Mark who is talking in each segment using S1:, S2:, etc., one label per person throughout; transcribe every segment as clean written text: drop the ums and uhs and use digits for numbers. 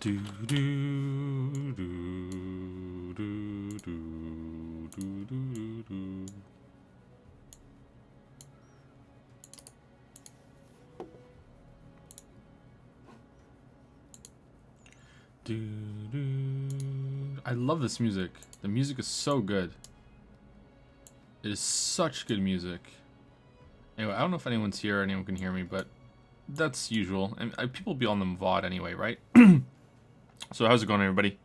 S1: Do do do do do do do do. I love this music. The music is so good. It is such good music. Anyway, I don't know if anyone's here or anyone can hear me, but that's usual. And people be on the VOD anyway, right? So how's it going, everybody?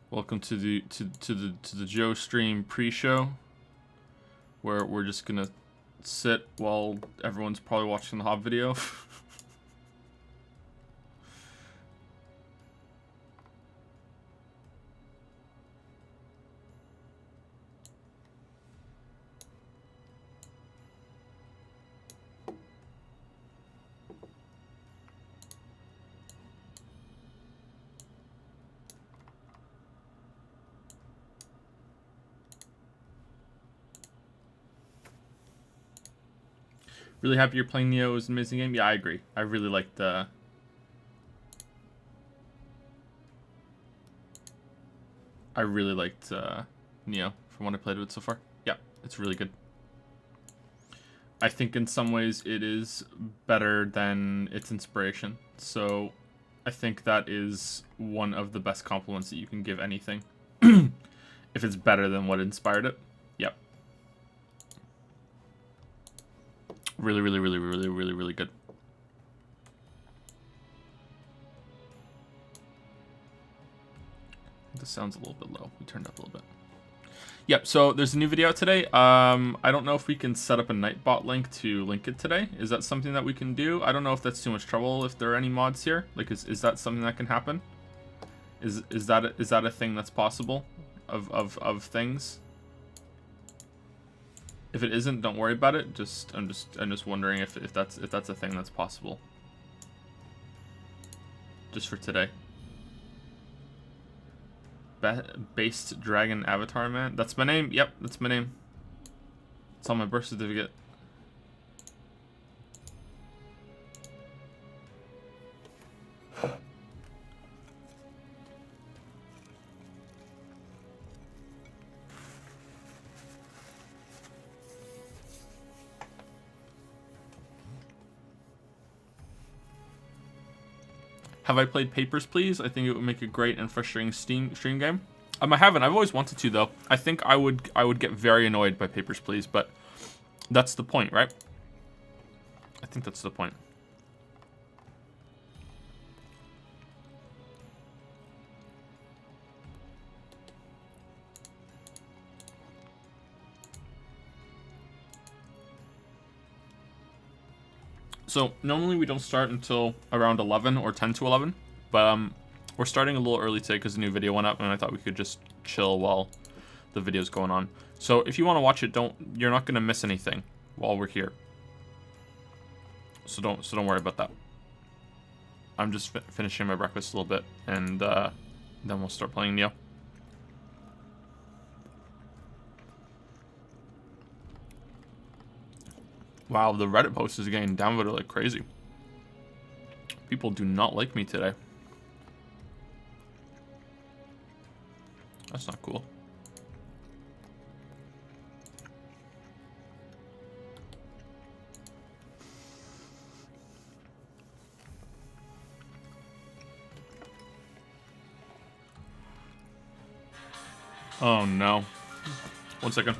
S1: Welcome to the Joe stream pre-show, where we're just gonna sit while everyone's probably watching the Hob video. Really happy you're playing Nioh. It was an amazing game. Yeah, I agree. I really liked the... Nioh from what I played with so far. Yeah, it's really good. I think in some ways it is better than its inspiration. So I think that is one of the best compliments that you can give anything. If it's better than what inspired it. Yep. Really, really, really, really, really, really good. The sound's a little bit low. We turned up a little bit. Yep, so there's a new video out today. I don't know if we can set up a Nightbot link to link it today. Is that something that we can do? I don't know if that's too much trouble, if there are any mods here. Like, is that something that can happen? Is that a thing that's possible of things? If it isn't, don't worry about it. I'm just wondering if that's a thing that's possible. Just for today. Based Dragon Avatar Man. That's my name. Yep, that's my name. It's on my birth certificate. Have I played Papers, Please? I think it would make a great and frustrating stream game. I haven't. I've always wanted to, though. I think I would get very annoyed by Papers, Please, but that's the point, right? I think that's the point. So normally we don't start until around 11 or 10 to 11, but we're starting a little early today because the new video went up, and I thought we could just chill while the video's going on. So if you want to watch it, you're not gonna miss anything while we're here. So don't worry about that. I'm just finishing my breakfast a little bit, and then we'll start playing Nioh. Wow, the Reddit post is getting downvoted like crazy. People do not like me today. That's not cool. Oh no. 1 second.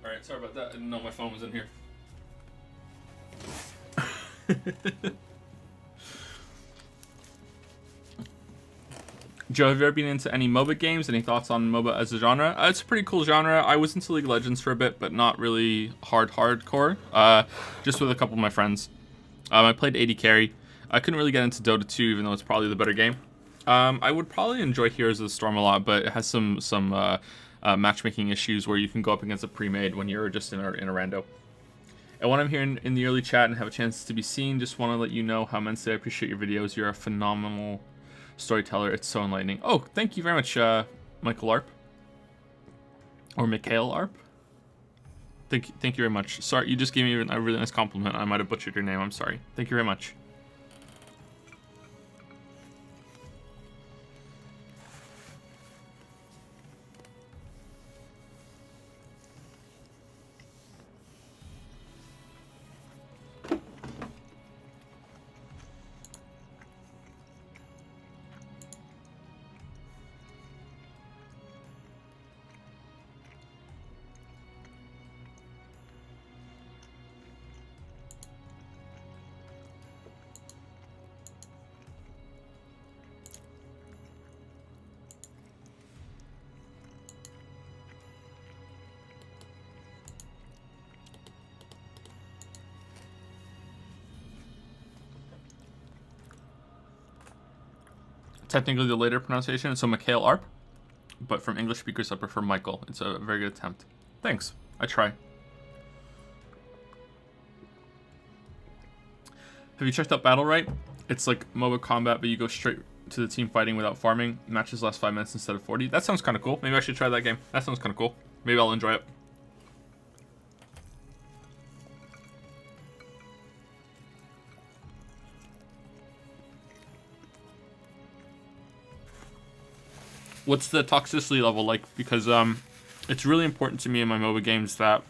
S1: Alright, sorry about that. I didn't know my phone was in here. Joe, have you ever been into any MOBA games? Any thoughts on MOBA as a genre? It's a pretty cool genre. I was into League of Legends for a bit, but not really hardcore. Just with a couple of my friends. I played AD Carry. I couldn't really get into Dota 2, even though it's probably the better game. I would probably enjoy Heroes of the Storm a lot, but it has some matchmaking issues where you can go up against a pre-made when you're just in a rando. And when I'm here in the early chat and have a chance to be seen, just want to let you know how immensely I appreciate your videos. You're a phenomenal storyteller. It's so enlightening. Oh, thank you very much, Michael Arp. Or Mikhail Arp. Thank you very much. Sorry, you just gave me a really nice compliment. I might have butchered your name. I'm sorry. Thank you very much. Technically the later pronunciation, so Mikhail Arp, but from English speakers I prefer Michael. It's a very good attempt. Thanks. I try. Have you checked out Battle Right? It's like MOBA combat, but you go straight to the team fighting without farming. Matches last 5 minutes instead of 40. That sounds kind of cool. Maybe I should try that game. That sounds kind of cool. Maybe I'll enjoy it. What's the toxicity level like? Because it's really important to me in my MOBA games that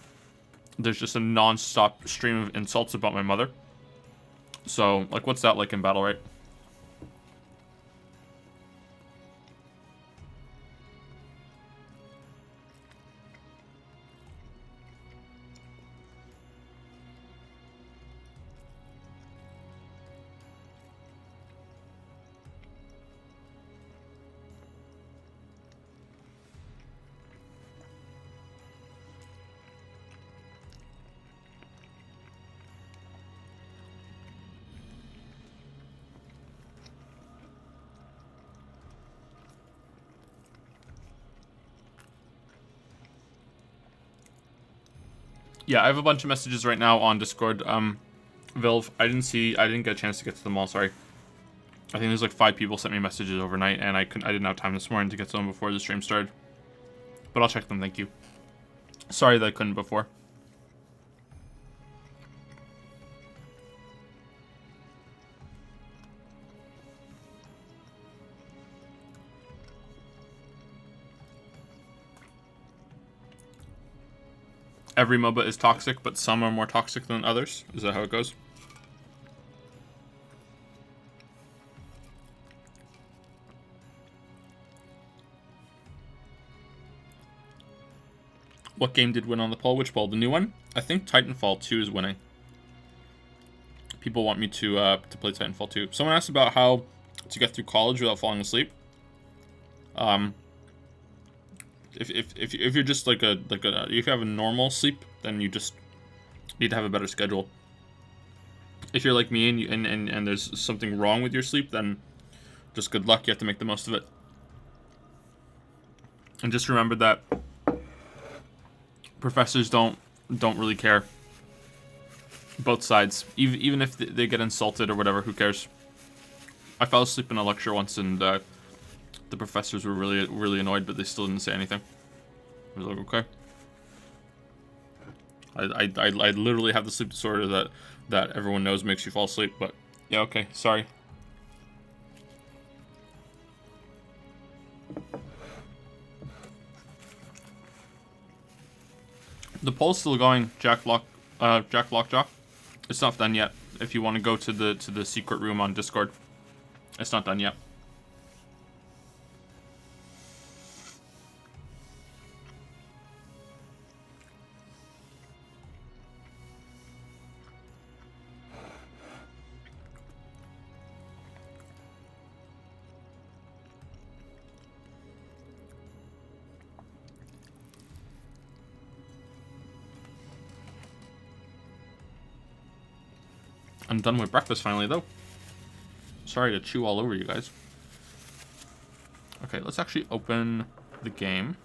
S1: there's just a non-stop stream of insults about my mother. So, like, what's that like in Battle Right? Yeah, I have a bunch of messages right now on Discord. Vilv, I didn't get a chance to get to them all, sorry. I think there's like 5 people sent me messages overnight, and I didn't have time this morning to get to them before the stream started. But I'll check them, thank you. Sorry that I couldn't before. Every MOBA is toxic, but some are more toxic than others. Is that how it goes? What game did win on the poll? Which poll? The new one? I think Titanfall 2 is winning. People want me to play Titanfall 2. Someone asked about how to get through college without falling asleep. If you're just like if you have a normal sleep, then you just need to have a better schedule. If you're like me and there's something wrong with your sleep, then just good luck. You have to make the most of it. And just remember that professors don't really care. Both sides, even if they get insulted or whatever, who cares? I fell asleep in a lecture once, and the professors were really annoyed, but they still didn't say anything. I was like, okay. I literally have the sleep disorder that everyone knows makes you fall asleep, but yeah, okay, sorry. The poll's still going, Jack Lockjaw. It's not done yet. If you want to go to the secret room on Discord, it's not done yet. I'm done with breakfast finally, though. Sorry to chew all over you guys. Okay, let's actually open the game.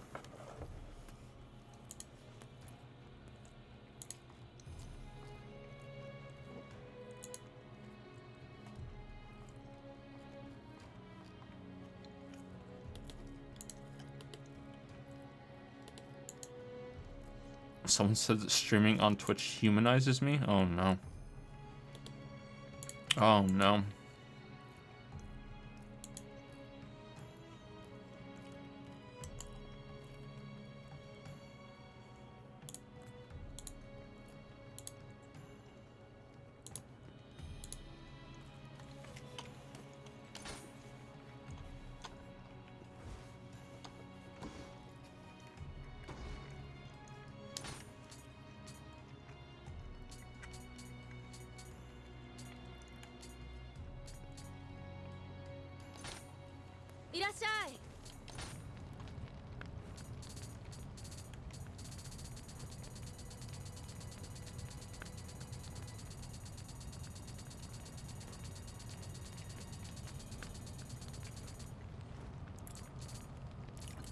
S1: Someone said that streaming on Twitch humanizes me. Oh no. Oh no.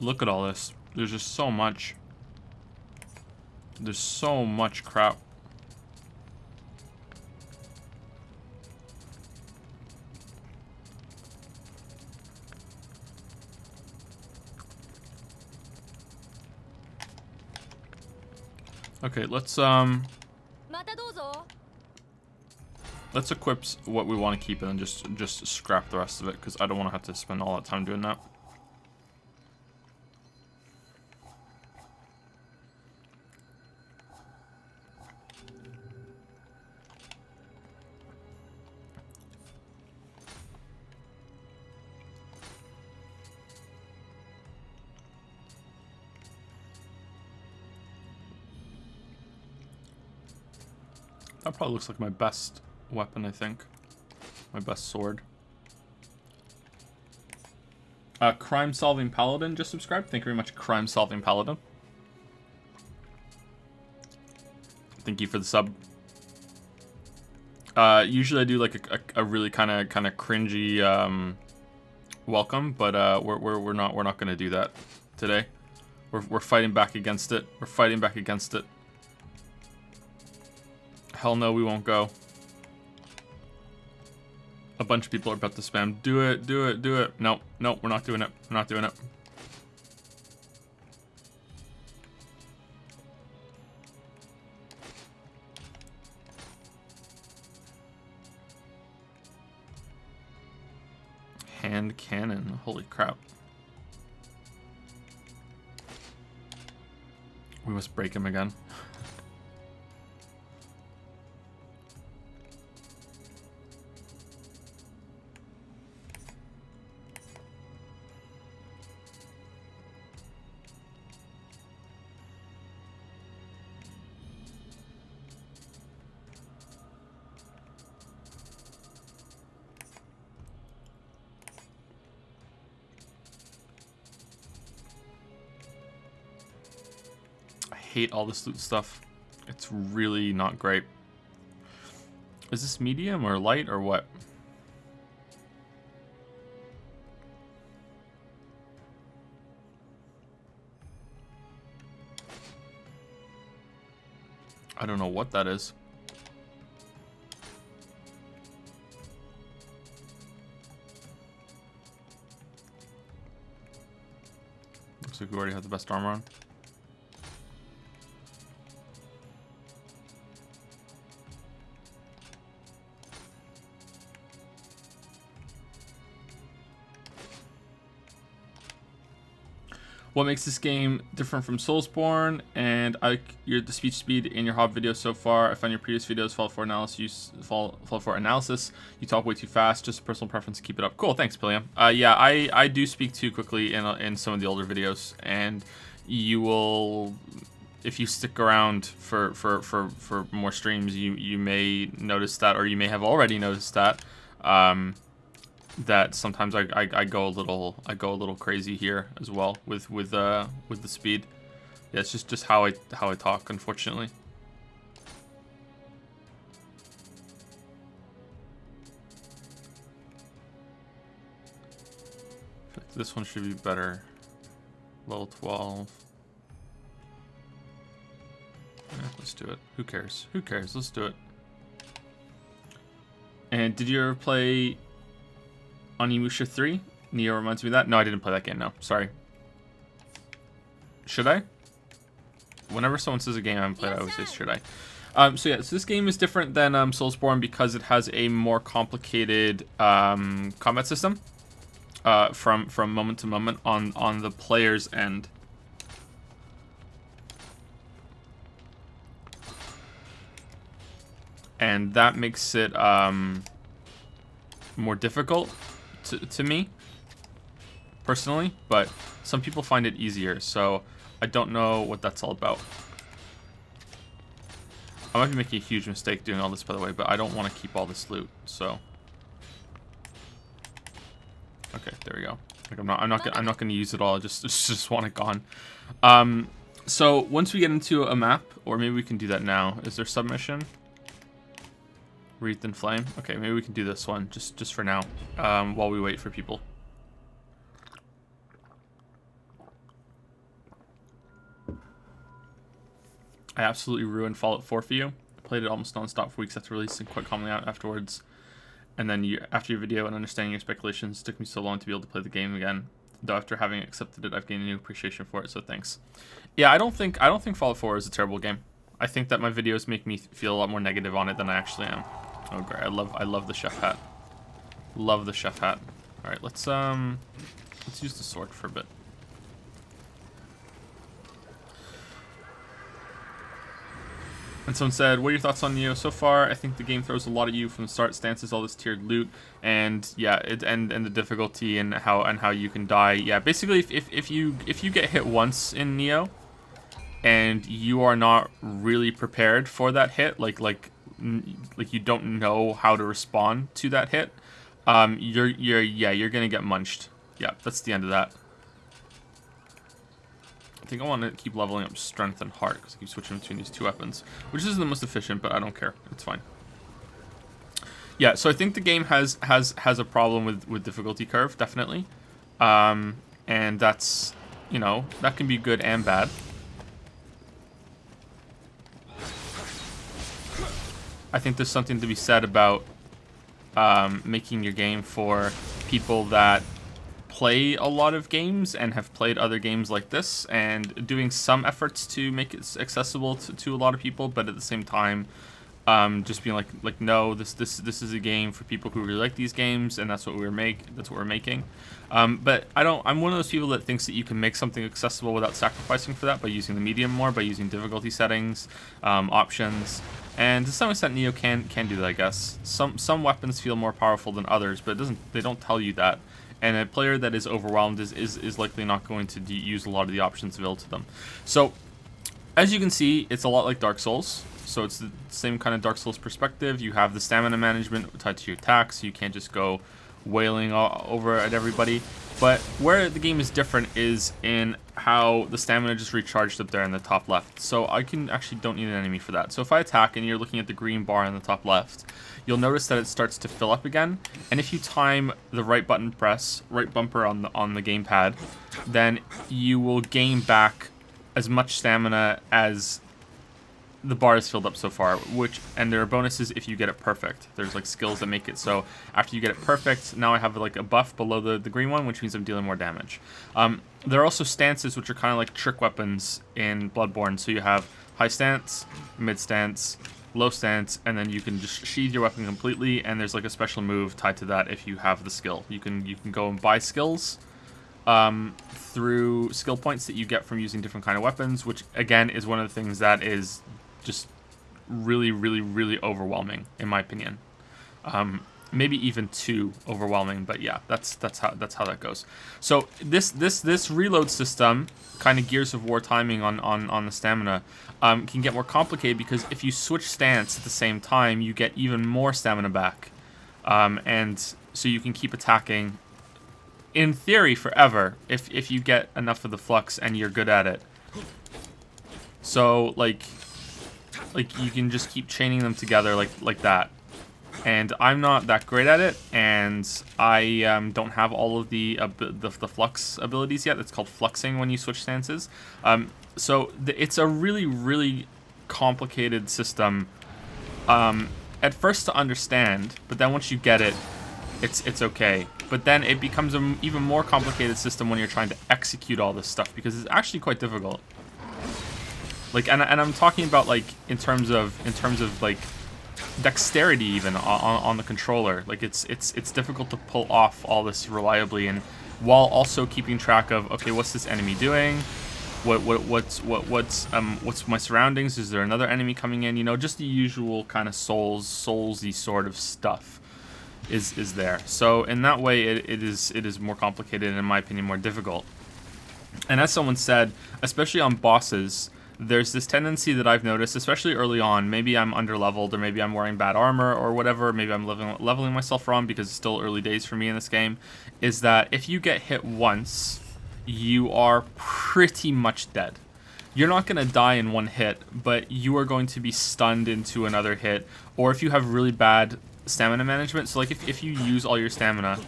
S1: Look at all this. There's just so much. There's so much crap. Okay, let's equip what we want to keep and then just scrap the rest of it, because I don't want to have to spend all that time doing that. That probably looks like my best weapon, I think. My best sword. Crime Solving Paladin just subscribed. Thank you very much, Crime Solving Paladin. Thank you for the sub. Usually I do like a really kind of cringy welcome, but we're not gonna do that today. We're fighting back against it. We're fighting back against it. Hell no, we won't go. A bunch of people are about to spam. Do it, do it, do it. No, no, we're not doing it. We're not doing it. Hand cannon. Holy crap. We must break him again. Hate all this loot stuff. It's really not great. Is this medium or light or what? I don't know what that is. Looks like we already have the best armor on. What makes this game different from Soulsborne? And the speech speed in your Hob video so far. I find your previous videos fall for analysis. You talk way too fast. Just a personal preference. Keep it up. Cool. Thanks, Pilliam. Yeah, I do speak too quickly in some of the older videos, and you will, if you stick around for more streams, you may notice that, or you may have already noticed that. That sometimes I go a little crazy here as well with the speed. Yeah, it's just how I talk, unfortunately. This one should be better. Level 12. Yeah, let's do it. Who cares? Who cares? Let's do it. And did you ever play Onimusha 3? Nioh reminds me of that. No, I didn't play that game. No, sorry. Should I? Whenever someone says a game I haven't played, I always say, should I? So this game is different than Soulsborne because it has a more complicated combat system from moment to moment on the player's end. And that makes it more difficult to me, personally, but some people find it easier, so I don't know what that's all about. I might be making a huge mistake doing all this, by the way, but I don't want to keep all this loot, so... Okay, there we go. Like I'm not gonna use it all. I just want it gone. So once we get into a map, or maybe we can do that now. Is there submission? Wreathed in Flame. Okay, maybe we can do this one just for now, while we wait for people. I absolutely ruined Fallout 4 for you. I played it almost non-stop for weeks after release and quite calmly out afterwards. And then after your video and understanding your speculations, it took me so long to be able to play the game again. Though after having accepted it, I've gained a new appreciation for it, so thanks. Yeah, I don't think Fallout 4 is a terrible game. I think that my videos make me feel a lot more negative on it than I actually am. Oh great, I love the chef hat. Love the chef hat. Alright, let's use the sword for a bit. And someone said, what are your thoughts on Nioh so far? I think the game throws a lot at you from the start. Stances, all this tiered loot, and yeah, and the difficulty and how you can die. Yeah, basically, if you get hit once in Nioh, and you are not really prepared for that hit, like you don't know how to respond to that hit, you're gonna get munched. Yeah, that's the end of that. I think I want to keep leveling up strength and heart because I keep switching between these two weapons, which isn't the most efficient, but I don't care. It's fine. Yeah, so I think the game has a problem with difficulty curve, definitely, and that's, you know, that can be good and bad. I think there's something to be said about making your game for people that play a lot of games and have played other games like this, and doing some efforts to make it accessible to a lot of people, but at the same time just being like no, this is a game for people who really like these games, and that's what we're making. But I'm one of those people that thinks that you can make something accessible without sacrificing for that, by using the medium more, by using difficulty settings, options, and to some extent Nioh can do that, I guess. Some weapons feel more powerful than others, but they don't tell you that. And a player that is overwhelmed is likely not going to use a lot of the options available to them. So, as you can see, it's a lot like Dark Souls. So it's the same kind of Dark Souls perspective. You have the stamina management tied to your attacks, so you can't just go wailing over at everybody. But where the game is different is in how the stamina just recharged up there in the top left. So I actually don't need an enemy for that. So if I attack and you're looking at the green bar in the top left, you'll notice that it starts to fill up again. And if you time the right button press, right bumper on the gamepad, then you will gain back as much stamina as the bar is filled up so far, and there are bonuses if you get it perfect. There's like skills that make it so after you get it perfect, now I have like a buff below the green one, which means I'm dealing more damage. There are also stances, which are kind of like trick weapons in Bloodborne. So you have high stance, mid stance, low stance, and then you can just sheathe your weapon completely, and there's like a special move tied to that if you have the skill. You can go and buy skills through skill points that you get from using different kind of weapons, which again is one of the things that is just really, really, really overwhelming, in my opinion. Maybe even too overwhelming, but yeah, that's how that goes. So this reload system, kind of Gears of War timing on the stamina, can get more complicated because if you switch stance at the same time, you get even more stamina back, and so you can keep attacking, in theory, forever if you get enough of the flux and you're good at it. So like you can just keep chaining them together like that. and I'm not that great at it, and I don't have all of the flux abilities yet. It's called fluxing when you switch stances. So it's a really complicated system at first to understand, but then once you get it, it's okay. But then it becomes an even more complicated system when you're trying to execute all this stuff, because it's actually quite difficult. Like, and I'm talking about like in terms of like dexterity even on the controller. Like it's difficult to pull off all this reliably, and while also keeping track of, okay, what's this enemy doing? What's my surroundings? Is there another enemy coming in? You know, just the usual kind of soulsy sort of stuff is there. So in that way, it is more complicated, and in my opinion, more difficult. And as someone said, especially on bosses, there's this tendency that I've noticed, especially early on. Maybe I'm under-leveled, or maybe I'm wearing bad armor, or whatever. Maybe I'm leveling myself wrong because it's still early days for me in this game. Is that if you get hit once, you are pretty much dead. You're not going to die in one hit, but you are going to be stunned into another hit. Or if you have really bad stamina management, so like if you use all your stamina,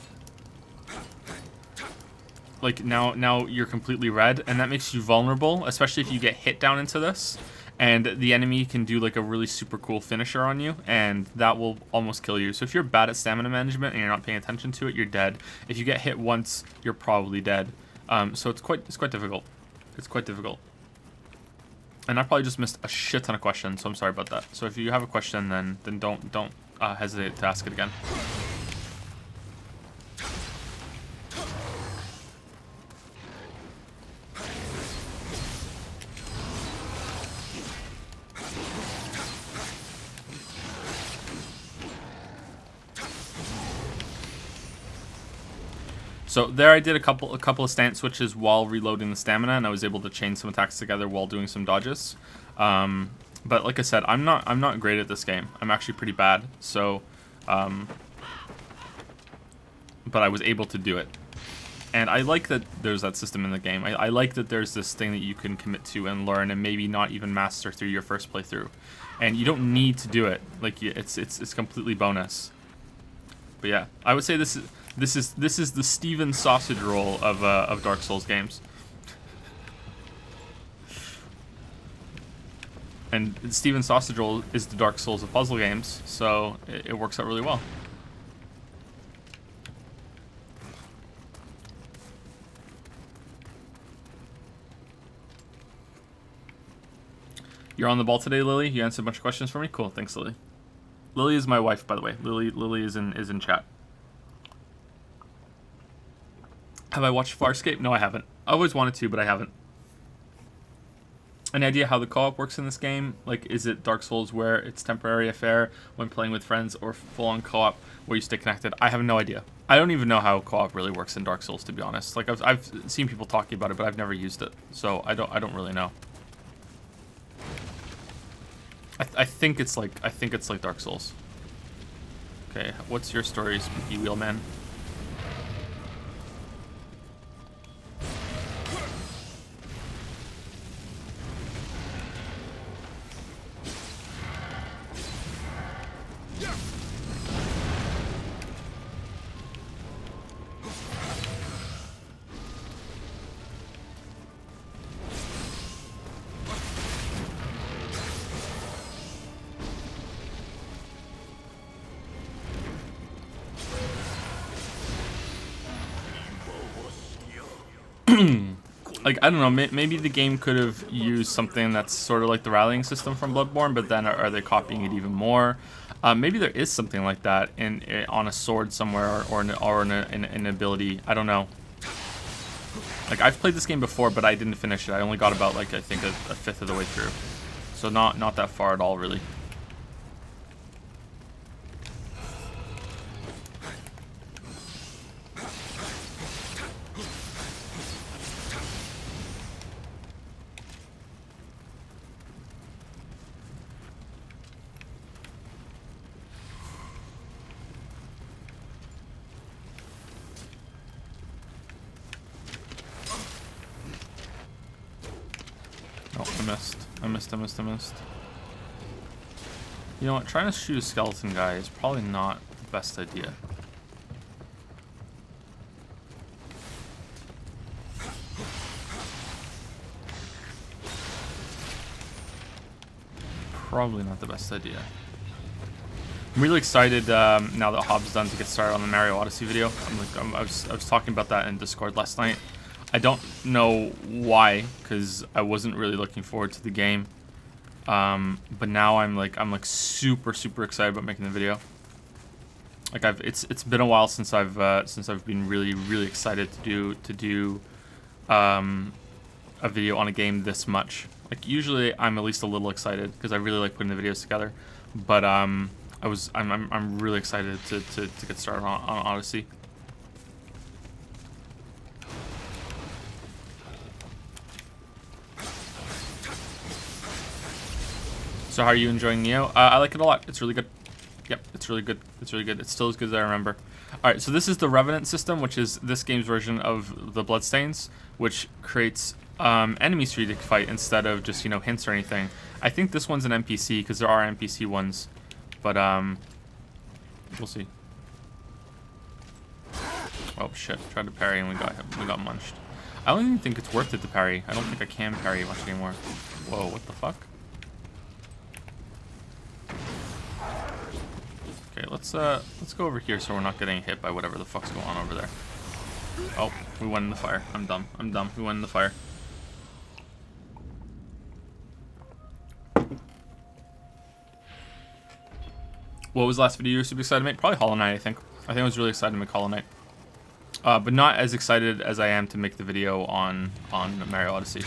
S1: like now you're completely red, and that makes you vulnerable, especially if you get hit down into this, and the enemy can do like a really super cool finisher on you, and that will almost kill you. So if you're bad at stamina management and you're not paying attention to it, you're dead. If you get hit once, you're probably dead. So it's quite difficult. It's quite difficult. And I probably just missed a shit ton of questions, so I'm sorry about that. So if you have a question, then don't hesitate to ask it again. So there I did a couple of stance switches while reloading the stamina, and I was able to chain some attacks together while doing some dodges. But like I said, I'm not great at this game. I'm actually pretty bad. So, but I was able to do it, and I like that there's that system in the game. I like that there's this thing that you can commit to and learn, and maybe not even master through your first playthrough, and you don't need to do it. Like it's completely bonus. But yeah, I would say this is the Steven sausage roll of Dark Souls games. And Steven sausage roll is the Dark Souls of puzzle games, so it works out really well. You're on the ball today, Lily. You answered a bunch of questions for me. Cool, thanks, Lily. Lily is my wife, by the way. Lily is in chat. Have I watched Farscape? No, I haven't. I always wanted to, but I haven't. Any idea how the co-op works in this game? Like, is it Dark Souls where it's temporary affair when playing with friends, or full-on co-op where you stay connected? I have no idea. I don't even know how co-op really works in Dark Souls, to be honest. Like, I've seen people talking about it, but I've never used it, so I don't really know. I think it's like Dark Souls. Okay, what's your story, Spooky Wheelman? Like, I don't know, maybe the game could have used something that's sort of like the rallying system from Bloodborne, but then are they copying it even more? Maybe there is something like that on a sword somewhere, or in an ability. I don't know. Like, I've played this game before, but I didn't finish it. I only got about, like, I think a fifth of the way through. So not that far at all, really. I missed. You know what? Trying to shoot a skeleton guy is probably not the best idea. Probably not the best idea. I'm really excited now that Hobbs done to get started on the Mario Odyssey video. I was talking about that in Discord last night. I don't know why, because I wasn't really looking forward to the game. But now I'm like super excited about making the video. Like it's been a while since I've been really excited to do a video on a game this much. Like usually I'm at least a little excited because I really like putting the videos together. But I'm really excited to get started on Odyssey. So how are you enjoying Nioh? I like it a lot. It's really good. Yep, it's really good. It's really good. It's still as good as I remember. Alright, so this is the Revenant system, which is this game's version of the Bloodstains, which creates enemies for you to fight instead of just, you know, hints or anything. I think this one's an NPC, because there are NPC ones. But, we'll see. Oh, shit. Tried to parry and we got munched. I don't even think it's worth it to parry. I don't think I can parry much anymore. Whoa, what the fuck? Okay, let's go over here so we're not getting hit by whatever the fuck's going on over there. Oh, we went in the fire. I'm dumb. I'm dumb. We went in the fire. What was the last video you were super excited to make? Probably Hollow Knight, I think. I think I was really excited to make Hollow Knight. But not as excited as I am to make the video on Mario Odyssey.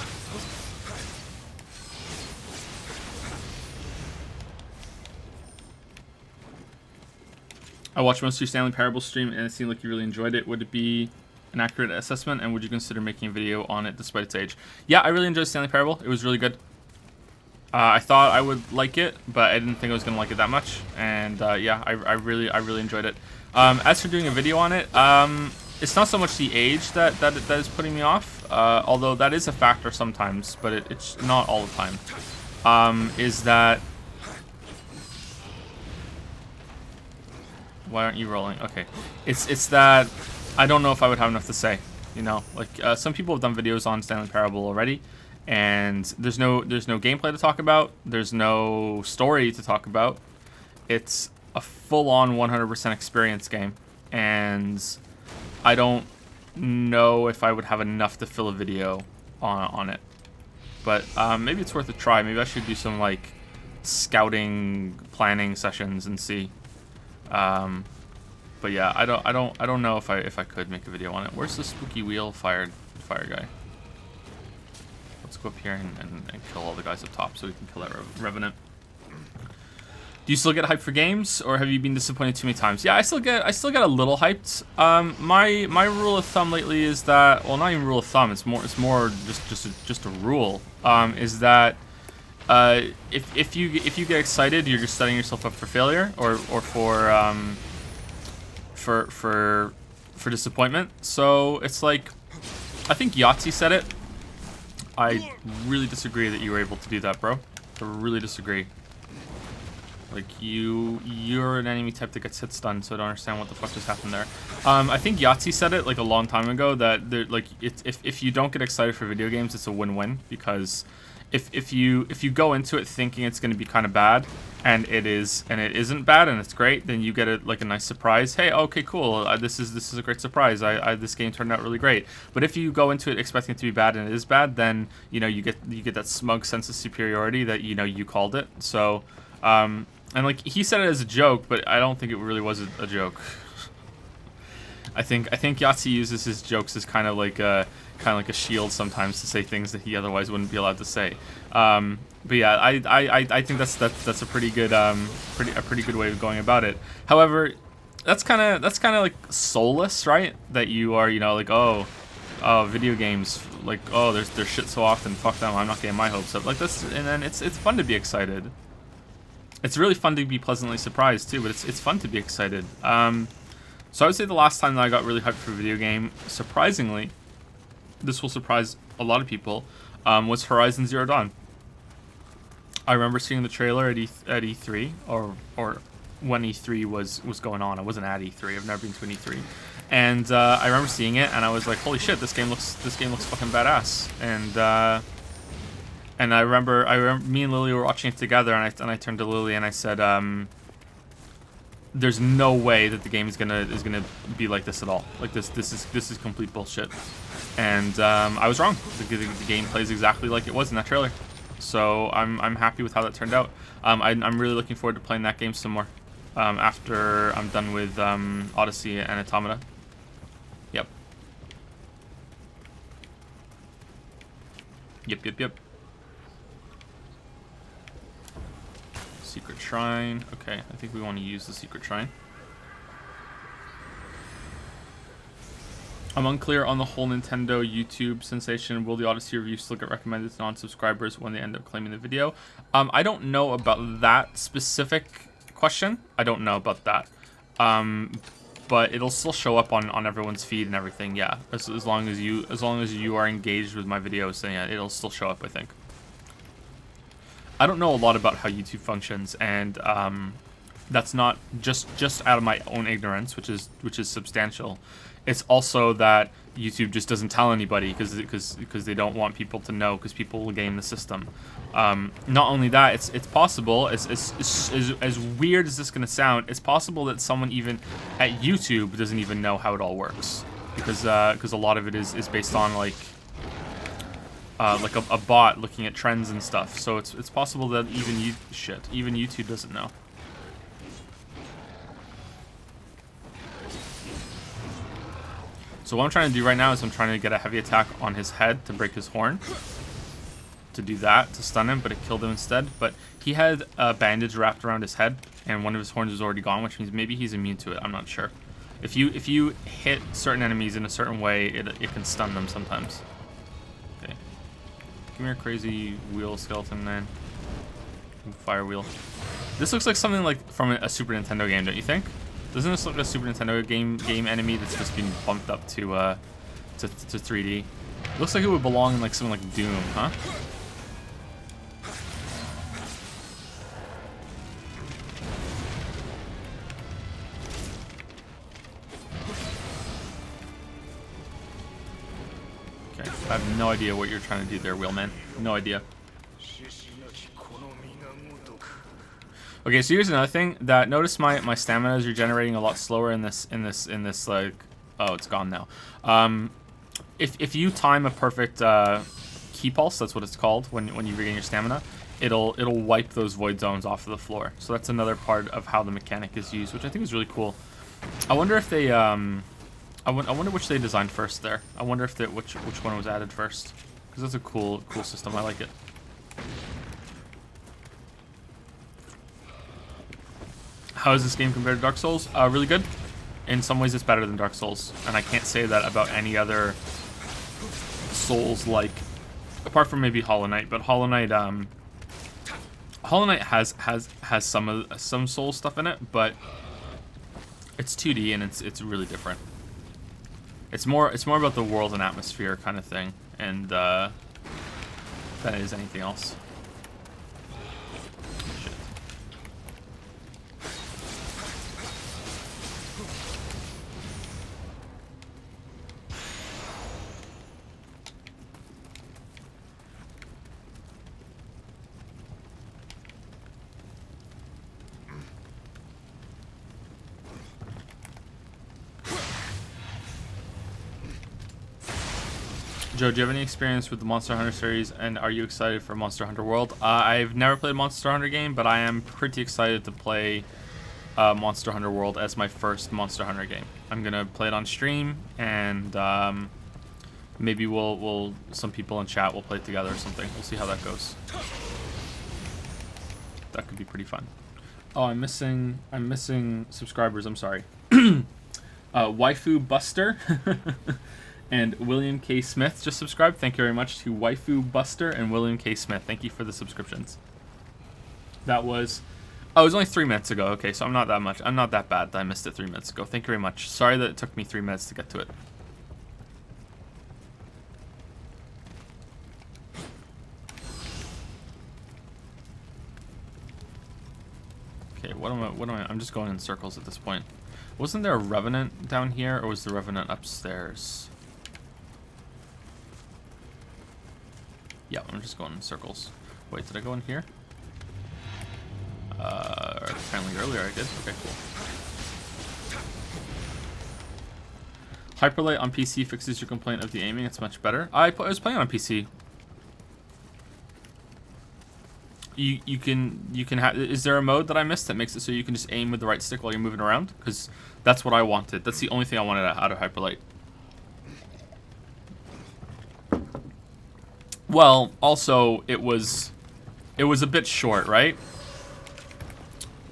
S1: I watched most of your Stanley Parable stream and it seemed like you really enjoyed it. Would it be an accurate assessment, and would you consider making a video on it despite its age? Yeah, I really enjoyed Stanley Parable. It was really good. I thought I would like it, but I didn't think I was gonna like it that much. And yeah, I really enjoyed it. As for doing a video on it, it's not so much the age that is putting me off, although that is a factor sometimes, but it's not all the time. Is that... Why aren't you rolling? Okay. It's that I don't know if I would have enough to say, you know? Like, some people have done videos on Stanley Parable already, and there's no gameplay to talk about. There's no story to talk about. It's a full-on 100% experience game, and I don't know if I would have enough to fill a video on it. But maybe it's worth a try. Maybe I should do some, like, scouting planning sessions and see. But yeah, I don't know if I could make a video on it. Where's the spooky wheel fire guy? Let's go up here and kill all the guys up top so we can kill that Revenant. Do you still get hyped for games, or have you been disappointed too many times? Yeah, I still get a little hyped. My rule of thumb lately is that, well, not even rule of thumb. It's more just a rule. Is that if you get excited, you're just setting yourself up for failure or for disappointment. So it's like, I think Yahtzee said it. I really disagree that you were able to do that, bro. I really disagree. Like, you're an enemy type that gets hit stun, so I don't understand what the fuck just happened there. I think Yahtzee said it like a long time ago that like if you don't get excited for video games, it's a win-win, because if you go into it thinking it's going to be kind of bad, and it isn't bad and it's great, then you get a nice surprise. Hey, okay, cool. This is a great surprise. This game turned out really great. But if you go into it expecting it to be bad and it is bad, then you get that smug sense of superiority that you called it. So and like he said it as a joke, but I don't think it really was a joke. I think Yahtzee uses his jokes as kind of like a shield sometimes to say things that he otherwise wouldn't be allowed to say. But yeah, I think that's a pretty good good way of going about it. However, that's kind of like soulless, right? That you are like, oh, video games, like, oh, there's shit so often, fuck them, I'm not getting my hopes up, like this. And then it's fun to be excited. It's really fun to be pleasantly surprised too, but it's fun to be excited. So I would say the last time that I got really hyped for a video game, surprisingly, this will surprise a lot of people, was Horizon Zero Dawn. I remember seeing the trailer at E3 or when E3 was going on. I wasn't at E3. I've never been to an E3, and I remember seeing it, and I was like, "Holy shit! This game looks fucking badass." And I remember me and Lily were watching it together, and I turned to Lily and I said, "There's no way that the game is gonna be like this at all. Like this is complete bullshit." And I was wrong. The game plays exactly like it was in that trailer. So I'm happy with how that turned out. I'm really looking forward to playing that game some more after I'm done with Odyssey and Automata. Yep. Yep. Secret Shrine. Okay, I think we want to use the Secret Shrine. I'm unclear on the whole Nintendo YouTube sensation. Will the Odyssey review still get recommended to non-subscribers when they end up claiming the video? I don't know about that specific question. I don't know about that. But it'll still show up on everyone's feed and everything. Yeah, as long as you are engaged with my videos, then yeah, it'll still show up, I think. I don't know a lot about how YouTube functions, and that's not just out of my own ignorance, which is substantial. It's also that YouTube just doesn't tell anybody because they don't want people to know, because people will game the system. Not only that, it's possible, as weird as this is gonna sound, it's possible that someone even at YouTube doesn't even know how it all works, because a lot of it is based on like a bot looking at trends and stuff. So it's possible that even YouTube doesn't know. So what I'm trying to do right now is I'm trying to get a heavy attack on his head to break his horn. To do that, to stun him, but it killed him instead. But he had a bandage wrapped around his head, and one of his horns was already gone, which means maybe he's immune to it. I'm not sure. If you hit certain enemies in a certain way, it can stun them sometimes. Okay. Come here, crazy wheel skeleton man. Fire wheel. This looks like something like from a Super Nintendo game, don't you think? Doesn't this look like a Super Nintendo game enemy that's just been bumped up to 3D? It looks like it would belong in like something like Doom, huh? Okay, I have no idea what you're trying to do there, Wheelman. No idea. Okay, so here's another thing that notice my stamina is regenerating a lot slower in this like, oh, it's gone now. If you time a perfect key pulse, that's what it's called, when you regain your stamina, it'll wipe those void zones off of the floor. So that's another part of how the mechanic is used, which I think is really cool. I wonder if they I wonder which they designed first there. I wonder if which one was added first, because that's a cool system. I like it. How is this game compared to Dark Souls? Really good. In some ways, it's better than Dark Souls, and I can't say that about any other Souls-like, apart from maybe Hollow Knight. But Hollow Knight has some Soul stuff in it, but it's 2D and it's really different. It's more about the world and atmosphere kind of thing, and than it is anything else. Joe, do you have any experience with the Monster Hunter series, and are you excited for Monster Hunter World? I've never played a Monster Hunter game, but I am pretty excited to play Monster Hunter World as my first Monster Hunter game. I'm gonna play it on stream, and maybe some people in chat will play it together or something. We'll see how that goes. That could be pretty fun. Oh, I'm missing subscribers. I'm sorry. Waifu Buster. And William K. Smith just subscribed. Thank you very much to Waifu Buster and William K. Smith. Thank you for the subscriptions. That was... Oh, it was only 3 minutes ago. Okay, so I'm not that bad that I missed it 3 minutes ago. Thank you very much. Sorry that it took me 3 minutes to get to it. Okay, what am I? I'm just going in circles at this point. Wasn't there a Revenant down here, or was the Revenant upstairs? Yeah, I'm just going in circles. Wait, did I go in here? Apparently earlier I did. Okay, cool. Hyperlight on PC fixes your complaint of the aiming. It's much better. I was playing on PC. You can have. Is there a mode that I missed that makes it so you can just aim with the right stick while you're moving around? Because that's what I wanted. That's the only thing I wanted out of Hyperlight. Well, also it was a bit short, right?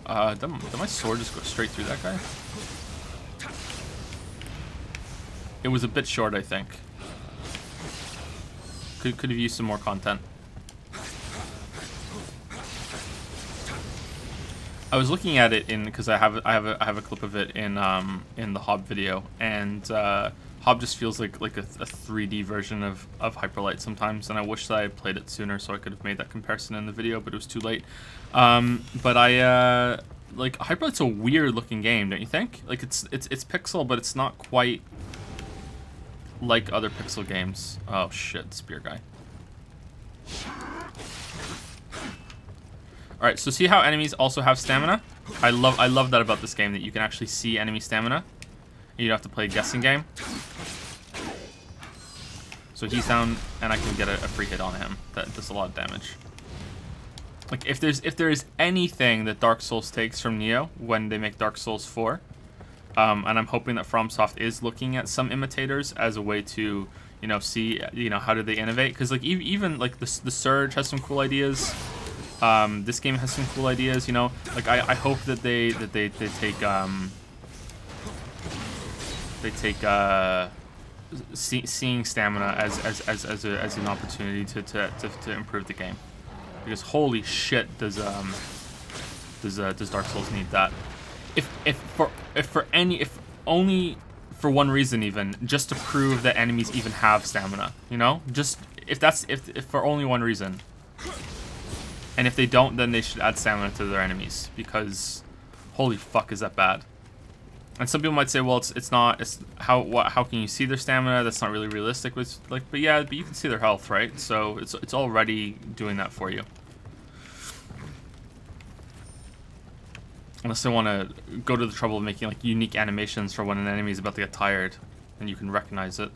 S1: Did my sword just go straight through that guy? It was a bit short, I think. Could have used some more content. I was looking at it because I have a clip of it in the Hob video, and Hob just feels like a 3D version of Hyperlight sometimes, and I wish that I had played it sooner so I could have made that comparison in the video, but it was too late. But I like Hyperlight's a weird looking game, don't you think? Like it's pixel, but it's not quite like other pixel games. Oh shit, spear guy. Alright, so see how enemies also have stamina? I love that about this game, that you can actually see enemy stamina. You don't have to play a guessing game. So he's down, and I can get a free hit on him. That does a lot of damage. Like, if there is anything that Dark Souls takes from Nioh when they make Dark Souls 4, and I'm hoping that FromSoft is looking at some imitators as a way to, you know, see, you know, how do they innovate? Because like even like the Surge has some cool ideas. This game has some cool ideas, you know. Like I hope that they take seeing stamina as an opportunity to improve the game, because holy shit does Dark Souls need that. If only for one reason, even just to prove that enemies even have stamina, you know, just if for only one reason. And if they don't, then they should add stamina to their enemies, because holy fuck is that bad. And some people might say, well, it's not, how can you see their stamina? That's not really realistic. But yeah, but you can see their health, right? So it's already doing that for you. Unless they want to go to the trouble of making like unique animations for when an enemy is about to get tired and you can recognize it.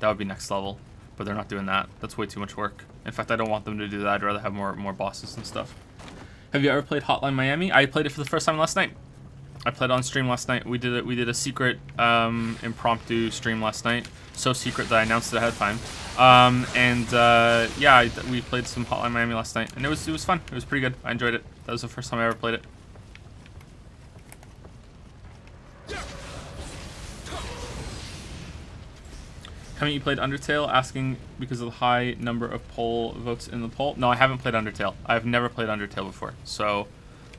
S1: That would be next level. But they're not doing that. That's way too much work. In fact, I don't want them to do that. I'd rather have more bosses and stuff. Have you ever played Hotline Miami? I played it for the first time last night. I played on stream last night. We did a secret impromptu stream last night. So secret that I announced it ahead of time. Yeah, we played some Hotline Miami last night, and it was fun. It was pretty good. I enjoyed it. That was the first time I ever played it. Haven't you played Undertale? Asking because of the high number of poll votes in the poll. No, I haven't played Undertale. I've never played Undertale before, so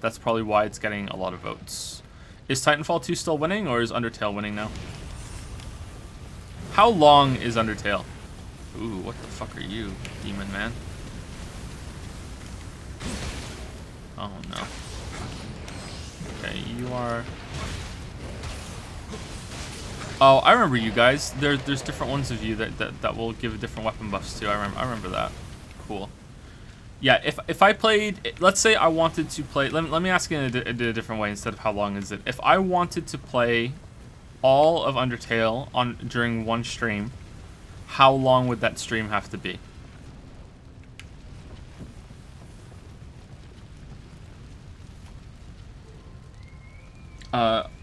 S1: that's probably why it's getting a lot of votes. Is Titanfall 2 still winning, or is Undertale winning now? How long is Undertale? Ooh, what the fuck are you, demon man? Oh no. Okay, you are... Oh, I remember you guys. There's different ones of you that will give different weapon buffs too. I remember that. Cool. Yeah, if I played, let's say I wanted to play, let me ask it in a different way instead of how long is it. If I wanted to play all of Undertale during one stream, how long would that stream have to be?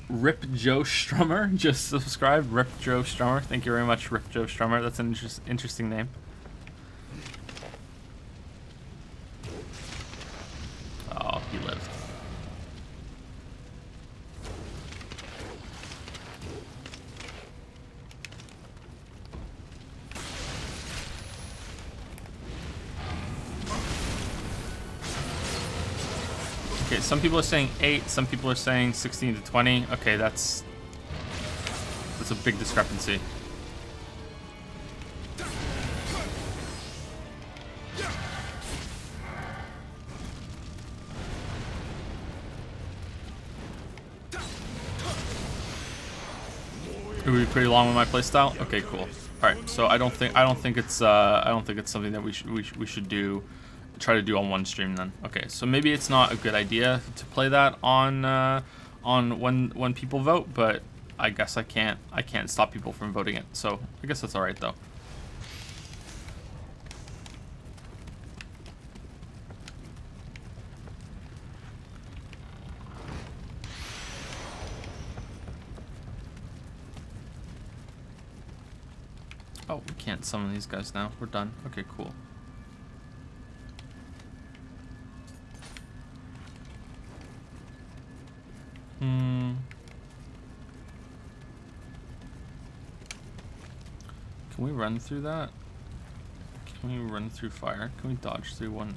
S1: Rip Joe Strummer just subscribed. Rip Joe Strummer. Thank you very much, Rip Joe Strummer. That's an interesting name. Oh, he lived. Okay, some people are saying 8, some people are saying 16 to 20. Okay, that's a big discrepancy. It would be pretty long with my playstyle. Okay, cool. All right, so I don't think it's something that we should do. Try to do on one stream then. Okay, so maybe it's not a good idea to play that on when people vote, but I guess I can't stop people from voting it. So I guess that's all right though. Oh, we can't summon these guys now. We're done. Okay, cool. Can we run through that? Can we run through fire? Can we dodge through one?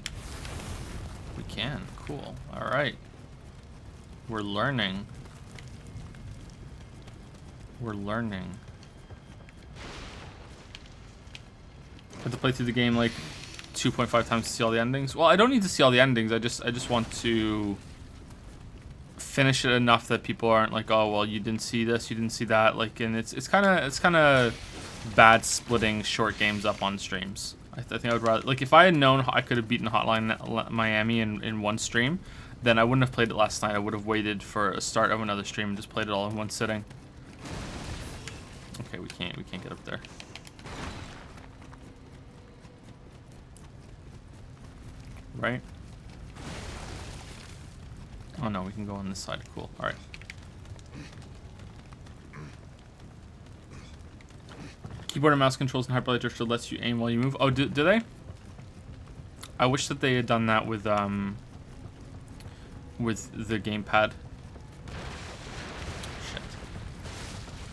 S1: We can. Cool. All right. We're learning. We're learning. I have to play through the game like 2.5 times to see all the endings. Well, I don't need to see all the endings. I just want to finish it enough that people aren't like, oh well, you didn't see this, you didn't see that. Like, and it's kind of bad splitting short games up on streams. I think I would rather, like, if I had known I could have beaten Hotline Miami in one stream, then I wouldn't have played it last night. I would have waited for a start of another stream and just played it all in one sitting. Okay, we can't get up there. Right? Oh no, we can go on this side. Cool. All right. Keyboard and mouse controls and hyperlight gesture lets you aim while you move. Oh, do they? I wish that they had done that with the gamepad. Shit.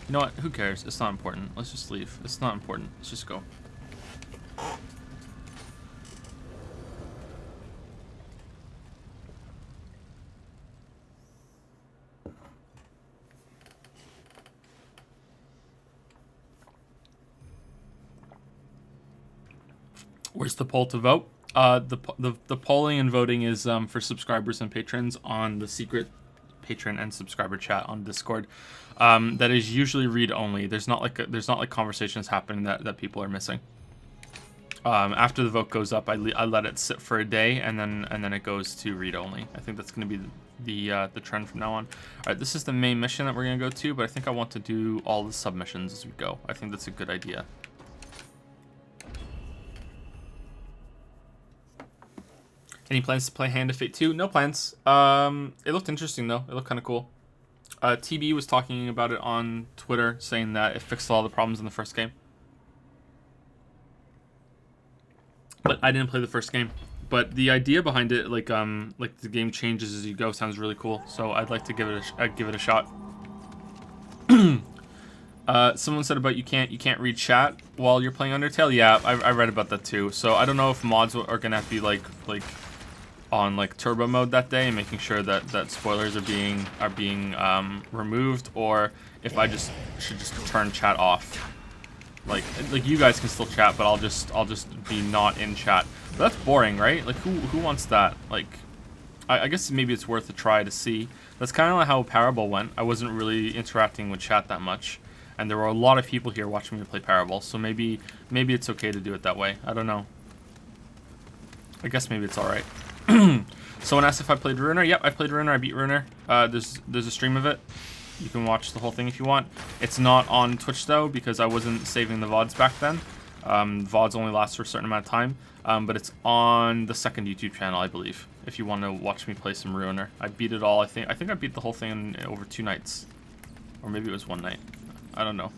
S1: You know what? Who cares? It's not important. Let's just leave. It's not important. Let's just go. Where's the poll to vote? The polling and voting is for subscribers and patrons on the secret patron and subscriber chat on Discord. That is usually read only. There's not like conversations happening that people are missing. After the vote goes up, I let it sit for a day and then it goes to read only. I think that's going to be the trend from now on. All right, this is the main mission that we're going to go to, but I think I want to do all the submissions as we go. I think that's a good idea. Any plans to play Hand of Fate 2? No plans. It looked interesting though. It looked kind of cool. TB was talking about it on Twitter, saying that it fixed all the problems in the first game. But I didn't play the first game. But the idea behind it, like the game changes as you go, sounds really cool. So I'd like to give it a shot. Someone said about you can't read chat while you're playing Undertale. Yeah, I read about that too. So I don't know if mods are gonna have to be like on like turbo mode that day and making sure that spoilers are being removed, or if I should just turn chat off. Like you guys can still chat, but I'll just be not in chat. But that's boring, right? Like who wants that? Like I guess maybe it's worth a try to see. That's kind of like how Parable went. I wasn't really interacting with chat that much, and there were a lot of people here watching me play Parable. So maybe it's okay to do it that way. I don't know. I guess maybe it's all right. Someone asked if I played Ruiner. Yep, I played Ruiner. I beat Ruiner. There's a stream of it. You can watch the whole thing if you want. It's not on Twitch though, because I wasn't saving the VODs back then. VODs only last for a certain amount of time. But it's on the second YouTube channel, I believe, if you want to watch me play some Ruiner. I beat it all. I think I beat the whole thing in over 2 nights, or maybe it was 1 night. I don't know.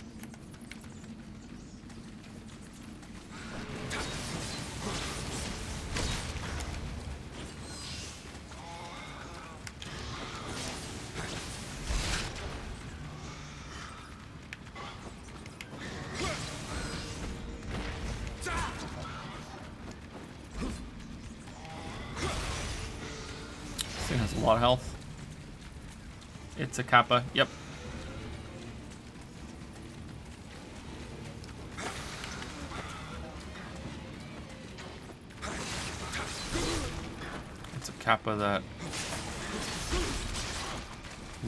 S1: This thing has a lot of health. It's a Kappa. Yep. It's a Kappa that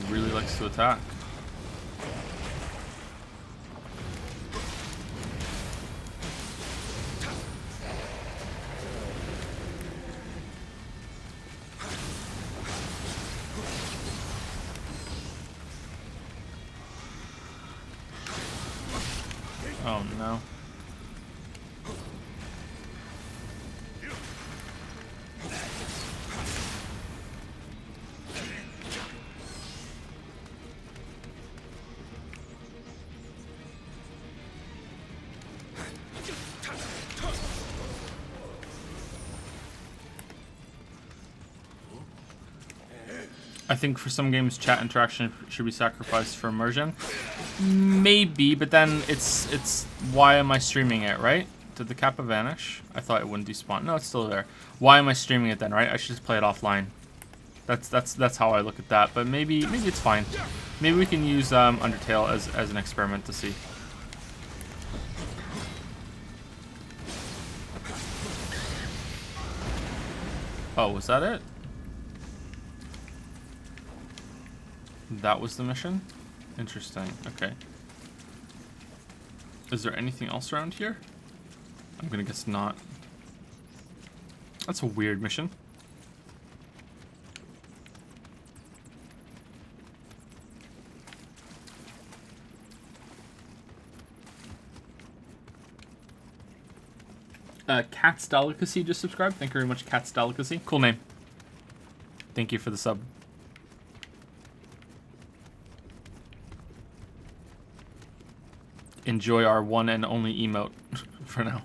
S1: really likes to attack. I think for some games, chat interaction should be sacrificed for immersion. Maybe, but then it's why am I streaming it, right? Did the kappa vanish? I thought it wouldn't despawn. No, it's still there. Why am I streaming it then, right? I should just play it offline. That's how I look at that. But maybe it's fine. Maybe we can use Undertale as an experiment to see. Oh, was that it? That was the mission? Interesting. Okay. Is there anything else around here? I'm gonna guess not. That's a weird mission. Cat's Delicacy just subscribed. Thank you very much, Cat's Delicacy. Cool name. Thank you for the sub. Enjoy our one and only emote for now.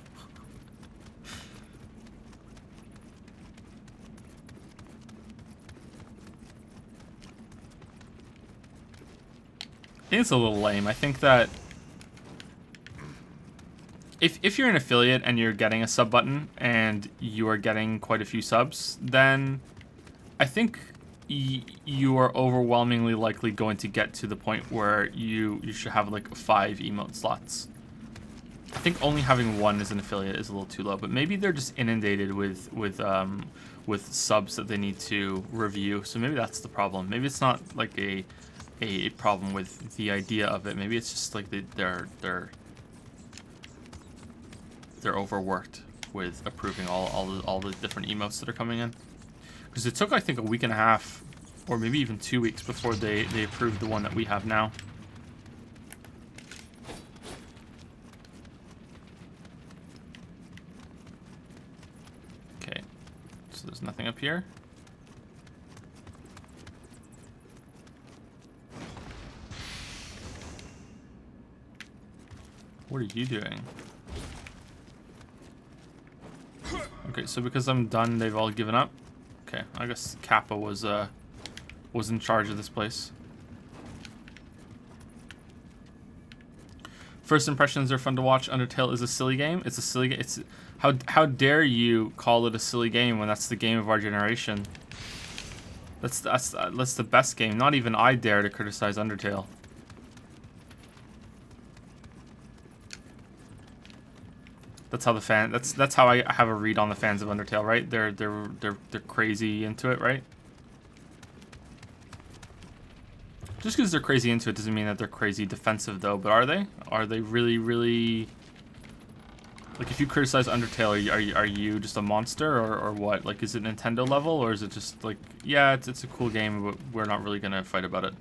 S1: I think it's a little lame. I think that if you're an affiliate and you're getting a sub button and you are getting quite a few subs, then I think you are overwhelmingly likely going to get to the point where you should have like 5 emote slots. I think only having 1 as an affiliate is a little too low, but maybe they're just inundated with subs that they need to review. So maybe that's the problem. Maybe it's not like a problem with the idea of it. Maybe it's just like they're overworked with approving all the different emotes that are coming in. Because it took, I think, a week and a half, or maybe even 2 weeks before they approved the one that we have now. Okay, so there's nothing up here. What are you doing? Okay, so because I'm done, they've all given up. Okay, I guess Kappa was in charge of this place. First impressions are fun to watch. Undertale is a silly game. It's a silly game. It's how dare you call it a silly game when that's the game of our generation? That's the best game. Not even I dare to criticize Undertale. That's how the fan. That's how I have a read on the fans of Undertale, right? They're crazy into it, right? Just because they're crazy into it doesn't mean that they're crazy defensive, though. But are they? Are they really? Like, if you criticize Undertale, are you just a monster or what? Like, is it Nintendo level or is it just like, yeah, it's a cool game, but we're not really gonna fight about it?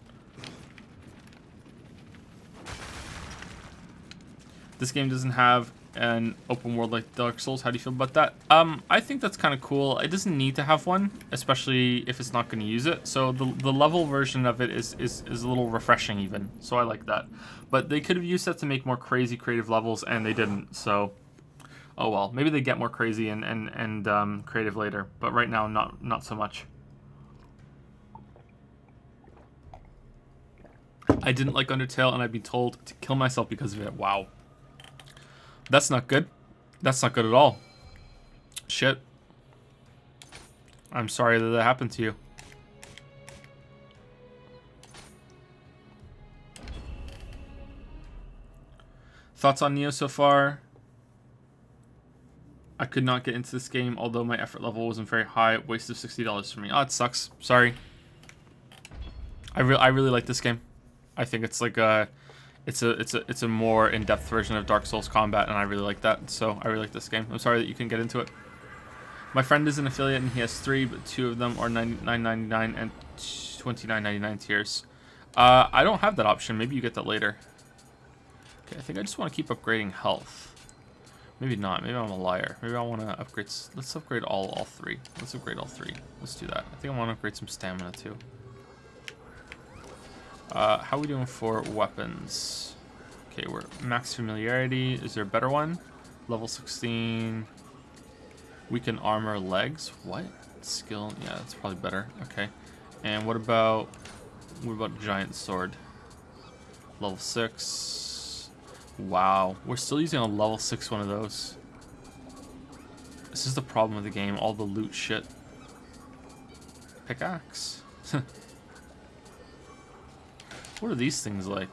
S1: This game doesn't have an open world like Dark Souls. How do you feel about that? I think that's kind of cool. It doesn't need to have one, especially if it's not going to use it. So the level version of it is a little refreshing even. So I like that. But they could have used that to make more crazy creative levels, and they didn't. So, oh well. Maybe they get more crazy and creative later. But right now, not so much. I didn't like Undertale, and I'd be told to kill myself because of it. Wow. That's not good. That's not good at all. Shit. I'm sorry that happened to you. Thoughts on Nioh so far? I could not get into this game, although my effort level wasn't very high. Waste of $60 for me. Oh, it sucks. Sorry. I really like this game. I think it's like it's a more in-depth version of Dark Souls combat, and I really like that. So I really like this game. I'm sorry that you can get into it. My friend is an affiliate, and he has 3, but 2 of them are $99.99 and $29.99 tiers. I don't have that option. Maybe you get that later. Okay, I think I just want to keep upgrading health. Maybe not. Maybe I'm a liar. Maybe I want to upgrade. Let's upgrade all 3. Let's upgrade all 3. Let's do that. I think I want to upgrade some stamina too. How are we doing for weapons? Okay, we're max familiarity. Is there a better one? Level 16. Weaken armor legs. What? Skill. Yeah, that's probably better. Okay. And what about giant sword? Level 6. Wow, we're still using a level 6 one of those. This is the problem with the game, all the loot shit. Pickaxe. What are these things like?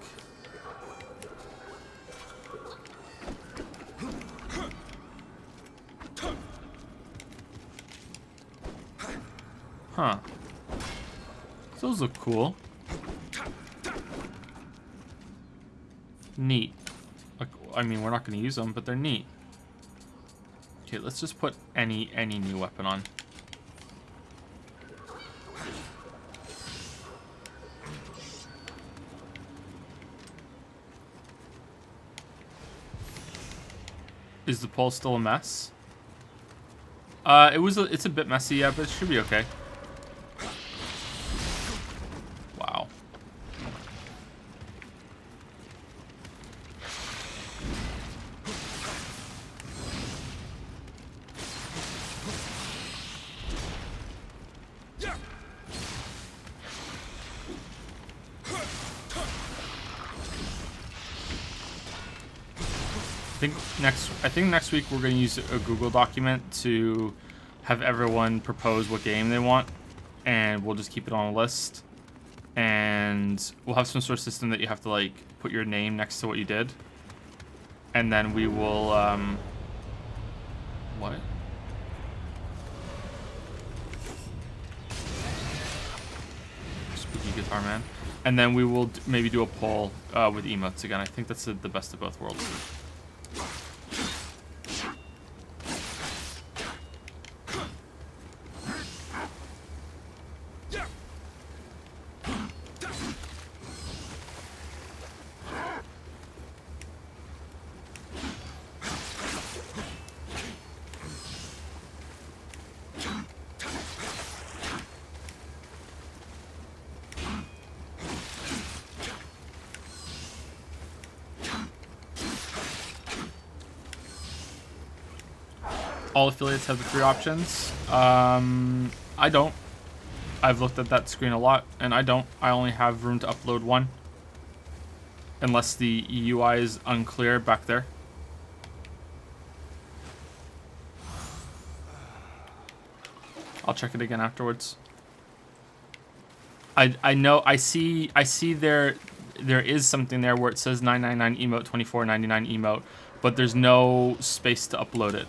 S1: Huh. Those look cool. Neat. Like, I mean, we're not going to use them, but they're neat. Okay, let's just put any new weapon on. Is the pole still a mess? It's a bit messy, yeah, but it should be okay. Wow. I think next week we're going to use a Google document to have everyone propose what game they want, and we'll just keep it on a list. And we'll have some sort of system that you have to like put your name next to what you did, and then we will what? Spooky guitar man. And then we will maybe do a poll with emotes again. I think that's the best of both worlds. All affiliates have the 3 options. I don't. I've looked at that screen a lot, and I don't. I only have room to upload 1. Unless the UI is unclear back there. I'll check it again afterwards. I know, I see there is something there where it says 999 emote, 24.99 emote, but there's no space to upload it.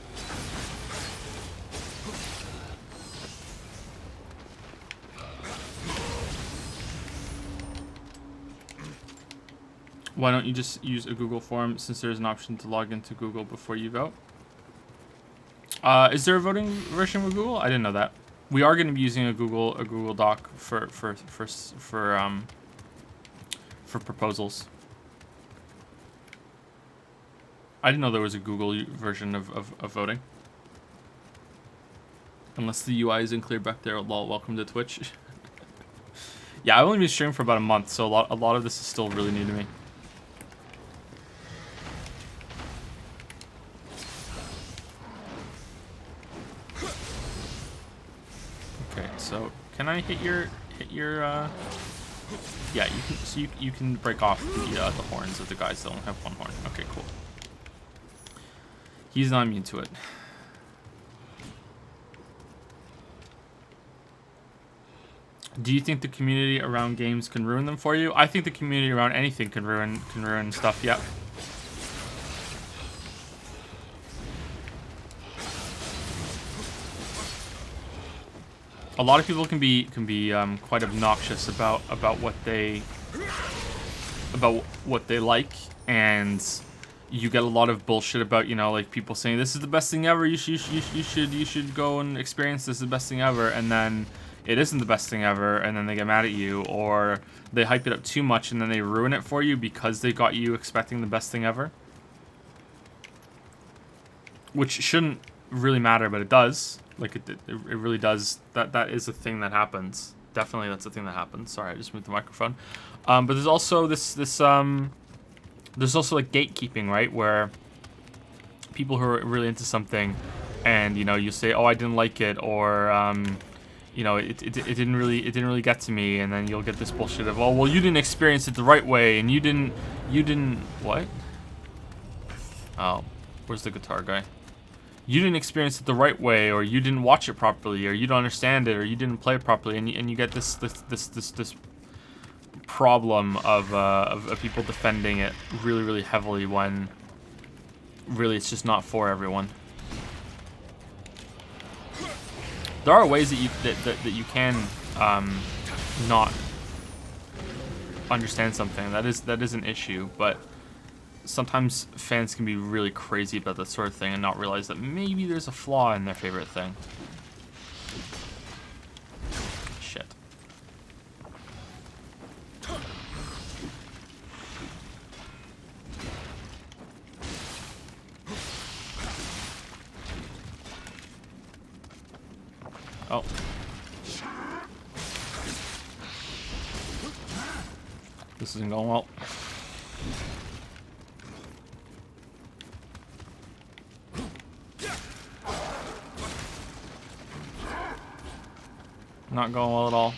S1: Why don't you just use a Google form since there's an option to log into Google before you vote? Is there a voting version with Google? I didn't know that. We are going to be using a Google Doc for proposals. I didn't know there was a Google version of voting. Unless the UI isn't clear back there. Lol, welcome to Twitch. Yeah, I've only been streaming for about a month, so a lot of this is still really new to me. Okay, so can I hit your yeah, you can, so you can break off the horns of the guys that only have 1 horn. Okay, cool. He's not immune to it. Do you think the community around games can ruin them for you? I think the community around anything can ruin stuff. Yeah. A lot of people can be quite obnoxious about what they like, and you get a lot of bullshit about, you know, like people saying this is the best thing ever. You should go and experience this. Is the best thing ever, and then it isn't the best thing ever, and then they get mad at you, or they hype it up too much and then they ruin it for you because they got you expecting the best thing ever. Which shouldn't really matter, but it does. Like it really does. That is a thing that happens. Definitely, that's a thing that happens. Sorry, I just moved the microphone. But there's also there's also like gatekeeping, right? Where people who are really into something, and you know, you say, oh, I didn't like it, or
S2: you know, it didn't really get to me, and then you'll get this bullshit of, oh, well, you didn't experience it the right way, and you didn't what? Oh, where's the guitar guy? You didn't experience it the right way, or you didn't watch it properly, or you don't understand it, or you didn't play it properly, and you get this problem of people defending it really heavily when really it's just not for everyone. There are ways that you can not understand something. That is an issue, but sometimes fans can be really crazy about that sort of thing and not realize that maybe there's a flaw in their favorite thing. Shit. Oh. This isn't going well. Not going well at all.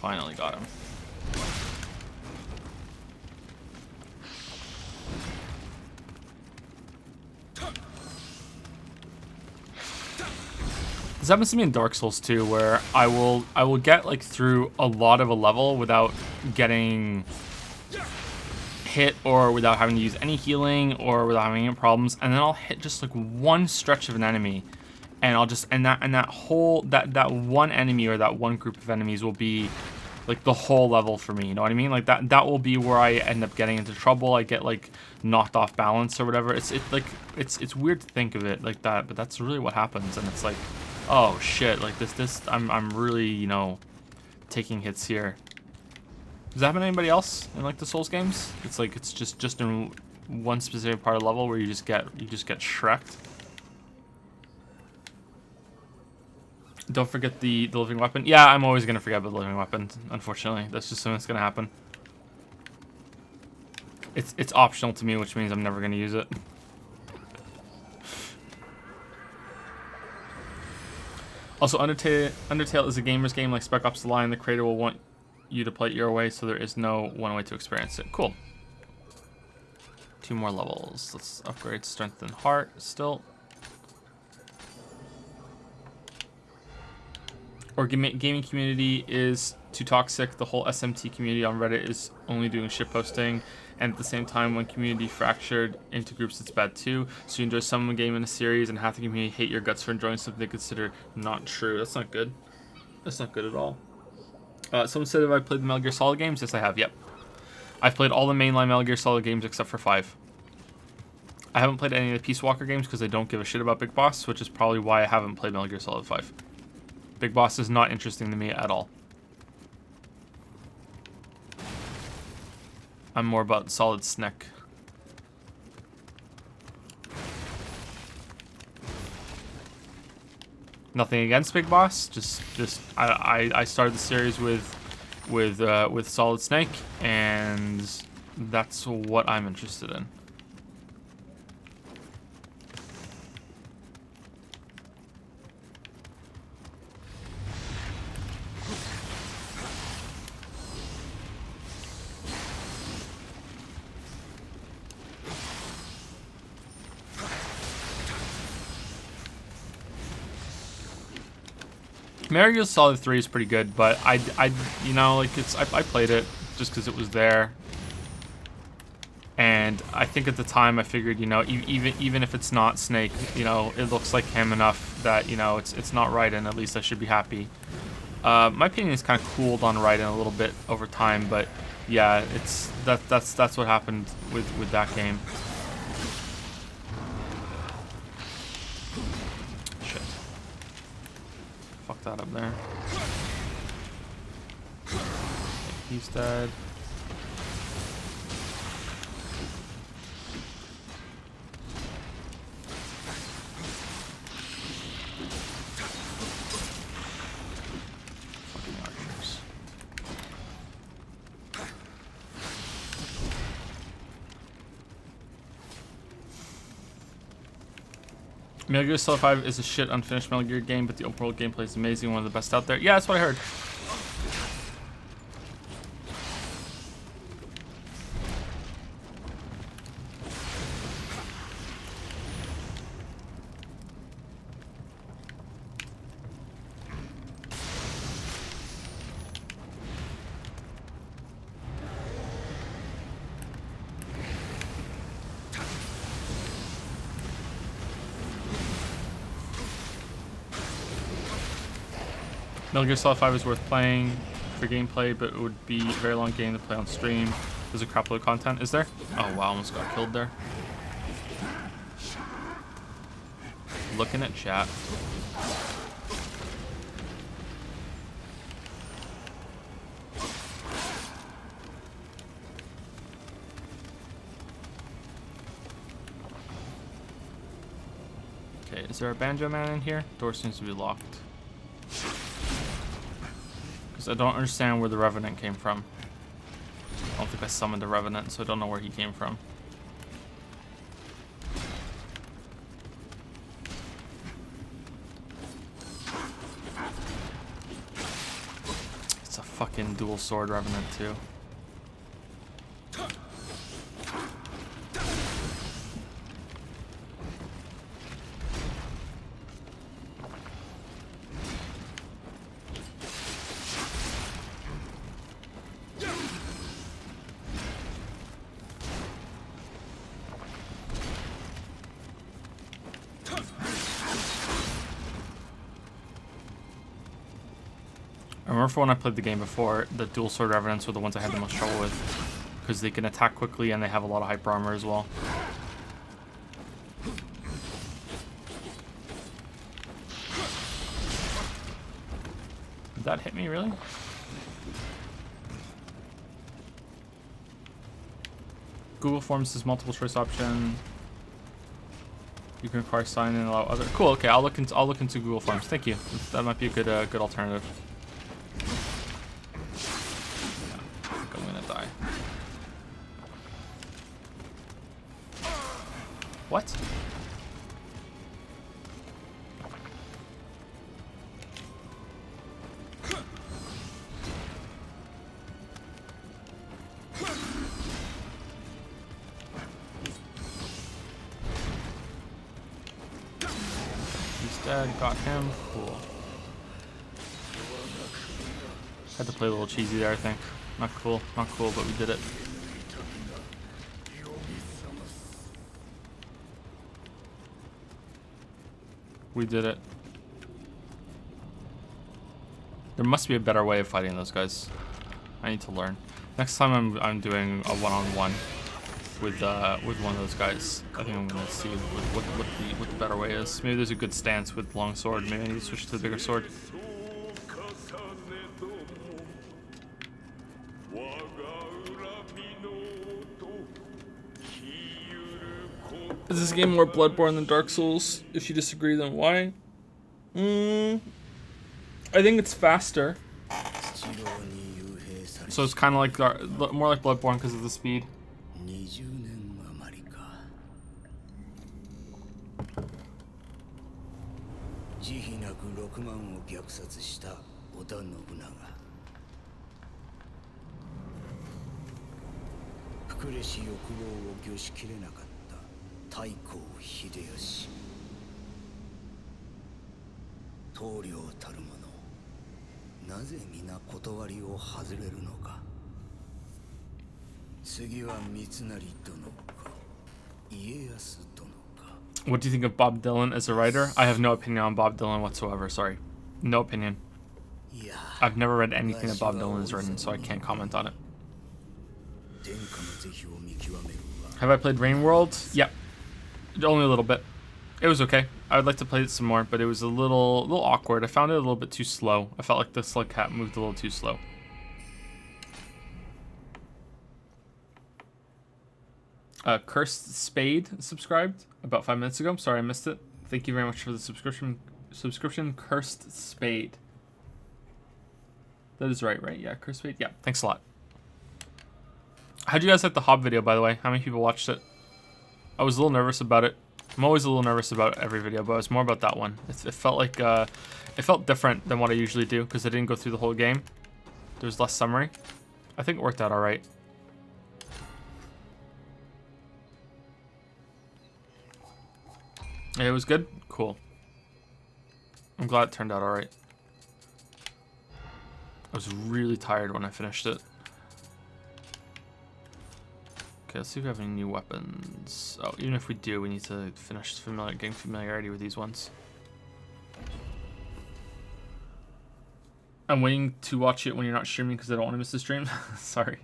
S2: Finally got him. This happens to me in Dark Souls too, where I will get like through a lot of a level without getting hit or without having to use any healing or without having any problems, and then I'll hit just like one stretch of an enemy, and I'll just that one enemy or that one group of enemies will be like the whole level for me, you know what I mean? Like that will be where I end up getting into trouble. I get like knocked off balance or whatever. It's weird to think of it like that, but that's really what happens. And it's like, oh shit, like this I'm really, you know, taking hits here. Does that happen to anybody else in like the Souls games? It's like it's just in one specific part of the level where you just get shreked. Don't forget the living weapon. Yeah, I'm always gonna forget about the living weapon, unfortunately. That's just something that's gonna happen. It's optional to me, which means I'm never gonna use it. Also, Undertale is a gamer's game like Spec Ops: The Line. The creator will want you to play it your way, so there is no one way to experience it. Cool. 2 more levels. Let's upgrade Strength and Heart still. Or gaming community is too toxic. The whole SMT community on Reddit is only doing shitposting, and at the same time, when community fractured into groups, it's bad too. So you enjoy some game in a series, and half the community hate your guts for enjoying something they consider not true. That's not good. That's not good at all. Someone said, have I played the Metal Gear Solid games? Yes, I have. Yep. I've played all the mainline Metal Gear Solid games except for 5. I haven't played any of the Peace Walker games because I don't give a shit about Big Boss, which is probably why I haven't played Metal Gear Solid 5. Big Boss is not interesting to me at all. I'm more about Solid Snake. Nothing against Big Boss. Just I started the series with Solid Snake, and that's what I'm interested in. Metal Gear Solid 3 is pretty good, but I you know, like I played it just because it was there, and I think at the time I figured, you know, even if it's not Snake, you know, it looks like him enough that, you know, it's not Raiden. At least I should be happy. My opinion is kind of cooled on Raiden a little bit over time, but yeah, that's what happened with that game. That up there. Okay, he's dead. Metal Gear Solid 5 is a shit unfinished Metal Gear game, but the open world gameplay is amazing, one of the best out there. Yeah, that's what I heard. Metal Gear Solid 5 is worth playing for gameplay, but it would be a very long game to play on stream. There's a crap load of content. Is there? Oh wow, almost got killed there. Looking at chat. Okay, is there a banjo man in here? Door seems to be locked. I don't understand where the Revenant came from. I don't think I summoned the Revenant, so I don't know where he came from. It's a fucking dual sword Revenant too. I remember when I played the game before, the dual sword Revenants were the ones I had the most trouble with, because they can attack quickly and they have a lot of hyper armor as well. Did that hit me, really? Google Forms is multiple choice option. You can require sign in and allow other. Cool. Okay, I'll look into Google Forms. Thank you. That might be a good good alternative. Yeah, I think I'm gonna die. What? Dead, got him. Cool. Had to play a little cheesy there, I think. Not cool, but we did it. We did it. There must be a better way of fighting those guys. I need to learn. Next time I'm doing a one-on-one with one of those guys. I think I'm gonna see what the better way is. Maybe there's a good stance with long sword. Maybe I need to switch to the bigger sword. Is this game more Bloodborne than Dark Souls? If you disagree, then why? I think it's faster. So it's kind of like more like Bloodborne because of the speed. What do you think of Bob Dylan as a writer? I have no opinion on Bob Dylan whatsoever, sorry. No opinion. I've never read anything that Bob Dylan has written, so I can't comment on it. Have I played Rain World? Yep. Only a little bit. It was okay. I would like to play it some more, but it was a little awkward. I found it a little bit too slow. I felt like the slug cat moved a little too slow. Cursed Spade subscribed about 5 minutes ago. I'm sorry I missed it. Thank you very much for the subscription. Cursed Spade. That is right? Yeah, Cursed Spade. Yeah, thanks a lot. How'd you guys like the Hob video, by the way? How many people watched it? I was a little nervous about it. I'm always a little nervous about every video, but it's more about that one. It felt like it felt different than what I usually do because I didn't go through the whole game. There's less summary. I think it worked out all right. It was good. Cool. I'm glad it turned out all right. I was really tired when I finished it. Okay, let's see if we have any new weapons. Oh, even if we do, we need to finish getting familiarity with these ones. I'm waiting to watch it when you're not streaming because I don't want to miss the stream. Sorry.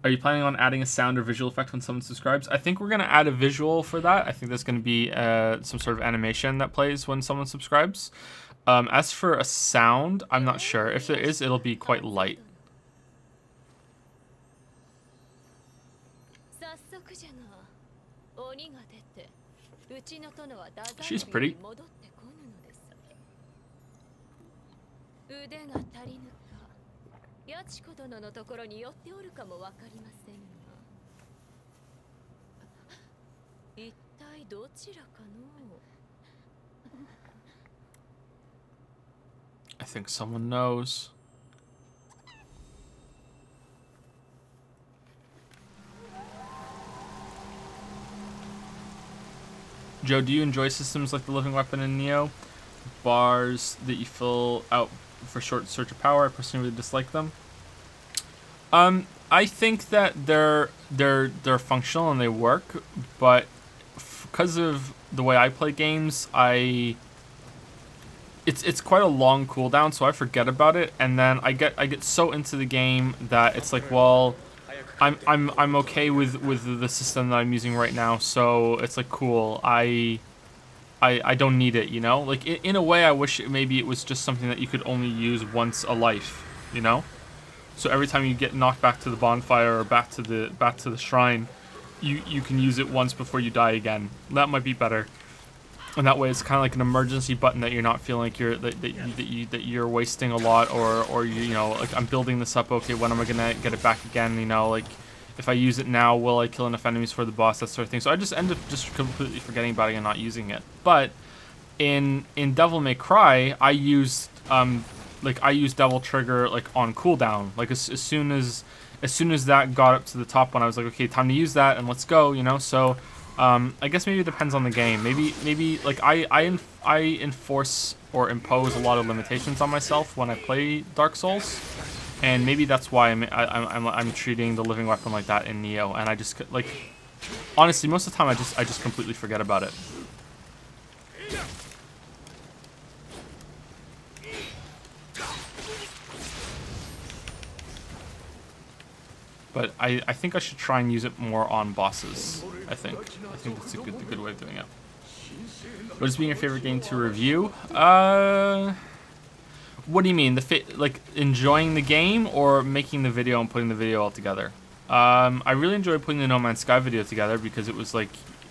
S2: Are you planning on adding a sound or visual effect when someone subscribes? I think we're going to add a visual for that. I think there's going to be some sort of animation that plays when someone subscribes. As for a sound, I'm not sure. If there is, it'll be quite light. She's pretty. I think someone knows. Joe, do you enjoy systems like the living weapon in Nioh? Bars that you fill out for short search of power. I personally really dislike them. I think that they're functional and they work, but because of the way I play games, it's quite a long cooldown, so I forget about it, and then I get so into the game that it's like, well, I'm okay with the system that I'm using right now, so it's like, cool. I don't need it, you know? Like, in a way, I wish maybe it was just something that you could only use once a life, you know? So every time you get knocked back to the bonfire or back to the shrine, you can use it once before you die again. That might be better. And that way, it's kind of like an emergency button that you're not feeling like that you're wasting a lot, or you know, like, I'm building this up. Okay, when am I gonna get it back again? You know, like, if I use it now, will I kill enough enemies for the boss? That sort of thing. So I just end up just completely forgetting about it and not using it. But in Devil May Cry, I used Devil Trigger like on cooldown. Like as soon as that got up to the top one, I was like, okay, time to use that and let's go. You know, so. I guess maybe it depends on the game. Maybe like I enforce or impose a lot of limitations on myself when I play Dark Souls, and maybe that's why I'm treating the living weapon like that in Nioh. And I just, like, honestly, most of the time I just completely forget about it. But I think I should try and use it more on bosses. I think that's a good way of doing it. What has been your favorite game to review? What do you mean? Like enjoying the game or making the video and putting the video all together? I really enjoyed putting the No Man's Sky video together because it was like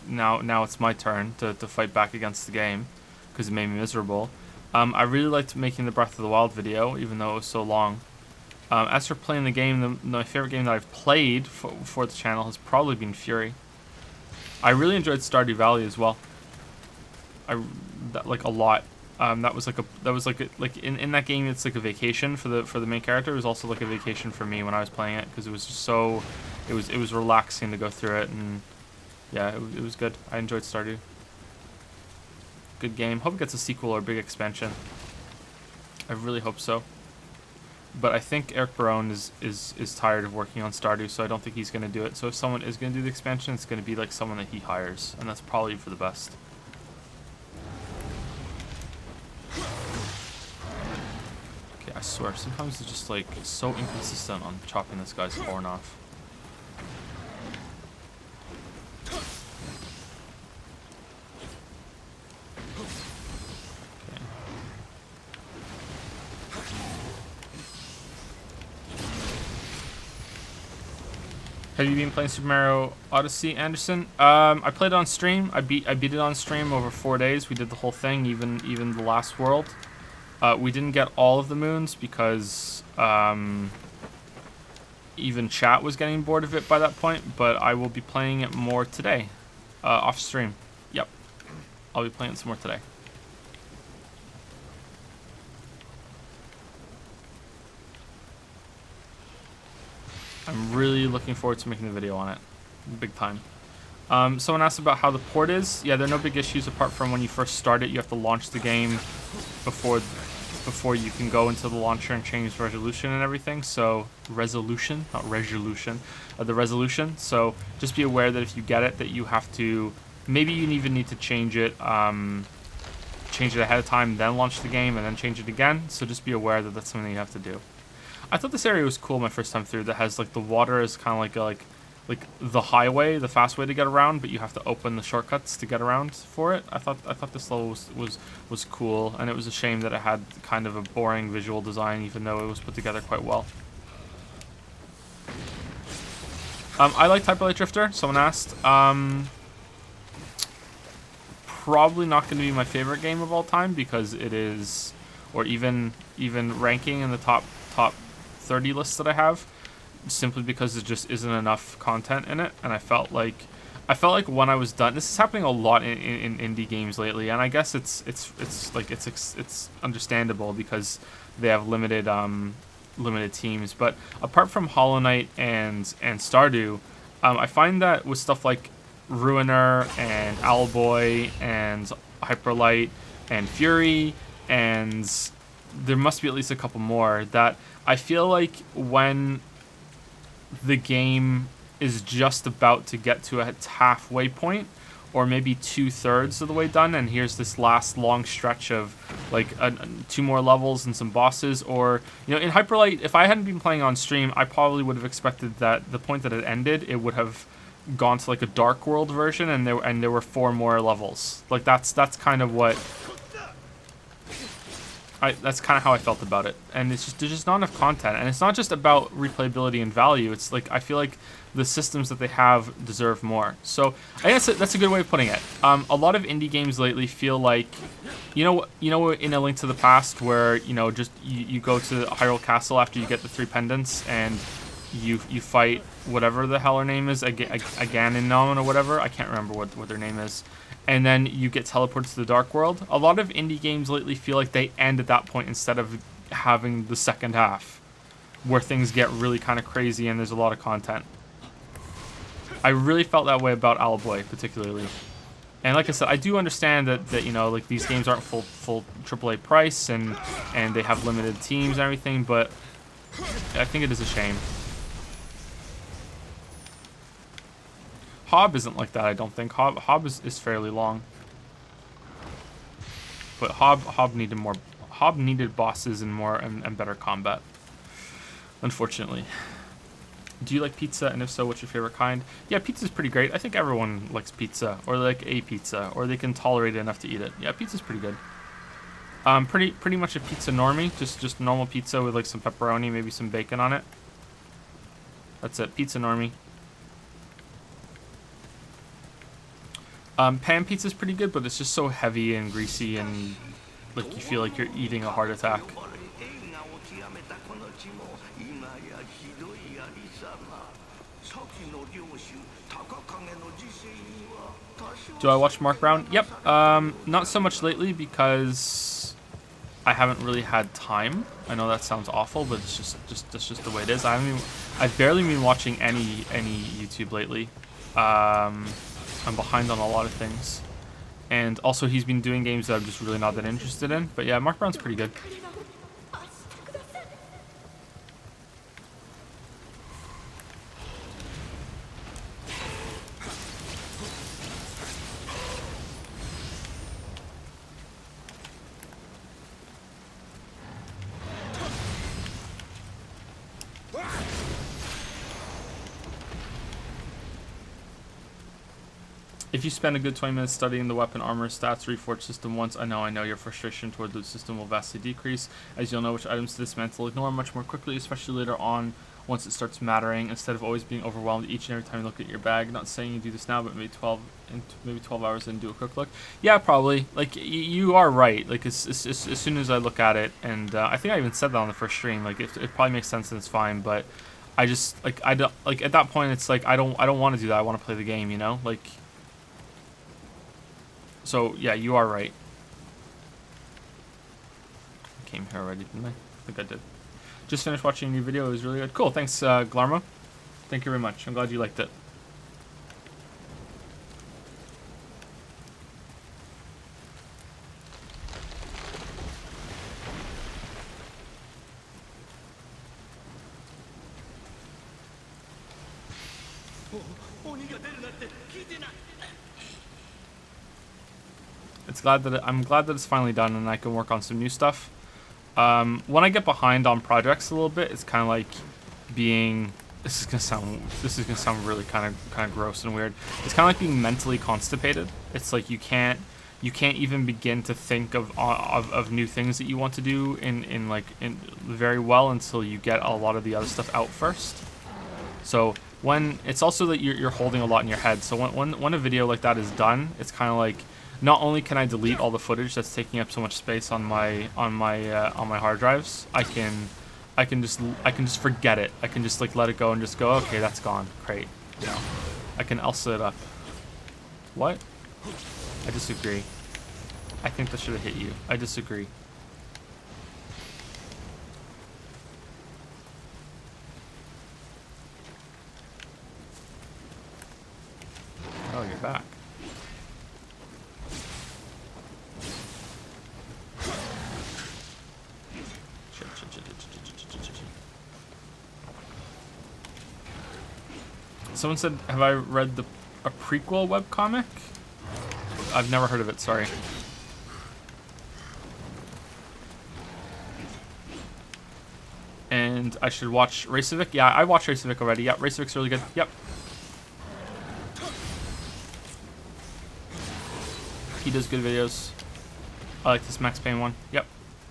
S2: now it's my turn to fight back against the game because it made me miserable. I really liked making the Breath of the Wild video, even though it was so long. As for playing the game, my favorite game that I've played for the channel has probably been Fury. I really enjoyed Stardew Valley as well. Like a lot. That was like in that game, it's like a vacation for the main character. It was also like a vacation for me when I was playing it because it was just so it was relaxing to go through it, and yeah, it was good. I enjoyed Stardew. Good game. Hope it gets a sequel or a big expansion. I really hope so. But I think Eric Barone is tired of working on Stardew, so I don't think he's going to do it. So if someone is going to do the expansion, it's going to be like someone that he hires, and that's probably for the best. Okay, I swear, sometimes it's just like so inconsistent on chopping this guy's horn off. Have you been playing Super Mario Odyssey, Anderson? I played it on stream. I beat it on stream over 4 days. We did the whole thing, even the last world. We didn't get all of the moons because even chat was getting bored of it by that point. But I will be playing it more today. off stream. Yep. I'll be playing some more today. I'm really looking forward to making the video on it. Big time. Someone asked about how the port is. Yeah, there are no big issues apart from when you first start it. You have to launch the game before you can go into the launcher and change resolution and everything. So resolution, not resolution, the resolution. So just be aware that if you get it, that you have to, maybe you even need to change it ahead of time, then launch the game and then change it again. So just be aware that that's something that you have to do. I thought this area was cool my first time through. That has like the water is kind of like the highway, the fast way to get around, but you have to open the shortcuts to get around for it. I thought this level was cool, and it was a shame that it had kind of a boring visual design, even though it was put together quite well. I like Hyperlight Drifter. Someone asked. Probably not going to be my favorite game of all time because it is, or even ranking in the top 30 lists that I have, simply because there just isn't enough content in it. And I felt like when I was done, this is happening a lot in indie games lately, and I guess it's understandable because they have limited teams. But apart from Hollow Knight and Stardew, I find that with stuff like Ruiner and Owlboy and Hyperlight and Fury, and there must be at least a couple more, that I feel like when the game is just about to get to its halfway point, or maybe 2/3 of the way done, and here's this last long stretch of like 2 more levels and some bosses, or in Hyperlight, if I hadn't been playing on stream, I probably would have expected that the point that it ended, it would have gone to like a Dark World version, and there were 4 more levels. Like that's kind of what that's kind of how I felt about it. And there's just not enough content, and it's not just about replayability and value. It's like I feel like the systems that they have deserve more. So I guess that's a good way of putting it. A lot of indie games lately feel like, in A Link to the Past, where just you go to Hyrule Castle after you get the 3 pendants, and you fight whatever the hell her name is, Aghanim or whatever. I can't remember what their name is. And then you get teleported to the Dark World. A lot of indie games lately feel like they end at that point instead of having the second half, where things get really kind of crazy and there's a lot of content. I really felt that way about Owlboy, particularly. And like I said, I do understand that like these games aren't full AAA price, and they have limited teams and everything, but I think it is a shame. Hob isn't like that, I don't think. Hob is fairly long. But Hob needed bosses and better combat. Unfortunately. Do you like pizza, and if so, what's your favorite kind? Yeah, pizza's pretty great. I think everyone likes pizza, or like a pizza, or they can tolerate it enough to eat it. Yeah, pizza's pretty good. Pretty much a pizza normie, just normal pizza with like some pepperoni, maybe some bacon on it. That's it, pizza normie. Pan pizza's pretty good, but it's just so heavy and greasy, and like you feel like you're eating a heart attack. Do I watch Mark Brown? Yep. Not so much lately because I haven't really had time. I know that sounds awful, but it's just the way it is. I've barely been watching any YouTube lately. I'm behind on a lot of things. And also he's been doing games that I'm just really not that interested in. But yeah, Mark Brown's pretty good. If you spend a good 20 minutes studying the weapon, armor, stats, reforged system once, I know your frustration toward the system will vastly decrease, as you'll know which items to dismantle, ignore much more quickly, especially later on once it starts mattering, instead of always being overwhelmed each and every time you look at your bag. Not saying you do this now, but maybe 12 hours and do a quick look. Yeah, probably. Like, you are right. Like, as soon as I look at it, and I think I even said that on the first stream, like, it probably makes sense and it's fine, but I don't, like, at that point, it's like, I don't want to do that. I want to play the game, Like, So yeah, you are right. I came here already, didn't I? I think I did. Just finished watching a new video. It was really good. Cool. Thanks, Glarmo. Thank you very much. I'm glad you liked it. I'm glad that it's finally done and I can work on some new stuff. When I get behind on projects a little bit, it's kind of like being. This is gonna sound really kind of gross and weird. It's kind of like being mentally constipated. It's like you can't even begin to think of new things that you want to do in very well until you get a lot of the other stuff out first. So when it's also that you're holding a lot in your head. So when a video like that is done, it's kind of like, not only can I delete all the footage that's taking up so much space on my hard drives, I can just forget it. I can just like let it go and just go, okay, that's gone. Great. You know, I can Elsa it up. What? I disagree. I think that should have hit you. I disagree. Oh, you're back. Someone said, have I read a prequel webcomic? I've never heard of it, sorry. And I should watch Racevic? Yeah, I watched Racevic already. Yep, Racevic's really good. Yep. He does good videos. I like this Max Payne one. Yep.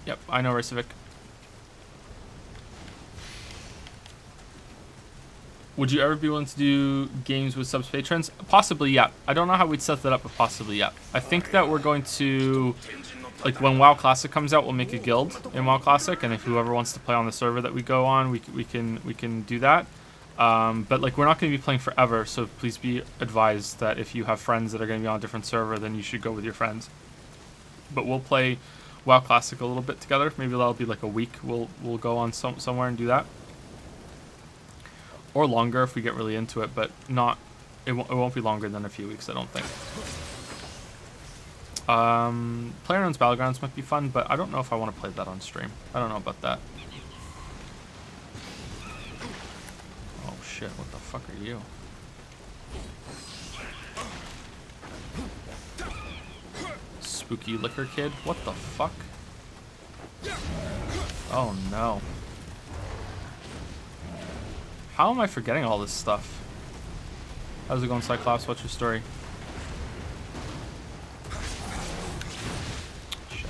S2: Yep, I know Racevic. Would you ever be willing to do games with subs patrons? Possibly, yeah. I don't know how we'd set that up, but possibly, yeah. I think that we're going to, like, when WoW Classic comes out, we'll make a guild in WoW Classic, and if whoever wants to play on the server that we go on, we can do that. But like, we're not going to be playing forever, so please be advised that if you have friends that are going to be on a different server, then you should go with your friends. But we'll play WoW Classic a little bit together. Maybe that'll be like a week. We'll go on somewhere and do that. Or longer if we get really into it, but not. It won't be longer than a few weeks, I don't think. PlayerUnknown's Battlegrounds might be fun, but I don't know if I want to play that on stream. I don't know about that. Oh shit! What the fuck are you? Spooky liquor kid? What the fuck? Oh no. How am I forgetting all this stuff? How's it going, Cyclops? What's your story? Shit.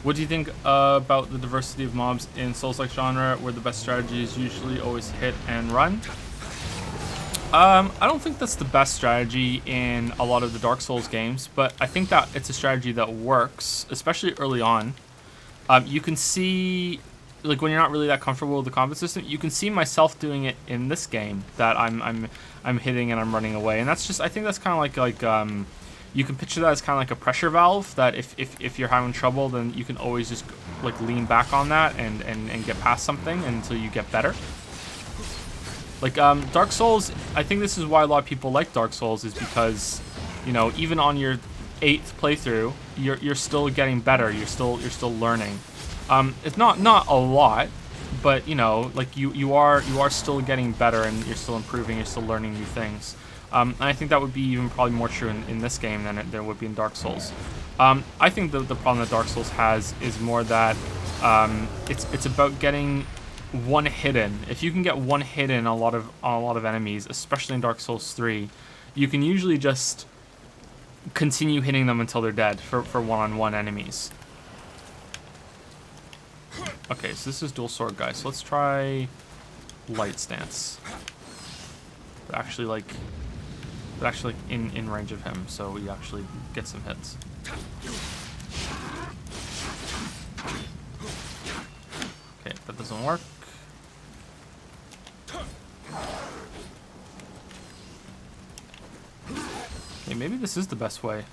S2: What do you think about the diversity of mobs in Souls-like genre, where the best strategy is usually always hit and run? I don't think that's the best strategy in a lot of the Dark Souls games, but I think that it's a strategy that works, especially early on. You can see, like, when you're not really that comfortable with the combat system, you can see myself doing it in this game, that I'm hitting and I'm running away, and that's just, I think that's kind of like you can picture that as kind of like a pressure valve, that if you're having trouble, then you can always just like lean back on that and get past something until you get better. Like Dark Souls, I think this is why a lot of people like Dark Souls, is because, you know, even on your 8th playthrough, you're still getting better. You're still learning. It's not a lot, but you know, like you are still getting better, and you're still improving. You're still learning new things. And I think that would be even probably more true in this game than it would be in Dark Souls. I think the problem that Dark Souls has is more that it's about getting one hit in. If you can get one hit in on a lot of enemies, especially in Dark Souls 3, you can usually just continue hitting them until they're dead for one-on-one enemies. Okay, so this is dual sword guy. So let's try light stance. but actually like in range of him, so we actually get some hits. Okay, that doesn't work. Okay, maybe this is the best way.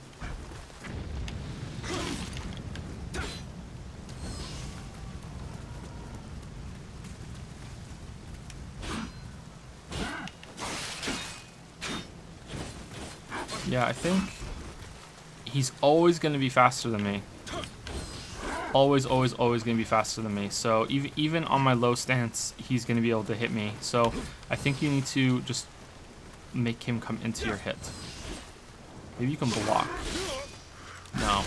S2: Yeah, I think he's always going to be faster than me. Always going to be faster than me. So even on my low stance, he's going to be able to hit me. So I think you need to just make him come into your hit. Maybe you can block. No,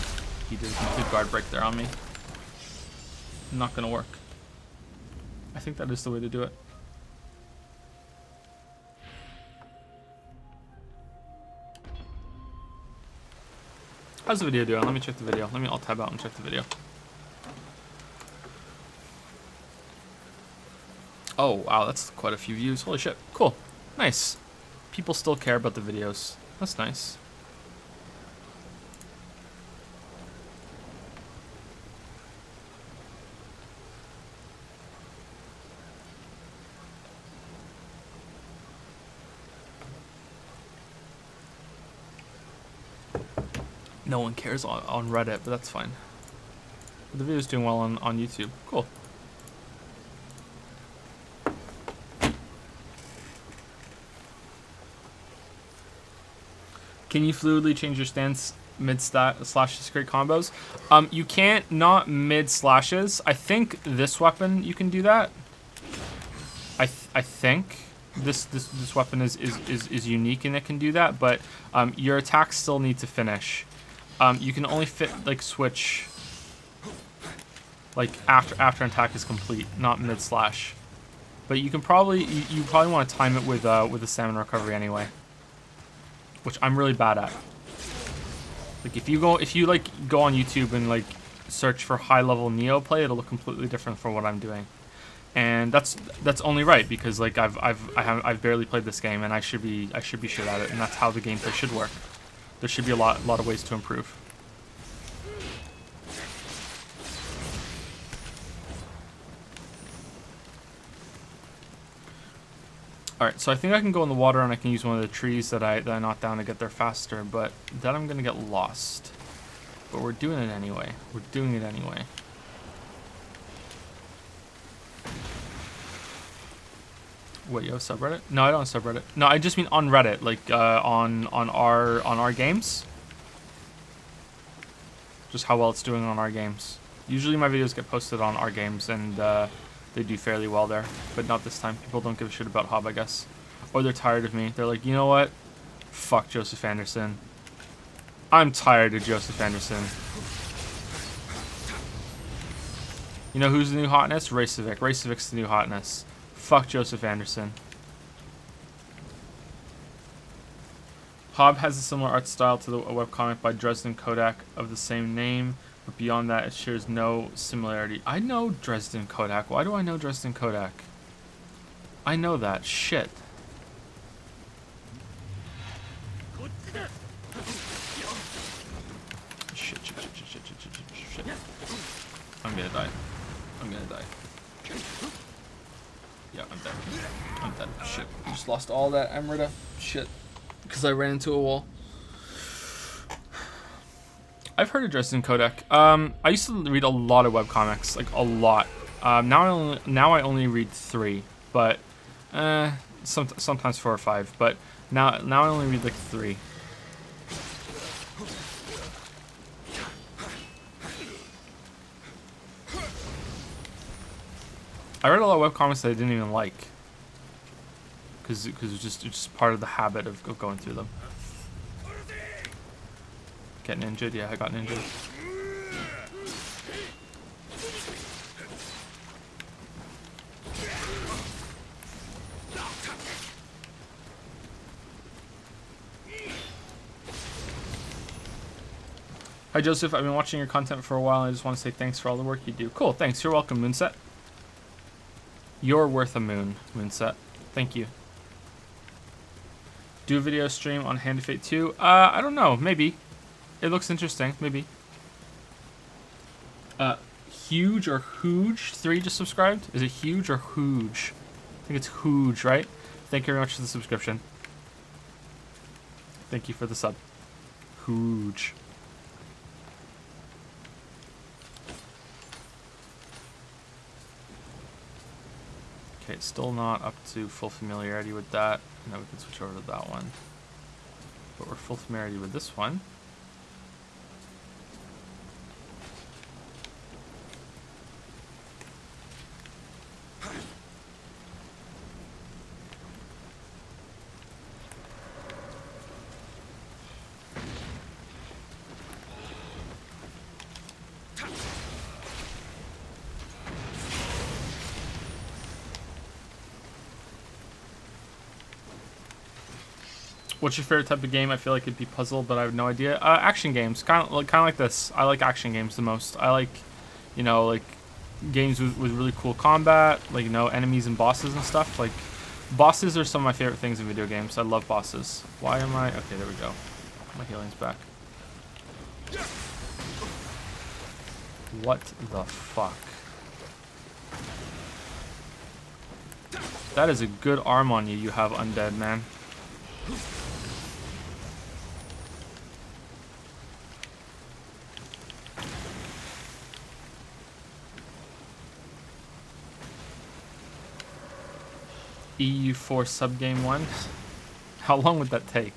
S2: he did a complete guard break there on me. Not going to work. I think that is the way to do it. How's the video doing? Let me check the video. Let me alt tab out and check the video. Oh, wow, that's quite a few views. Holy shit. Cool. Nice. People still care about the videos. That's nice. No one cares on Reddit, but that's fine. But the video's doing well on YouTube. Cool. Can you fluidly change your stance mid-slash discrete combos? You can't, not mid-slashes. I think this weapon you can do that. I think this weapon is unique and it can do that, but your attacks still need to finish. You can only switch like after an attack is complete, not mid-slash. But you can probably you probably want to time it with a stamina recovery anyway, which I'm really bad at. Like if you go on YouTube and like search for high level Nioh play, it'll look completely different from what I'm doing. And that's only right, because like I've barely played this game, and I should be shit at it, and that's how the gameplay should work. There should be a lot of ways to improve. Alright, so I think I can go in the water and I can use one of the trees that I knocked down to get there faster, but then I'm gonna get lost. But we're doing it anyway. We're doing it anyway. Wait, you have subreddit? No, I don't have subreddit. No, I just mean on Reddit, like on our games. Just how well it's doing on our games. Usually my videos get posted on our games, and they do fairly well there, but not this time. People don't give a shit about Hob, I guess. Or they're tired of me. They're like, you know what? Fuck Joseph Anderson. I'm tired of Joseph Anderson. You know who's the new hotness? Raycevic. Raycevic's the new hotness. Fuck Joseph Anderson. Hob has a similar art style to the webcomic by Dresden Kodak of the same name, but beyond that, it shares no similarity. I know Dresden Kodak. Why do I know Dresden Kodak? I know that. Shit. Shit. I'm gonna die. I'm gonna die. Yeah, I'm dead. I'm dead. Shit. I just lost all that Emerita. Shit. Because I ran into a wall. I've heard of Dresden Kodak. I used to read a lot of webcomics, like a lot. Now I only read 3, but sometimes 4 or 5. But now I only read like 3. I read a lot of webcomics that I didn't even like, because it's just part of the habit of going through them. Getting injured? Yeah, I got injured. Hi Joseph, I've been watching your content for a while and I just want to say thanks for all the work you do. Cool, thanks. You're welcome, Moonset. You're worth a moon, Moonset. Thank you. Do a video stream on Hand of Fate 2. I don't know. Maybe. It looks interesting. Maybe. Huge or Hooge 3 just subscribed. Is it Huge or Hooge? I think it's Hooge, right? Thank you very much for the subscription. Thank you for the sub. Hooge. Okay, it's still not up to full familiarity with that. Now we can switch over to that one. But we're full familiarity with this one. What's your favorite type of game? I feel like it'd be puzzle, but I have no idea. Action games, kind of like this. I like action games the most. I like, you know, like games with really cool combat, like, you know, enemies and bosses and stuff. Like, bosses are some of my favorite things in video games. I love bosses. Why am I? Okay, there we go. My healing's back. What the fuck? That is a good arm on you. You have undead, man. EU4 sub game 1. How long would that take?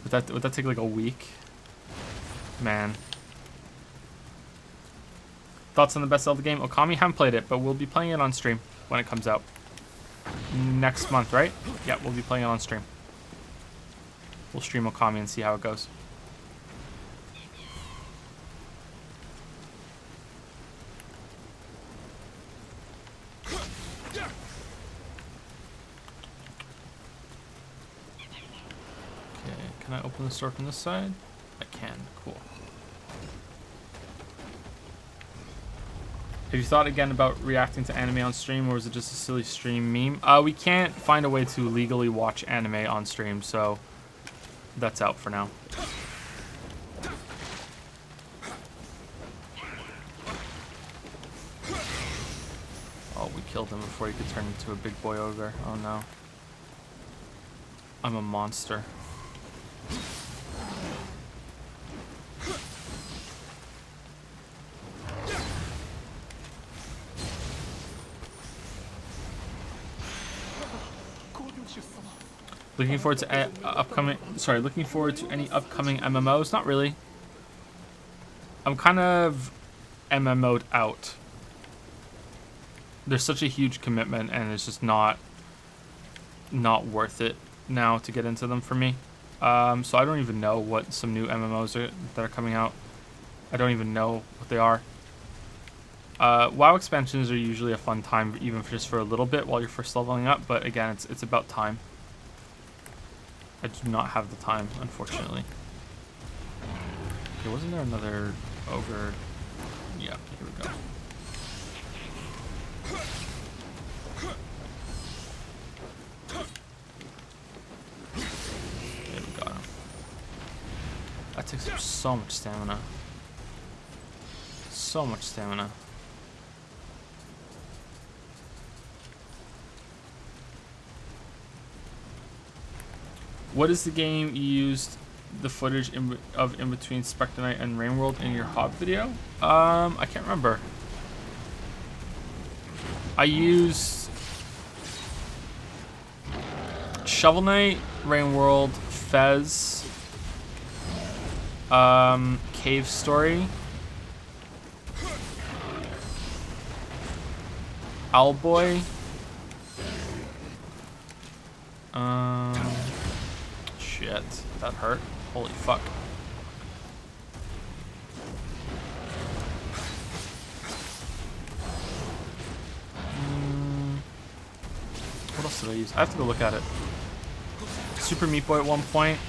S2: Would that take like a week? Man. Thoughts on the best Zelda game? Okami, haven't played it, but we'll be playing it on stream when it comes out. Next month, right? Yeah, we'll be playing it on stream. We'll stream Okami and see how it goes. Can I open the store from this side? I can. Cool. Have you thought again about reacting to anime on stream, or is it just a silly stream meme? We can't find a way to legally watch anime on stream, so that's out for now. Oh, we killed him before he could turn into a big boy ogre. Oh no. I'm a monster. Looking forward to looking forward to any upcoming MMOs? Not really. I'm kind of MMO'd out. There's such a huge commitment, and it's just not worth it now to get into them for me. So I don't even know what some new MMOs that are coming out. I don't even know what they are. WoW expansions are usually a fun time, even just for a little bit while you're first leveling up. But again, it's about time. I do not have the time, unfortunately. Okay, wasn't there another ogre? Yeah, here we go. There we got him. That takes up so much stamina. So much stamina. What is the game you used the footage in between Spectre Knight and Rain World in your Hob video? I can't remember. I used Shovel Knight, Rain World, Fez, Cave Story, Owlboy, shit, that hurt. Holy fuck. What else did I use? I have to go look at it. Super Meat Boy at one point.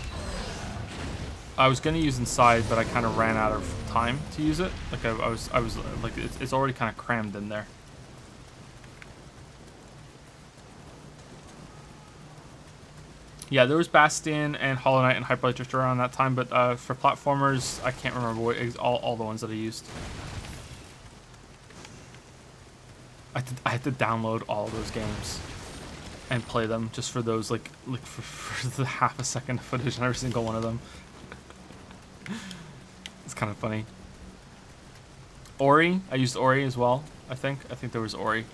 S2: I was gonna use Inside, but I kind of ran out of time to use it. Like I was like, it's already kind of crammed in there. Yeah, there was Bastion and Hollow Knight and Hyper Light Drifter around that time, but for platformers, I can't remember what all the ones that I used. I had to download all of those games and play them just for those like for the half a second of footage on every single one of them. It's kind of funny. Ori, I used Ori as well. I think there was Ori.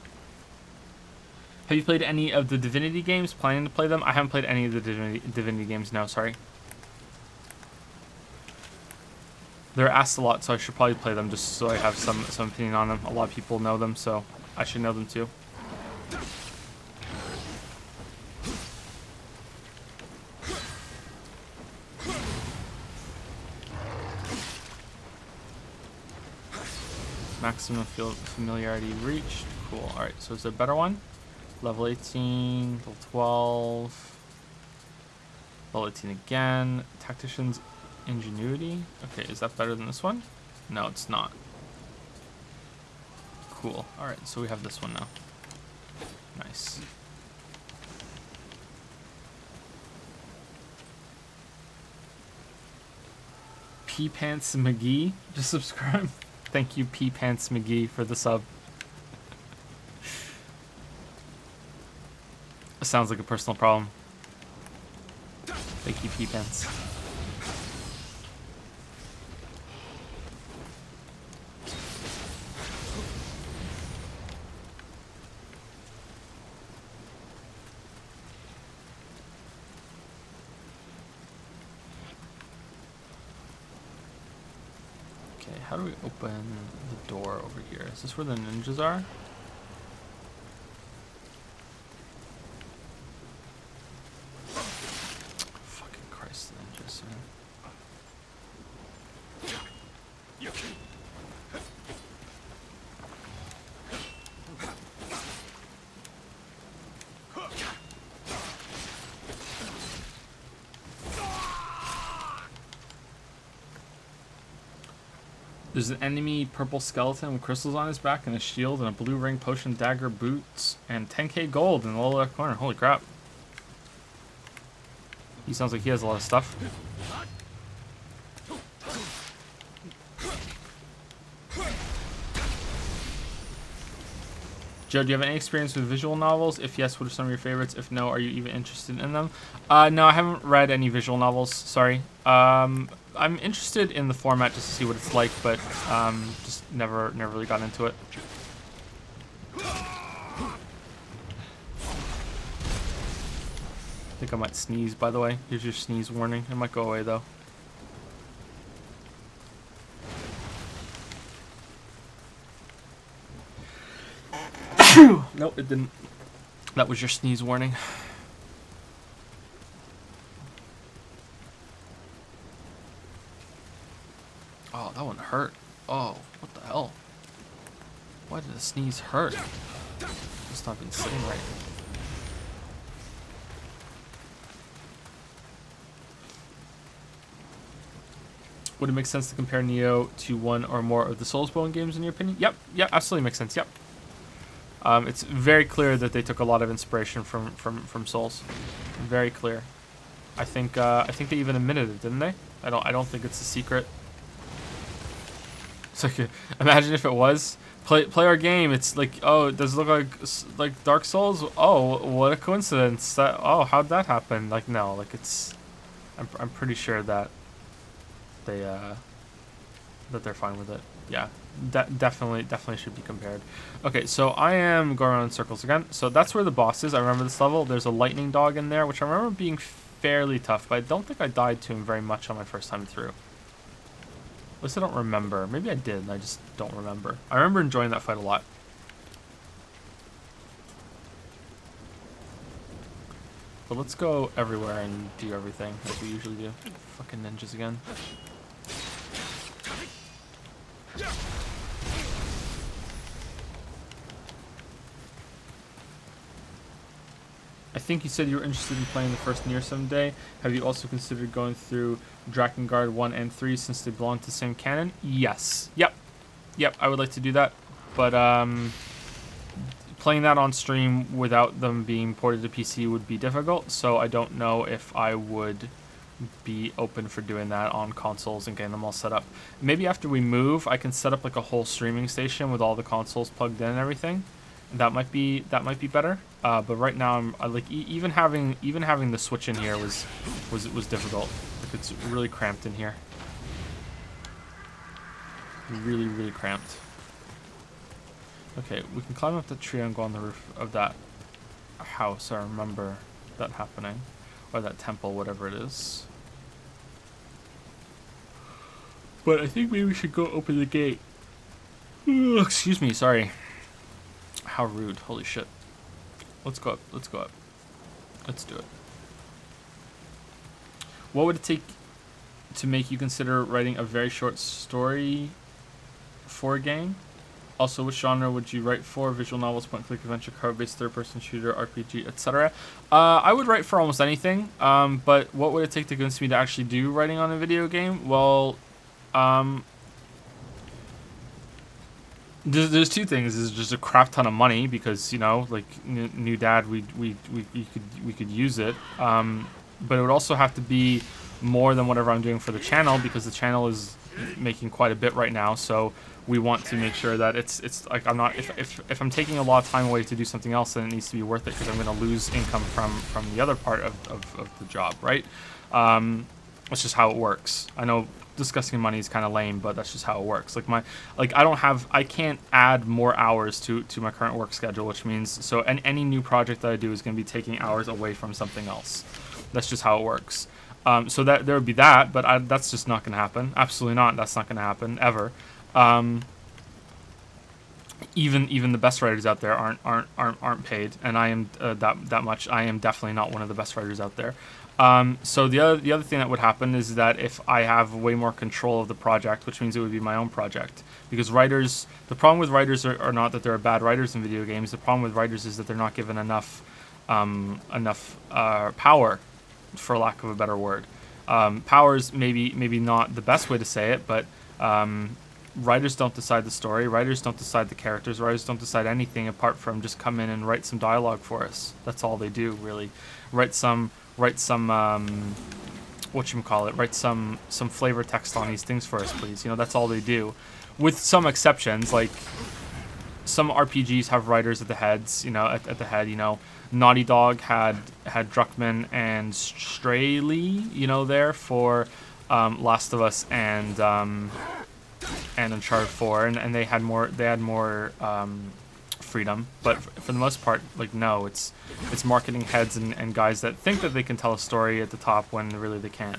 S2: Have you played any of the Divinity games? Planning to play them? I haven't played any of the Divinity games. No, sorry. They're asked a lot, so I should probably play them just so I have some opinion on them. A lot of people know them, so I should know them too. Maximum familiarity reached. Cool. Alright, so is there a better one? Level 18, level 12, level 18 again. Tactician's Ingenuity. Okay, is that better than this one? No, it's not. Cool. Alright, so we have this one now. Nice. P Pants McGee, just subscribe. Thank you, P Pants McGee, for the sub. Sounds like a personal problem. Thank you, P Pants. Okay, how do we open the door over here? Is this where the ninjas are? There's an enemy purple skeleton with crystals on his back and a shield and a blue ring, potion, dagger, boots, and 10k gold in the lower left corner. Holy crap. He sounds like he has a lot of stuff. Joe, do you have any experience with visual novels? If yes, what are some of your favorites? If no, are you even interested in them? No, I haven't read any visual novels. Sorry. I'm interested in the format just to see what it's like, but just never really got into it. I think I might sneeze, by the way. Here's your sneeze warning. It might go away, though. Nope, it didn't. That was your sneeze warning. Oh, that one hurt. Oh, what the hell? Why did the sneeze hurt? It's not been sitting right. Would it make sense to compare Nioh to one or more of the Soulsborne games in your opinion? Yep, absolutely makes sense. Yep. It's very clear that they took a lot of inspiration from Souls. Very clear. I think they even admitted it, didn't they? I don't think it's a secret. It's like, imagine if it was. Play our game. It's like, oh, does it look like Dark Souls? Oh, what a coincidence. How'd that happen? Like, no, like it's. I'm pretty sure that they're fine with it. Yeah, definitely should be compared. Okay, so I am going around in circles again. So that's where the boss is. I remember this level. There's a lightning dog in there, which I remember being fairly tough, but I don't think I died to him very much on my first time through. At least I don't remember. Maybe I did, and I just don't remember. I remember enjoying that fight a lot. But let's go everywhere and do everything like we usually do. Fucking ninjas again. I think you said you were interested in playing the first Nier someday. Have you also considered going through Drakengard 1 and 3 since they belong to the same canon? Yes. Yep, I would like to do that. But playing that on stream without them being ported to PC would be difficult, so I don't know if I would be open for doing that on consoles and getting them all set up. Maybe after we move, I can set up like a whole streaming station with all the consoles plugged in and everything. That might be better. But right now, I like even having the Switch in here was difficult. Like, it's really cramped in here. Really cramped. Okay, we can climb up the tree and go on the roof of that house. I remember that happening. Or that temple, whatever it is. But I think maybe we should go open the gate. Ugh, excuse me, sorry. How rude, holy shit. Let's go up, let's go up. Let's do it. What would it take to make you consider writing a very short story for a game? Also, which genre would you write for? Visual novels, point-click adventure, card-based third-person shooter, RPG, etc. I would write for almost anything, but what would it take to convince me to actually do writing on a video game? Well, there's two things. There's just a crap ton of money because, you know, like new dad, we could use it. But it would also have to be more than whatever I'm doing for the channel because the channel is making quite a bit right now. So we want to make sure that it's like I'm not if I'm taking a lot of time away to do something else, then it needs to be worth it because I'm going to lose income from the other part of the job, right? That's just how it works. I know discussing money is kind of lame, but that's just how it works. Like I can't add more hours to my current work schedule, which means so any new project that I do is going to be taking hours away from something else. That's just how it works. So that there would be that, but that's just not going to happen. Absolutely not. That's not going to happen ever. Even the best writers out there aren't paid, and I am that much. I am definitely not one of the best writers out there. So the other thing that would happen is that if I have way more control of the project, which means it would be my own project, because writers, the problem with writers are not that there are bad writers in video games. The problem with writers is that they're not given enough power, for lack of a better word. Power's maybe not the best way to say it, but writers don't decide the story. Writers don't decide the characters. Writers don't decide anything apart from just come in and write some dialogue for us. That's all they do, really. Write some write some flavor text on these things for us, please. You know, that's all they do, with some exceptions. Like some RPGs have writers at the heads, you know, at the head. You know, Naughty Dog had Druckmann and Straley, you know, there for Last of Us and Uncharted 4, and they had more freedom, but for the most part, like, no, it's marketing heads and guys that think that they can tell a story at the top when really they can't.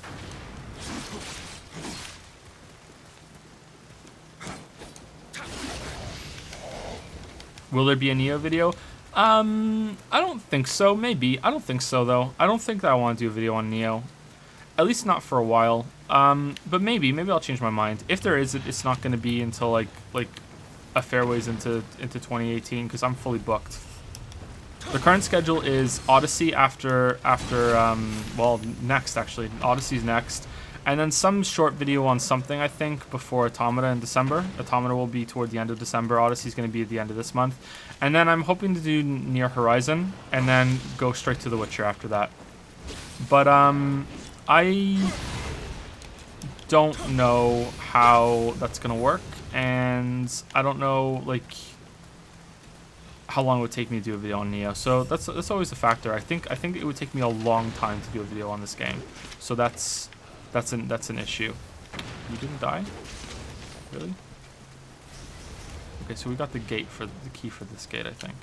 S2: Will there be a Nioh video? I don't think so. Maybe. I don't think so, though. I don't think that I want to do a video on Nioh. At least not for a while. But maybe I'll change my mind. If there is, it's not going to be until like a fair ways into 2018, because I'm fully booked. The current schedule is Odyssey after next, actually. Odyssey's next. And then some short video on something, I think, before Automata in December. Automata will be toward the end of December. Odyssey's going to be at the end of this month. And then I'm hoping to do Near Horizon, and then go straight to The Witcher after that. But I don't know how that's going to work, and I don't know, like, how long it would take me to do a video on Nioh. So that's always a factor. I think it would take me a long time to do a video on this game. So that's an issue. You didn't die? Really? Okay, so we got the key for this gate, I think.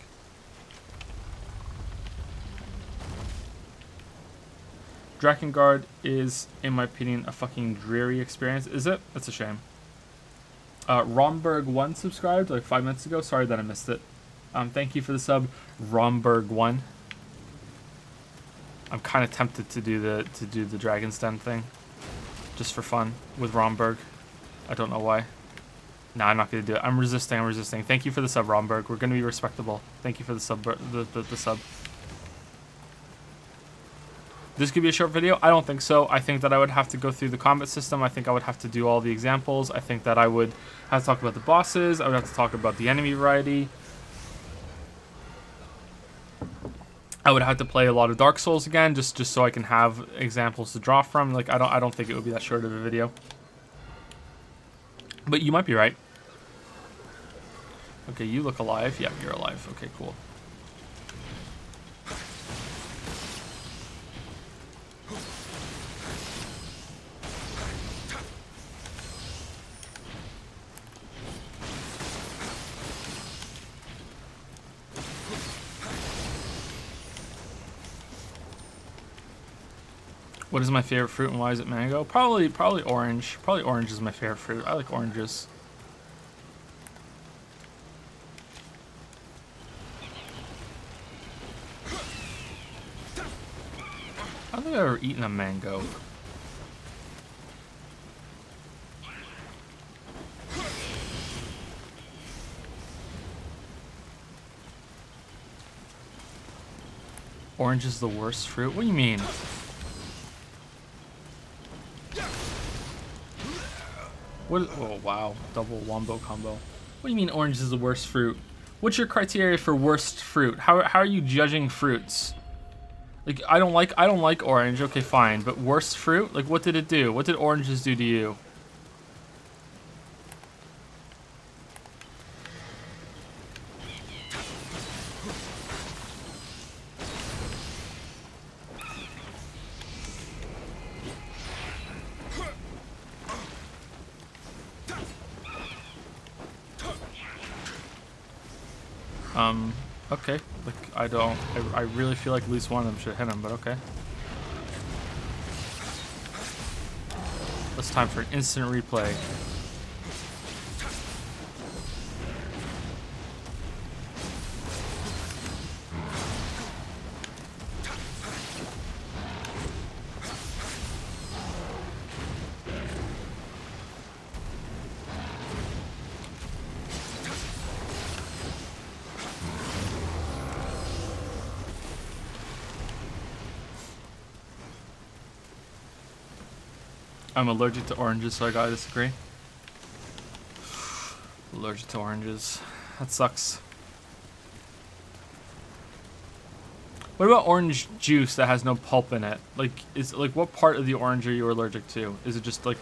S2: Drakengard is, in my opinion, a fucking dreary experience. Is it? That's a shame. Romberg1 subscribed like 5 minutes ago. Sorry that I missed it. Thank you for the sub, Romberg1. I'm kind of tempted to do the Dragon's Den thing, just for fun with Romberg. I don't know why. No, I'm not gonna do it. I'm resisting. Thank you for the sub, Romberg. We're gonna be respectable. Thank you for the sub. The sub. This could be a short video. I don't think so. I think that I would have to go through the combat system. I think I would have to do all the examples. I think that I would have to talk about the bosses. I would have to talk about the enemy variety. I would have to play a lot of Dark Souls again, just so I can have examples to draw from. Like I don't think it would be that short of a video. But you might be right. Okay, you look alive. Yeah, you're alive. Okay, cool. What is my favorite fruit and why is it mango? Probably orange. Probably orange is my favorite fruit. I like oranges. I don't think I've ever eaten a mango. Orange is the worst fruit? What do you mean? What? Oh, wow. Double wombo combo. What do you mean orange is the worst fruit? What's your criteria for worst fruit? How are you judging fruits? Like, I don't like orange. Okay, fine. But worst fruit? Like, what did it do? What did oranges do to you? Okay. Like, I really feel like at least one of them should hit him, but okay. It's time for an instant replay. I'm allergic to oranges, so I gotta disagree. Allergic to oranges. That sucks. What about orange juice that has no pulp in it? Like, what part of the orange are you allergic to? Is it just like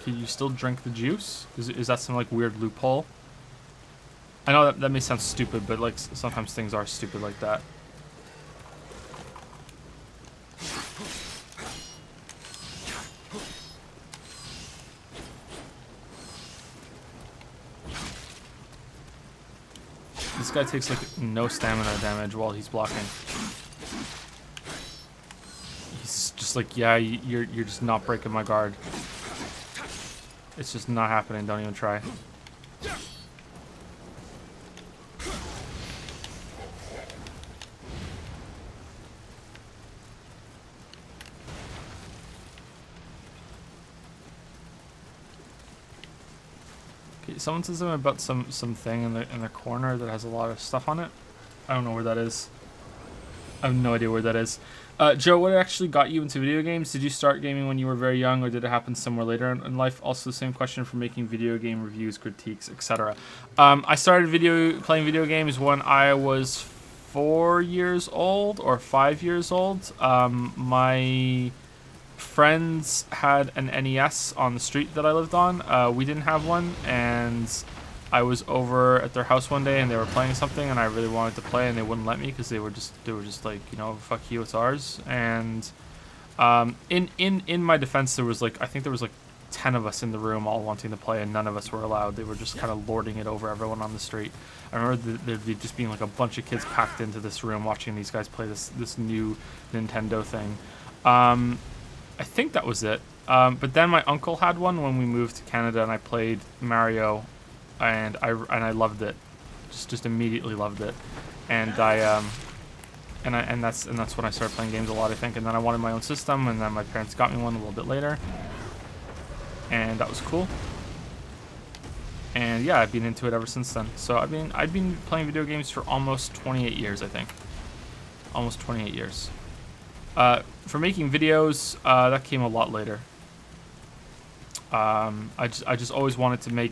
S2: can you still drink the juice? Is that some like weird loophole? I know that may sound stupid, but like sometimes things are stupid like that. This guy takes like no stamina damage while he's blocking. He's just like, yeah, you're just not breaking my guard. It's just not happening. Don't even try. Okay, someone says something about something in the corner that has a lot of stuff on it. I don't know where that is. I have no idea where that is. Joe, what actually got you into video games? Did you start gaming when you were very young, or did it happen somewhere later in life? Also, the same question for making video game reviews, critiques, etc. I started playing video games when I was 4 years old or 5 years old. My friends had an NES on the street that I lived on. We didn't have one, and I was over at their house one day and they were playing something and I really wanted to play and they wouldn't let me because they were just like, you know, fuck you, it's ours. And in my defense, there was like, I think there was like 10 of us in the room all wanting to play and none of us were allowed. They were just kind of lording it over everyone on the street. I remember there'd be just being like a bunch of kids packed into this room watching these guys play this new Nintendo thing. I think that was it. But then my uncle had one when we moved to Canada and I played Mario. And I loved it, just immediately loved it, and that's when I started playing games a lot, I think. And then I wanted my own system, and then my parents got me one a little bit later, and that was cool. And yeah, I've been into it ever since then. So I've been playing video games for almost 28 years, I think. Almost 28 years. For making videos, that came a lot later. I just always wanted to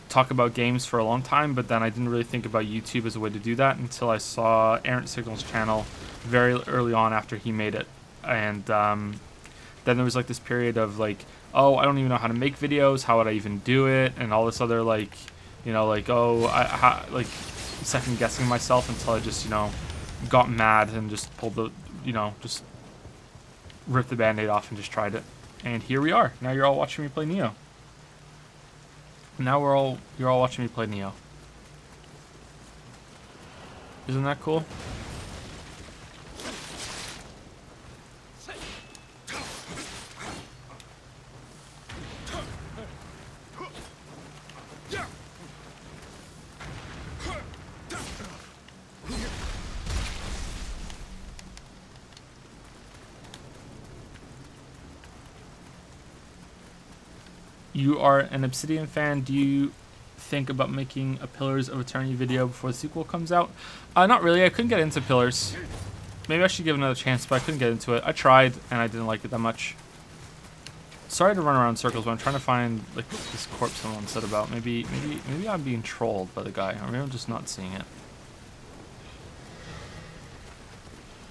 S2: talk about games for a long time, but then I didn't really think about YouTube as a way to do that until I saw Errant Signal's channel very early on after he made it. And then there was like this period of like, oh, I don't even know how to make videos. How would I even do it? And all this other like, you know, like, oh, like second guessing myself until I just, you know, got mad and just pulled the, you know, just ripped the band-aid off and just tried it. And here we are. Now you're all watching me play Nioh. Now you're all watching me play Nioh. Isn't that cool? You are an Obsidian fan. Do you think about making a Pillars of Eternity video before the sequel comes out? Not really. I couldn't get into Pillars. Maybe I should give it another chance, but I couldn't get into it. I tried, and I didn't like it that much. Sorry to run around in circles, but I'm trying to find like this corpse someone said about. Maybe I'm being trolled by the guy, or maybe I'm just not seeing it.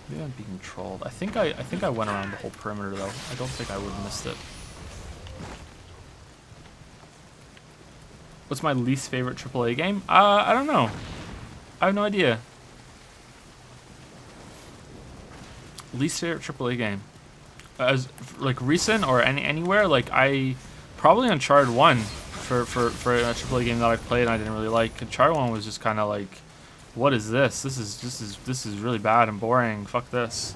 S2: Maybe I'm being trolled. I think I went around the whole perimeter though. I don't think I would have missed it. What's my least favorite AAA game? I don't know. I have no idea. Least favorite AAA game, as like recent or anywhere. Like I probably Uncharted 1 for a AAA game that I played and I didn't really like. Uncharted 1 was just kind of like, what is this? This is really bad and boring. Fuck this.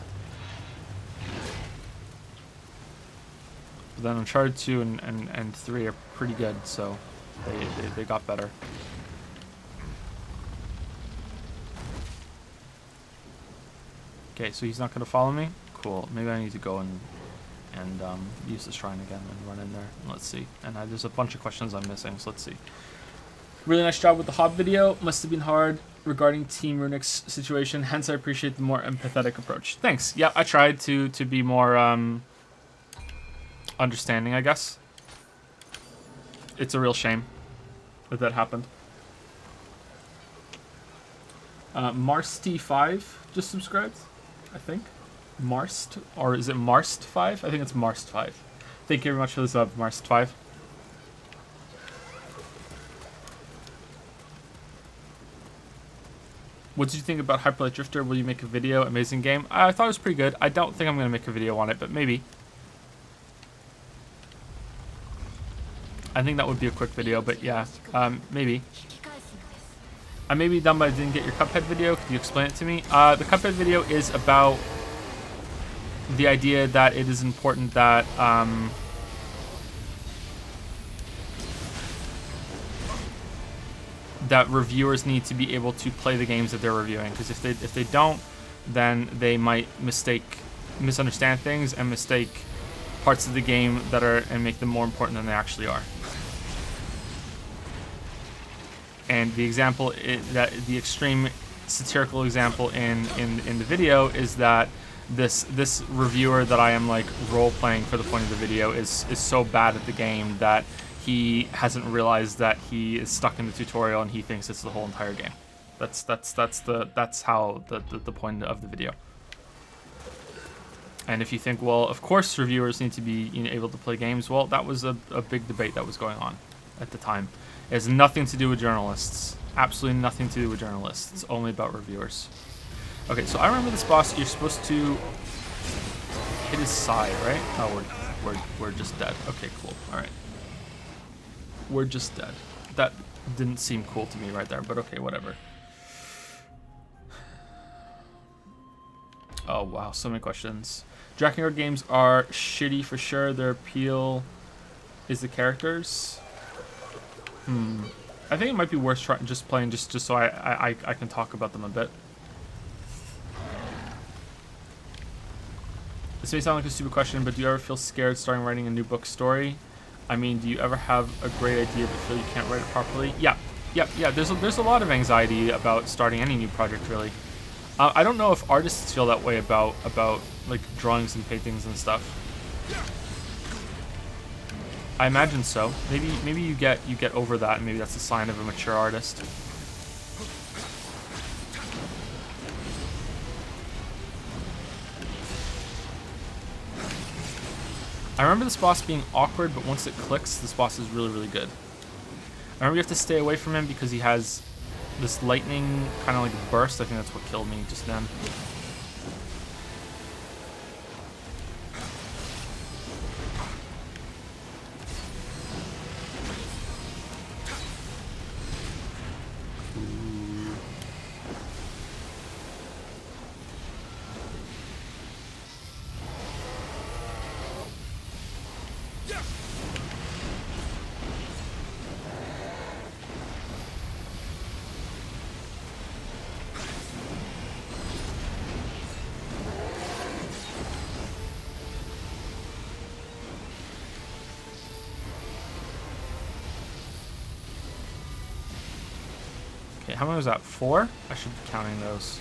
S2: But then Uncharted 2 and 3 are pretty good, so they got better. Okay, so he's not gonna follow me? Cool. Maybe I need to go and use the shrine again and run in there. Let's see. And there's a bunch of questions I'm missing, so let's see. Really nice job with the Hob video. Must have been hard regarding Team Runic's situation. Hence, I appreciate the more empathetic approach. Thanks. Yeah, I tried to be more understanding, I guess. It's a real shame that happened. Marsty5 just subscribed, I think. Marst, or is it Marst5? I think it's Marst5. Thank you very much for the sub, Marst5. What did you think about Hyper Light Drifter? Will you make a video? Amazing game. I thought it was pretty good. I don't think I'm going to make a video on it, but maybe. I think that would be a quick video, but yeah, maybe. I may be done, but I didn't get your Cuphead video. Could you explain it to me? The Cuphead video is about the idea that it is important that that reviewers need to be able to play the games that they're reviewing, because if they don't, then they might misunderstand things and mistake parts of the game that are and make them more important than they actually are. And the example the extreme satirical example in the video is that this reviewer that I am like role playing for the point of the video is so bad at the game that he hasn't realized that he is stuck in the tutorial and he thinks it's the whole entire game. That's how the point of the video. And if you think, well, of course reviewers need to be able to play games, well, that was a big debate that was going on at the time. It has nothing to do with journalists. Absolutely nothing to do with journalists. It's only about reviewers. Okay, so I remember this boss. You're supposed to hit his side, right? Oh, we're just dead. Okay, cool. All right. We're just dead. That didn't seem cool to me right there, but okay, whatever. Oh, wow, so many questions. Drakengard games are shitty for sure. Their appeal is the characters. I think it might be worth playing just so I can talk about them a bit. This may sound like a stupid question, but do you ever feel scared starting writing a new book story? I mean, do you ever have a great idea but feel you can't write it properly? Yeah. There's a lot of anxiety about starting any new project, really. I don't know if artists feel that way about like drawings and paintings and stuff. I imagine so. Maybe you get over that, and maybe that's a sign of a mature artist. I remember this boss being awkward, but once it clicks, this boss is really, really good. I remember you have to stay away from him because he has this lightning kind of like burst. I think that's what killed me just then. Okay, how many was that? 4? I should be counting those.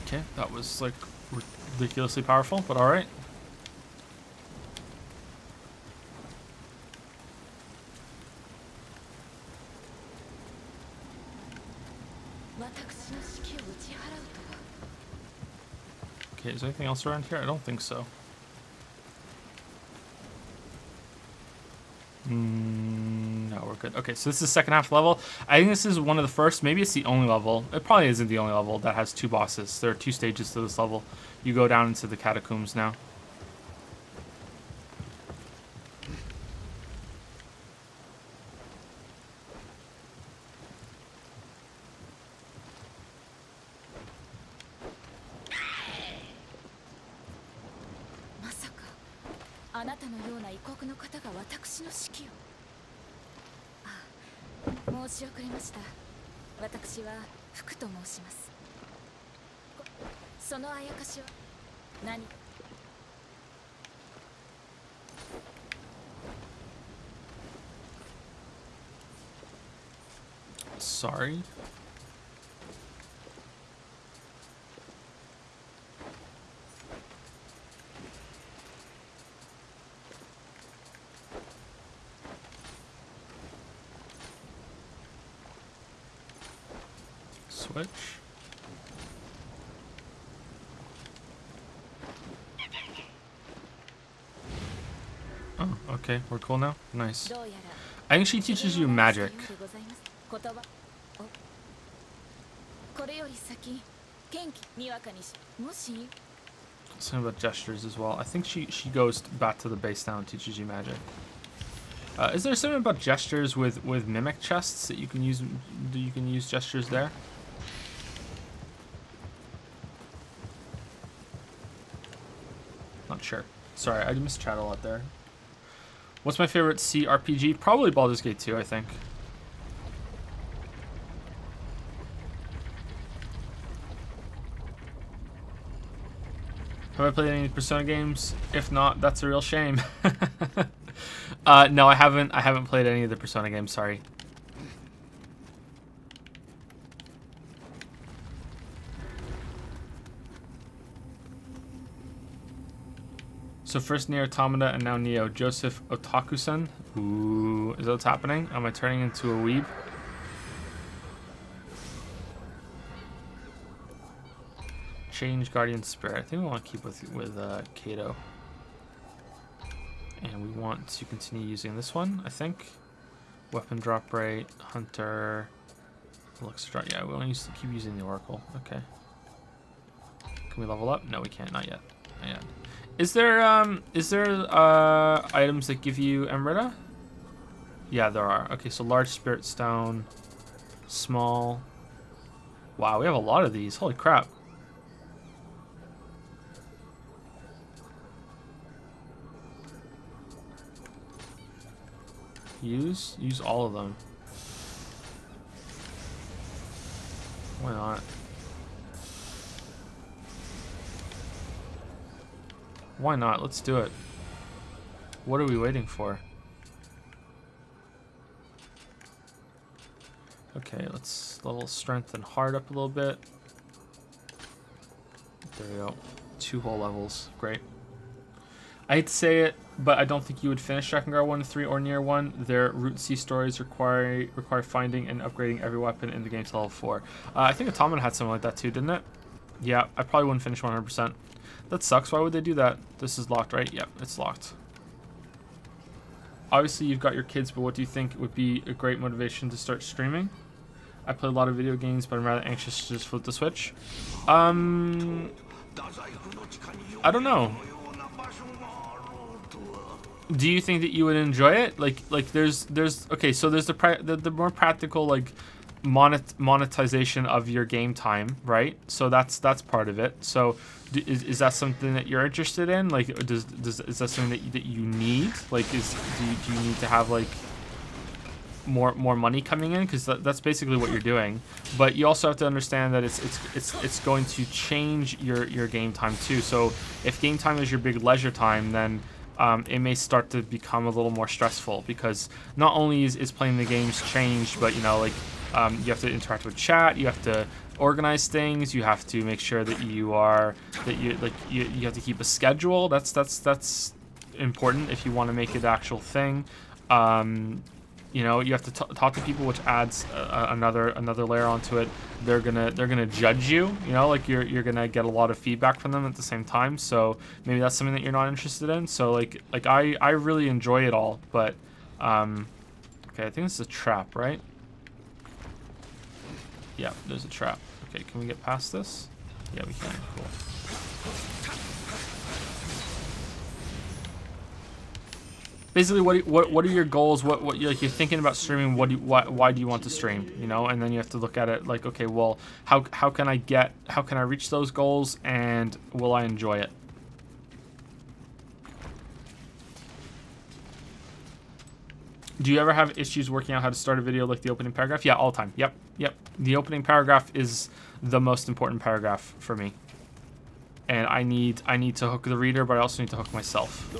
S2: Okay, that was like ridiculously powerful, but alright. Okay, is there anything else around here? I don't think so. No, we're good. Okay, so this is the second half level. I think this is one of the first, maybe it's the only level. It probably isn't the only level that has 2 bosses. There are 2 stages to this level. You go down into the catacombs now. Sorry. Switch. Oh, okay, we're cool now. Nice. I think she teaches you magic. Something about gestures as well. I think she goes back to the base now and teaches you magic. Is there something about gestures with mimic chests that you can use? You can use gestures there? Not sure. Sorry, I missed chat a lot there. What's my favorite CRPG? Probably Baldur's Gate 2, I think. Have I played any Persona games? If not, that's a real shame. No, I haven't. I haven't played any of the Persona games. Sorry. So first Nier Automata and now Nioh. Joseph Otaku-san. Ooh, is that what's happening? Am I turning into a weeb? Change Guardian Spirit. I think we want to keep with Kato. And we want to continue using this one, I think. Weapon drop rate, Hunter. Looks drop. Yeah, we want to keep using the Oracle. Okay. Can we level up? No, we can't. Not yet. Not yet. Is there items that give you Emerita? Yeah, there are. Okay, so large spirit stone, small. Wow, we have a lot of these. Holy crap. Use all of them. Why not? Why not? Let's do it. What are we waiting for? Okay, let's level strength and heart up a little bit. There we go. 2 whole levels. Great. I hate to say it, but I don't think you would finish Drakengard 1 to 3 or Nier 1. Their Route C stories require finding and upgrading every weapon in the game to level 4. I think Automata had something like that too, didn't it? Yeah, I probably wouldn't finish 100%. That sucks. Why would they do that? This is locked, right? Yep, it's locked. Obviously, you've got your kids, but what do you think would be a great motivation to start streaming? I play a lot of video games, but I'm rather anxious to just flip the switch. I don't know. Do you think that you would enjoy it? Like there's okay, so there's the more practical like monetization of your game time, right? So that's part of it. So is that something that you're interested in? Like is that something that you need? Like do you need to have like more money coming in, because that's basically what you're doing. But you also have to understand that it's going to change your game time too. So if game time is your big leisure time, then it may start to become a little more stressful, because not only is playing the games changed, but you know, like you have to interact with chat, you have to organize things, you have to make sure that you have to keep a schedule. That's important if you want to make it the actual thing. You know, you have to talk to people, which adds another layer onto it. They're gonna judge you. You know, like you're gonna get a lot of feedback from them at the same time. So maybe that's something that you're not interested in. So like I really enjoy it all, but okay, I think this is a trap, right? Yeah, there's a trap. Okay, can we get past this? Yeah, we can. Cool. Basically, what are your goals? What like you're thinking about streaming? Why do you want to stream? You know, and then you have to look at it like, okay, well, how can I reach those goals, and will I enjoy it? Do you ever have issues working out how to start a video, like the opening paragraph? Yeah, all the time. Yep. The opening paragraph is the most important paragraph for me, and I need to hook the reader, but I also need to hook myself.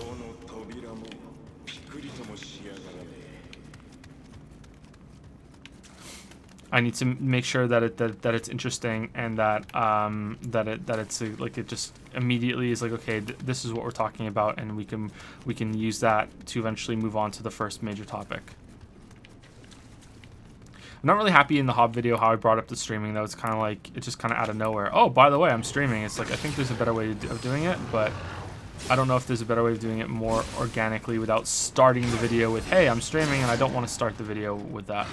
S2: I need to make sure that it's interesting, and that it's like it just immediately is like, okay, this is what we're talking about, and we can use that to eventually move on to the first major topic. I'm not really happy in the Hob video how I brought up the streaming, though. It's kind of like, it's just kind of out of nowhere. Oh, by the way, I'm streaming. It's like, I think there's a better way of doing it, but I don't know if there's a better way of doing it more organically without starting the video with, hey, I'm streaming, and I don't want to start the video with that.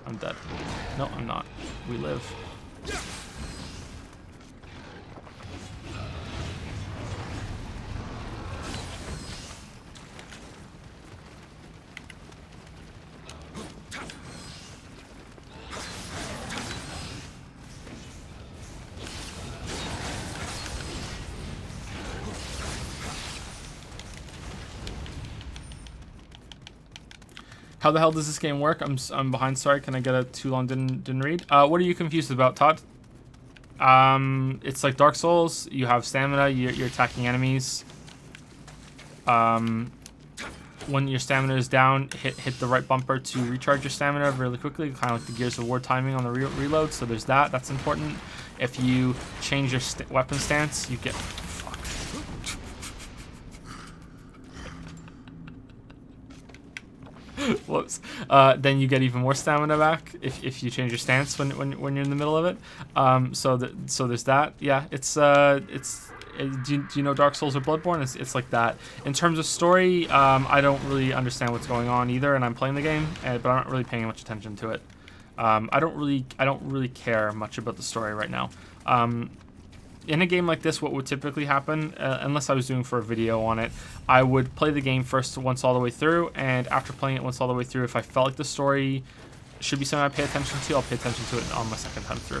S2: I'm dead. No, I'm not. We live. How the hell does this game work? I'm behind. Sorry, can I get a too long didn't read? What are you confused about, Todd? It's like Dark Souls. You have stamina. You're attacking enemies. When your stamina is down, hit the right bumper to recharge your stamina really quickly, kind of like the Gears of War timing on the reload. So there's that. That's important. If you change your weapon stance, you get. Whoops. Then you get even more stamina back if you change your stance when you're in the middle of it. So there's that. Yeah, it's do you know Dark Souls or Bloodborne? It's like that. In terms of story, I don't really understand what's going on either, and I'm playing the game, but I'm not really paying much attention to it. I don't really care much about the story right now. In a game like this, what would typically happen, unless I was doing for a video on it, I would play the game first once all the way through, and after playing it once all the way through, if I felt like the story should be something I pay attention to, I'll pay attention to it on my second time through.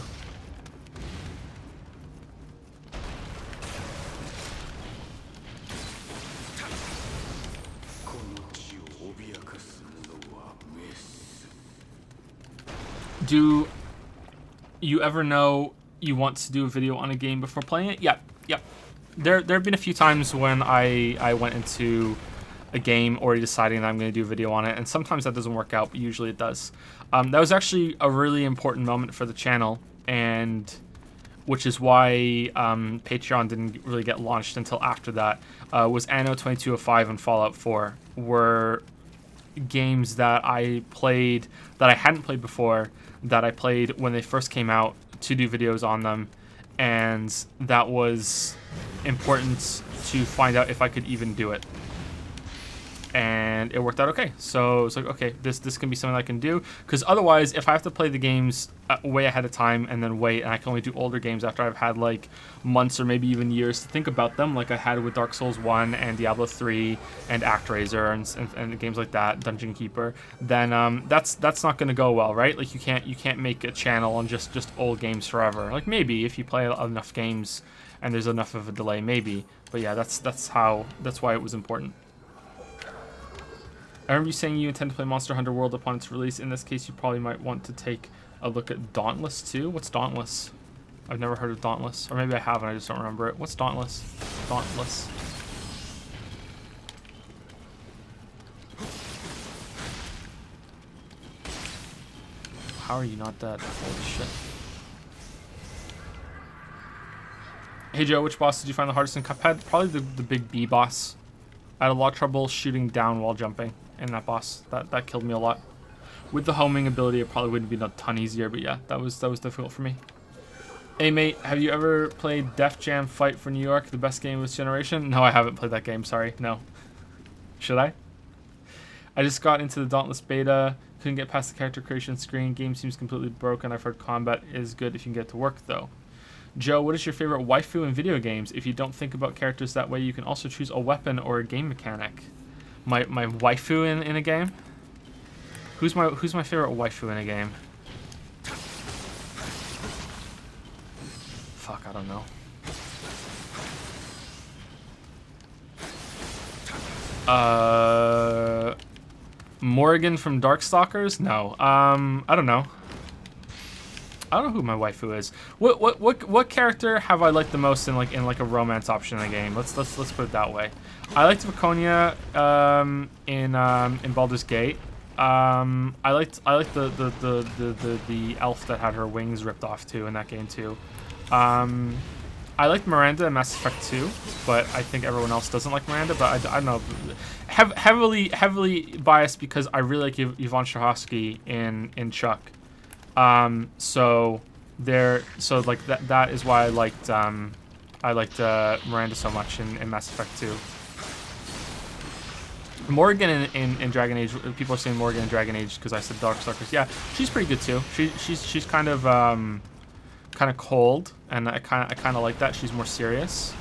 S2: Do you ever know you want to do a video on a game before playing it? Yep. There have been a few times when I went into a game, already deciding that I'm going to do a video on it, and sometimes that doesn't work out, but usually it does. That was actually a really important moment for the channel, and which is why Patreon didn't really get launched until after that, was Anno 2205 and Fallout 4 were games that I played that I hadn't played before, that I played when they first came out to do videos on them, and that was important to find out if I could even do it. And it worked out okay. So it's like, okay, this can be something I can do, because otherwise, if I have to play the games way ahead of time and then wait, and I can only do older games after I've had like months or maybe even years to think about them, like I had with Dark Souls 1 and Diablo 3 and ActRaiser and games like that, Dungeon Keeper, then that's not going to go well, right? Like you can't make a channel on just old games forever. Like maybe if you play enough games and there's enough of a delay, maybe. But yeah, that's why it was important. I remember you saying you intend to play Monster Hunter World upon its release. In this case, you probably might want to take a look at Dauntless too. What's Dauntless? I've never heard of Dauntless. Or maybe I have and I just don't remember it. What's Dauntless? Dauntless. How are you not dead? Holy shit. Hey Joe, which boss did you find the hardest in Cuphead? Probably the big B boss. I had a lot of trouble shooting down while jumping in that boss. That killed me a lot. With the homing ability, it probably would be a ton easier, but yeah, that was difficult for me. Hey mate, have you ever played Def Jam Fight for New York, the best game of this generation? No, I haven't played that game, sorry. No. Should I? I just got into the Dauntless beta, couldn't get past the character creation screen. Game seems completely broken. I've heard combat is good if you can get to work though. Joe, what is your favorite waifu in video games? If you don't think about characters that way, you can also choose a weapon or a game mechanic. My waifu in a game? Who's my favorite waifu in a game? Fuck, I don't know. Morrigan from Darkstalkers? No. I don't know. I don't know who my waifu is. What character have I liked the most in a romance option in the game? Let's put it that way. I liked Viconia in Baldur's Gate. I liked the elf that had her wings ripped off too in that game too. I liked Miranda in Mass Effect 2, but I think everyone else doesn't like Miranda. But I don't know. Heavily biased because I really like Yvonne Strahovski in Chuck. So that is why I liked Miranda so much in Mass Effect 2. Morgan in Dragon Age. People are saying Morgan in Dragon Age because I said Darkstalkers. Yeah, she's pretty good too. She's kind of cold, and I kind of like that. She's more serious.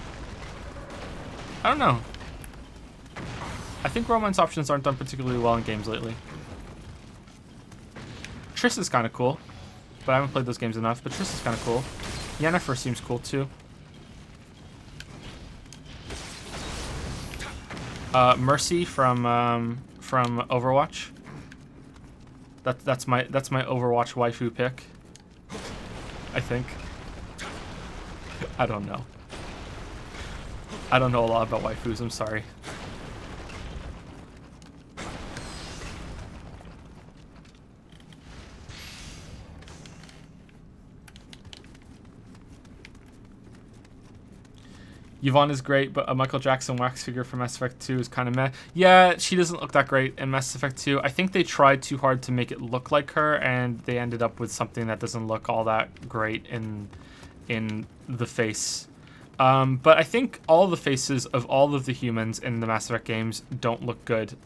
S2: I don't know. I think romance options aren't done particularly well in games lately. Triss is kind of cool, but I haven't played those games enough. But Triss is kind of cool. Yennefer seems cool too. Mercy from Overwatch. That's my Overwatch waifu pick. I think. I don't know. I don't know a lot about waifus. I'm sorry. Yvonne is great, but a Michael Jackson wax figure from Mass Effect 2 is kind of meh. Yeah, she doesn't look that great in Mass Effect 2. I think they tried too hard to make it look like her, and they ended up with something that doesn't look all that great in the face. But I think all the faces of all of the humans in the Mass Effect games don't look good.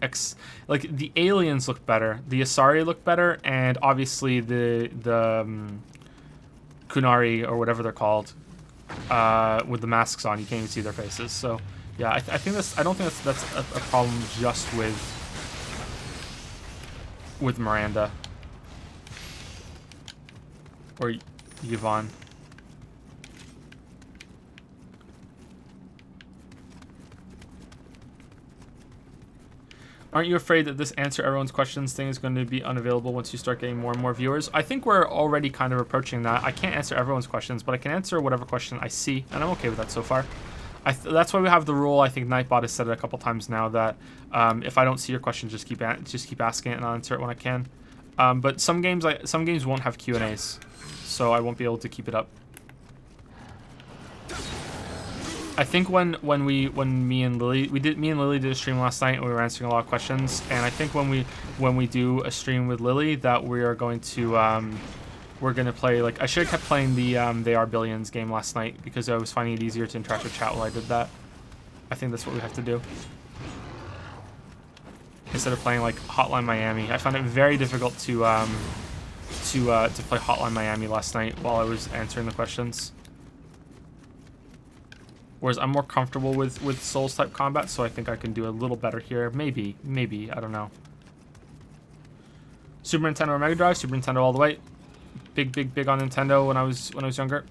S2: Like, the aliens look better, the Asari look better, and obviously the Kunari, or whatever they're called, with the masks on, you can't even see their faces. So yeah, I think I don't think that's a problem just with Miranda or Yvonne. Aren't you afraid that this answer everyone's questions thing is going to be unavailable once you start getting more and more viewers? I think we're already kind of approaching that. I can't answer everyone's questions, but I can answer whatever question I see, and I'm okay with that so far. That's why we have the rule. I think Nightbot has said it a couple times now that if I don't see your question, just keep asking it and I'll answer it when I can. But some games won't have Q&As, so I won't be able to keep it up. I think when me and Lily did a stream last night and we were answering a lot of questions, and I think when we do a stream with Lily that we are going to we're gonna play, like, I should have kept playing the They Are Billions game last night because I was finding it easier to interact with chat while I did that. I think that's what we have to do instead of playing like Hotline Miami. I found it very difficult to play Hotline Miami last night while I was answering the questions. Whereas I'm more comfortable with Souls type combat, so I think I can do a little better here. Maybe, I don't know. Super Nintendo or Mega Drive? Super Nintendo all the way. Big on Nintendo when I was younger.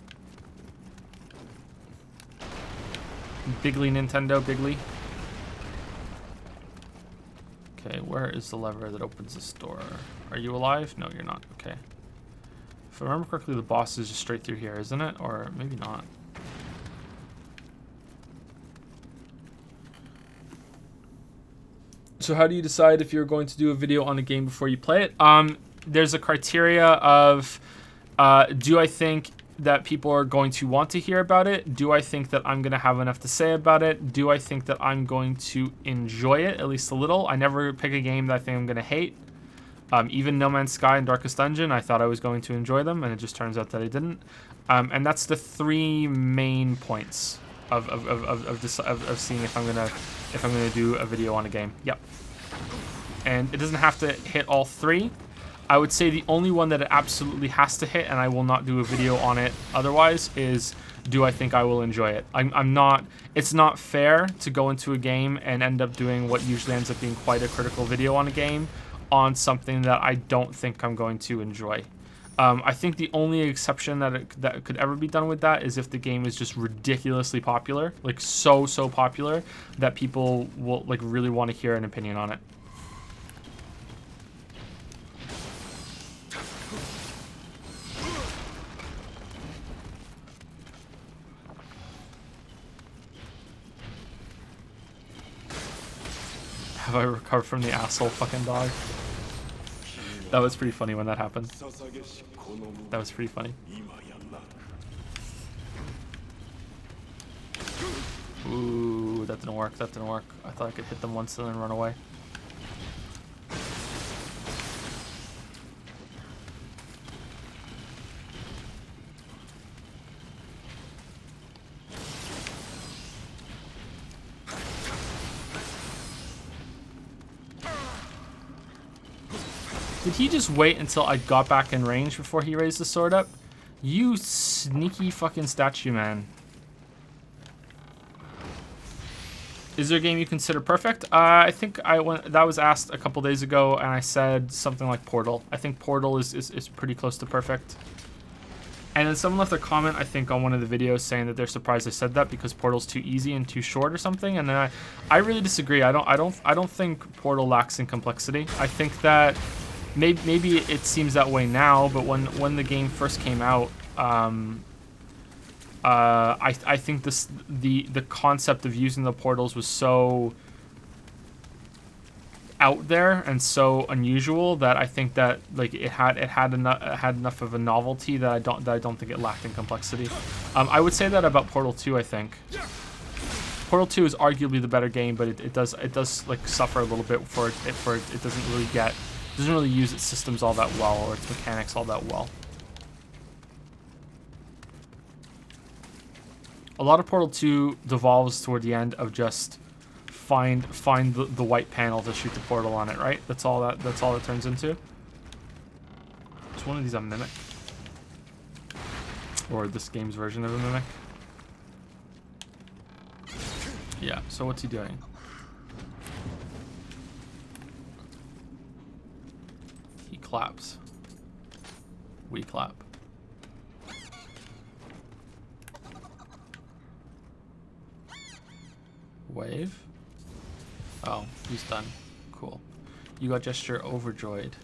S2: Bigly Nintendo, bigly. Okay, where is the lever that opens this door? Are you alive? No, you're not. Okay. If I remember correctly, the boss is just straight through here, isn't it? Or maybe not. So how do you decide if you're going to do a video on a game before you play it? There's a criteria of, do I think that people are going to want to hear about it? Do I think that I'm going to have enough to say about it? Do I think that I'm going to enjoy it, at least a little? I never pick a game that I think I'm going to hate. Even No Man's Sky and Darkest Dungeon, I thought I was going to enjoy them, and it just turns out that I didn't. And that's the three main points of seeing if I'm gonna do a video on a game. Yep. And it doesn't have to hit all three. I would say the only one that it absolutely has to hit, and I will not do a video on it otherwise, is do I think I will enjoy it? I'm not. It's not fair to go into a game and end up doing what usually ends up being quite a critical video on a game on something that I don't think I'm going to enjoy. I think the only exception that could ever be done with that is if the game is just ridiculously popular, like so popular that people will like really want to hear an opinion on it. Have I recovered from the asshole fucking dog? That was pretty funny when that happened. That was pretty funny. Ooh, that didn't work. That didn't work. I thought I could hit them once and then run away. Did he just wait until I got back in range before he raised the sword up? You sneaky fucking statue, man. Is there a game you consider perfect? I think that was asked a couple days ago, and I said something like Portal. I think Portal is pretty close to perfect. And then someone left a comment, I think, on one of the videos saying that they're surprised I said that because Portal's too easy and too short or something. And then I really disagree. I don't think Portal lacks in complexity. I think that maybe it seems that way now, but when the game first came out, I think the concept of using the portals was so out there and so unusual that I think that like it had enough of a novelty that I don't think it lacked in complexity. I would say that about Portal 2. I think Portal 2 is arguably the better game, but it does like suffer a little bit for it doesn't really use its systems all that well or its mechanics all that well. A lot of Portal 2 devolves toward the end of just find the white panel to shoot the portal on it, right? That's all it turns into. Is one of these a mimic? Or this game's version of a mimic? Yeah, so what's he doing? He claps. We clap. Wave? Oh, he's done. Cool. You got gesture overjoyed.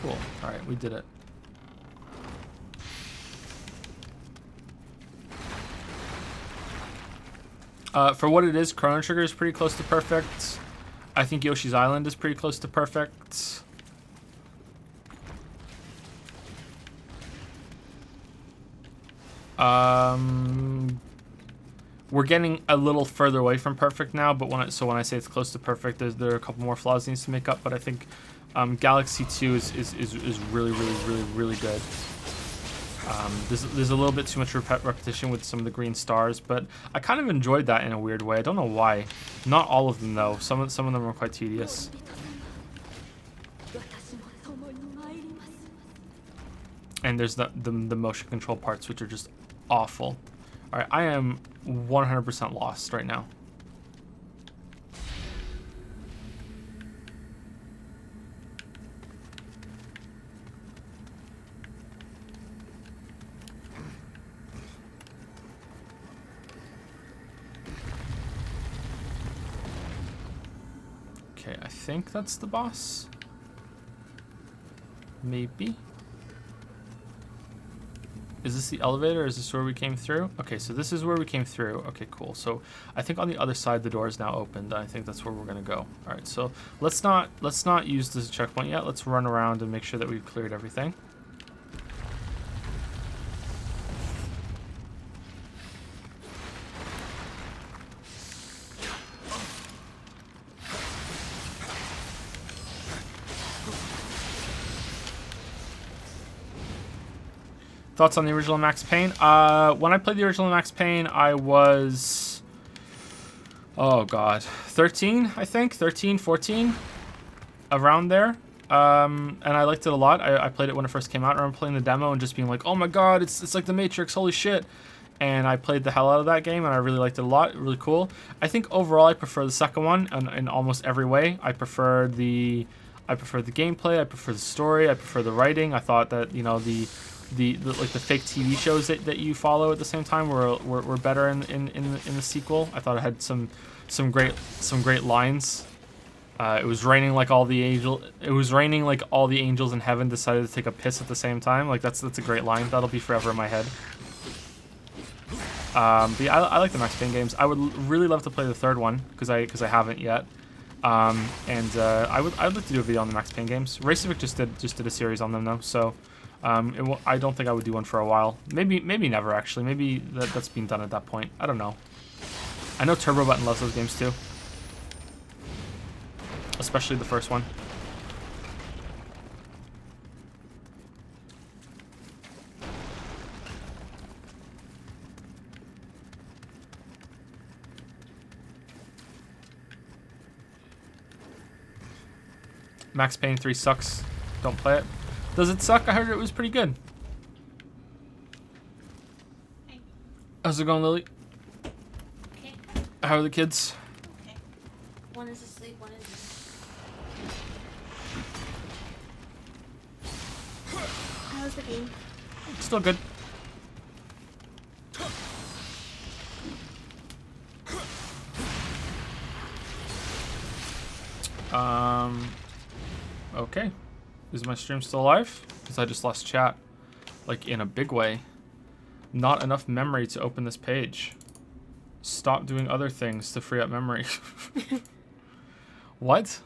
S2: Cool. Alright, we did it. For what it is, Chrono Trigger is pretty close to perfect. I think Yoshi's Island is pretty close to perfect. We're getting a little further away from perfect now, but when I say it's close to perfect, there are a couple more flaws it needs to make up. But I think Galaxy 2 is really, really, really, really good. There's a little bit too much repetition with some of the green stars, but I kind of enjoyed that in a weird way. I don't know why. Not all of them though. Some of them are quite tedious. And there's the motion control parts, which are just awful. All right, I am 100% lost right now. Okay, I think that's the boss. Maybe. Is this the elevator? Is this where we came through? Okay, so this is where we came through. Okay, cool. So I think on the other side the door is now opened. I think that's where we're gonna go. All right, so let's not use this checkpoint yet. Let's run around and make sure that we've cleared everything. Thoughts on the original Max Payne? When I played the original Max Payne, I was, oh god, 13, I think, 13, 14, around there. And I liked it a lot. I played it when it first came out. I remember playing the demo and just being like, oh my god, it's like the Matrix, holy shit. And I played the hell out of that game, and I really liked it a lot. Really cool. I think overall I prefer the second one in almost every way. I prefer the gameplay. I prefer the story. I prefer the writing. I thought that, you know, the like the fake TV shows that you follow at the same time were better in the sequel. I thought it had some great lines. It was raining like all the angels in heaven decided to take a piss at the same time. Like that's a great line. That'll be forever in my head. But yeah, I like the Max Payne games. I would really love to play the third one because I haven't yet. I would like to do a video on the Max Payne games. Racevic just did a series on them though, so I don't think I would do one for a while. Maybe never actually. Maybe that's being done at that point. I don't know. I know Turbo Button loves those games too, especially the first one. Max Payne 3 sucks. Don't play it. Does it suck? I heard it was pretty good.
S3: Hey.
S2: How's it going, Lily?
S3: Okay.
S2: How are the kids?
S3: Okay. One is asleep, one is... How's the game?
S2: Still good. Okay. Is my stream still alive? Because I just lost chat. Like, in a big way. Not enough memory to open this page. Stop doing other things to free up memory. What?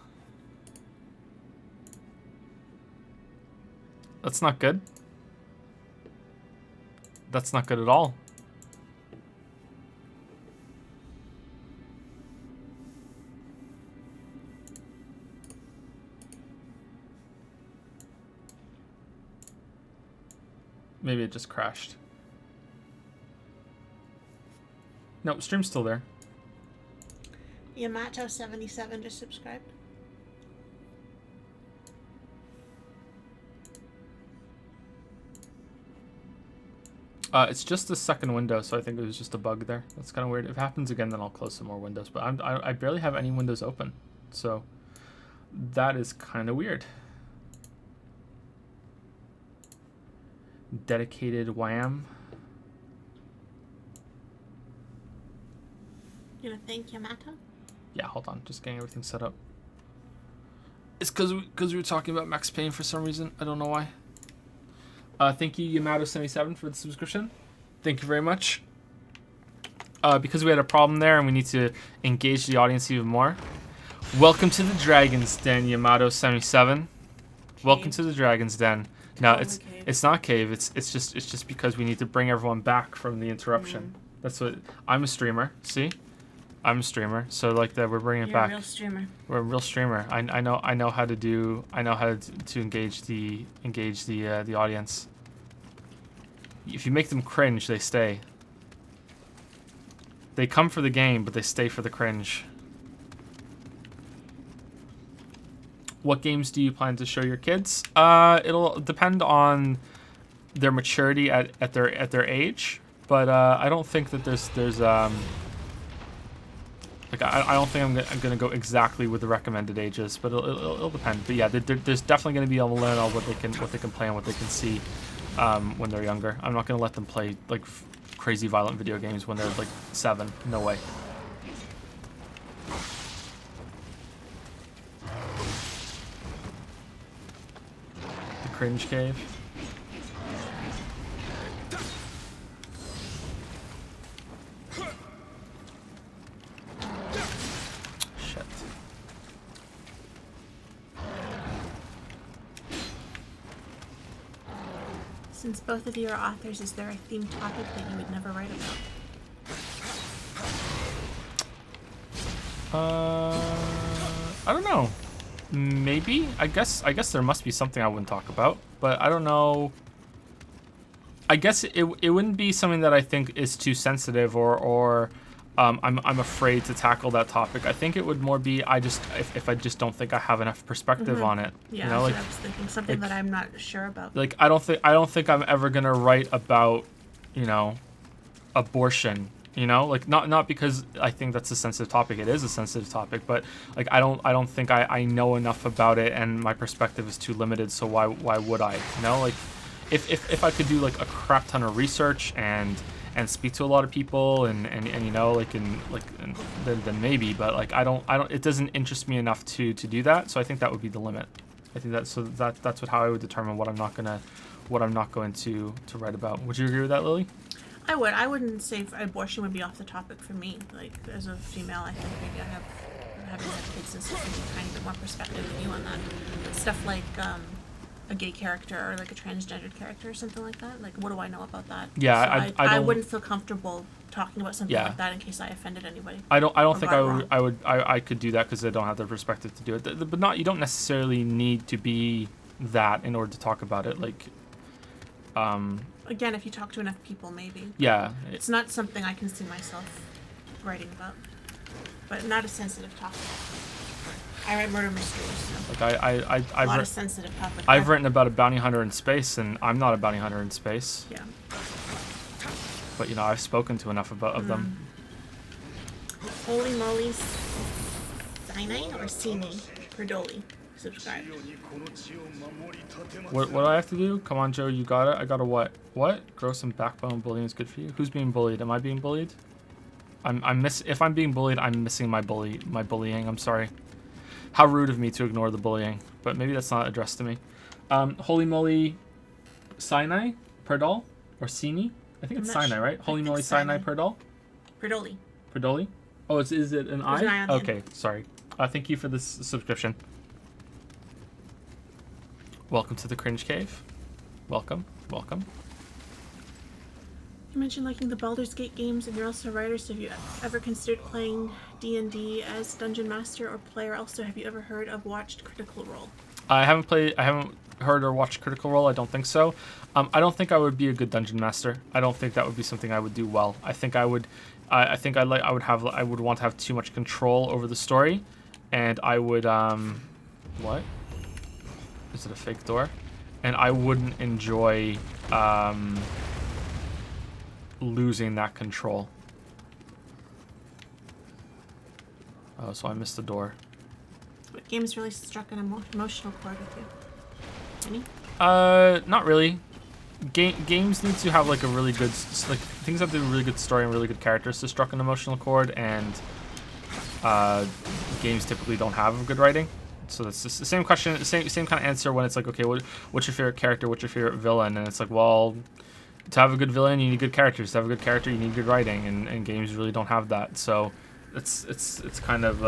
S2: That's not good. That's not good at all. Maybe it just crashed. No, stream's still there.
S3: Yamato77 just subscribed.
S2: It's just the second window, so I think it was just a bug there. That's kind of weird. If it happens again, then I'll close some more windows. But I barely have any windows open, so that is kind of weird. Dedicated Wham.
S3: You gonna thank Yamato?
S2: Yeah, hold on. Just getting everything set up. It's because we were talking about Max Payne for some reason. I don't know why. Thank you, Yamato77, for the subscription. Thank you very much. because we had a problem there and we need to engage the audience even more. Welcome to the Dragon's Den, Yamato77. Welcome to the Dragon's Den. No, it's not cave. It's just because we need to bring everyone back from the interruption. That's what I'm a streamer. See, I'm a streamer. So like that, we're bringing it back.
S3: You're a real streamer.
S2: We're a real streamer. I know how to do. I know how to engage the audience. If you make them cringe, they stay. They come for the game, but they stay for the cringe. What games do you plan to show your kids? It'll depend on their maturity at their age, but I don't think that there's like I don't think I'm gonna go exactly with the recommended ages, but it'll depend. But yeah, there's definitely gonna be a limit on what they can play and what they can see when they're younger. I'm not gonna let them play like crazy violent video games when they're like 7. No way. Cringe cave. Shit.
S3: Since both of you are authors, is there a themed topic that you would never write about?
S2: I don't know. Maybe. I guess there must be something I wouldn't talk about, but I don't know. I guess it wouldn't be something that I think is too sensitive or I'm afraid to tackle that topic. I think it would more be if I just don't think I have enough perspective on it.
S3: Yeah,
S2: you know, like,
S3: I was thinking something that I'm not sure about.
S2: Like I don't think I'm ever gonna write about, you know, abortion. You know, like not because I think that's a sensitive topic. It is a sensitive topic, but like I don't think I know enough about it, and my perspective is too limited. So why would I? You know, like if I could do like a crap ton of research and speak to a lot of people and you know then maybe. But like I don't. It doesn't interest me enough to do that. So I think that would be the limit. I think that's how I would determine what I'm not going to write about. Would you agree with that, Lily?
S3: I would. I wouldn't say abortion would be off the topic for me. Like, as a female, I think maybe having had kids and stuff, maybe a tiny bit more perspective than you on that. But stuff like a gay character or like a transgendered character or something like that. Like, what do I know about that?
S2: Yeah,
S3: so I wouldn't feel comfortable talking about something like that in case I offended anybody.
S2: I don't think I could do that because I don't have the perspective to do it. But you don't necessarily need to be that in order to talk about it. Like,
S3: again, if you talk to enough people, maybe.
S2: Yeah.
S3: It's not something I can see myself writing about, but not a sensitive topic. I write murder mysteries. So
S2: like
S3: a lot of sensitive topics.
S2: I've written about a bounty hunter in space, and I'm not a bounty hunter in space.
S3: Yeah.
S2: But you know, I've spoken to enough of them.
S3: Holy moly, Sinai or Sini Perdoli. Subscribe.
S2: What do I have to do? Come on, Joe, you got it. I got a what? What? Grow some backbone. Bullying is good for you. Who's being bullied? Am I being bullied? If I'm being bullied, I'm missing my bullying. I'm sorry. How rude of me to ignore the bullying. But maybe that's not addressed to me. Holy moly, Sinai Perdol or Sini? I think it's Sinai, right? Holy moly, Sinai Perdol.
S3: Perdoli.
S2: Perdoli. Oh, is it an I?
S3: An I on the
S2: okay, sorry. Thank you for this subscription. Welcome to the Cringe Cave. Welcome.
S3: You mentioned liking the Baldur's Gate games, and you're also a writer, so have you ever considered playing D&D as Dungeon Master or player? Also, have you ever heard of watched Critical Role?
S2: I haven't heard or watched Critical Role. I don't think so. I don't think I would be a good Dungeon Master. I don't think that would be something I would do well. I think I would want to have too much control over the story, and I would what? Is it a fake door? And I wouldn't enjoy losing that control. Oh, so I missed the door.
S3: What games really struck an emotional chord with you? Any?
S2: Not really. Games need to have like a really good, like things have to be a really good story and really good characters to struck an emotional chord, and games typically don't have good writing. So it's the same question, same kind of answer when it's like, okay, what's your favorite character? What's your favorite villain? And it's like, well, to have a good villain, you need good characters. To have a good character, you need good writing, and games really don't have that. So it's kind of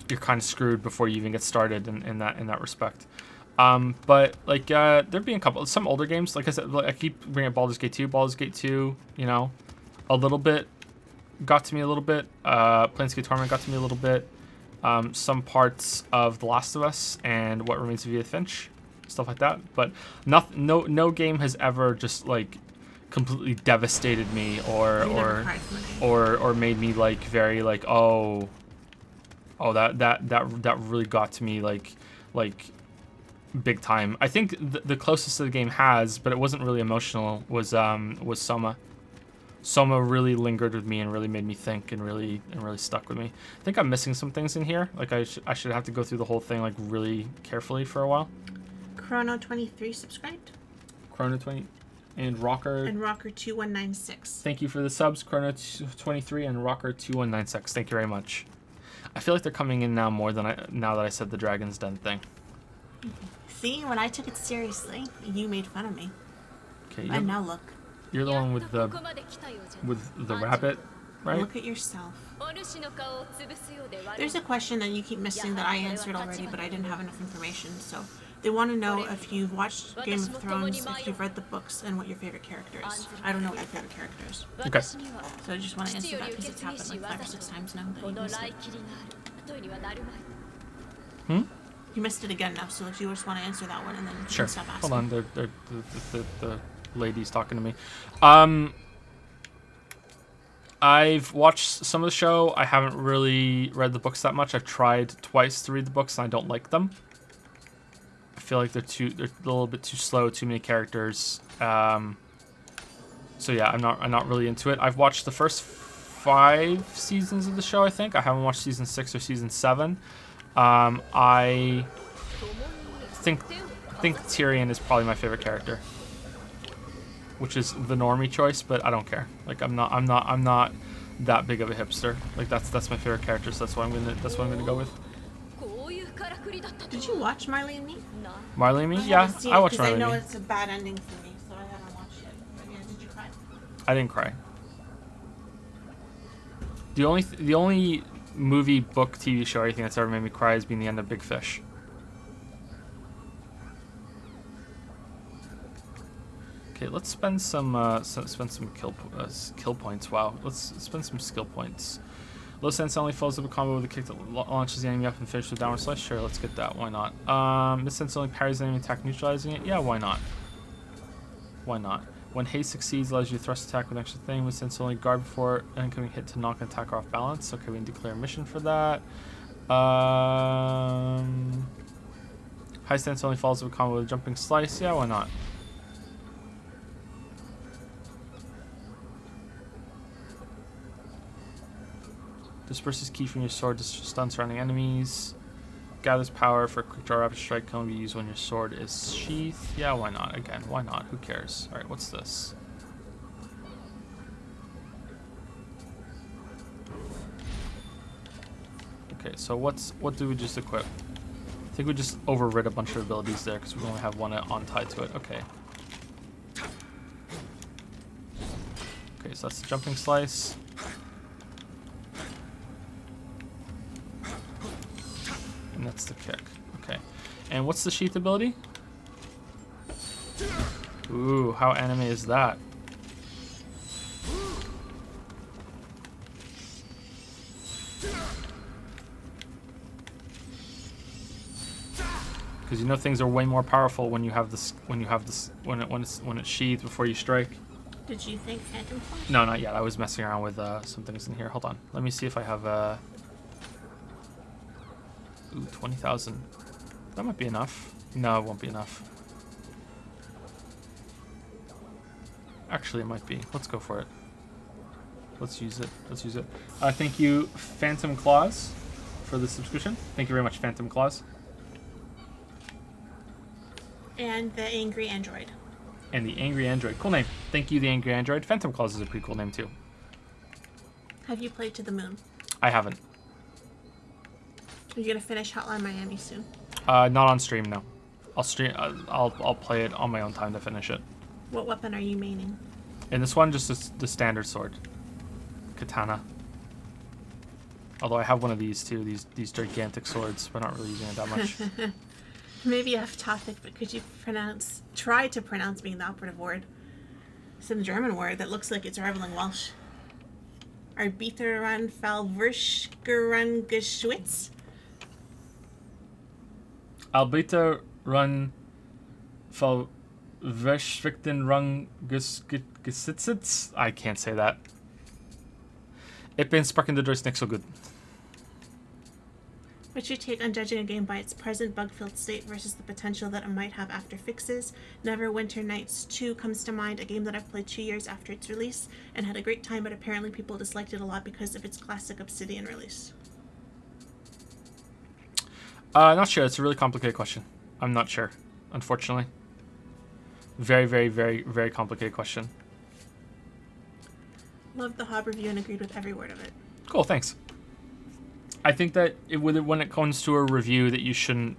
S2: you're kind of screwed before you even get started in that respect. But like there'd be some older games. Like I said, I keep bringing up Baldur's Gate 2. Baldur's Gate 2, you know, a little bit got to me a little bit. Planescape Torment got to me a little bit. Some parts of The Last of Us and What Remains of Edith Finch, stuff like that. But no game has ever just like completely devastated me or made me like very like oh that really got to me like big time. I think the closest the game has, but it wasn't really emotional, was Soma. Soma really lingered with me and really made me think and really stuck with me. I think I'm missing some things in here. Like I should have to go through the whole thing like really carefully for a while.
S3: Chrono23 subscribed.
S2: Chrono20 and Rocker.
S3: And Rocker2196.
S2: Thank you for the subs, Chrono23 and Rocker2196. Thank you very much. I feel like they're coming in now more than now that I said the Dragon's Den thing.
S3: See, when I took it seriously, you made fun of me.
S2: Okay.
S3: And now look.
S2: You're the one with the rabbit, right?
S3: Look at yourself. There's a question that you keep missing that I answered already, but I didn't have enough information. So they want to know if you've watched Game of Thrones, if you've read the books, and what your favorite character is. I don't know what your favorite character is.
S2: Okay.
S3: So I just want to answer that because it's happened like 5 or 6 times now. That you missed it. You missed it again now, so if you just want to answer that one and then
S2: Sure.
S3: stop asking.
S2: Hold on, the lady's talking to me. I've watched some of the show. I haven't really read the books that much. I've tried twice to read the books and I don't like them. I feel like they're a little bit too slow, too many characters. So yeah, I'm not really into it. I've watched the first 5 seasons of the show, I think. I haven't watched season 6 or season 7. I think Tyrion is probably my favorite character, which is the normie choice, but I don't care. Like I'm not that big of a hipster. Like that's my favorite character, so that's what I'm gonna go with.
S3: Did you watch Marley and Me?
S2: Marley and Me? Yeah, I watched Marley and Me.
S3: I know it's a bad ending for me, so I haven't watched it. But yeah, did you cry?
S2: I didn't cry. The only movie, book, TV show, or anything that's ever made me cry has been the end of Big Fish. Okay, let's spend some kill points. Wow, let's spend some skill points. Low sense only follows up a combo with a kick that launches the enemy up and finishes with downward slice. Sure, let's get that. Why not? Miss sense only parries the enemy attack, neutralizing it. Yeah, why not? Why not? When haste succeeds, allows you to thrust attack with an extra thing. With sense only guard before an incoming hit to knock an attacker off balance. Okay, we can declare a mission for that. High sense only follows up a combo with a jumping slice. Yeah, why not? Disperses ki from your sword to stun surrounding enemies. Gathers power for a quick draw rapid strike. Can only be used when your sword is sheathed. Yeah, why not? Again, why not? Who cares? Alright, what's this? Okay, so what do we just equip? I think we just overrid a bunch of abilities there because we only have one on tied to it. Okay. Okay, so that's the jumping slice. And that's the kick. Okay. And what's the sheath ability? Ooh, how anime is that? Because you know things are way more powerful when it's sheathed before you strike.
S3: Did you think Phantom Flash?
S2: No, not yet. I was messing around with some things in here. Hold on. Let me see if I have Ooh, 20,000. That might be enough. No, it won't be enough. Actually, it might be. Let's go for it. Let's use it. Thank you, Phantom Claws, for the subscription. Thank you very much, Phantom Claws.
S3: And the Angry Android.
S2: And the Angry Android. Cool name. Thank you, the Angry Android. Phantom Claws is a pretty cool name, too.
S3: Have you played To the Moon?
S2: I haven't.
S3: Are you gonna finish Hotline Miami soon?
S2: Not on stream, no. I'll stream. I'll play it on my own time to finish it.
S3: What weapon are you maining?
S2: And this one, just the standard sword. Katana. Although I have one of these too, these gigantic swords, but not really using it that much.
S3: Maybe off topic, but could you try to pronounce being the operative word? Some German word that looks like it's Reveling Welsh. Arbiteran Geschwitz?
S2: Albita run Verschwichten rung Gesitzitz? I can't say that. Ich bin sprechen der Deutsch nicht so good.
S3: What's your take on judging a game by its present bug-filled state versus the potential that it might have after fixes? Neverwinter Nights 2 comes to mind, a game that I've played 2 years after its release and had a great time, but apparently people disliked it a lot because of its classic Obsidian release.
S2: Not sure. It's a really complicated question. I'm not sure, unfortunately. Very, very, very, very complicated question.
S3: Loved the Hob review and agreed with every word of it.
S2: Cool, thanks. I think that when it comes to a review that you shouldn't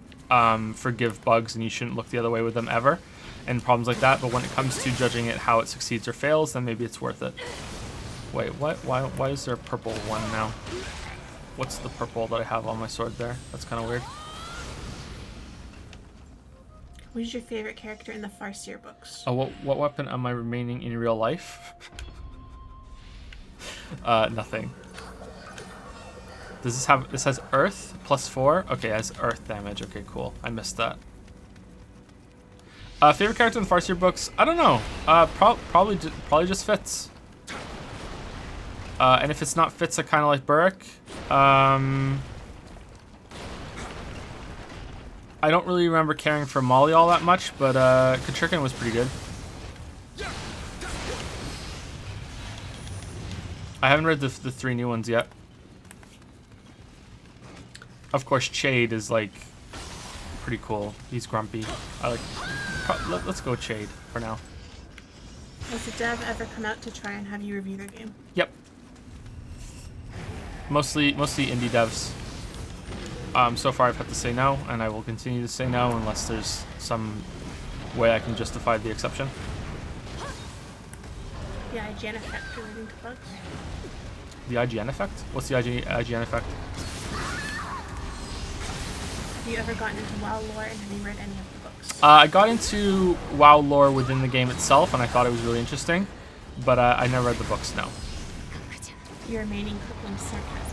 S2: forgive bugs and you shouldn't look the other way with them ever and problems like that, but when it comes to judging it how it succeeds or fails, then maybe it's worth it. Wait, what? Why is there a purple one now? What's the purple that I have on my sword there? That's kind of weird.
S3: Who's your favorite character in the Farseer books?
S2: Oh, what weapon am I remaining in real life? Nothing. Does this has earth +4? Okay, it has earth damage. Okay, cool. I missed that. Favorite character in the Farseer books? I don't know. Probably just Fitz. And if it's not Fitz, I kind of like Burrick. I don't really remember caring for Molly all that much, but Katrikin was pretty good. I haven't read the 3 new ones yet. Of course, Chade is like pretty cool. He's grumpy. Let's go Chade for now.
S3: Has a dev ever come out to try and have you review their game?
S2: Yep. Mostly indie devs. So far I've had to say no, and I will continue to say no unless there's some way I can justify the exception.
S3: The IGN effect relating to bugs?
S2: The IGN effect? What's the IGN effect?
S3: Have you ever gotten into WoW lore and have you read any of the books?
S2: I got into WoW lore within the game itself, and I thought it was really interesting, but I never read the books, no.
S3: Your remaining crippling sarcasm.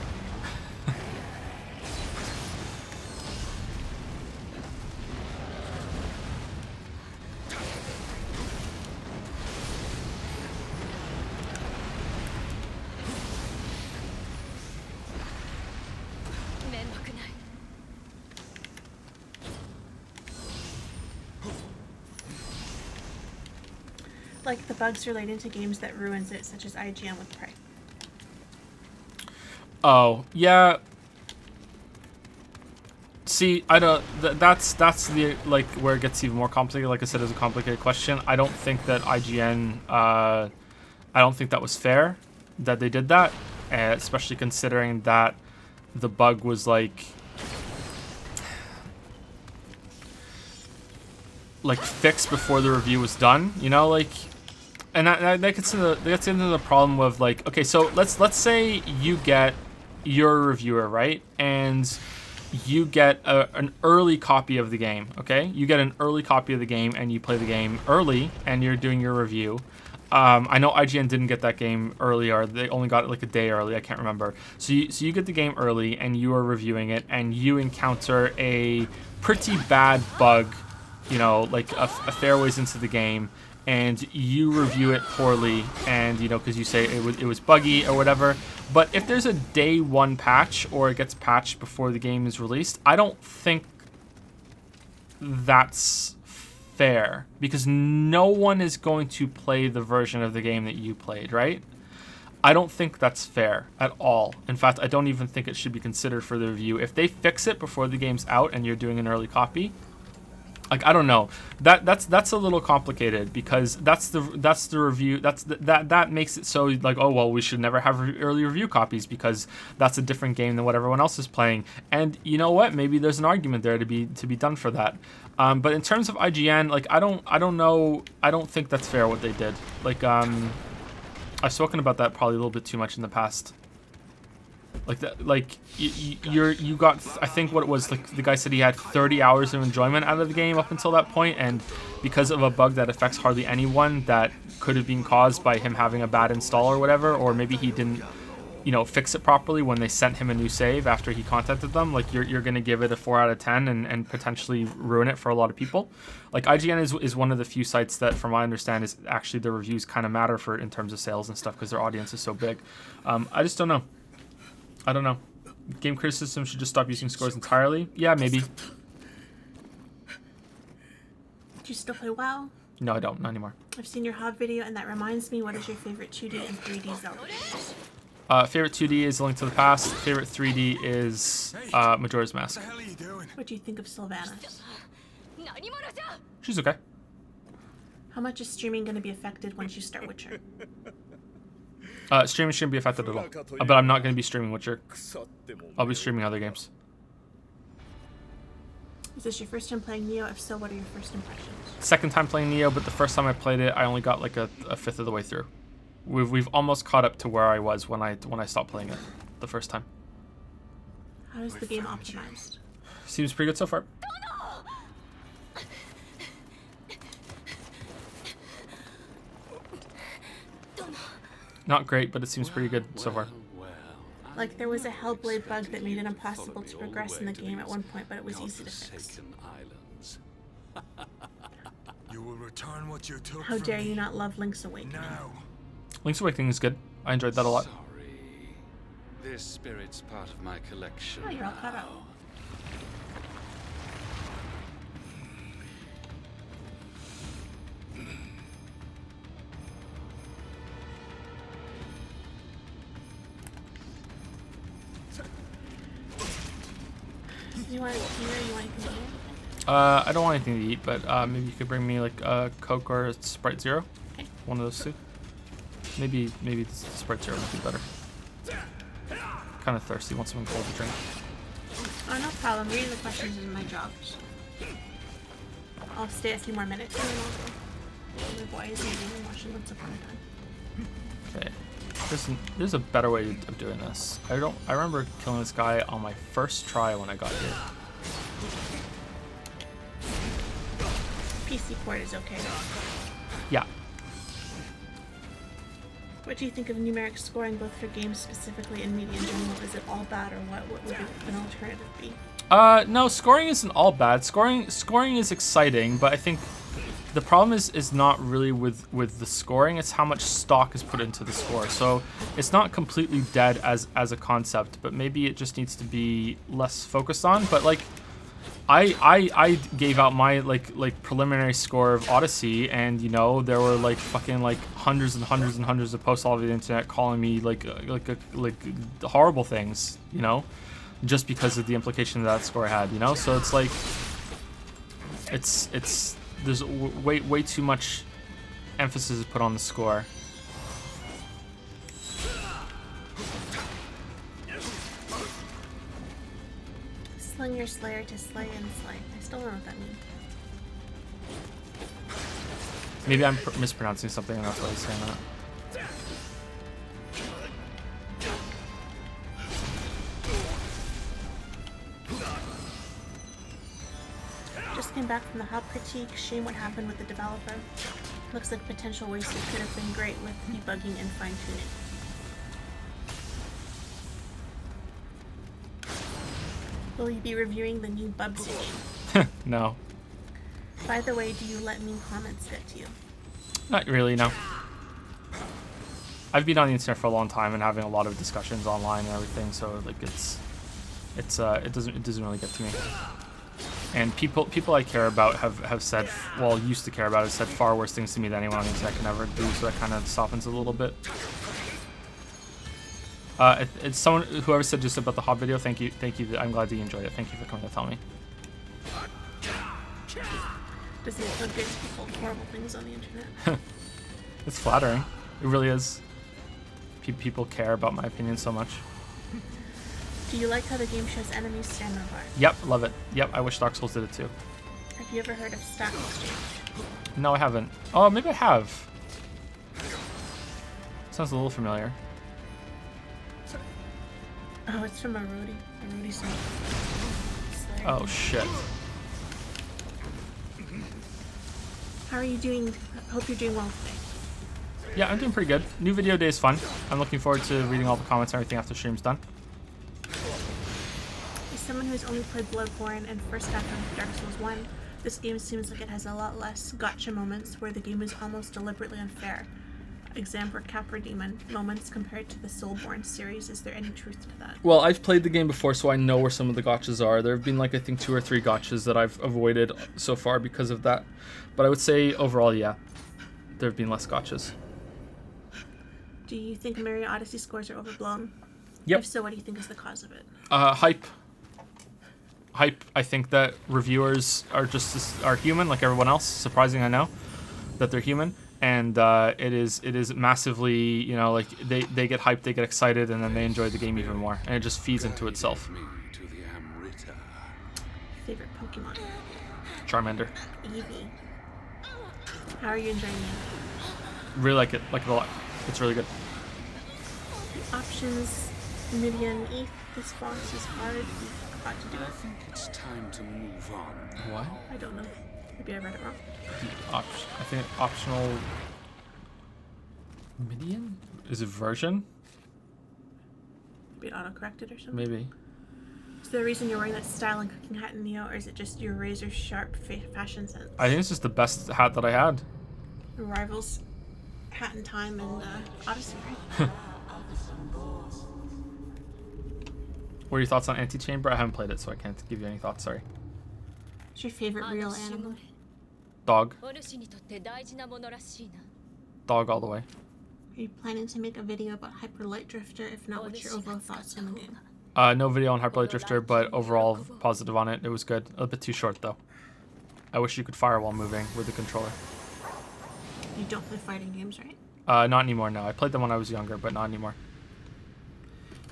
S3: Like the bugs relating to games that ruins it, such as IGN with Prey.
S2: Oh, yeah. See, I don't. That's the like where it gets even more complicated. Like I said, it's a complicated question. I don't think that IGN. I don't think that was fair that they did that, especially considering that the bug was like fixed before the review was done. You know, like. And that gets into the problem of like, okay, so let's say you get your reviewer, right, and you get an early copy of the game, okay? You get an early copy of the game and you play the game early and you're doing your review. I know IGN didn't get that game early, or they only got it like a day early. I can't remember. So you get the game early and you are reviewing it and you encounter a pretty bad bug, you know, like a fair ways into the game. And you review it poorly, and you know, because you say it was buggy or whatever. But if there's a day 1 patch or it gets patched before the game is released, I don't think that's fair, because no one is going to play the version of the game that you played, right? I don't think that's fair at all. In fact, I don't even think it should be considered for the review. If they fix it before the game's out and you're doing an early copy, Like, I don't know. That's a little complicated because that's the review. That makes it so like, oh well, we should never have early review copies because that's a different game than what everyone else is playing. And you know what? Maybe there's an argument there to be done for that. But in terms of IGN, like I don't know. I don't think that's fair what they did. Like I've spoken about that probably a little bit too much in the past. Like that, like you got. I think what it was, like the guy said he had 30 hours of enjoyment out of the game up until that point, and because of a bug that affects hardly anyone, that could have been caused by him having a bad install or whatever, or maybe he didn't, you know, fix it properly when they sent him a new save after he contacted them. Like you're gonna give it a 4 out of 10 and potentially ruin it for a lot of people. Like IGN is one of the few sites that, from what I understand, is actually the reviews kind of matter for in terms of sales and stuff because their audience is so big. I just don't know. I don't know. Game criticism should just stop using scores entirely. Yeah, maybe.
S3: Do you still play WoW?
S2: No, I don't. Not anymore.
S3: I've seen your Hob video, and that reminds me, what is your favorite 2D and 3D Zelda games?
S2: Favorite 2D is A Link to the Past. Favorite 3D is Majora's Mask.
S4: What the hell are you doing?
S3: What do you think of Sylvanas?
S2: She's okay.
S3: How much is streaming going to be affected once you start Witcher?
S2: Streaming shouldn't be affected at all. But I'm not going to be streaming Witcher. I'll be streaming other games.
S3: Is this your first time playing Nioh? If so, what are your first impressions?
S2: Second time playing Nioh, but the first time I played it, I only got like a fifth of the way through. We've almost caught up to where I was when I stopped playing it the first time.
S3: How is the game optimized?
S2: Seems pretty good so far. Not great, but it seems pretty good so far.
S3: Like, there was a Hellblade bug that made it impossible to progress in the game at one point, but it was easy to fix.
S4: You will return what you took
S3: How
S4: from
S3: dare
S4: me
S3: you not love Link's Awakening?
S4: now.
S2: Link's Awakening is good. I enjoyed that a lot.
S5: Sorry. This spirit's part of my collection.
S3: Oh, you're all caught up. Do you want to eat or you want anything to eat?
S2: I don't want anything to eat, but maybe you could bring me like a Coke or a Sprite Zero.
S3: Okay.
S2: One of those two. Maybe the Sprite Zero would be better. Kind of thirsty. Want something cold to drink.
S3: Oh, no problem. Reading the questions is my job. So. I'll stay a few more minutes and then I'll go. My boy is eating and watching Once Upon a Time.
S2: Okay. There's a better way of doing this. I remember killing this guy on my first try when I got here.
S3: PC port is okay.
S2: Yeah.
S3: What do you think of numeric scoring, both for games specifically and media in general? Is it all bad, or what would an alternative be?
S2: No, scoring isn't all bad. Scoring is exciting, but I think the problem is not really with the scoring. It's how much stock is put into the score. So it's not completely dead as a concept, but maybe it just needs to be less focused on. But like, I gave out my like preliminary score of Odyssey, and you know there were like fucking like hundreds and hundreds and hundreds of posts all over the internet calling me like horrible things, you know, just because of the implication that score had, you know. So it's like it's there's way too much emphasis put on the score.
S3: Sling your slayer to slay and slay. I still don't know what that means.
S2: Maybe I'm mispronouncing something and that's why he's saying that.
S3: Just came back from the hub critique. Shame what happened with the developer. Looks like potential wasted could have been great with debugging and fine-tuning. Will you be reviewing the new Bubsy game?
S2: No.
S3: By the way, do you let mean comments get to you?
S2: Not really, no. I've been on the internet for a long time and having a lot of discussions online and everything, so like it doesn't really get to me. And people I care about have said, well, used to care about, have said far worse things to me than anyone on the internet can ever do, so that kind of softens it a little bit. It's someone, whoever said just about the Hob video, thank you. I'm glad that you enjoyed it. Thank you for coming to tell me.
S3: Doesn't it feel good to be told horrible things on the internet?
S2: It's flattering. It really is. People care about my opinion so much.
S3: Do you like how the game shows enemies stamina bar?
S2: Yep, love it. Yep, I wish Dark Souls did it too.
S3: Have you ever heard of stack exchange?
S2: No, I haven't. Oh, maybe I have. Sounds a little familiar.
S3: Oh, it's from a roadie. A roadie song.
S2: Oh, shit.
S3: How are you doing? Hope you're doing well today.
S2: Yeah, I'm doing pretty good. New video day is fun. I'm looking forward to reading all the comments and everything after stream's done.
S3: As someone who's only played Bloodborne and first got on Dark Souls 1, this game seems like it has a lot less gotcha moments where the game is almost deliberately unfair. Example, Capra Demon moments compared to the Soulborne series. Is there any truth to that?
S1: Well, I've played the game before, so I know where some of the gotchas are. There have been, like, I think 2 or 3 gotchas that I've avoided so far because of that. But I would say, overall, yeah, there have been less gotchas.
S3: Do you think Mario Odyssey scores are overblown?
S1: Yep.
S3: If so, what do you think is the cause of it?
S2: Hype. I think that reviewers are human like everyone else. Surprising, I know, that they're human. And it is massively, you know, like they get hyped, they get excited, and then they enjoy the game even more, and it just feeds into itself.
S5: Me to the Amrita.
S3: Favorite Pokemon?
S2: Charmander,
S3: Eevee. How are you enjoying it?
S2: really like it a lot. It's really good.
S3: Options, Midian, ETH. This boss is hard. You forgot to do
S5: I
S3: it.
S5: think it's time to move on.
S2: What?
S3: I don't know. Maybe I read it wrong.
S2: I think optional. Midian? Is it version?
S3: Maybe it auto-corrected or something.
S2: Maybe.
S3: Is there a reason you're wearing that styling cooking hat in Nioh, or is it just your razor sharp fashion sense?
S2: I think it's just the best hat that I had.
S3: It rivals Hat in Time and Odyssey, right?
S2: What are your thoughts on Antichamber? I haven't played it, so I can't give you any thoughts. Sorry.
S3: What's your favorite real animal?
S2: Dog.
S6: お主にとって大事なものらしいな。
S2: Dog all the way.
S3: Are you planning to make a video about Hyper Light Drifter? If not, what's your overall thoughts on the game?
S2: No video on Hyper Light Drifter, but overall positive on it. It was good. A bit too short though. I wish you could fire while moving with the controller.
S3: You don't play fighting games, right?
S2: Not anymore. No, I played them when I was younger, but not anymore.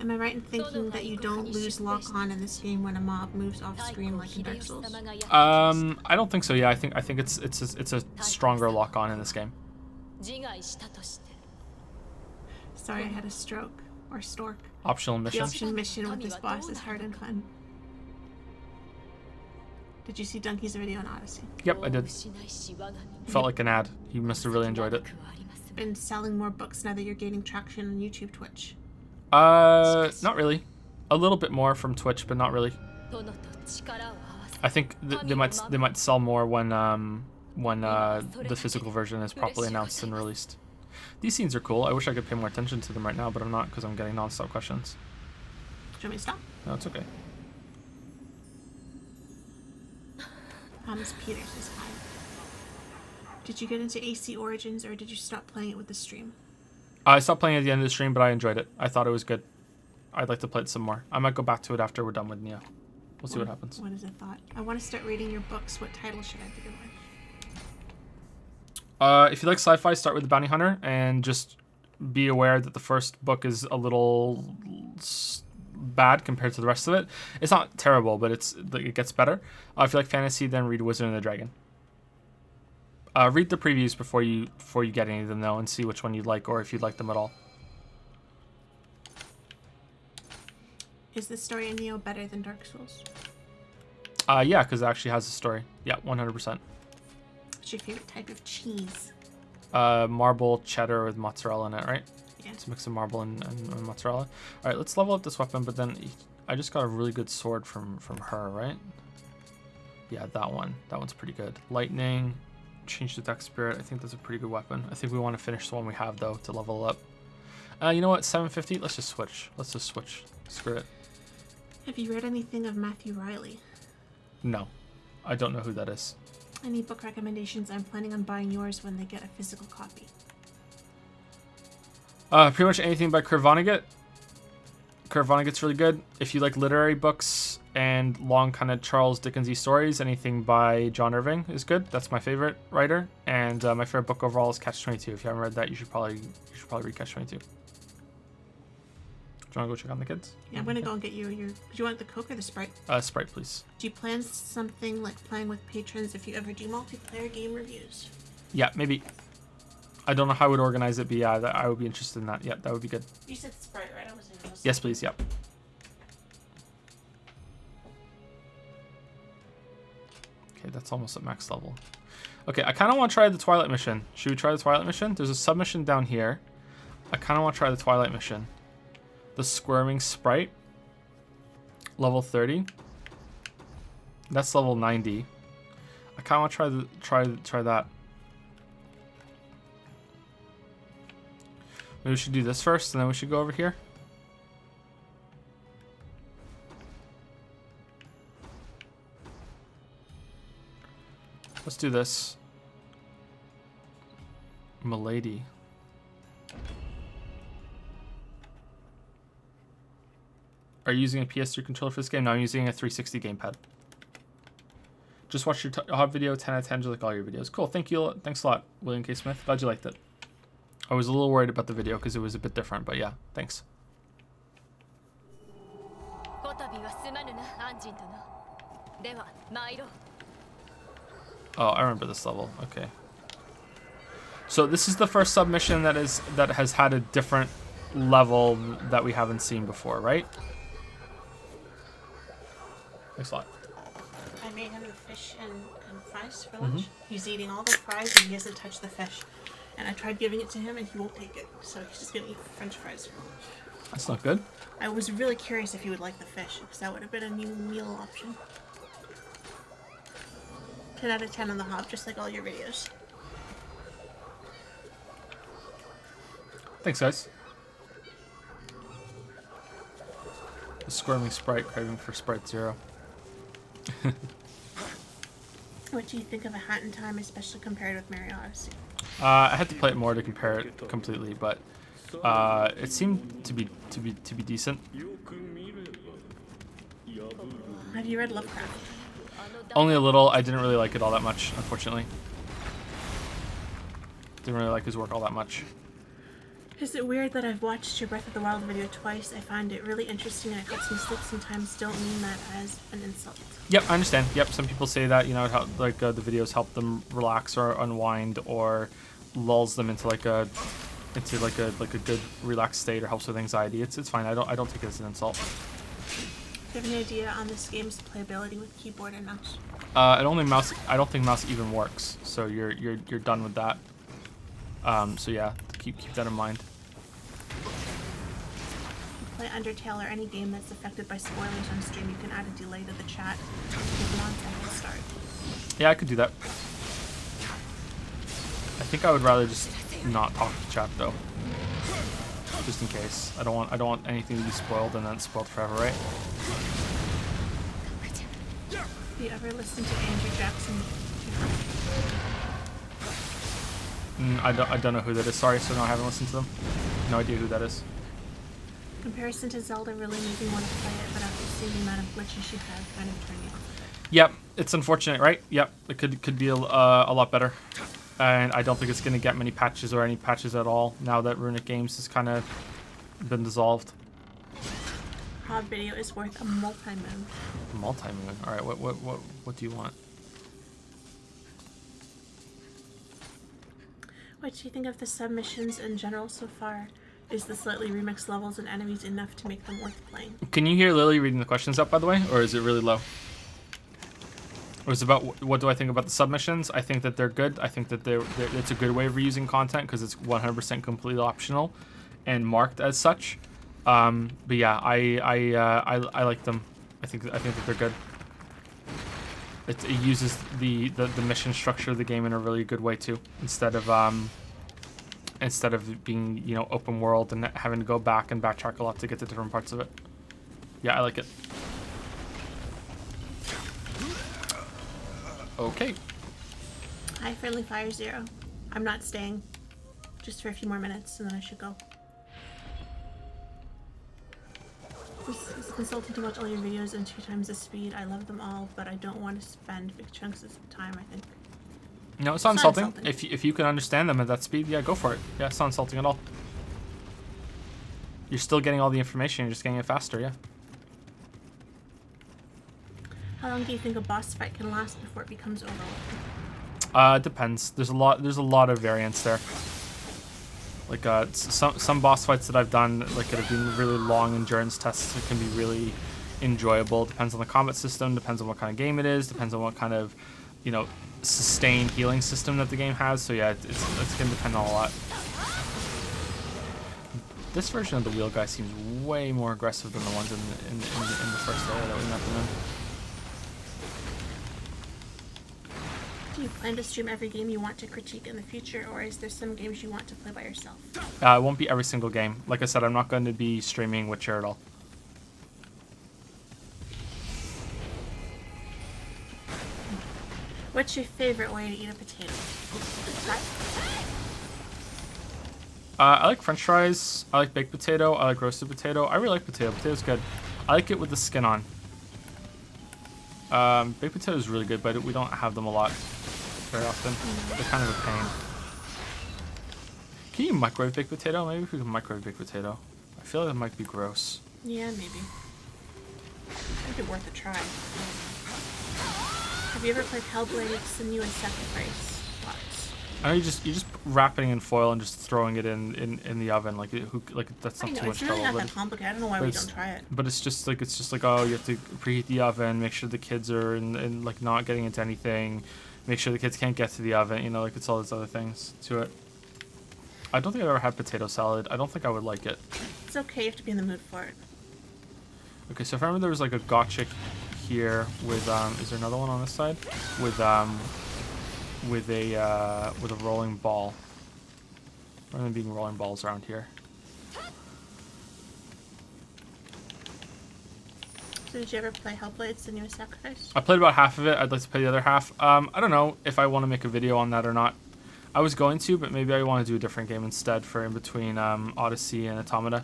S3: Am I right in thinking that you don't lose lock-on in this game when a mob moves off screen like in Dark Souls?
S2: I don't think so. Yeah, I think it's a stronger lock on in this game.
S6: 自害したとして。
S3: Sorry, I had a stroke. Or stork.
S2: Optional
S3: The
S2: mission.
S3: option mission with this boss is hard and fun. Did you see Donkey's video on Odyssey?
S2: Yep, I did. Felt like an ad. He must have really enjoyed it.
S3: Been selling more books now that you're gaining traction on YouTube, Twitch.
S2: Not really. A little bit more from Twitch, but not really.
S6: 殿と力を合わせ
S2: I think they might sell more when the physical version is properly announced and released. These scenes are cool. I wish I could pay more attention to them right now, but I'm not because I'm getting non-stop questions.
S3: Do you want me to stop?
S2: No, it's okay.
S3: Thomas Peters is hi. Did you get into AC Origins or did you stop playing it with the stream?
S2: I stopped playing at the end of the stream, but I enjoyed it. I thought it was good. I'd like to play it some more. I might go back to it after we're done with Nioh. We'll see what happens.
S3: What is a thought? I want to start reading your books. What title should I begin with?
S2: If you like sci-fi, start with The Bounty Hunter, and just be aware that the first book is a little bad compared to the rest of it. It's not terrible, but it gets better. If you like fantasy, then read Wizard and the Dragon. Read the previews before you get any of them though, and see which one you like or if you like them at all.
S3: Is the story in Nioh better than Dark Souls?
S2: Yeah, because it actually has a story. Yeah, 100%.
S3: What's your favorite type of cheese?
S2: Marble cheddar with mozzarella in it, right?
S3: Yeah.
S2: It's a mix of marble and mozzarella. All right, let's level up this weapon, but then I just got a really good sword from her, right? Yeah, that one. That one's pretty good. Lightning, change the deck spirit. I think that's a pretty good weapon. I think we want to finish the one we have, though, to level up. You know what? 750? Let's just switch. Let's just switch. Screw it.
S3: Have you read anything of Matthew Riley?
S2: No. I don't know who that is.
S3: Any book recommendations? I'm planning on buying yours when they get a physical copy.
S2: Pretty much anything by Kurt Vonnegut. Kurt Vonnegut's really good. If you like literary books, and long kind of Charles Dickensy stories. Anything by John Irving is good. That's my favorite writer, and my favorite book overall is Catch-22. If you haven't read that, you should probably read Catch-22. Do you want to go check on the kids?
S3: Yeah, I'm gonna go and get you your. Do you want the Coke or the Sprite?
S2: Sprite, please.
S3: Do you plan something like playing with patrons if you ever do multiplayer game reviews?
S2: Yeah, maybe. I don't know how I would organize it, but yeah, I would be interested in that. Yeah, that would be good.
S3: You said Sprite, right? I wasn't listening.
S2: Yes, please. Yep. Okay, that's almost at max level. Okay, I kind of want to try the Twilight mission. Should we try the Twilight mission? There's a submission down here. I kind of want to try the Twilight mission. The Squirming Sprite. Level 30. That's level 90. I kind of want to try that. Maybe we should do this first, and then we should go over here. Let's do this. Milady. Are you using a PS3 controller for this game? No, I'm using a 360 gamepad. Just watch your hot video, 10 out of 10, just like all your videos. Cool, thank you. Thanks a lot, William K. Smith. Glad you liked it. I was a little worried about the video because it was a bit different, but yeah, thanks. Oh, I remember this level. Okay. So this is the first submission that has had a different level that we haven't seen before, right? Thanks a lot.
S3: I made him the fish and fries for lunch. He's eating all the fries and he hasn't touched the fish. And I tried giving it to him and he won't take it. So he's just gonna eat French fries for lunch.
S2: That's not good.
S3: I was really curious if he would like the fish, because that would have been a new meal option. 10 out of 10 on the Hob, just like all your videos.
S2: Thanks, guys. The Squirming Sprite, craving for Sprite Zero.
S3: What do you think of A Hat in Time, especially compared with Mario Odyssey?
S2: I had to play it more to compare it completely, but it seemed to be decent.
S3: Have you read Lovecraft?
S2: Only a little. I didn't really like it all that much, unfortunately. Didn't really like his work all that much.
S3: Is it weird that I've watched your Breath of the Wild video twice? I find it really interesting and it helps me sleep sometimes. Don't mean that as an insult.
S2: Yep, I understand. Yep, some people say that, you know, the videos help them relax or unwind or lulls them into like a good relaxed state or helps with anxiety. It's fine. I don't take it as an insult.
S3: Do you have any idea on this game's playability with keyboard and mouse?
S2: I don't think mouse even works. So you're done with that. So yeah, keep that in mind.
S3: Play Undertale or any game that's affected by spoilers on stream, you can add a delay to the chat. Give nonsense and start.
S2: Yeah, I could do that. I think I would rather just not talk to chat though, just in case. I don't want anything to be spoiled and then spoiled forever, right?
S3: Do you ever listen to Andrew Jackson?
S2: I don't know who that is. Sorry, so no, I haven't listened to them. No idea who that is.
S3: Comparison to Zelda really made me want to play it, but after seeing the amount of glitches you have, kind of turned me off of it.
S2: Yep, it's unfortunate, right? Yep, it could be a lot better, and I don't think it's gonna get many patches or any patches at all now that Runic Games has kind of been dissolved.
S3: Hob video is worth a multi-moon.
S2: Multi-moon. All right, what do you want?
S3: What do you think of the submissions in general so far? Is the slightly remixed levels and enemies enough to make them worth playing?
S2: Can you hear Lily reading the questions up, by the way, or is it really low? Or is it about what do I think about the submissions? I think that they're good. I think that it's a good way of reusing content because it's 100% completely optional and marked as such. But yeah, I like them. I think that they're good. It uses the mission structure of the game in a really good way too, instead of being, you know, open world and having to go back and backtrack a lot to get to different parts of it. Yeah, I like it. Okay.
S3: Hi, Friendly Fire Zero. I'm not staying. Just for a few more minutes and then I should go. This consultant to watch all your videos in 2 times the speed. I love them all, but I don't want to spend big chunks of time, I think.
S2: No, it's not
S3: It's not
S2: insulting.
S3: insulting.
S2: If you can understand them at that speed, yeah, go for it. Yeah, it's not insulting at all. You're still getting all the information. You're just getting it faster. Yeah.
S3: How long do you think a boss fight can last before it becomes overwhelming?
S2: It depends. There's a lot of variance there. Like some boss fights that I've done, like that have been really long endurance tests, it can be really enjoyable. Depends on the combat system, depends on what kind of game it is, depends on what kind of, you know, sustained healing system that the game has. So yeah, it's gonna depend on a lot. This version of the wheel guy seems way more aggressive than the ones in the first area that we met them in.
S3: Do you plan to stream every game you want to critique in the future, or is there some games you want to play by yourself?
S2: It won't be every single game. Like I said, I'm not going to be streaming Witcher at all.
S3: What's your favorite way to eat a potato? Right.
S2: I like French fries. I like baked potato. I like roasted potato. I really like potato. Potato's good. I like it with the skin on. Baked potato is really good, but we don't have them a lot very often. They're kind of a pain. Can you microwave baked potato? Maybe if we can microwave baked potato. I feel like it might be gross.
S3: Yeah, maybe. It'd be worth a try. Have you ever played Hellblade: Nioh Sacrifice? Lots.
S2: I know you just wrapping in foil and just throwing it in the oven like that's
S3: I
S2: not
S3: know,
S2: too
S3: it's
S2: much
S3: really
S2: trouble.
S3: not that complicated. I don't know why
S2: but
S3: we
S2: it's-
S3: don't try it.
S2: But it's just like oh, you have to preheat the oven, make sure the kids are in like not getting into anything, make sure the kids can't get to the oven. You know, like it's all those other things to it. I don't think I've ever had potato salad. I don't think I would like it.
S3: It's okay, you have to be in the mood for it.
S2: Okay, so if I remember, there was like a gotcha here with is there another one on this side with a rolling ball. There are being rolling balls around here.
S3: So did you ever play Hellblade: Nioh Sacrifice?
S2: I played about half of it. I'd like to play the other half. I don't know if I want to make a video on that or not. I was going to, but maybe I want to do a different game instead for in between Odyssey and Automata.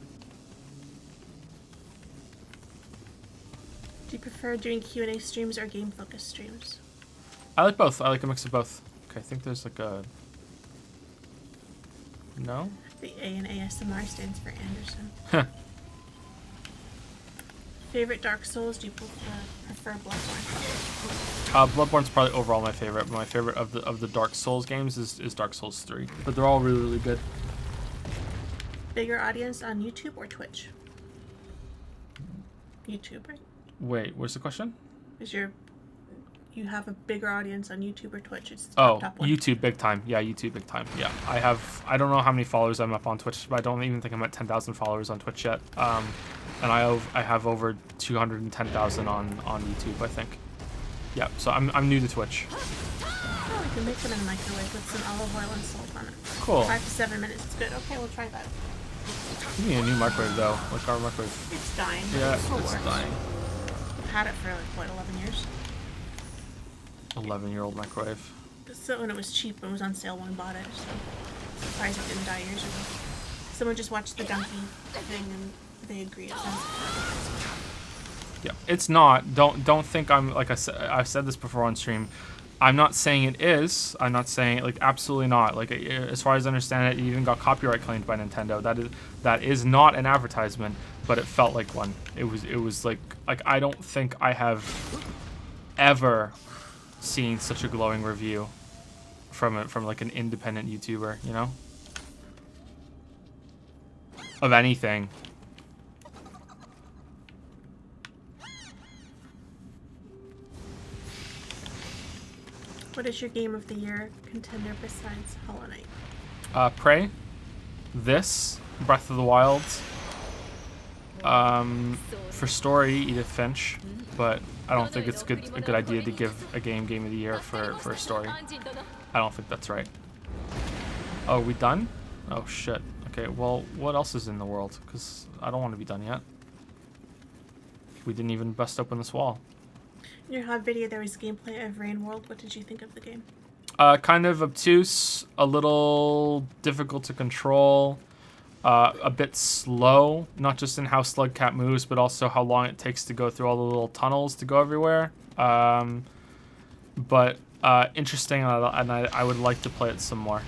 S3: Do you prefer doing Q&A streams or game-focused streams?
S2: I like both. I like a mix of both. Okay, I think there's like a... No?
S3: The A in ASMR stands for Anderson.
S2: Huh.
S3: Favorite Dark Souls? Do you prefer Bloodborne?
S2: Bloodborne's probably overall my favorite. My favorite of the Dark Souls games is Dark Souls 3. But they're all really, really good.
S3: Bigger audience on YouTube or Twitch? YouTube, right?
S2: Wait, where's the question?
S3: Is you have a bigger audience on YouTube or Twitch? It's the
S2: Oh,
S3: top one.
S2: YouTube big time. Yeah, YouTube big time. Yeah, I don't know how many followers I'm up on Twitch, but I don't even think I'm at 10,000 followers on Twitch yet. And I have over 210,000 on YouTube, I think. Yeah, so I'm new to Twitch.
S3: Oh, we can make them in a microwave with some olive oil and salt on it.
S2: Cool.
S3: 5 to 7 minutes. It's good. Okay, we'll try that.
S2: We need a new microwave though, like our microwave.
S3: It's dying.
S2: Yeah,
S3: It still
S2: it's
S3: works.
S2: dying.
S3: I've had it for like, what, 11 years?
S2: 11-year-old microwave.
S3: So when it was cheap, it was on sale when we bought it. So surprised it didn't die years ago. Someone just watched the donkey thing and they agree. It sounds
S2: Yeah, it's not. Don't think I'm like I've said this before on stream. I'm not saying it is. I'm not saying like absolutely not. Like as far as I understand it, it even got copyright claimed by Nintendo. That is not an advertisement, but it felt like one. It was like I don't think I have ever seen such a glowing review from like an independent YouTuber, you know, of anything.
S3: What is your game of the year contender besides Hollow Knight?
S2: Prey, this, Breath of the Wild. For story, Edith Finch, but I don't think it's a good idea to give a game of the year for a story. I don't think that's right. Oh, we done? Oh shit. Okay, well, what else is in the world? Because I don't want to be done yet. We didn't even bust open this wall.
S3: In your hot video, there was gameplay of Rain World. What did you think of the game?
S2: Kind of obtuse, a little difficult to control. a bit slow, not just in how Slugcat moves, but also how long it takes to go through all the little tunnels to go everywhere. But interesting, and I would like to play it some more.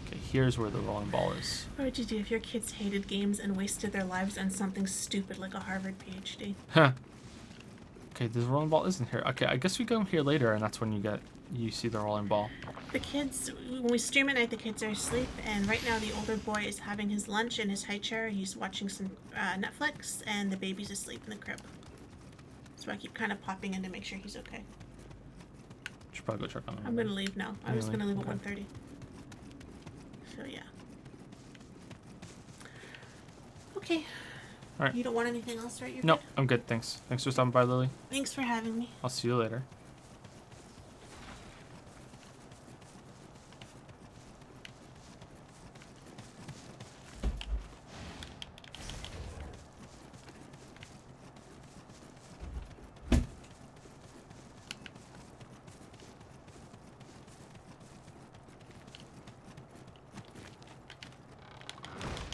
S2: Okay, here's where the rolling ball is.
S3: What would you do if your kids hated games and wasted their lives on something stupid like a Harvard PhD?
S2: Huh. Okay, the rolling ball isn't here. Okay, I guess we go here later, and that's when you see the rolling ball.
S3: The kids, when we stream at night, the kids are asleep, and right now the older boy is having his lunch in his high chair. He's watching some Netflix, and the baby's asleep in the crib. So I keep kind of popping in to make sure he's okay.
S2: Should probably go check on him.
S3: I'm gonna leave now. I was gonna leave at
S2: Okay.
S3: 1:30. So yeah. Okay.
S2: All right.
S3: You don't want anything else, right? You're
S2: No,
S3: good?
S2: I'm good. Thanks. Thanks for stopping by, Lily.
S3: Thanks for having me.
S2: I'll see you later.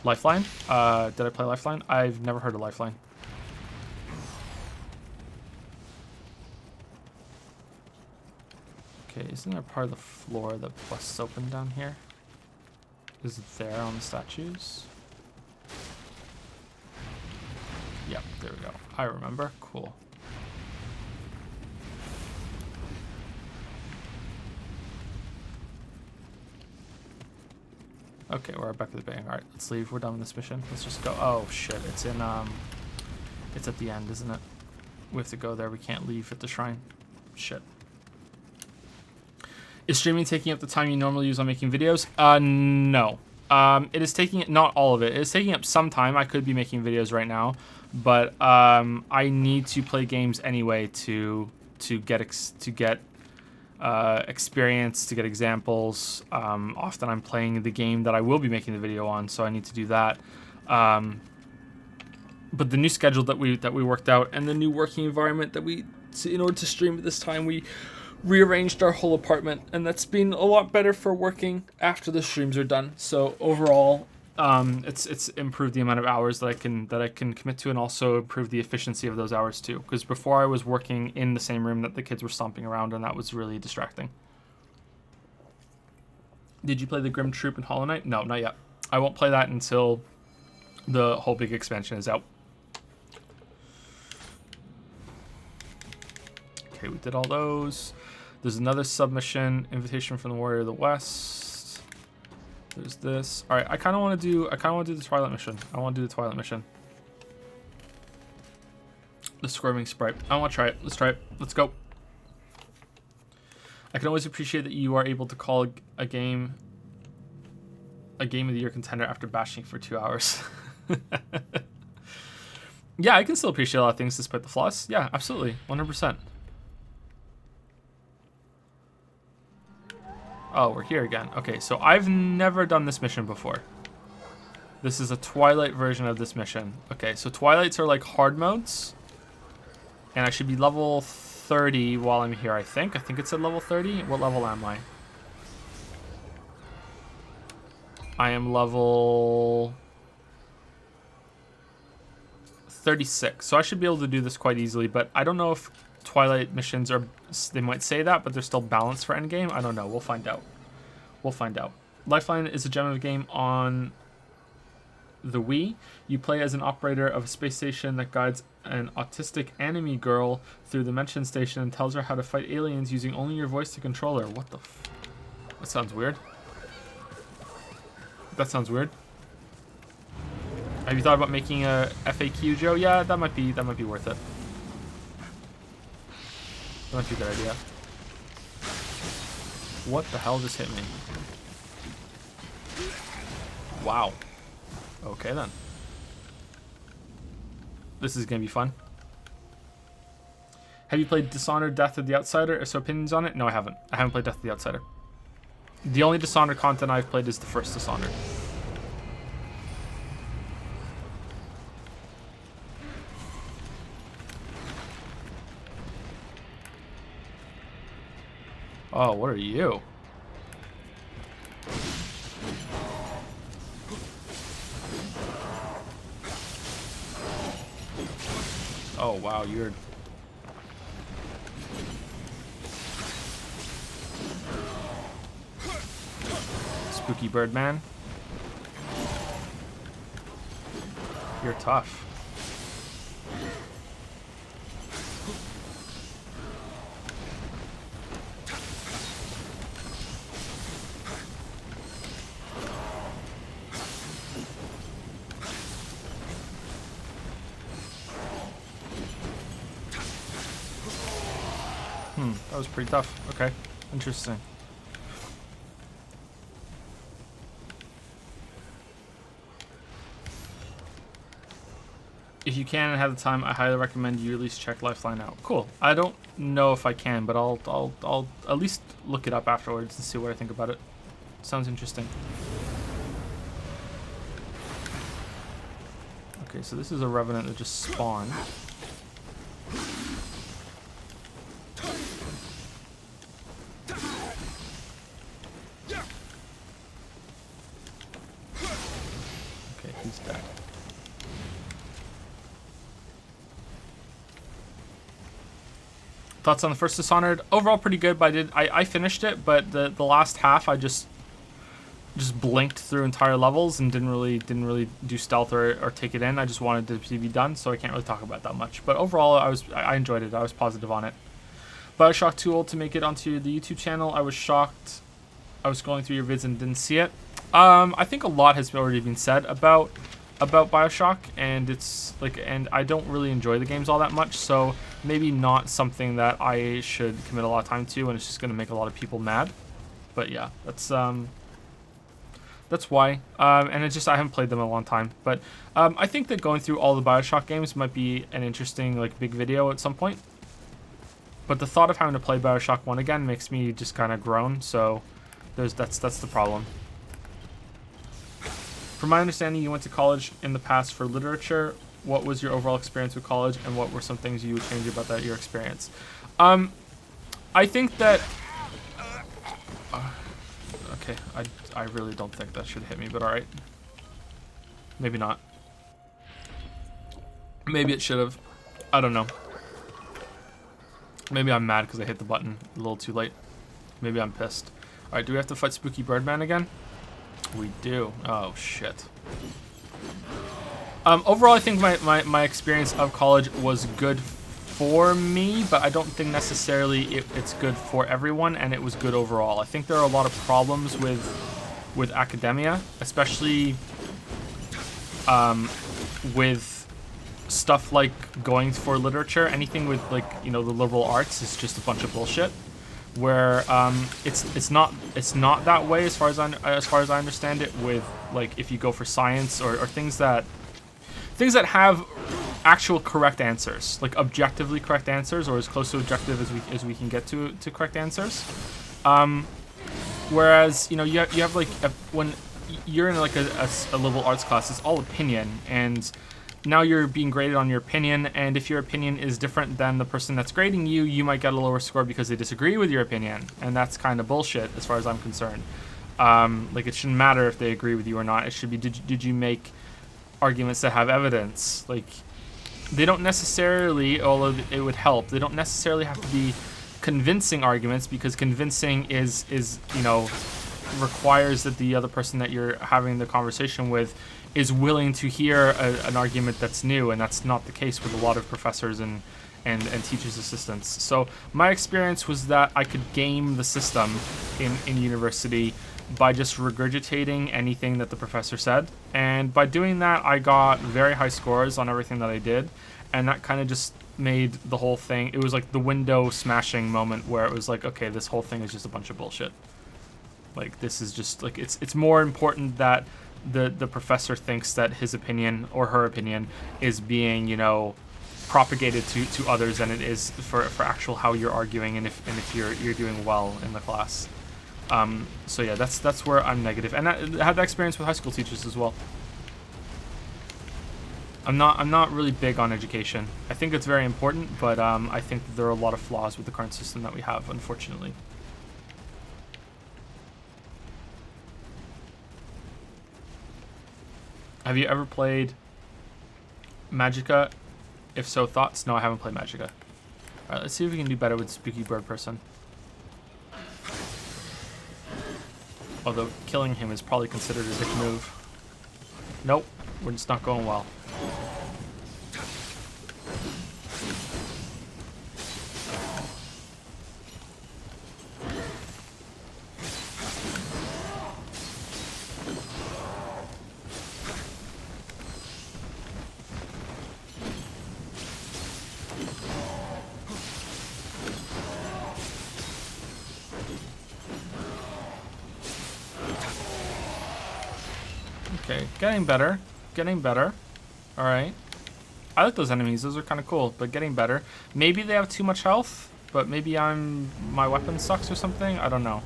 S2: Lifeline? Did I play Lifeline? I've never heard of Lifeline. Okay, isn't there part of the floor that busts open down here? Is it there on the statues? Yep, there we go. I remember. Cool. Okay, we're back to the bank. Alright, let's leave. We're done with this mission. Let's just go. Oh shit, it's in it's at the end, isn't it? We have to go there. We can't leave at the shrine. Shit. Is streaming taking up the time you normally use on making videos? No. It is taking not all of it. It is taking up some time. I could be making videos right now, but I need to play games anyway to get experience, to get examples. Often I'm playing the game that I will be making the video on, so I need to do that. But the new schedule that we worked out, and the new working environment that in order to stream at this time, we rearranged our whole apartment, and that's been a lot better for working after the streams are done. So overall, it's improved the amount of hours that I can commit to, and also improved the efficiency of those hours too. Because before I was working in the same room that the kids were stomping around, and that was really distracting. Did you play the Grim Troop in Hollow Knight? No, not yet. I won't play that until the whole big expansion is out. Okay, we did all those. There's another submission, invitation from the Warrior of the West. There's this. All right, I kind of want to do the Twilight mission. I want to do the Twilight mission. The Squirming Sprite. I want to try it. Let's try it. Let's go. I can always appreciate that you are able to call a game of the year contender after bashing for 2 hours. Yeah, I can still appreciate a lot of things despite the flaws. Yeah, absolutely. 100%. Oh, we're here again. Okay, so I've never done this mission before. This is a Twilight version of this mission. Okay, so Twilights are like hard modes. And I should be level 30 while I'm here, I think. I think it's at level 30. What level am I? I am level 36. So I should be able to do this quite easily, but I don't know if Twilight missions are, they might say that, but they're still balanced for endgame. I don't know. We'll find out. We'll find out. Lifeline is a gem of a game on the Wii. You play as an operator of a space station that guides an autistic anime girl through the Dimension Station and tells her how to fight aliens using only your voice to control her. What the f... That sounds weird. That sounds weird. Have you thought about making a FAQ, Joe? Yeah, that might be worth it. That might be a good idea. What the hell just hit me? Wow. Okay then. This is gonna be fun. Have you played Dishonored Death of the Outsider? So opinions on it? No, I haven't. I haven't played Death of the Outsider. The only Dishonored content I've played is the first Dishonored. Oh, what are you? wow, you're... Spooky Birdman. You're tough. That was pretty tough. Okay, interesting. If you can and have the time, I highly recommend you at least check Lifeline out. Cool. I don't know if I can, but I'll at least look it up afterwards and see what I think about it. Sounds interesting. Okay, so this is a Revenant that just spawned. Okay, he's dead. Thoughts on the first Dishonored? Overall, pretty good. But I finished it, but the last half I just blinked through entire levels and didn't really do stealth or take it in. I just wanted it to be done, so I can't really talk about that much. But overall, I enjoyed it. I was positive on it. BioShock 2 old to make it onto the YouTube channel. I was shocked. I was scrolling through your vids and didn't see it. I think a lot has already been said about BioShock, and and I don't really enjoy the games all that much, so maybe not something that I should commit a lot of time to, and it's just going to make a lot of people mad. But yeah, that's why. And it's just I haven't played them in a long time. But I think that going through all the BioShock games might be an interesting big video at some point. But the thought of having to play BioShock 1 again makes me just kind of groan, so that's the problem. From my understanding, you went to college in the past for literature. What was your overall experience with college, and what were some things you would change about your experience? I think that... okay, I really don't think that should hit me, but alright. Maybe not. Maybe it should have. I don't know. Maybe I'm mad because I hit the button a little too late. Maybe I'm pissed. Alright, do we have to fight Spooky Birdman again? We do. Oh, shit. Overall, I think my experience of college was good for me, but I don't think necessarily it's good for everyone, and it was good overall. I think there are a lot of problems with academia, especially with stuff like going for literature. Anything with the liberal arts is just a bunch of bullshit. Where it's not that way as far as I understand it. With if you go for science or things that have actual correct answers, objectively correct answers, or as close to objective as we can get to correct answers. Whereas you have when you're in a liberal arts class, it's all opinion, and now you're being graded on your opinion, and if your opinion is different than the person that's grading you, you might get a lower score because they disagree with your opinion, and that's kind of bullshit as far as I'm concerned. It shouldn't matter if they agree with you or not. It should be, did you make arguments that have evidence? They don't necessarily, although it would help, they don't necessarily have to be convincing arguments, because convincing is requires that the other person that you're having the conversation with is willing to hear an argument that's new, and that's not the case with a lot of professors and teachers' assistants. So my experience was that I could game the system in university by just regurgitating anything that the professor said, and by doing that I got very high scores on everything that I did, and that kind of just made the whole thing, it was like the window smashing moment where it was okay, this whole thing is just a bunch of bullshit. This is just it's more important that the professor thinks that his opinion or her opinion is being propagated to others than it is for actual how you're arguing, and if you're doing well in the class. So yeah, that's where I'm negative, and I had that experience with high school teachers as well. I'm not really big on education. I think it's very important, but I think that there are a lot of flaws with the current system that we have, unfortunately. Have you ever played Magicka If so, thoughts? No, I haven't played Magicka. Alright, let's see if we can do better with Spooky Bird Person. Although killing him is probably considered a dick move. Nope, we're just not going well. Okay, getting better. Getting better. Alright. I like those enemies. Those are kind of cool, but getting better. Maybe they have too much health, but maybe my weapon sucks or something. I don't know.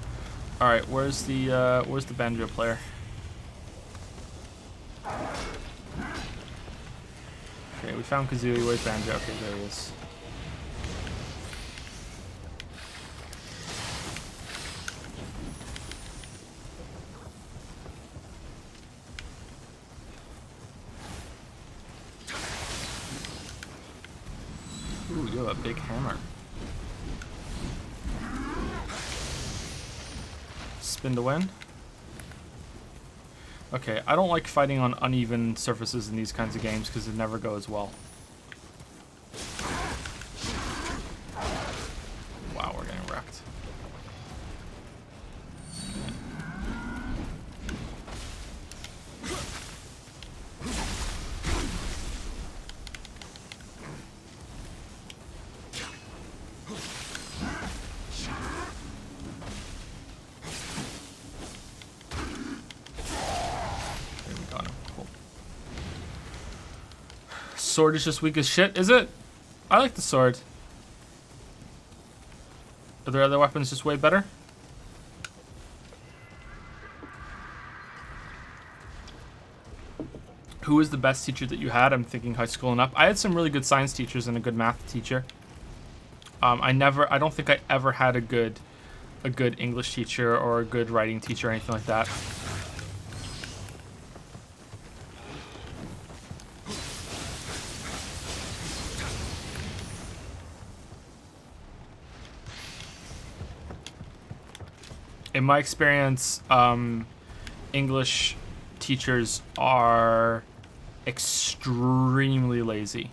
S2: Alright, where's the banjo player? Okay, we found Kazooie. Where's Banjo? Okay, there he is. Ooh, you have a big hammer. Spin to win. Okay, I don't like fighting on uneven surfaces in these kinds of games because it never goes well. Wow, we're getting wrecked. Sword is just weak as shit, is it? I like the sword. Are there other weapons just way better? Who was the best teacher that you had? I'm thinking high school and up. I had some really good science teachers and a good math teacher. I don't think I ever had a good English teacher or a good writing teacher or anything like that. In my experience, English teachers are extremely lazy,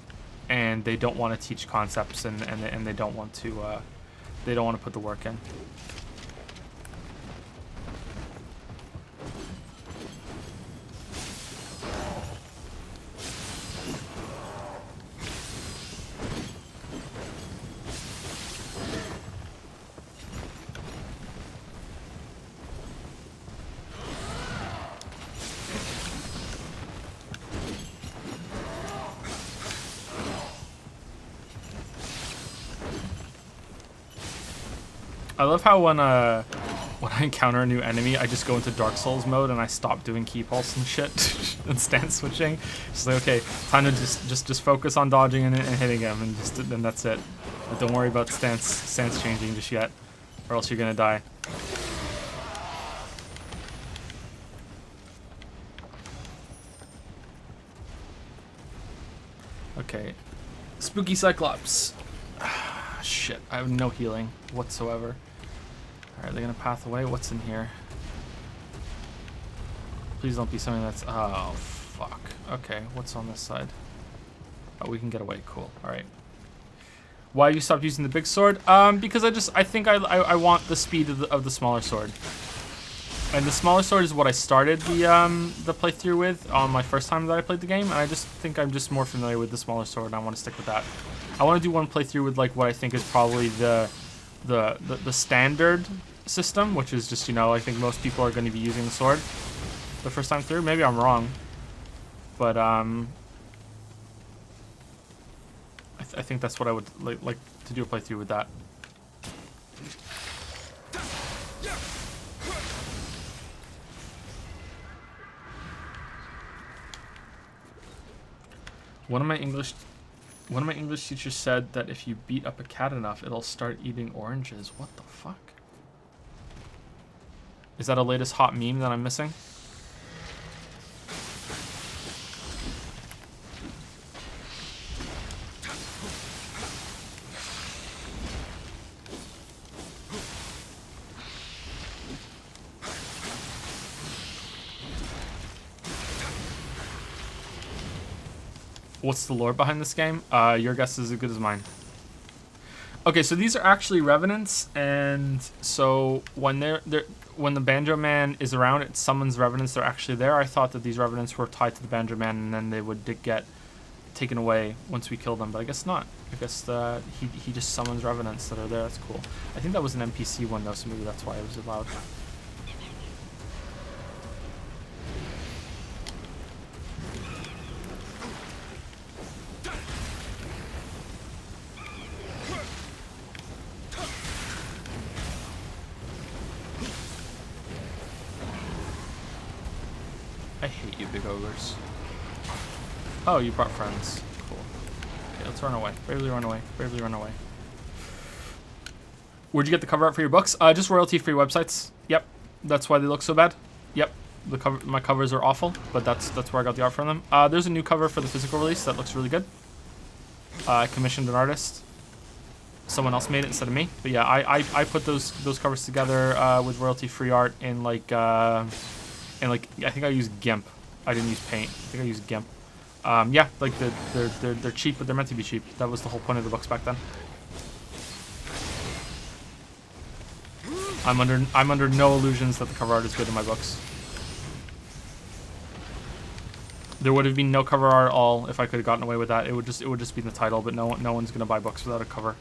S2: and they don't want to teach concepts, and they don't want to put the work in. I love how when I encounter a new enemy, I just go into Dark Souls mode and I stop doing key pulse and shit and stance switching. Just like, okay, time to just focus on dodging and hitting him, and then that's it. But don't worry about stance changing just yet, or else you're gonna die. Okay, Spooky Cyclops. Shit, I have no healing whatsoever. Alright, they're gonna path away. What's in here? Please don't be something that's... Oh, fuck. Okay, what's on this side? Oh, we can get away. Cool. Alright. Why you stopped using the big sword? Because I think I want the speed of the smaller sword. And the smaller sword is what I started the playthrough with on my first time that I played the game, and I just think I'm just more familiar with the smaller sword, and I want to stick with that. I want to do one playthrough with like what I think is probably the standard system, which is just, you know, I think most people are going to be using the sword the first time through. Maybe I'm wrong, but I think that's what I would like to do a playthrough with that. One of my English teachers said that if you beat up a cat enough, it'll start eating oranges. What the fuck? Is that a latest hot meme that I'm missing? What's the lore behind this game? Your guess is as good as mine. Okay, so these are actually revenants, and so when when the Banjo Man is around, it summons revenants. They're actually there. I thought that these revenants were tied to the Banjo Man, and then they would get taken away once we kill them, but I guess not. I guess he just summons revenants that are there. That's cool. I think that was an NPC one though, so maybe that's why it was allowed. I hate you, big ogres. Oh, you brought friends. Cool. Okay, let's run away. Bravely run away. Bravely run away. Where'd you get the cover art for your books? Just royalty-free websites. Yep. That's why they look so bad. Yep. My covers are awful, but that's where I got the art from them. There's a new cover for the physical release that looks really good. I commissioned an artist. Someone else made it instead of me. But yeah, I put those covers together with royalty-free art in like I think I used GIMP. I didn't use Paint. I think I used GIMP. Yeah, like they're cheap, but they're meant to be cheap. That was the whole point of the books back then. I'm under no illusions that the cover art is good in my books. There would have been no cover art at all if I could have gotten away with that. It would just be in the title, but no one's gonna buy books without a cover.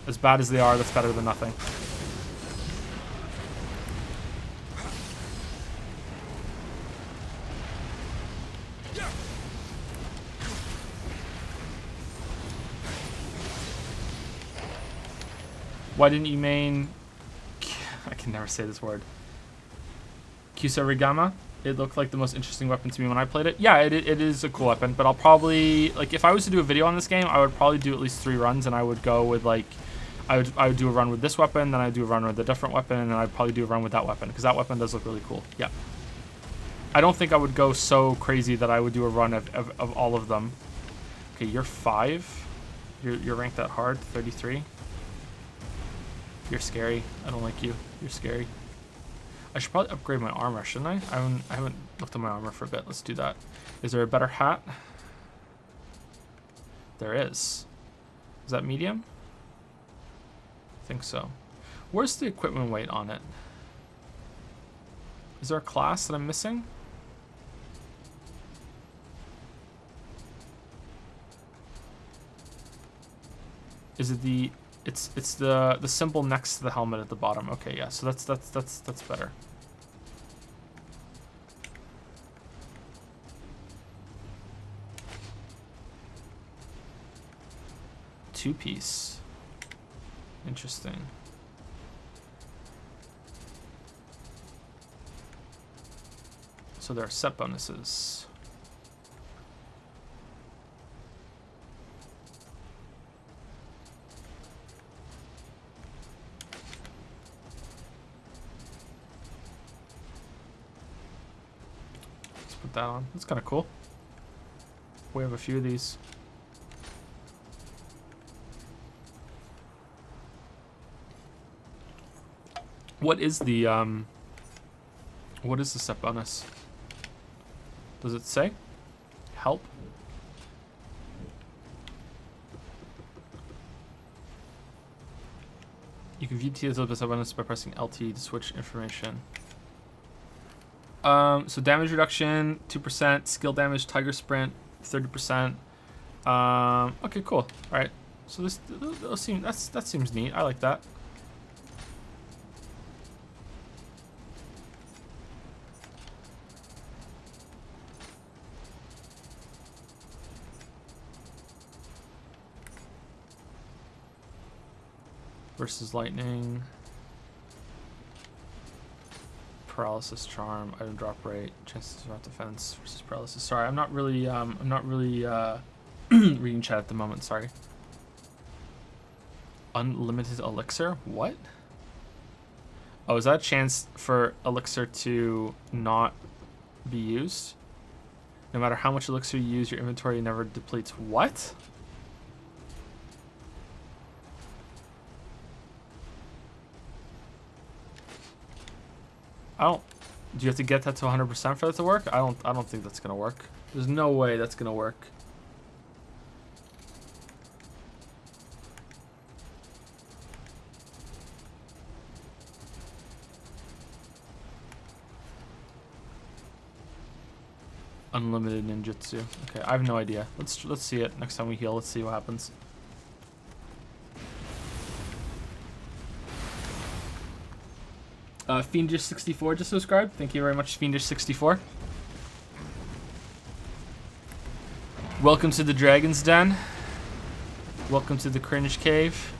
S2: As bad as they are, that's better than nothing. Why didn't you main... I can never say this word. Kusarigama? It looked like the most interesting weapon to me when I played it. Yeah, it is a cool weapon, but I'll probably... Like, if I was to do a video on this game, I would probably do at least 3 runs, and I would go with, like... I would do a run with this weapon, then I'd do a run with a different weapon, and then I'd probably do a run with that weapon, because that weapon does look really cool. Yeah. I don't think I would go so crazy that I would do a run of all of them. Okay, you're 5. You're ranked that hard, 33. You're scary. I don't like you. You're scary. I should probably upgrade my armor, shouldn't I? I haven't looked at my armor for a bit. Let's do that. Is there a better hat? There is. Is that medium? I think so. Where's the equipment weight on it? Is there a class that I'm missing? Is it the... It's the symbol next to the helmet at the bottom. Okay, yeah. So that's better. Two-piece. Interesting. So there are set bonuses. That on. That's kind of cool. We have a few of these. What is the set bonus? Does it say? Help? You can view details of the set bonus by pressing LT to switch information. So damage reduction, 2%, skill damage, tiger sprint, 30%. Okay, cool. All right. So that seems neat. I like that. Versus lightning. Paralysis charm, item drop rate, chances of defense versus paralysis. Sorry, I'm not really reading chat at the moment, sorry. Unlimited elixir? What? Oh, is that a chance for elixir to not be used? No matter how much elixir you use, your inventory never depletes. What? Do you have to get that to 100% for that to work? I don't think that's gonna work. There's no way that's gonna work. Unlimited ninjutsu. Okay, I have no idea. Let's see it next time we heal. Let's see what happens. Fiendish64 just subscribed. Thank you very much, Fiendish64. Welcome to the Dragon's Den. Welcome to the Cringe Cave.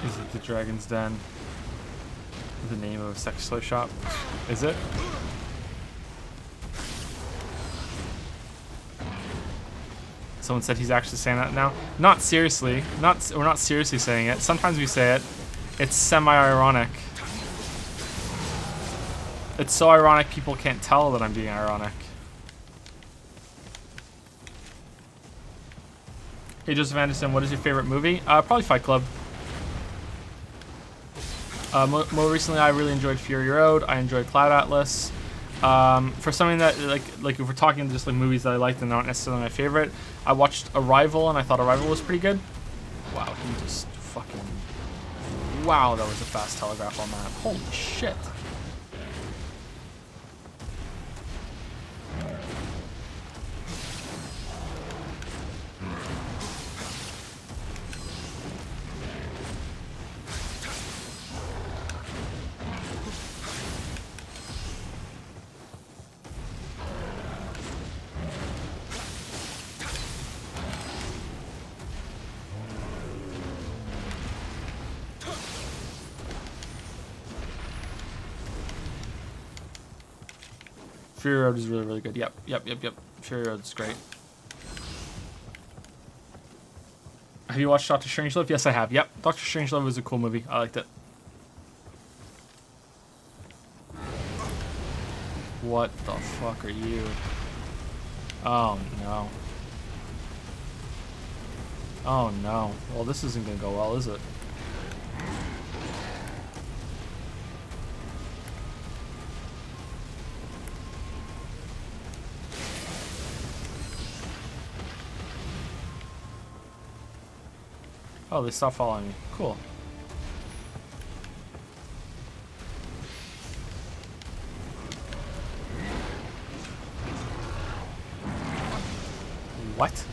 S2: Is it the Dragon's Den? The name of a sex toy shop? Is it? Someone said he's actually saying that now. Not seriously. We're not seriously saying it. Sometimes we say it. It's semi-ironic. It's so ironic people can't tell that I'm being ironic. Hey, Joseph Anderson, what is your favorite movie? Probably Fight Club. More recently, I really enjoyed Fury Road. I enjoyed Cloud Atlas. For something that, like if we're talking just like movies that I liked and not necessarily my favorite, I watched Arrival and I thought Arrival was pretty good. Wow, he just fucking... Wow, that was a fast telegraph on that. Holy shit. Fury Road is really, really good. Yep. Fury Road is great. Have you watched Doctor Strangelove? Yes, I have. Yep. Doctor Strangelove was a cool movie. I liked it. What the fuck are you? Oh, no. Oh, no. Well, this isn't gonna go well, is it? Oh, they stopped following me. Cool. What?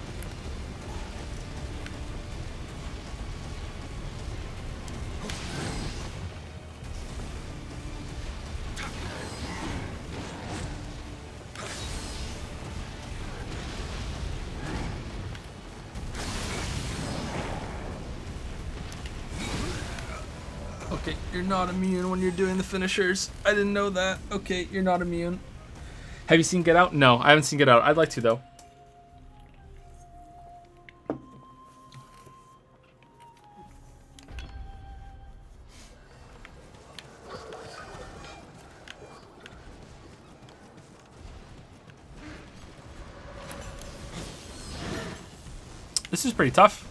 S2: Okay, you're not immune when you're doing the finishers. I didn't know that. Okay, you're not immune. Have you seen Get Out? No, I haven't seen Get Out. I'd like to, though. This is pretty tough.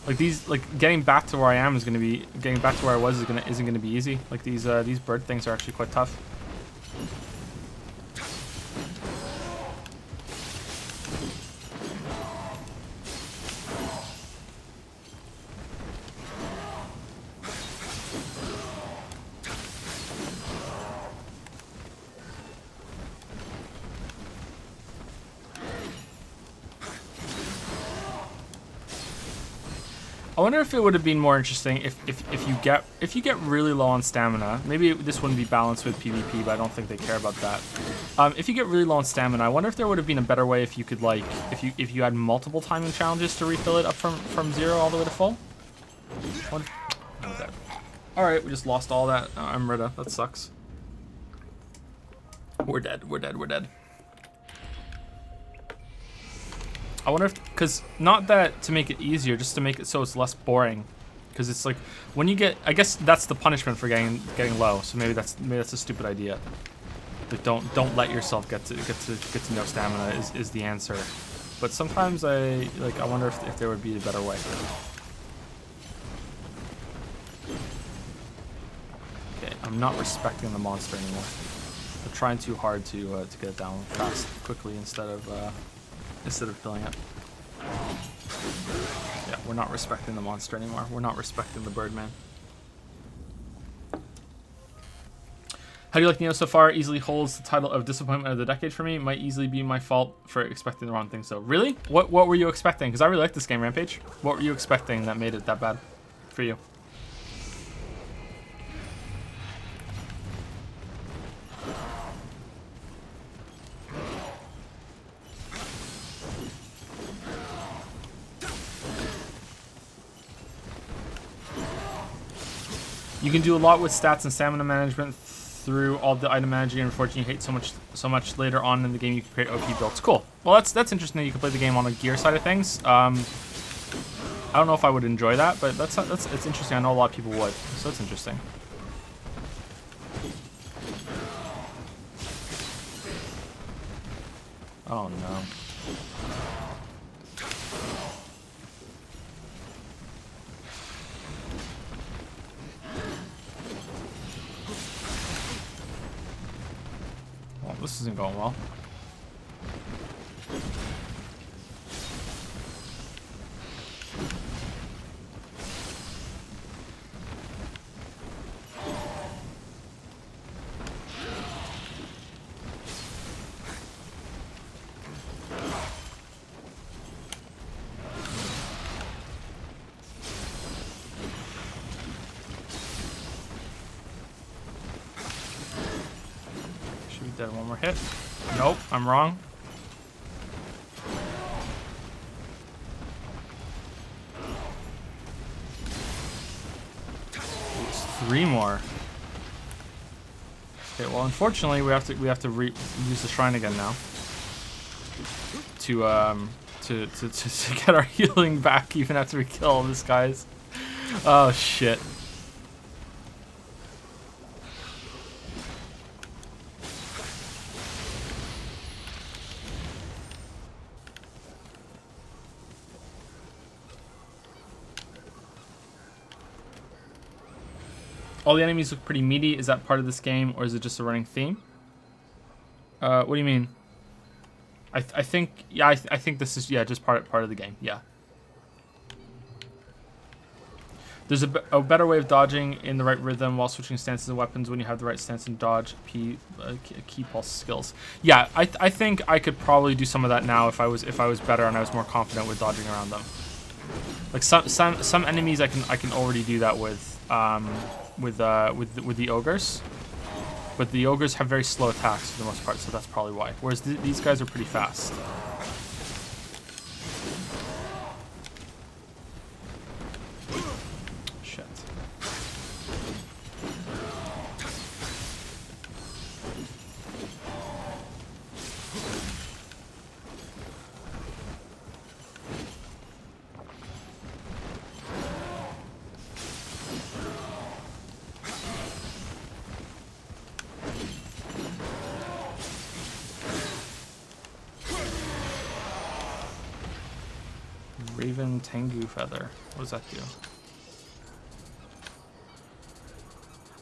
S2: Like these, like getting back to where I am is gonna be, getting back to where I was isn't gonna be easy. Like these bird things are actually quite tough. I wonder if it would have been more interesting if you get really low on stamina. Maybe this wouldn't be balanced with PvP, but I don't think they care about that. If you get really low on stamina, I wonder if there would have been a better way if you could like if you had multiple timing challenges to refill it up from 0 all the way to full. All right, we just lost all that. Oh, I'm rid of. That sucks. We're dead. We're dead. We're dead. I wonder if, because not that to make it easier, just to make it so it's less boring. Because it's like when you get, I guess that's the punishment for getting low. So maybe that's a stupid idea. Like don't let yourself get to no stamina is the answer. but sometimes I wonder if there would be a better way. Okay, I'm not respecting the monster anymore. I'm trying too hard to get it down fast, quickly instead of killing it. Yeah, we're not respecting the monster anymore. We're not respecting the Birdman. How do you like Nioh so far? Easily holds the title of Disappointment of the Decade for me. Might easily be my fault for expecting the wrong thing. So really? What were you expecting? Because I really like this game, Rampage. What were you expecting that made it that bad for you? You can do a lot with stats and stamina management through all the item managing, and unfortunately you hate so much later on in the game you can create OP builds. Cool. Well, that's interesting that you can play the game on a gear side of things. I don't know if I would enjoy that, but it's interesting. I know a lot of people would, so it's interesting. Oh no. Well, this isn't going well. Dead, one more hit. Nope, I'm wrong. It's 3 more. Okay, well, unfortunately, we have to use the shrine again now to get our healing back, even after we kill all these guys. Oh shit. All the enemies look pretty meaty. Is that part of this game, or is it just a running theme? What do you mean? I think, yeah, I think this is, yeah, just part of the game. Yeah. There's a better way of dodging in the right rhythm while switching stances and weapons when you have the right stance and dodge key pulse skills. Yeah, I think I could probably do some of that now if I was better and I was more confident with dodging around them. Like some enemies I can already do that with the ogres, but the ogres have very slow attacks for the most part, so that's probably why. Whereas these guys are pretty fast. Shit. Raven Tengu Feather. What does that do?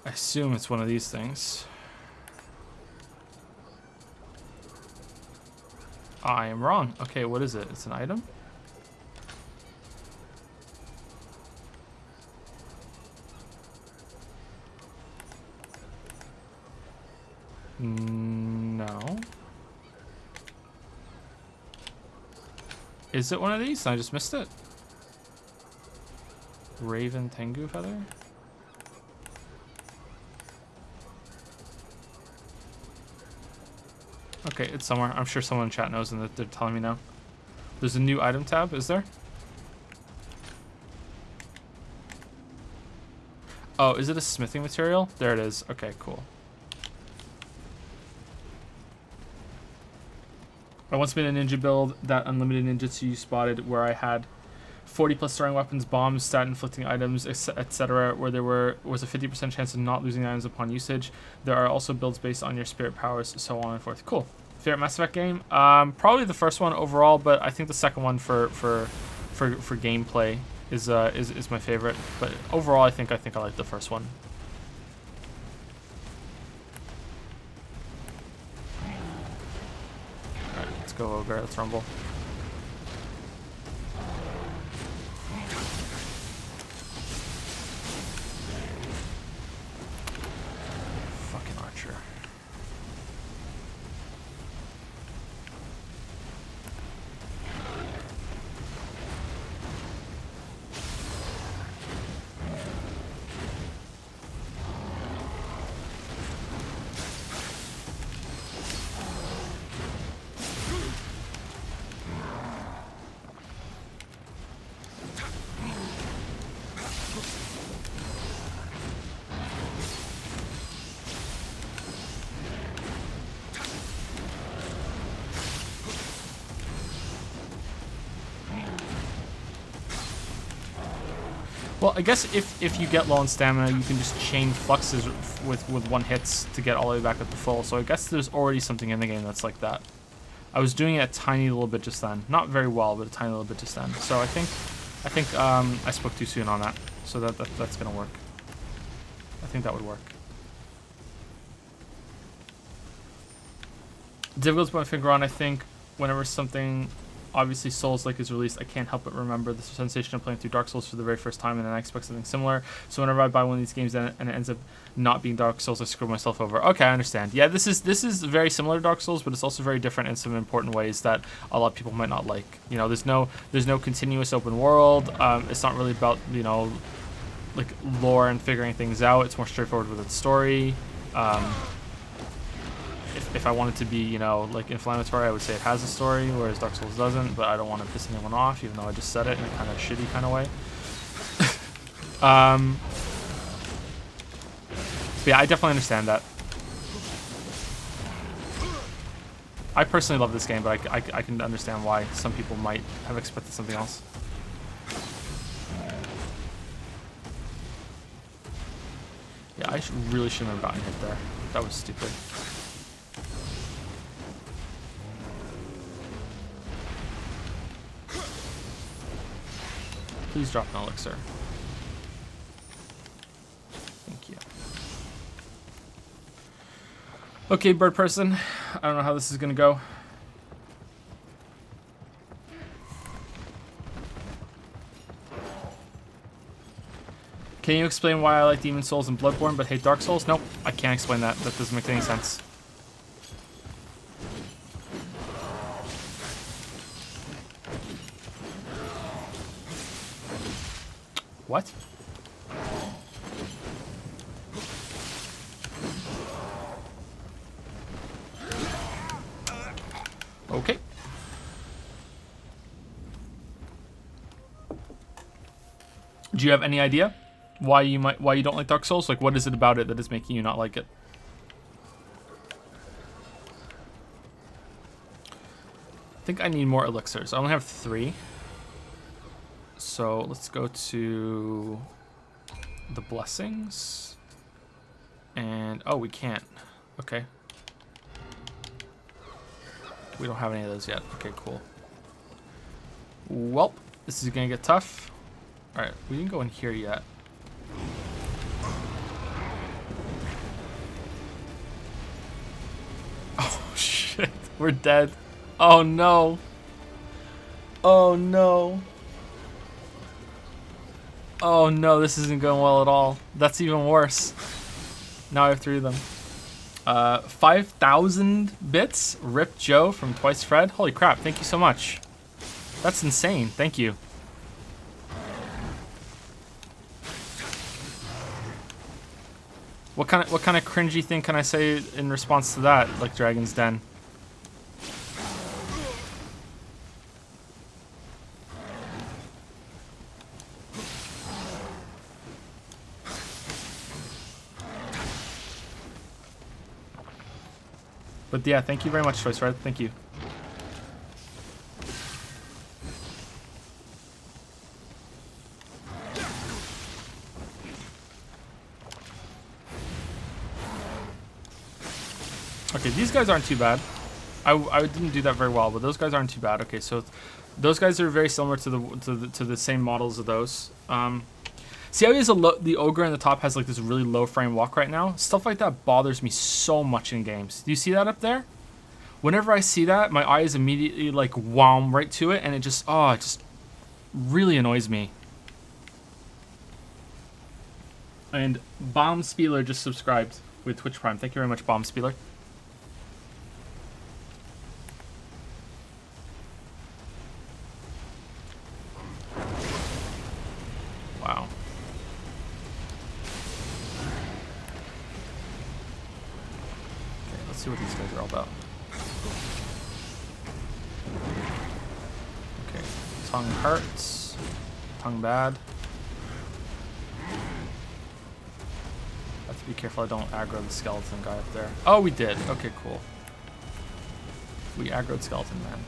S2: I assume it's one of these things. I am wrong. Okay, what is it? It's an item? No. Is it one of these? I just missed it. Raven Tengu Feather? Okay, it's somewhere. I'm sure someone in chat knows and they're telling me now. There's a new item tab, is there? Oh, is it a smithing material? There it is. Okay, cool. I once made a ninja build that unlimited ninjutsu you spotted where I had 40 plus throwing weapons, bombs, stat inflicting items, etc. where there was a 50% chance of not losing items upon usage. There are also builds based on your spirit powers, so on and forth. Cool. Favorite Mass Effect game? Probably the first one overall, but I think the second one for gameplay is my favorite. But overall, I think I like the first one. All right, let's go Ogre. Let's rumble. Fucking Archer. Well, I guess if you get low on stamina, you can just chain fluxes with one hits to get all the way back up to full. So I guess there's already something in the game that's like that. I was doing it a tiny little bit just then, not very well, but a tiny little bit just then. So I think I spoke too soon on that. So that's gonna work. I think that would work. Difficult to put my finger on. I think whenever something obviously Souls-like is released, I can't help but remember the sensation of playing through Dark Souls for the very first time, and then I expect something similar. So whenever I buy one of these games and it ends up not being Dark Souls, I screw myself over. Okay, I understand. Yeah, this is very similar to Dark Souls, but it's also very different in some important ways that a lot of people might not like. You know, there's no continuous open world. It's not really about, you know, like lore and figuring things out. It's more straightforward with its story. If I wanted to be, you know, like inflammatory, I would say it has a story, whereas Dark Souls doesn't, but I don't want to piss anyone off, even though I just said it in a kind of shitty kind of way. But yeah, I definitely understand that. I personally love this game, but I can understand why some people might have expected something else. Yeah, I really shouldn't have gotten hit there. That was stupid. Please drop an elixir. Thank you. Okay, bird person. I don't know how this is gonna go. Can you explain why I like Demon Souls and Bloodborne but hate Dark Souls? Nope, I can't explain that. That doesn't make any sense. What? Okay. Do you have any idea why you don't like Dark Souls? Like, what is it about it that is making you not like it? I think I need more elixirs. I only have 3. So let's go to the blessings. And oh, we can't. Okay. We don't have any of those yet. Okay, cool. Welp, this is gonna get tough. All right, we didn't go in here yet. Oh shit, we're dead. Oh no. Oh no. Oh no, this isn't going well at all. That's even worse. Now I have 3 of them. 5,000 bits. Rip Joe from Twice Fred. Holy crap, thank you so much. That's insane. Thank you. What kind of cringy thing can I say in response to that, like Dragon's Den? But yeah, thank you very much, Choice Red. Thank you. Okay, these guys aren't too bad. I didn't do that very well, but those guys aren't too bad. Okay, so those guys are very similar to the same models of those. See how he has the ogre in the top has like this really low frame walk right now? Stuff like that bothers me so much in games. Do you see that up there? Whenever I see that, my eyes immediately like wham right to it, and it just really annoys me. And Bombspieler just subscribed with Twitch Prime. Thank you very much, Bombspieler. Wow. Okay, let's see what these guys are all about. Okay, tongue hurts. Tongue bad. Have to be careful I don't aggro the skeleton guy up there. Oh, we did. Okay, cool. We aggroed skeleton man.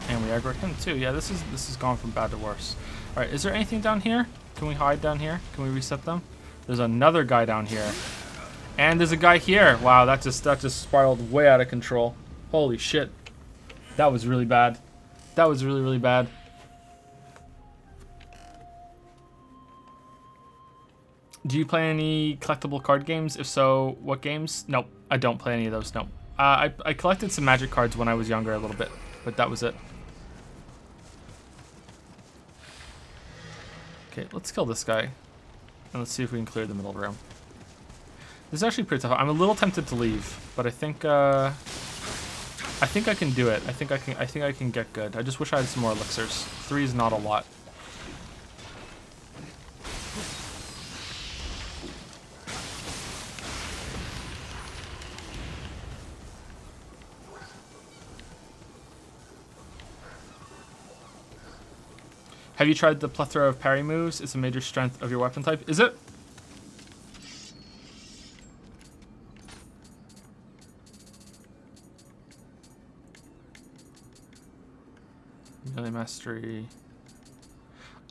S2: And we aggroed him too. Yeah, this is gone from bad to worse. All right, is there anything down here? Can we hide down here? Can we reset them? There's another guy down here, and there's a guy here. Wow, that just spiraled way out of control. Holy shit, that was really bad. That was really, really bad. Do you play any collectible card games? If so, what games? Nope, I don't play any of those. Nope. I collected some Magic cards when I was younger a little bit, but that was it. Okay, let's kill this guy, and let's see if we can clear the middle room. This is actually pretty tough. I'm a little tempted to leave, but I think I can do it. I think I can get good. I just wish I had some more elixirs. 3 is not a lot. Have you tried the plethora of parry moves? It's a major strength of your weapon type. Is it? Melee mastery.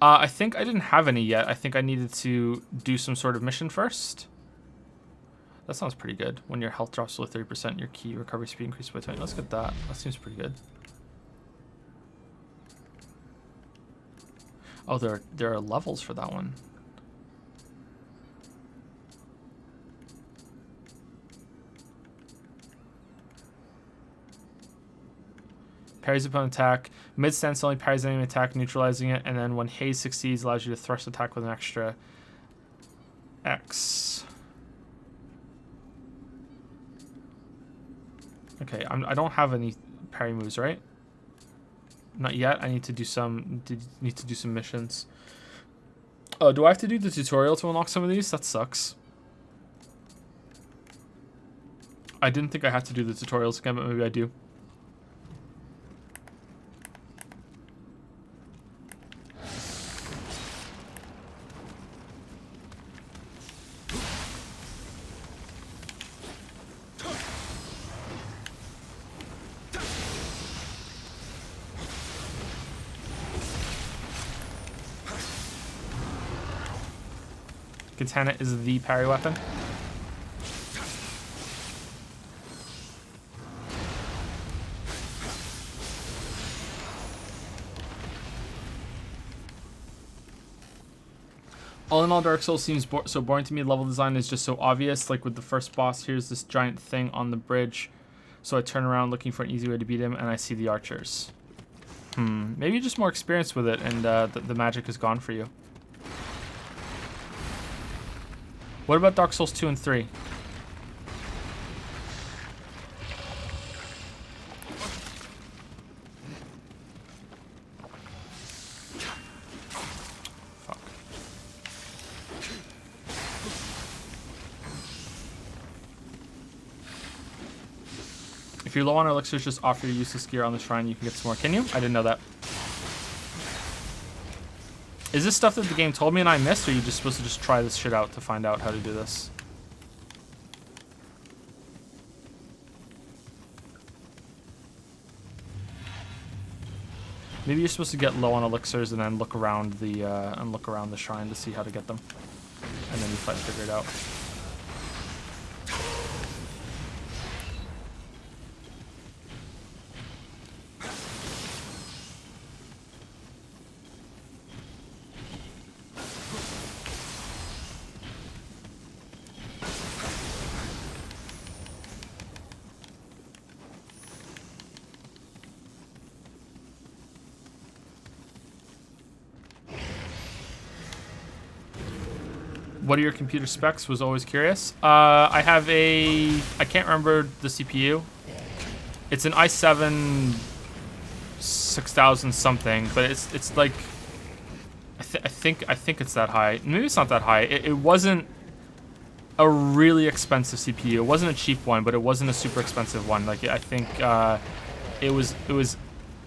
S2: I think I didn't have any yet. I think I needed to do some sort of mission first. That sounds pretty good. When your health drops below 30%, your key recovery speed increases by 20. Let's get that. That seems pretty good. Oh, there are levels for that one. Parries opponent attack. Mid stance only parries enemy attack, neutralizing it, and then when haze succeeds, allows you to thrust attack with an extra X. Okay, I don't have any parry moves, right? Not yet. I need to do some missions. Oh, do I have to do the tutorial to unlock some of these? That sucks. I didn't think I had to do the tutorials again, but maybe I do. Katana is the parry weapon. All in all, Dark Souls seems so boring to me. Level design is just so obvious. Like with the first boss, here's this giant thing on the bridge. So I turn around looking for an easy way to beat him, and I see the archers. Maybe just more experience with it, and the magic is gone for you. What about Dark Souls 2 and 3? Fuck. If you're low on elixirs, just offer your useless gear on the shrine. You can get some more. Can you? I didn't know that. Is this stuff that the game told me and I missed, or are you just supposed to just try this shit out to find out how to do this? Maybe you're supposed to get low on elixirs and then look around the shrine to see how to get them, and then you try to figure it out. What are your computer specs? Was always curious. I have I can't remember the CPU. It's an i7 6000 something, but it's like, I think it's that high. Maybe it's not that high. It wasn't a really expensive CPU. It wasn't a cheap one, but it wasn't a super expensive one. Like, I think it was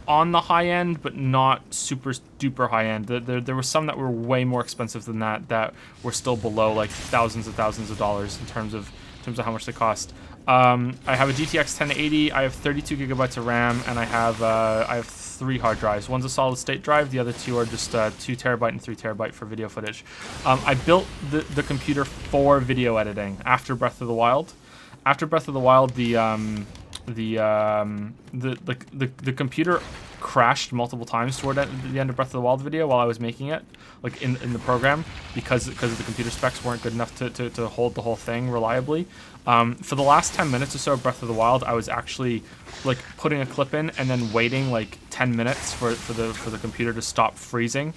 S2: on the high end, but not super duper high end. There were some that were way more expensive than that were still below like thousands of dollars in terms of how much they cost. I have a GTX 1080. I have 32 gigabytes of RAM, and I have 3 hard drives. One's a solid state drive. The other 2 are just 2 terabyte and 3 terabyte for video footage. I built the computer for video editing after Breath of the Wild. After Breath of the Wild, the computer crashed multiple times toward the end of Breath of the Wild video while I was making it, like in the program, because the computer specs weren't good enough to hold the whole thing reliably. For the last 10 minutes or so of Breath of the Wild, I was actually like putting a clip in and then waiting like 10 minutes for the computer to stop freezing,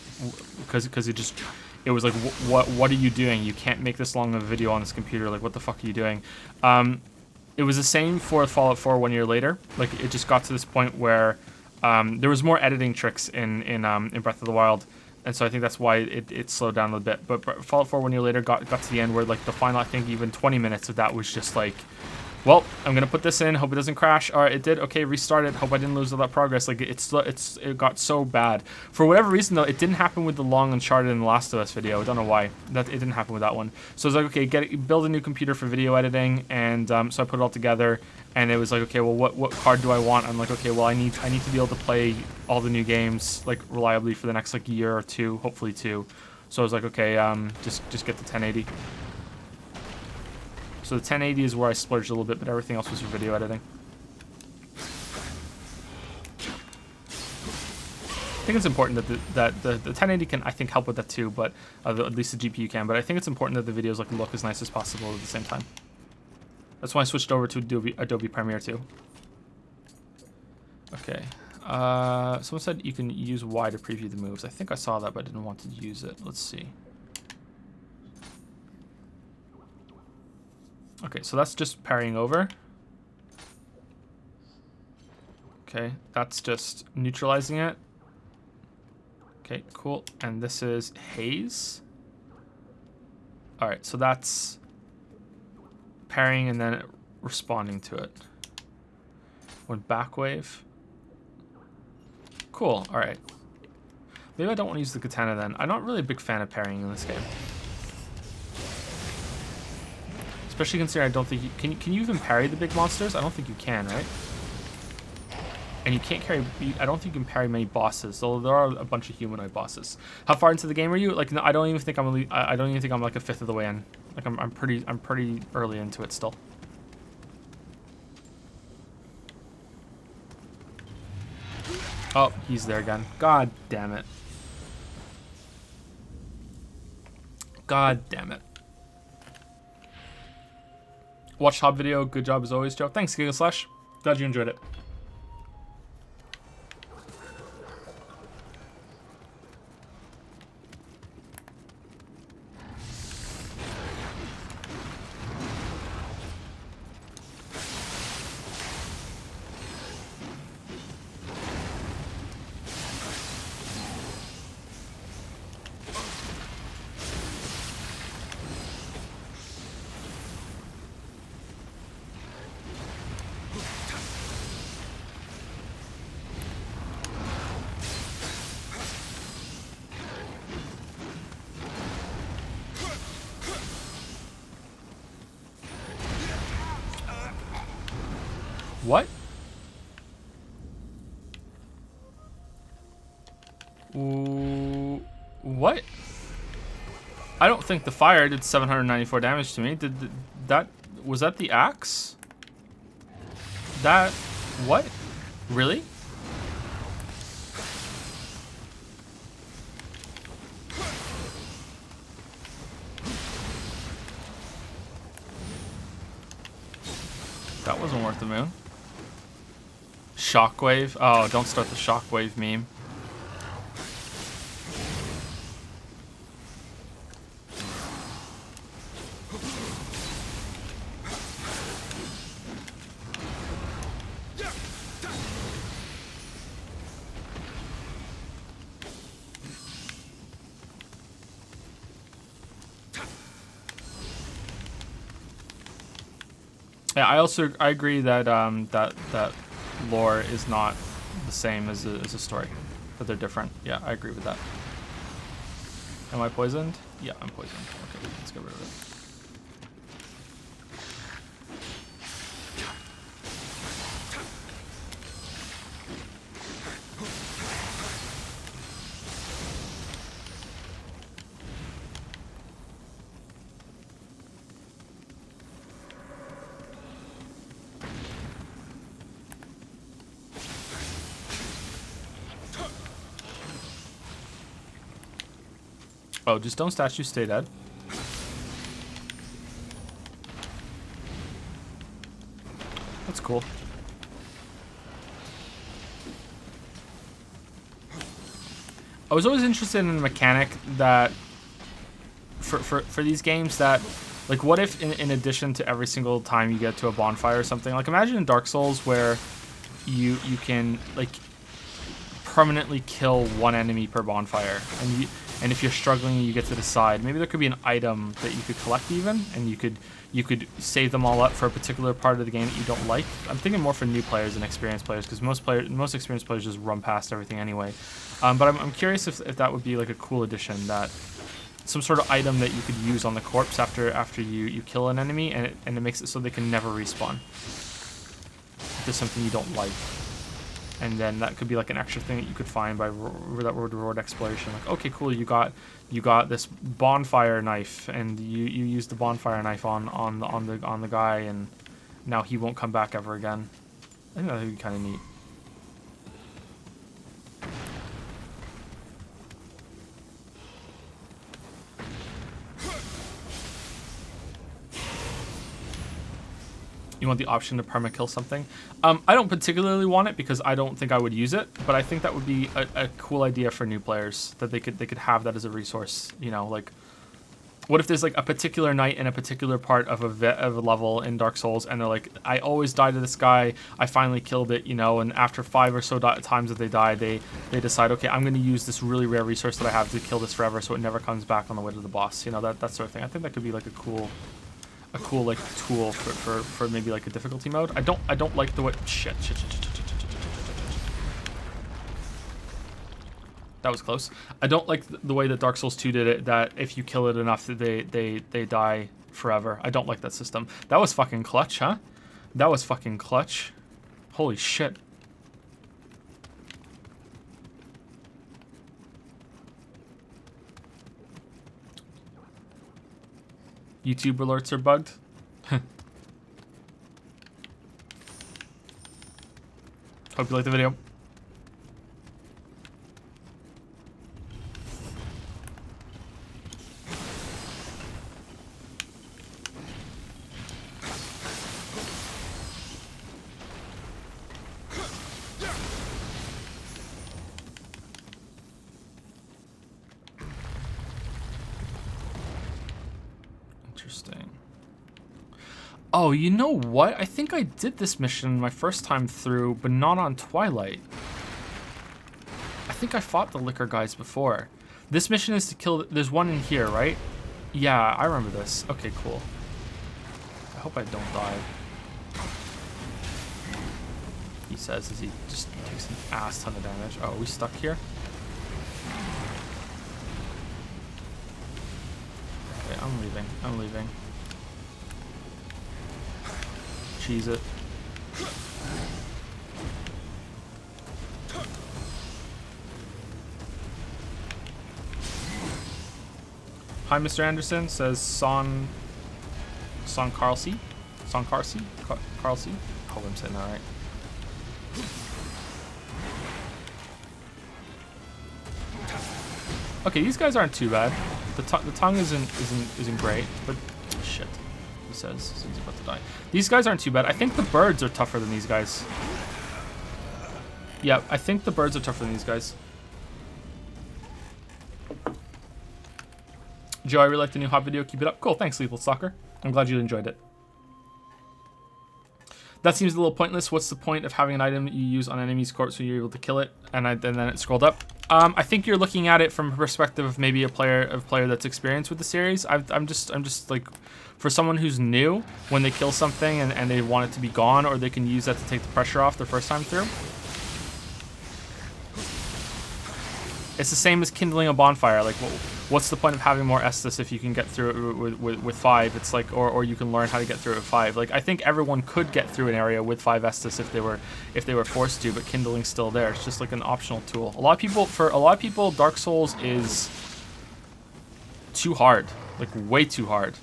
S2: because it was like, what are you doing? You can't make this long of a video on this computer. Like, what the fuck are you doing? It was the same for Fallout 4 1 year later. Like, it just got to this point where there was more editing tricks in Breath of the Wild, and so I think that's why it slowed down a little bit. But Fallout 4 1 year later got to the end where like the final, I think even 20 minutes of that was just like, well, I'm gonna put this in, hope it doesn't crash. All right, it did. Okay, restart it. Hope I didn't lose all that progress. Like, it got so bad. For whatever reason though, it didn't happen with the long Uncharted and The Last of Us video. I don't know why. That it didn't happen with that one. So I was like, okay, build a new computer for video editing, and so I put it all together. And it was like, okay, well, what card do I want? I'm like, okay, well, I need to be able to play all the new games like reliably for the next like year or two, hopefully 2. So I was like, okay, just get the 1080. So the 1080 is where I splurged a little bit, but everything else was for video editing. I think it's important that the 1080 can, I think, help with that too, but at least the GPU can. But I think it's important that the videos look as nice as possible at the same time. That's why I switched over to Adobe Premiere too. Okay. Someone said you can use Y to preview the moves. I think I saw that, but I didn't want to use it. Let's see. Okay, so that's just parrying over. Okay, that's just neutralizing it. Okay, cool. And this is haze. All right, so that's parrying and then responding to it. One back wave. Cool, all right. Maybe I don't want to use the katana then. I'm not really a big fan of parrying in this game. Especially considering I don't think you can you even parry the big monsters? I don't think you can, right? And you can't carry. I don't think you can parry many bosses. Though there are a bunch of humanoid bosses. How far into the game are you? Like, no, I don't even think I'm like a fifth of the way in. Like, I'm pretty early into it still. Oh, he's there again. God damn it. God damn it. Watch top video. Good job as always, Joe. Thanks, Gigaslash. Glad you enjoyed it. What? Ooh, what? I don't think the fire did 794 damage to me. Did that? Was that the axe? That? What? Really? That wasn't worth the moon. Shockwave? Oh, don't start the shockwave meme. Yeah, I agree that that lore is not the same as a story, that they're different. Yeah, I agree with that. Am I poisoned? Yeah, I'm poisoned. Okay, let's get rid of it. Oh, just don't statue, stay dead. That's cool. I was always interested in a mechanic that for these games that, like, what if in addition to every single time you get to a bonfire or something, like imagine in Dark Souls where you can like permanently kill one enemy per bonfire, and if you're struggling you get to decide, maybe there could be an item that you could collect even, and you could save them all up for a particular part of the game that you don't like. I'm thinking more for new players than experienced players, because most experienced players just run past everything anyway. But I'm curious if that would be like a cool addition, that some sort of item that you could use on the corpse after you kill an enemy, and it makes it so they can never respawn. If there's something you don't like. And then that could be like an extra thing that you could find by that reward exploration. Like, okay, cool, you got this bonfire knife, and you used the bonfire knife on the guy, and now he won't come back ever again. I think that would be kind of neat. You want the option to perma-kill something? I don't particularly want it because I don't think I would use it, but I think that would be a cool idea for new players, that they could have that as a resource. You know, like, what if there's like a particular knight in a particular part of a level in Dark Souls, and they're like, I always die to this guy, I finally killed it, you know, and after 5 or so times that they die, they decide, okay, I'm going to use this really rare resource that I have to kill this forever, so it never comes back on the way to the boss. You know, that sort of thing. I think that could be like a cool like tool for maybe like a difficulty mode. I don't like the way shit. That was close. I don't like the way that Dark Souls 2 did it, that if you kill it enough that they die forever. I don't like that system. That was fucking clutch, huh? That was fucking clutch. Holy shit. YouTube alerts are bugged. Hope you liked the video. Interesting. Oh, you know what? I think I did this mission my first time through, but not on Twilight. I think I fought the liquor guys before. This mission is to kill... There's one in here, right? Yeah, I remember this. Okay, cool. I hope I don't die. He says as he just takes an ass ton of damage. Oh, are we stuck here? Okay, I'm leaving. I'm leaving. Cheese it. Hi, Mr. Anderson, says Son Carlsey. Son Carlsey? Carlsey? I hope I'm saying that right. Okay, these guys aren't too bad. The tongue isn't great, but shit. He says he's about to die. These guys aren't too bad. I think the birds are tougher than these guys. Yeah, I think the birds are tougher than these guys. Joe, I really liked the new hot video. Keep it up. Cool, thanks, Lethal Stalker. I'm glad you enjoyed it. That seems a little pointless. What's the point of having an item that you use on enemy's corpse when you're able to kill it? And then it scrolled up. I think you're looking at it from a perspective of maybe a player that's experienced with the series. I'm just like, for someone who's new, when they kill something and they want it to be gone, or they can use that to take the pressure off their first time through. It's the same as kindling a bonfire. Like, what's the point of having more Estus if you can get through it with 5? It's like, or you can learn how to get through it with 5. Like, I think everyone could get through an area with 5 Estus if they were forced to, but kindling's still there. It's just like an optional tool. For a lot of people, Dark Souls is too hard, like way too hard.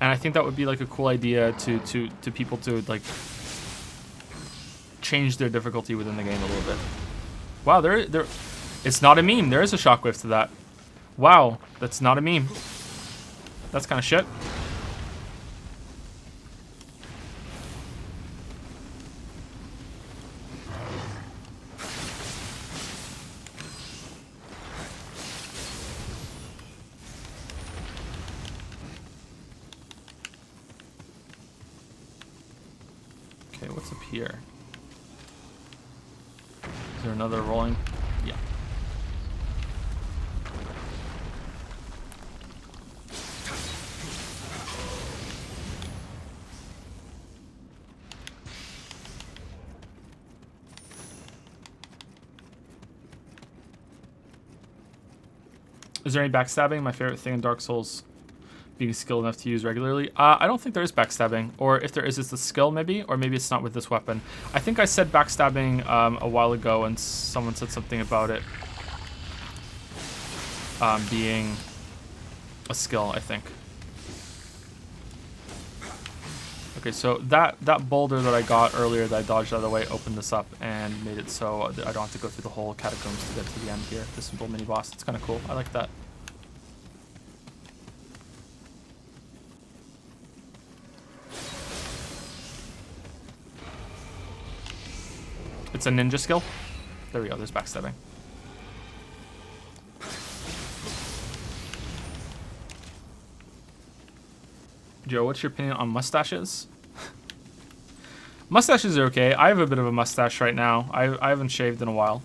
S2: And I think that would be like a cool idea to people to like change their difficulty within the game a little bit. Wow, there. It's not a meme. There is a shockwave to that. Wow, that's not a meme. That's kind of shit. Okay, what's up here? Is there another rolling? Yeah. Is there any backstabbing? My favorite thing in Dark Souls, being skilled enough to use regularly. I don't think there is backstabbing, or if there is, it's a skill maybe, or maybe it's not with this weapon. I think I said backstabbing a while ago, and someone said something about it being a skill, I think. Okay, so that boulder that I got earlier that I dodged out of the way opened this up and made it so I don't have to go through the whole catacombs to get to the end here. This simple mini boss. It's kind of cool. I like that. It's a ninja skill. There we go. There's backstabbing. Joe, what's your opinion on mustaches? Mustaches are okay. I have a bit of a mustache right now. I haven't shaved in a while.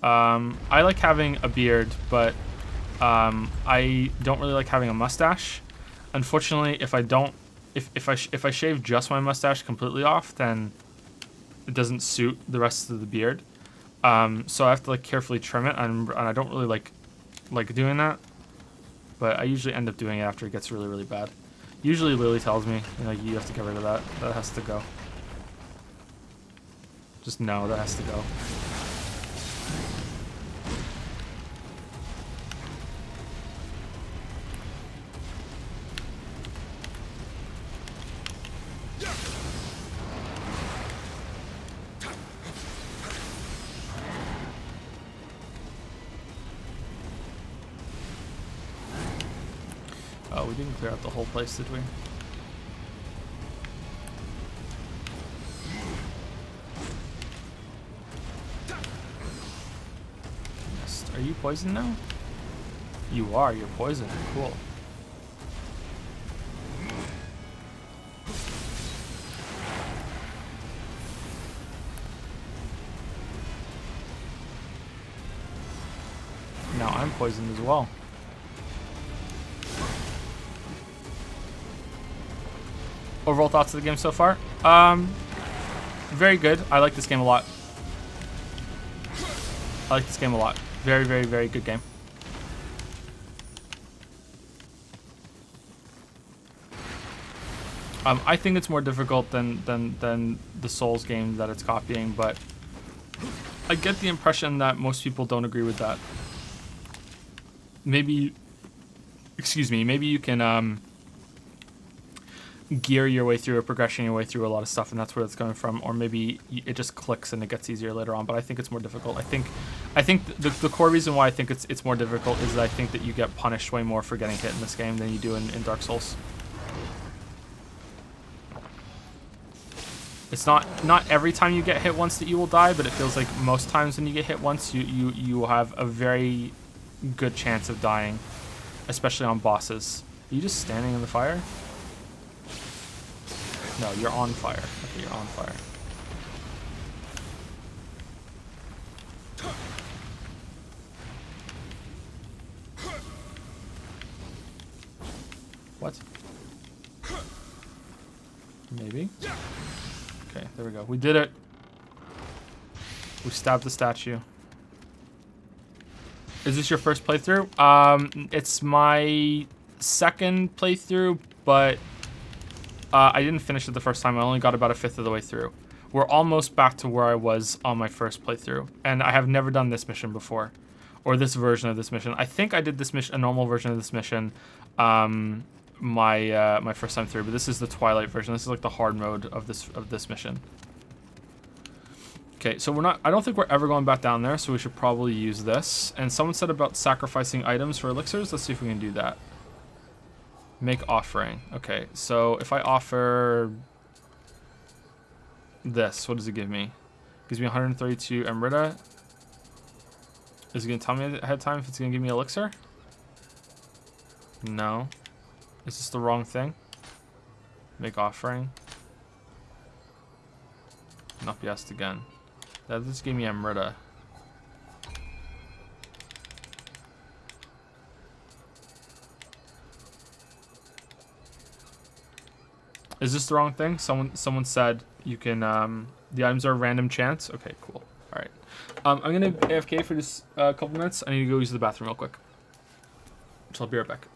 S2: I like having a beard, but I don't really like having a mustache. Unfortunately, if I shave just my mustache completely off, then it doesn't suit the rest of the beard. So I have to like carefully trim it, and I don't really like doing that. But I usually end up doing it after it gets really, really bad. Usually Lily tells me, you know, you have to get rid of that. That has to go. Just no, that has to go. Oh, we didn't clear out the whole place, did we? Are you poisoned now? You are. You're poisoned. Cool. Now I'm poisoned as well. Overall thoughts of the game so far? Very good. I like this game a lot. I like this game a lot. Very, very, very good game. I think it's more difficult than the Souls game that it's copying, but I get the impression that most people don't agree with that. Maybe excuse me, maybe you can gear your way through or progression your way through a lot of stuff, and that's where it's coming from. Or maybe it just clicks and it gets easier later on. But I think it's more difficult. I think the core reason why I think it's more difficult is that I think that you get punished way more for getting hit in this game than you do in Dark Souls. It's not every time you get hit once that you will die, but it feels like most times when you get hit once, you will have a very good chance of dying, especially on bosses. Are you just standing in the fire? No, you're on fire. Okay, you're on fire. What? Maybe? Okay, there we go. We did it. We stabbed the statue. Is this your first playthrough? It's my second playthrough, but I didn't finish it the first time. I only got about a fifth of the way through. We're almost back to where I was on my first playthrough, and I have never done this mission before, or this version of this mission. I think I did this mission, a normal version of this mission, my first time through, but this is the Twilight version. This is like the hard mode of this mission. Okay, so I don't think we're ever going back down there, so we should probably use this. And someone said about sacrificing items for elixirs. Let's see if we can do that. Make offering. Okay, so if I offer this, what does it give me? It gives me 132 Emerita. Is it going to tell me ahead of time if it's going to give me elixir? No. Is this the wrong thing? Make offering. Not be asked again. That just gave me Emerita. Is this the wrong thing? Someone said you can the items are random chance. Okay, cool. All right. I'm gonna AFK for just a couple minutes. I need to go use the bathroom real quick. So I'll be right back.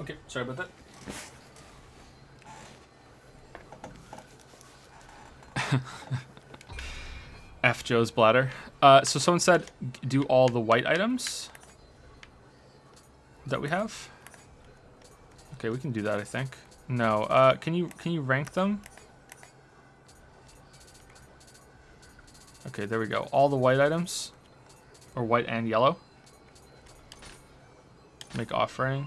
S2: Okay, sorry about that. F Joe's bladder. So someone said do all the white items that we have. Okay, we can do that, I think. No, can you rank them? Okay, there we go. All the white items, or white and yellow. Make offering.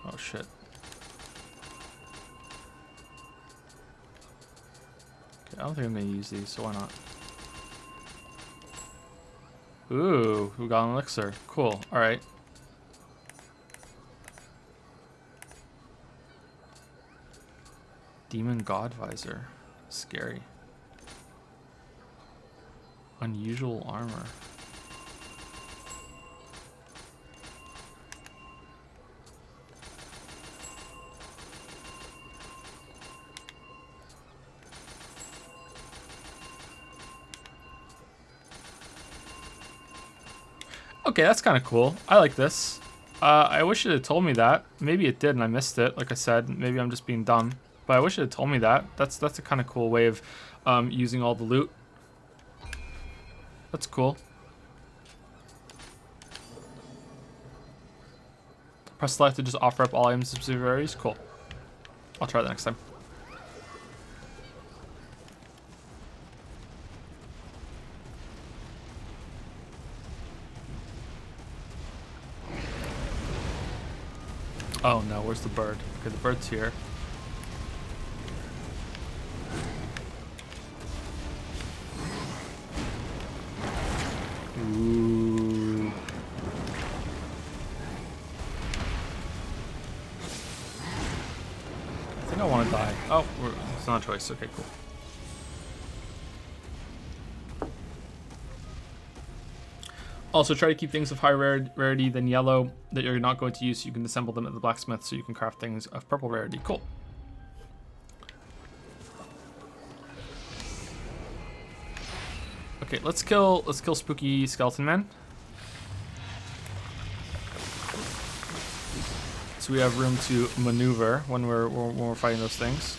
S2: Oh shit. Okay, I don't think I'm gonna use these, so why not? Ooh, we got an elixir. Cool. Alright. Demon God Visor. Scary. Unusual armor. Okay, that's kind of cool. I like this. I wish it had told me that. Maybe it did and I missed it. Like I said, maybe I'm just being dumb. But I wish it had told me that. That's a kind of cool way of using all the loot. That's cool. Press select to just offer up all items and subsidiaries. Cool. I'll try that next time. Oh no, where's the bird? Okay, the bird's here. Ooh. I think I want to die. Oh, it's not a choice. Okay, cool. Also, try to keep things of higher rarity than yellow that you're not going to use so you can assemble them at the blacksmith so you can craft things of purple rarity. Cool. Okay, let's kill spooky skeleton man. So we have room to maneuver when we're fighting those things.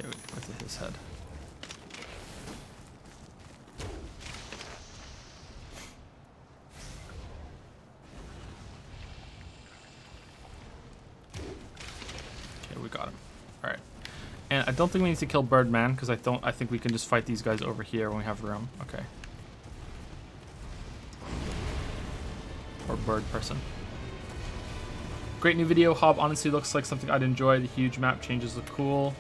S2: Okay, where's his head? Okay, we got him. All right. And I don't think we need to kill Birdman because I think we can just fight these guys over here when we have room. Okay. Or bird person. Great new video. Hob honestly looks like something I'd enjoy. The huge map changes look cool.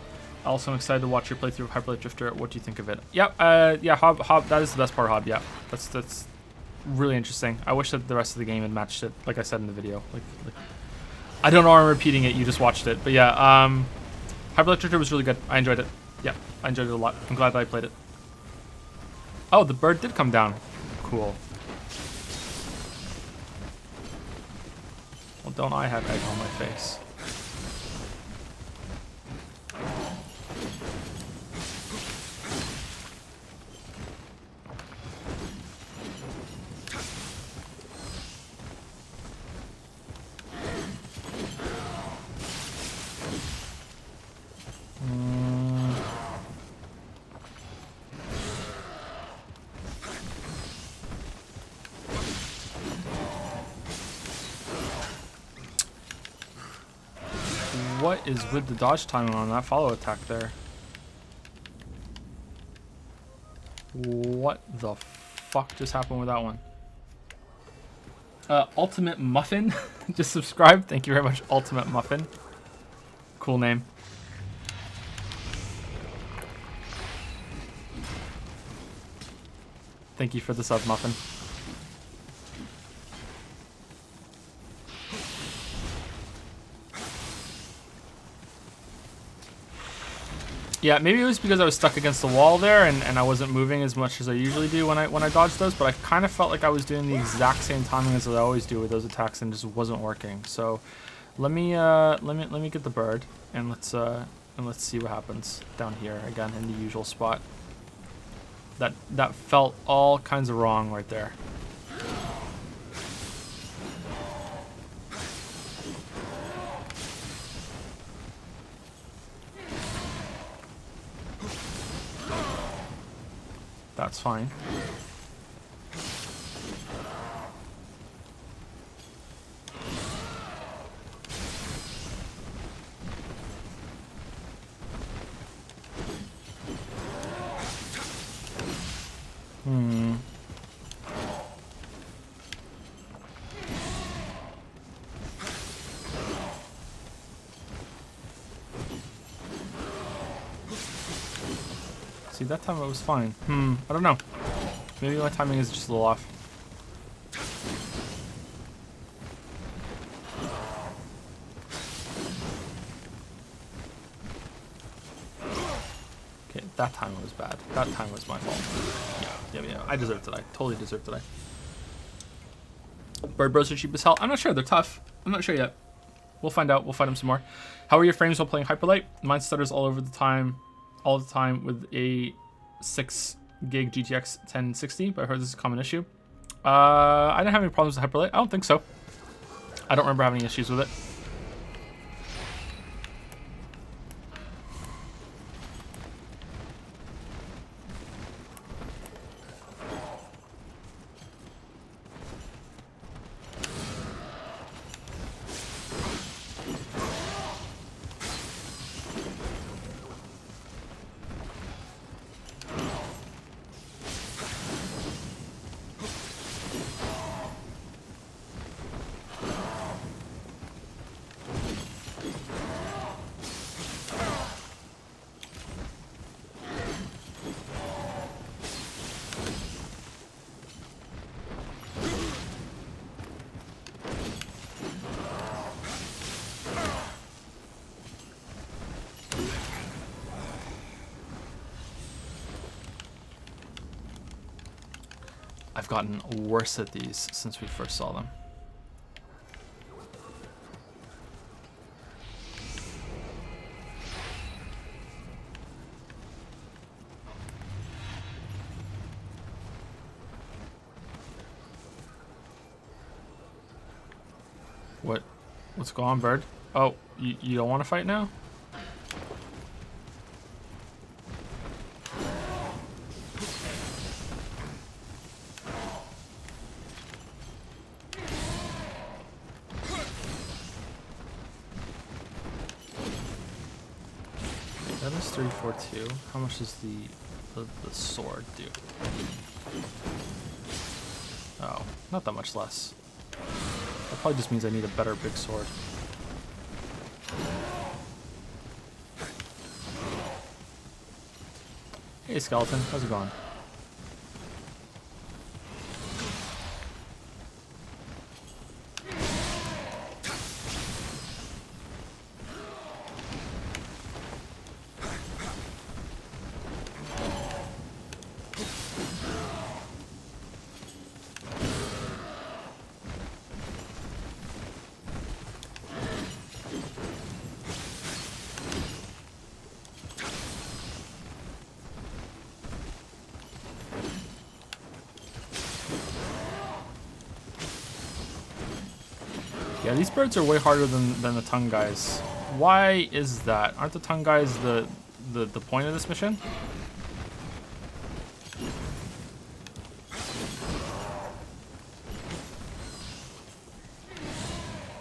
S2: Also, I'm excited to watch your playthrough of Hyperlight Drifter. What do you think of it? Yep. Yeah. Hob. That is the best part of Hob. Yeah. That's really interesting. I wish that the rest of the game had matched it. Like I said in the video. Like I don't know why I'm repeating it. You just watched it. But yeah. Hyperlight Drifter was really good. I enjoyed it. Yeah. I enjoyed it a lot. I'm glad that I played it. Oh, the bird did come down. Cool. Well, don't I have egg on my face? What is with the dodge timing on that follow attack there? What the fuck just happened with that one? Ultimate Muffin just subscribed. Thank you very much, Ultimate Muffin. Cool name. Thank you for the sub, Muffin. Yeah, maybe it was because I was stuck against the wall there and I wasn't moving as much as I usually do when I dodge those, but I kind of felt like I was doing the exact same timing as I always do with those attacks and just wasn't working. So let me get the bird and let's see what happens down here again in the usual spot. That felt all kinds of wrong right there. That's fine. See, that time it was fine. I don't know. Maybe my timing is just a little off. Okay, That time was bad. That time was my fault. Yeah. I deserved to die. Totally deserved to die. Bird Bros are cheap as hell. I'm not sure. They're tough. I'm not sure yet. We'll find out. We'll fight them some more. How are your frames while playing Hyperlight? Mine stutters all the time with a 6 gig GTX 1060, but I heard this is a common issue. I didn't have any problems with Hyperlight. I don't think so. I don't remember having any issues with it. I've gotten worse at these since we first saw them. What's going on, Bird? Oh, you don't want to fight now? That is 342. How much does the sword do? Oh, not that much less. That probably just means I need a better big sword. Hey skeleton, how's it going? Yeah, these birds are way harder than the tongue guys. Why is that? Aren't the tongue guys the point of this mission?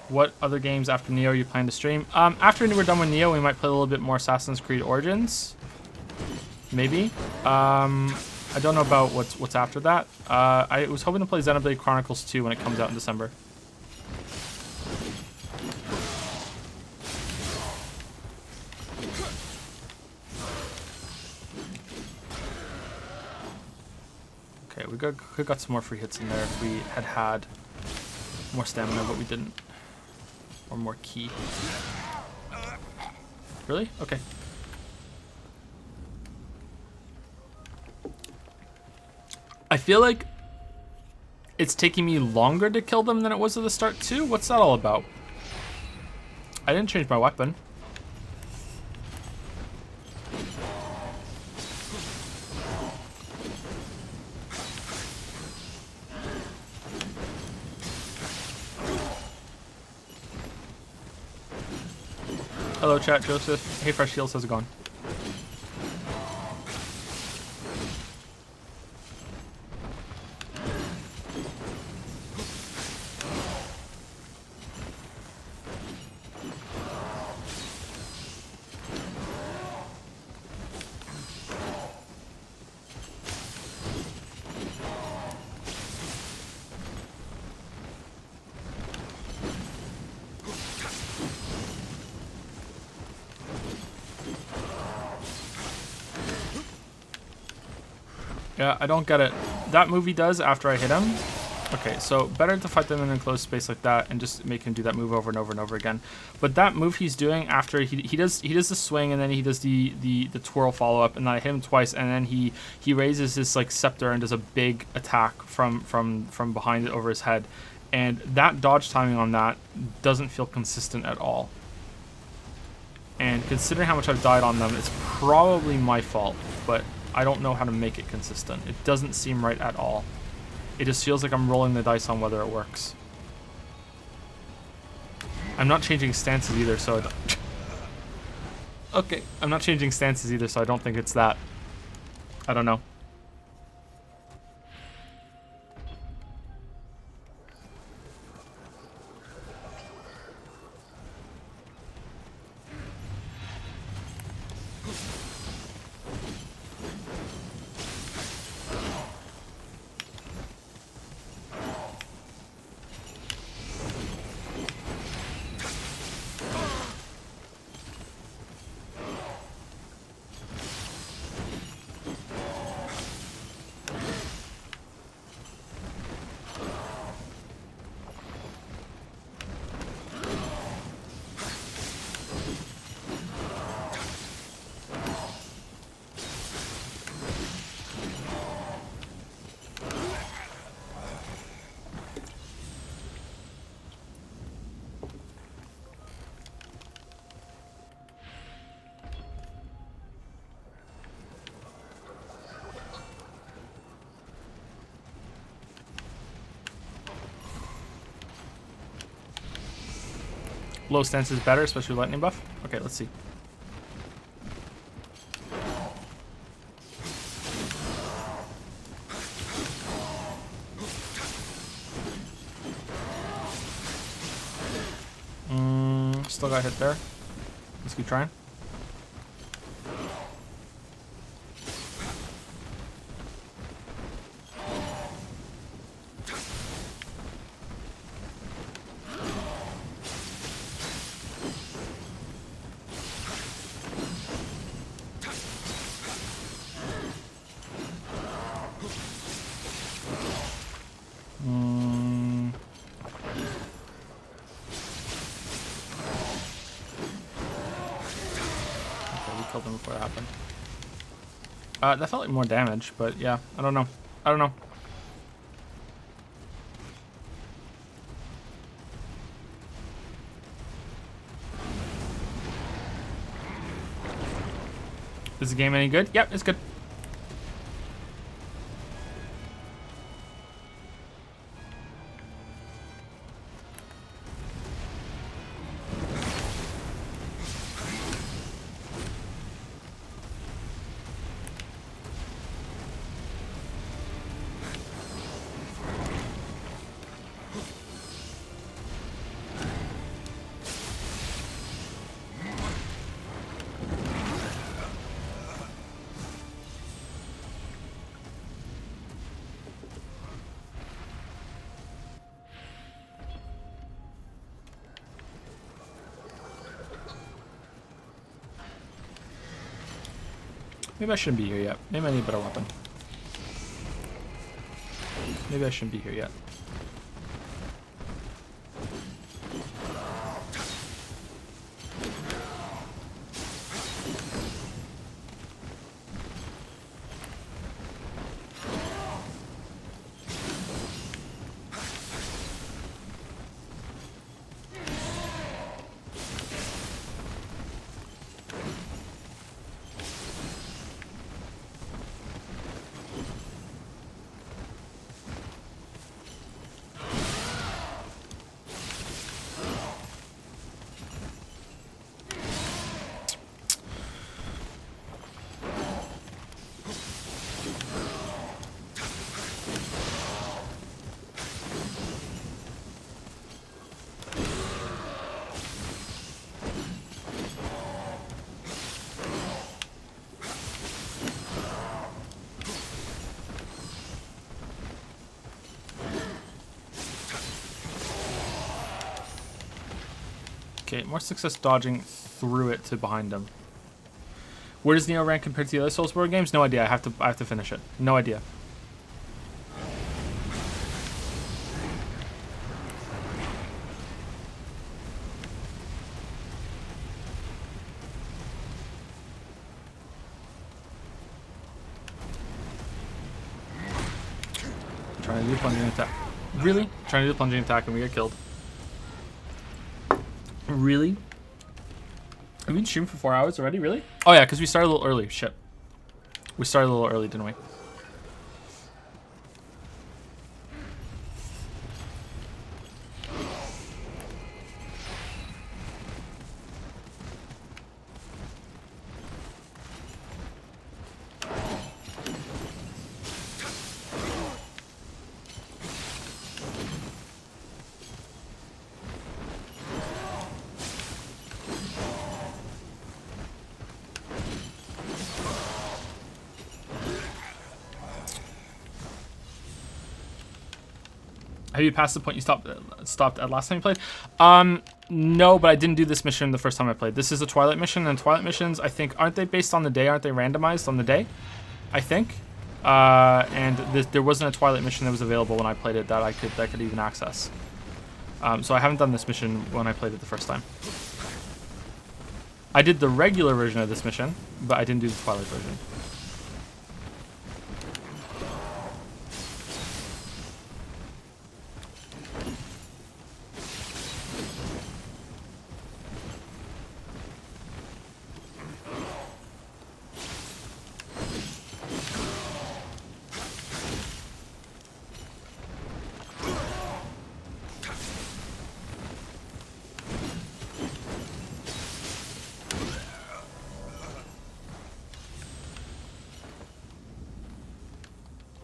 S2: What other games after Nioh you plan to stream? After we're done with Nioh, we might play a little bit more Assassin's Creed Origins. Maybe. I don't know about what's after that. I was hoping to play Xenoblade Chronicles 2 when it comes out in December. Okay, we got some more free hits in there if we had more stamina, but we didn't. Or more ki. Really? Okay. I feel like it's taking me longer to kill them than it was at the start too. What's that all about? I didn't change my weapon. Hello chat, Joseph. Hey Fresh Heals, how's it going? Yeah, I don't get it. That movie does after I hit him, Okay, so better to fight them in an enclosed space like that and just make him do that move over and over and over again. But that move he's doing after he does the swing, and then he does the twirl follow up, and then I hit him twice, and then he raises his like scepter and does a big attack from behind it over his head, and that dodge timing on that doesn't feel consistent at all. And considering how much I've died on them, it's probably my fault, but I don't know how to make it consistent. It doesn't seem right at all. It just feels like I'm rolling the dice on whether it works. I'm not changing stances either, so I don't... Okay, I'm not changing stances either, so I don't think it's that. I don't know. Low stance is better, especially with lightning buff. Okay, let's see. Still got hit there. Let's keep trying. Killed him before it happened. That felt like more damage, but yeah, I don't know. I don't know. Is the game any good? Yep, it's good. Maybe I shouldn't be here yet. Maybe I need a better weapon. Maybe I shouldn't be here yet. Okay, more success dodging through it to behind him. Where does Nioh rank compared to the other Soulsborne games? No idea. I have to finish it. No idea. Trying to do plunging attack. Really? Trying to do plunging attack and we get killed. Really? Have we been streaming for 4 hours already? Really? Oh yeah, because we started a little early. Shit. We started a little early, didn't we? Have you passed the point you stopped at last time you played? No, but I didn't do this mission the first time I played. This is a Twilight mission, and Twilight missions, I think, aren't they based on the day? Aren't they randomized on the day? I think. And there wasn't a Twilight mission that was available when I played it that I could even access. So I haven't done this mission when I played it the first time. I did the regular version of this mission, but I didn't do the Twilight version.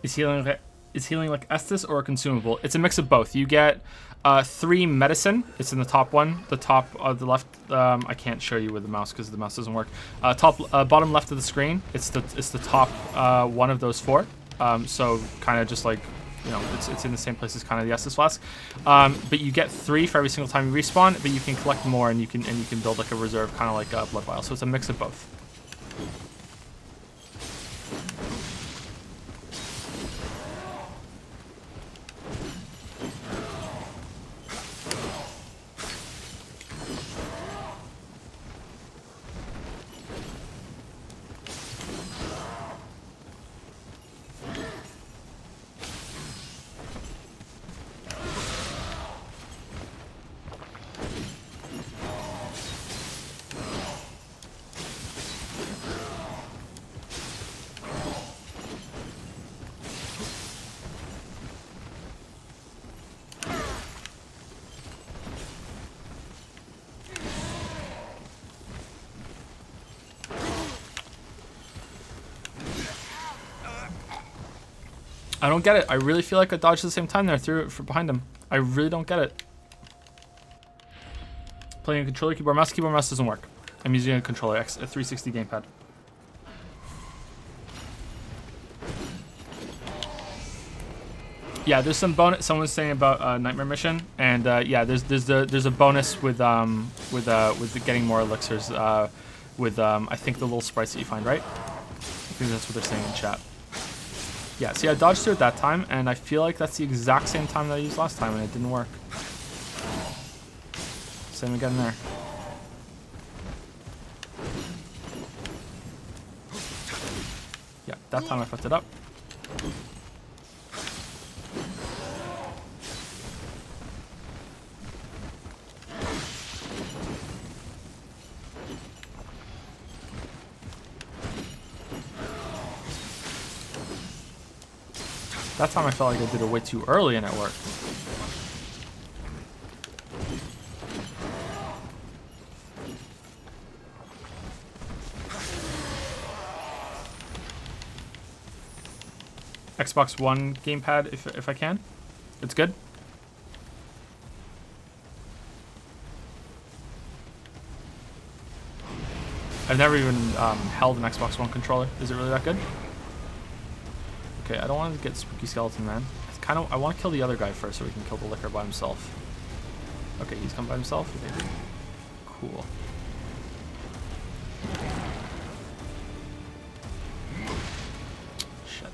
S2: Is healing like Estus or a consumable? It's a mix of both. You get 3 medicine. It's in the top one. The top of the left. I can't show you with the mouse because the mouse doesn't work. Bottom left of the screen. It's the top one of those 4. So kind of just like, you know, it's in the same place as kind of the Estus flask. But you get 3 for every single time you respawn. But you can collect more and you can build like a reserve, kind of like a blood vial. So it's a mix of both. I don't get it. I really feel like I dodged at the same time there. I threw it for behind him. I really don't get it. Playing a controller, keyboard, mouse doesn't work. I'm using a controller, a 360 gamepad. Yeah, there's some bonus. Someone's saying about Nightmare Mission, and yeah, there's a bonus with getting more elixirs. I think the little sprites that you find, right? I think that's what they're saying in chat. Yeah, see, I dodged through it that time, and I feel like that's the exact same time that I used last time, and it didn't work. Same again there. Yeah, that time I fucked it up. That time I felt like I did it way too early and it worked. Xbox One gamepad if I can. It's good. I've never even held an Xbox One controller. Is it really that good? Okay, I don't want to get Spooky Skeleton Man. I want to kill the other guy first so we can kill the Licker by himself. Okay, he's come by himself. Maybe. Cool. Shit.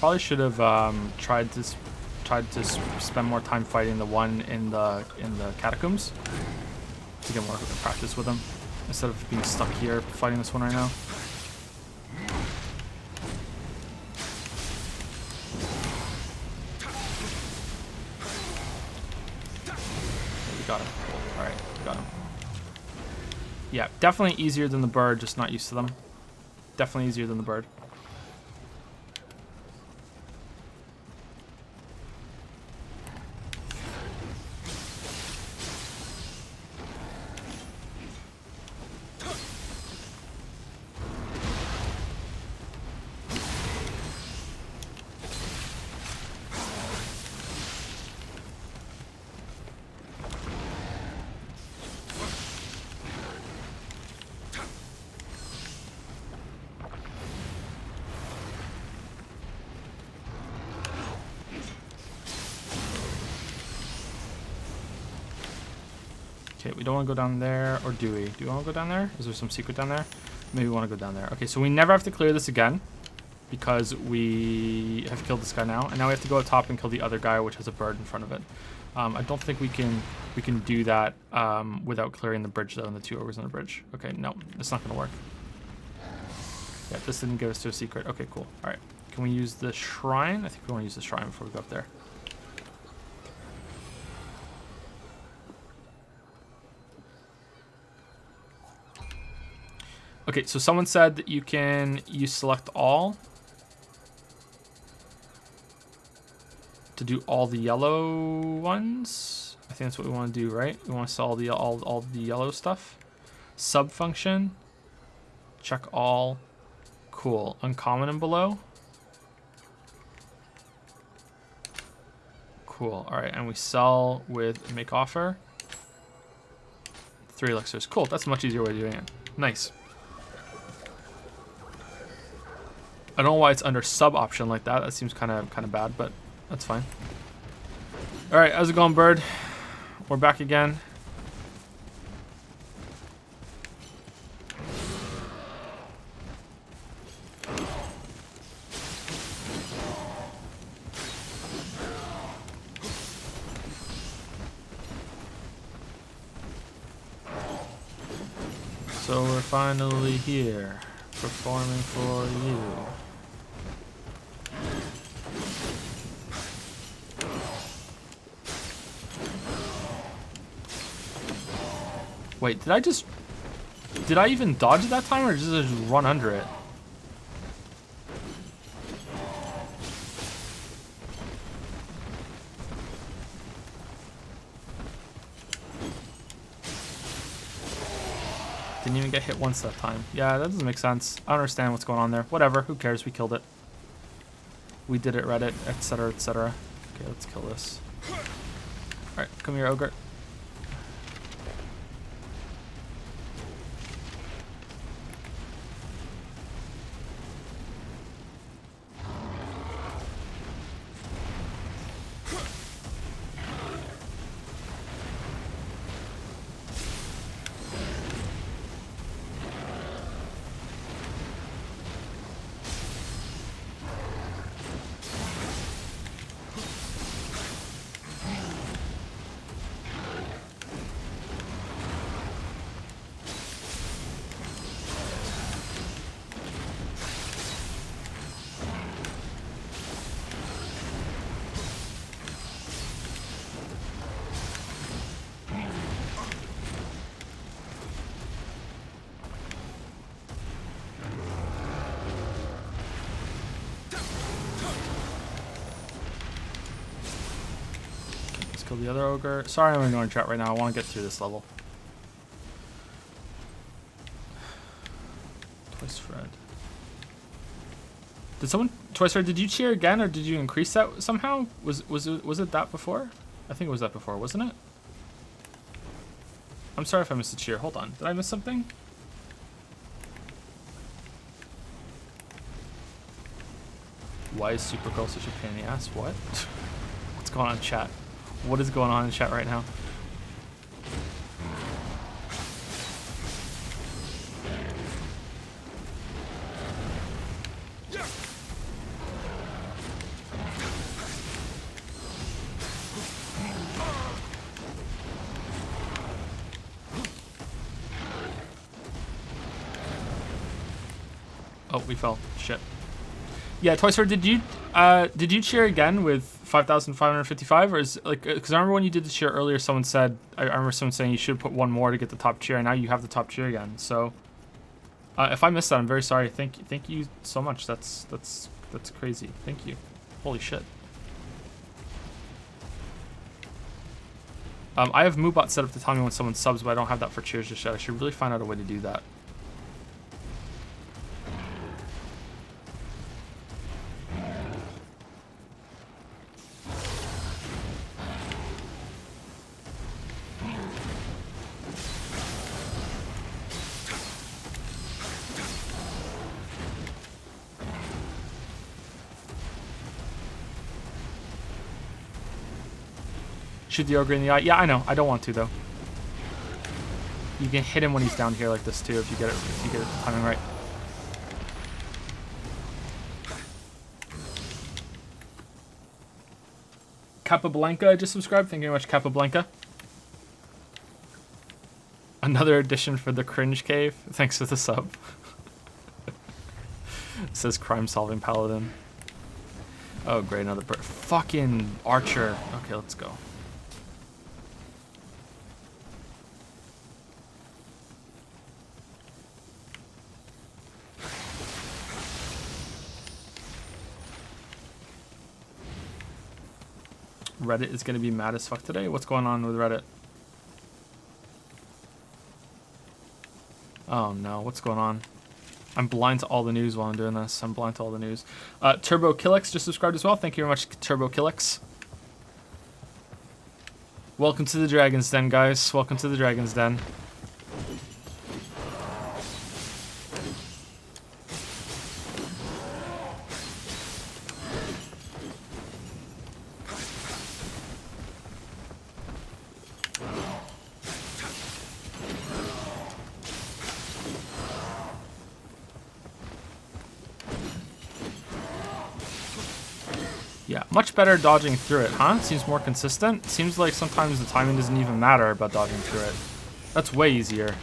S2: Probably should have tried to spend more time fighting the one in the catacombs to get more practice with him instead of being stuck here fighting this one right now. We got him. Cool. All right, we got him. Yeah, definitely easier than the bird. Just not used to them. Definitely easier than the bird. Okay, we don't want to go down there, or do we? Do we want to go down there? Is there some secret down there? Maybe we want to go down there. Okay, so we never have to clear this again because we have killed this guy now, and now we have to go up top and kill the other guy, which has a bird in front of it. I don't think we can do that without clearing the bridge though, and the 2 ogres on the bridge. Okay, no, it's not gonna work. Yeah, this didn't get us to a secret. Okay, cool. All right, can we use the shrine? I think we want to use the shrine before we go up there. Okay, so someone said that you can use select all to do all the yellow ones. I think that's what we want to do, right? We want to sell all the yellow stuff. Sub function. Check all. Cool. Uncommon and below. Cool. All right, and we sell with make offer. 3 elixirs. Cool. That's a much easier way of doing it. Nice. I don't know why it's under sub option like that. That seems kind of bad, but that's fine. All right, how's it going, bird? We're back again. So we're finally here, performing for you. Wait, did I even dodge it that time, or did I just run under it? Didn't even get hit once that time. Yeah, that doesn't make sense. I don't understand what's going on there. Whatever, who cares? We killed it. We did it, Reddit, etc., etc. Okay, let's kill this. Alright, come here, ogre. Kill the other ogre. Sorry I'm ignoring chat right now. I want to get through this level. Twice Fred. Did someone Twice Fred? Did you cheer again, or did you increase that somehow? Was it that before? I think it was that before, wasn't it? I'm sorry if I missed a cheer. Hold on. Did I miss something? Why is Supergirl such a pain in the ass? What? What's going on in chat? What is going on in chat right now? Oh, we fell. Shit. Yeah, Toy Story, did you cheer again with 5,555, or is like, because I remember when you did the cheer earlier, someone said, I remember someone saying you should put one more to get the top cheer, and now you have the top cheer again. So if I missed that, I'm very sorry. Thank you so much. That's crazy. Thank you. Holy shit. I have Moobot set up to tell me when someone subs, but I don't have that for cheers just yet. I should really find out a way to do that. Shoot the ogre in the eye. Yeah, I know. I don't want to though. You can hit him when he's down here like this too if you get it the timing right. Capablanca just subscribed. Thank you very much, Capablanca. Another addition for the cringe cave. Thanks for the sub. It says crime solving paladin. Oh great, another bird. Fucking archer. Okay, let's go. Reddit is going to be mad as fuck today. What's going on with Reddit? Oh no, what's going on? I'm blind to all the news while I'm doing this. I'm blind to all the news. Turbo Killix just subscribed as well. Thank you very much, Turbo Killix. Welcome to the Dragon's Den, guys. Welcome to the Dragon's Den. Yeah, much better dodging through it, huh? Seems more consistent. Seems like sometimes the timing doesn't even matter about dodging through it. That's way easier.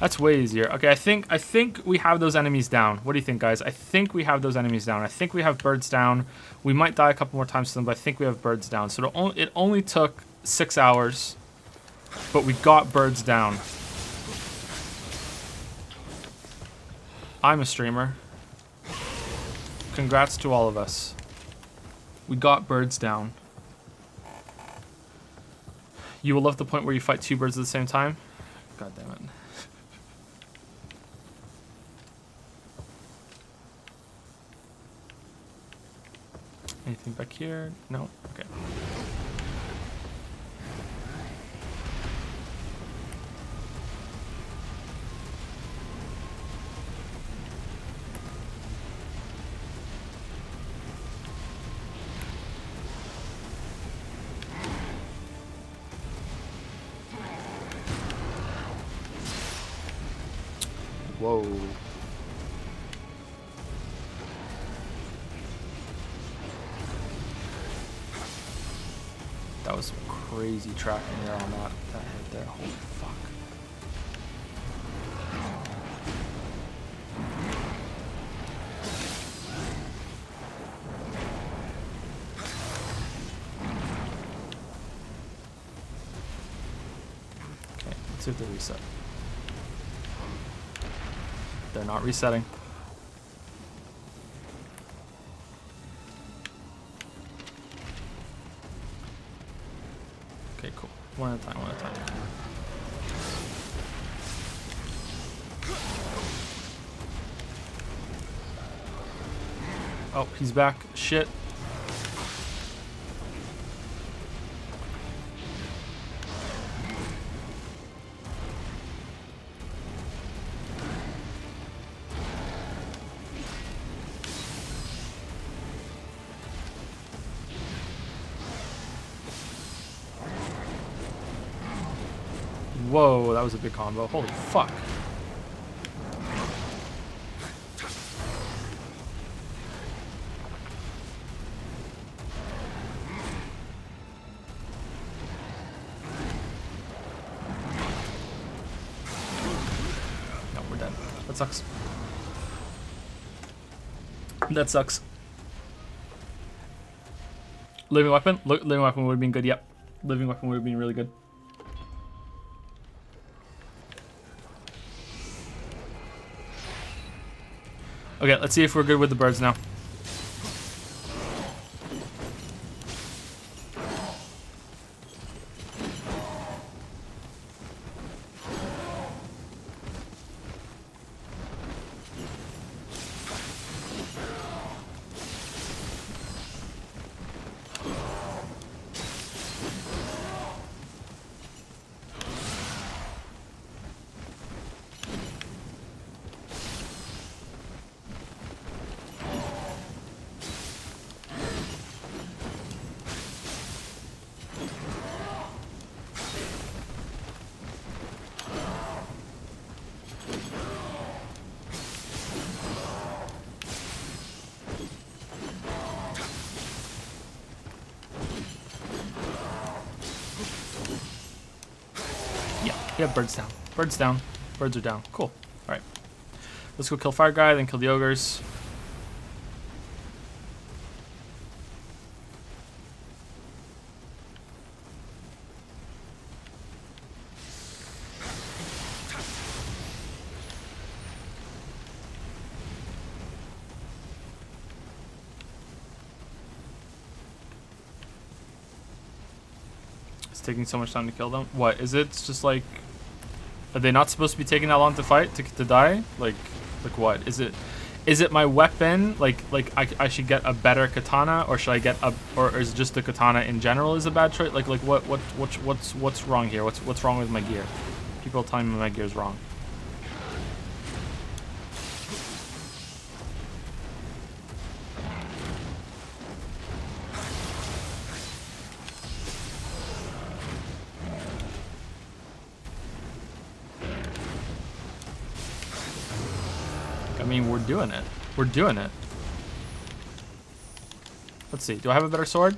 S2: That's way easier. Okay, I think we have those enemies down. What do you think, guys? I think we have those enemies down. I think we have birds down. We might die a couple more times to them, but I think we have birds down. So it only took 6 hours, but we got birds down. I'm a streamer. Congrats to all of us. We got birds down. You will love the point where you fight two birds at the same time. God damn it. Anything back here? No? Okay. Whoa. That was some crazy tracking there on that hit there. Holy fuck. Okay, let's see if they reset. They're not resetting. Okay, cool. One at a time, one at a time. Oh, he's back. Shit. Whoa, that was a big combo. Holy fuck. No, we're dead. That sucks. That sucks. Living weapon? Living weapon would have been good, yep. Living weapon would have been really good. Okay, let's see if we're good with the birds now. Yeah, birds down. Birds down. Birds are down. Cool. Alright. Let's go kill Fire Guy, then kill the ogres. It's taking so much time to kill them. What is it? It's just like, are they not supposed to be taking that long to fight to die? Like what is it? Is it my weapon? Like I should get a better katana, or should I get a, or is it just the katana in general is a bad choice? Like what's wrong here? What's wrong with my gear? People are telling me my gear is wrong. I mean, we're doing it. We're doing it. Let's see. Do I have a better sword?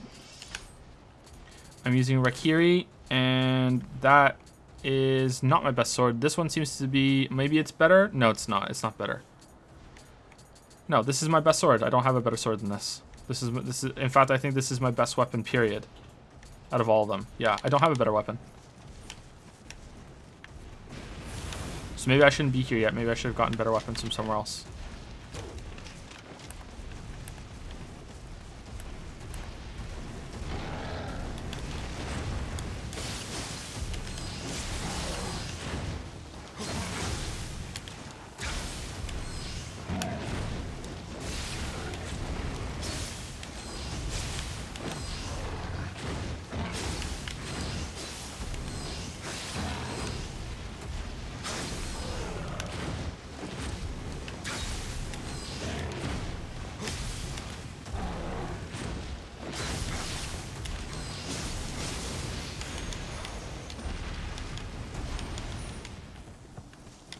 S2: I'm using Rakiri, and that is not my best sword. This one seems to be... Maybe it's better? No, it's not. It's not better. No, this is my best sword. I don't have a better sword than this. This is... In fact, I think this is my best weapon, period. Out of all of them. Yeah, I don't have a better weapon. So maybe I shouldn't be here yet. Maybe I should have gotten better weapons from somewhere else.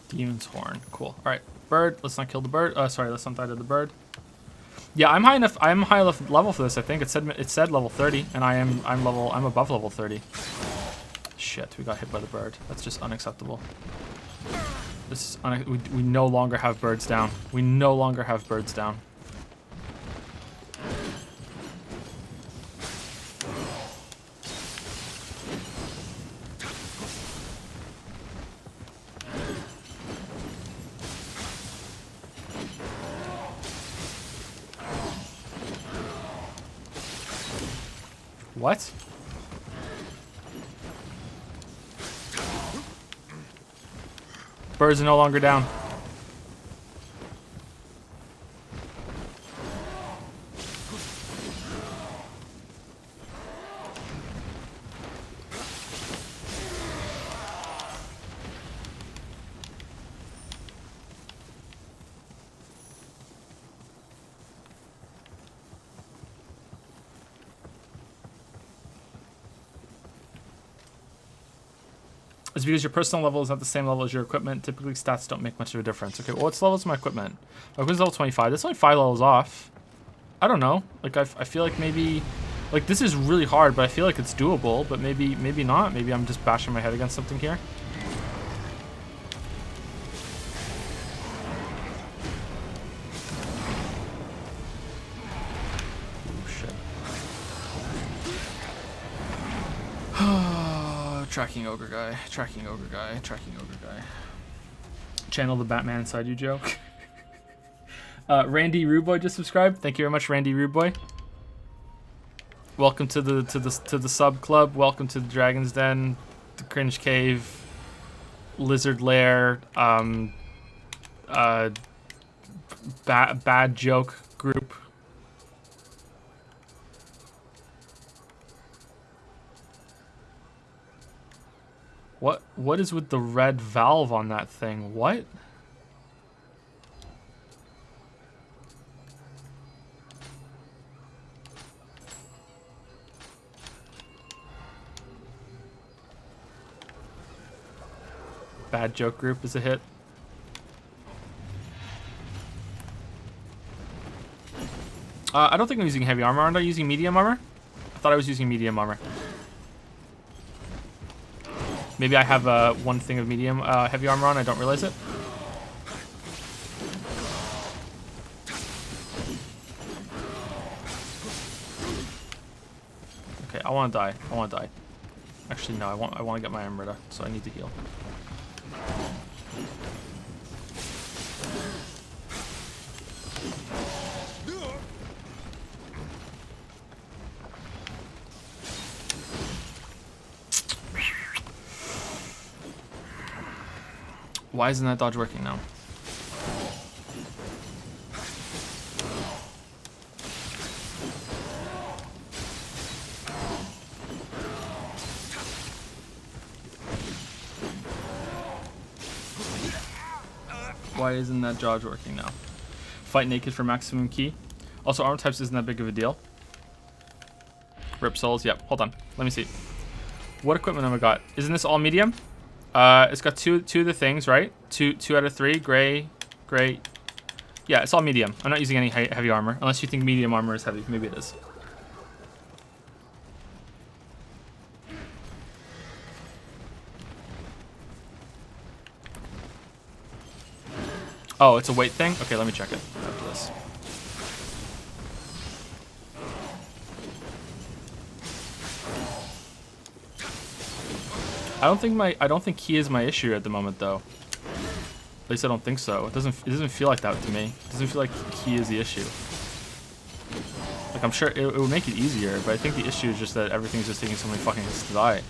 S2: Demon's Horn. Cool. All right. Bird. Let's not kill the bird. Sorry, let's not die to the bird. Yeah, I'm high enough. I'm high enough level for this. I think it said level 30, and I'm above level 30. Shit, we got hit by the bird. That's just unacceptable. This is we no longer have birds down. We no longer have birds down. What? Birds are no longer down. It's because your personal level is at the same level as your equipment. Typically, stats don't make much of a difference. Okay, well, what's level is my equipment? My equipment's level 25. That's only 5 levels off. I don't know. Like, I feel like maybe... Like, this is really hard, but I feel like it's doable. But maybe not. Maybe I'm just bashing my head against something here. Tracking ogre guy. Tracking ogre guy. Tracking ogre guy. Channel the Batman inside you, Joe. Randy Ruboy just subscribed. Thank you very much, Randy Ruboy. Welcome to the sub club. Welcome to the Dragon's Den, the Cringe Cave, Lizard Lair, bad joke group. What is with the red valve on that thing? What? Bad joke group is a hit. I don't think I'm using heavy armor. Aren't I using medium armor? I thought I was using medium armor. Maybe I have one thing of medium heavy armor on. I don't realize it. Okay, I want to die. I want to die. Actually, no. I want to get my Amrita, so I need to heal. Why isn't that dodge working now? Why isn't that dodge working now? Fight naked for maximum key. Also, armor types isn't that big of a deal. Rip souls. Yep. Hold on. Let me see. What equipment have I got? Isn't this all medium? It's got two of the things, right? Two out of three. Gray. Yeah, it's all medium. I'm not using any heavy armor, unless you think medium armor is heavy. Maybe it is. Oh, it's a weight thing? Okay, let me check it after this. I don't think key is my issue at the moment though. At least I don't think so. It doesn't feel like that to me. It doesn't feel like key is the issue. Like I'm sure it would make it easier, but I think the issue is just that everything's just taking so many fucking hits to die.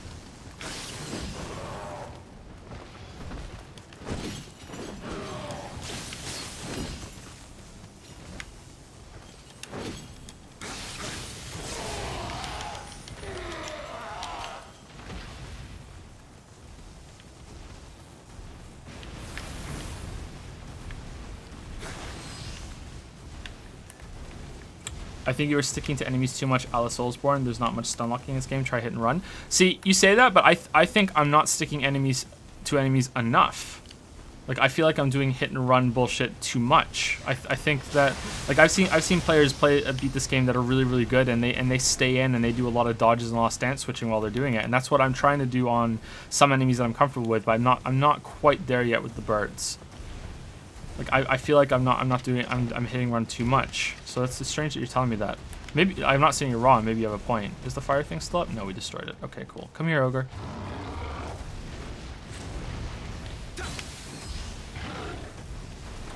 S2: I think you were sticking to enemies too much a la Soulsborne. There's not much stun locking in this game. Try hit and run. See, you say that, but I think I'm not sticking to enemies enough. Like, I feel like I'm doing hit and run bullshit too much. I think that, like, I've seen players beat this game that are really, really good, and they stay in and they do a lot of dodges and a lot of stance switching while they're doing it. And that's what I'm trying to do on some enemies that I'm comfortable with, but I'm not quite there yet with the birds. Like I feel like I'm hitting run too much. So that's strange that you're telling me that. Maybe I'm not saying you're wrong. Maybe you have a point. Is the fire thing still up? No, we destroyed it. Okay, cool. Come here, ogre.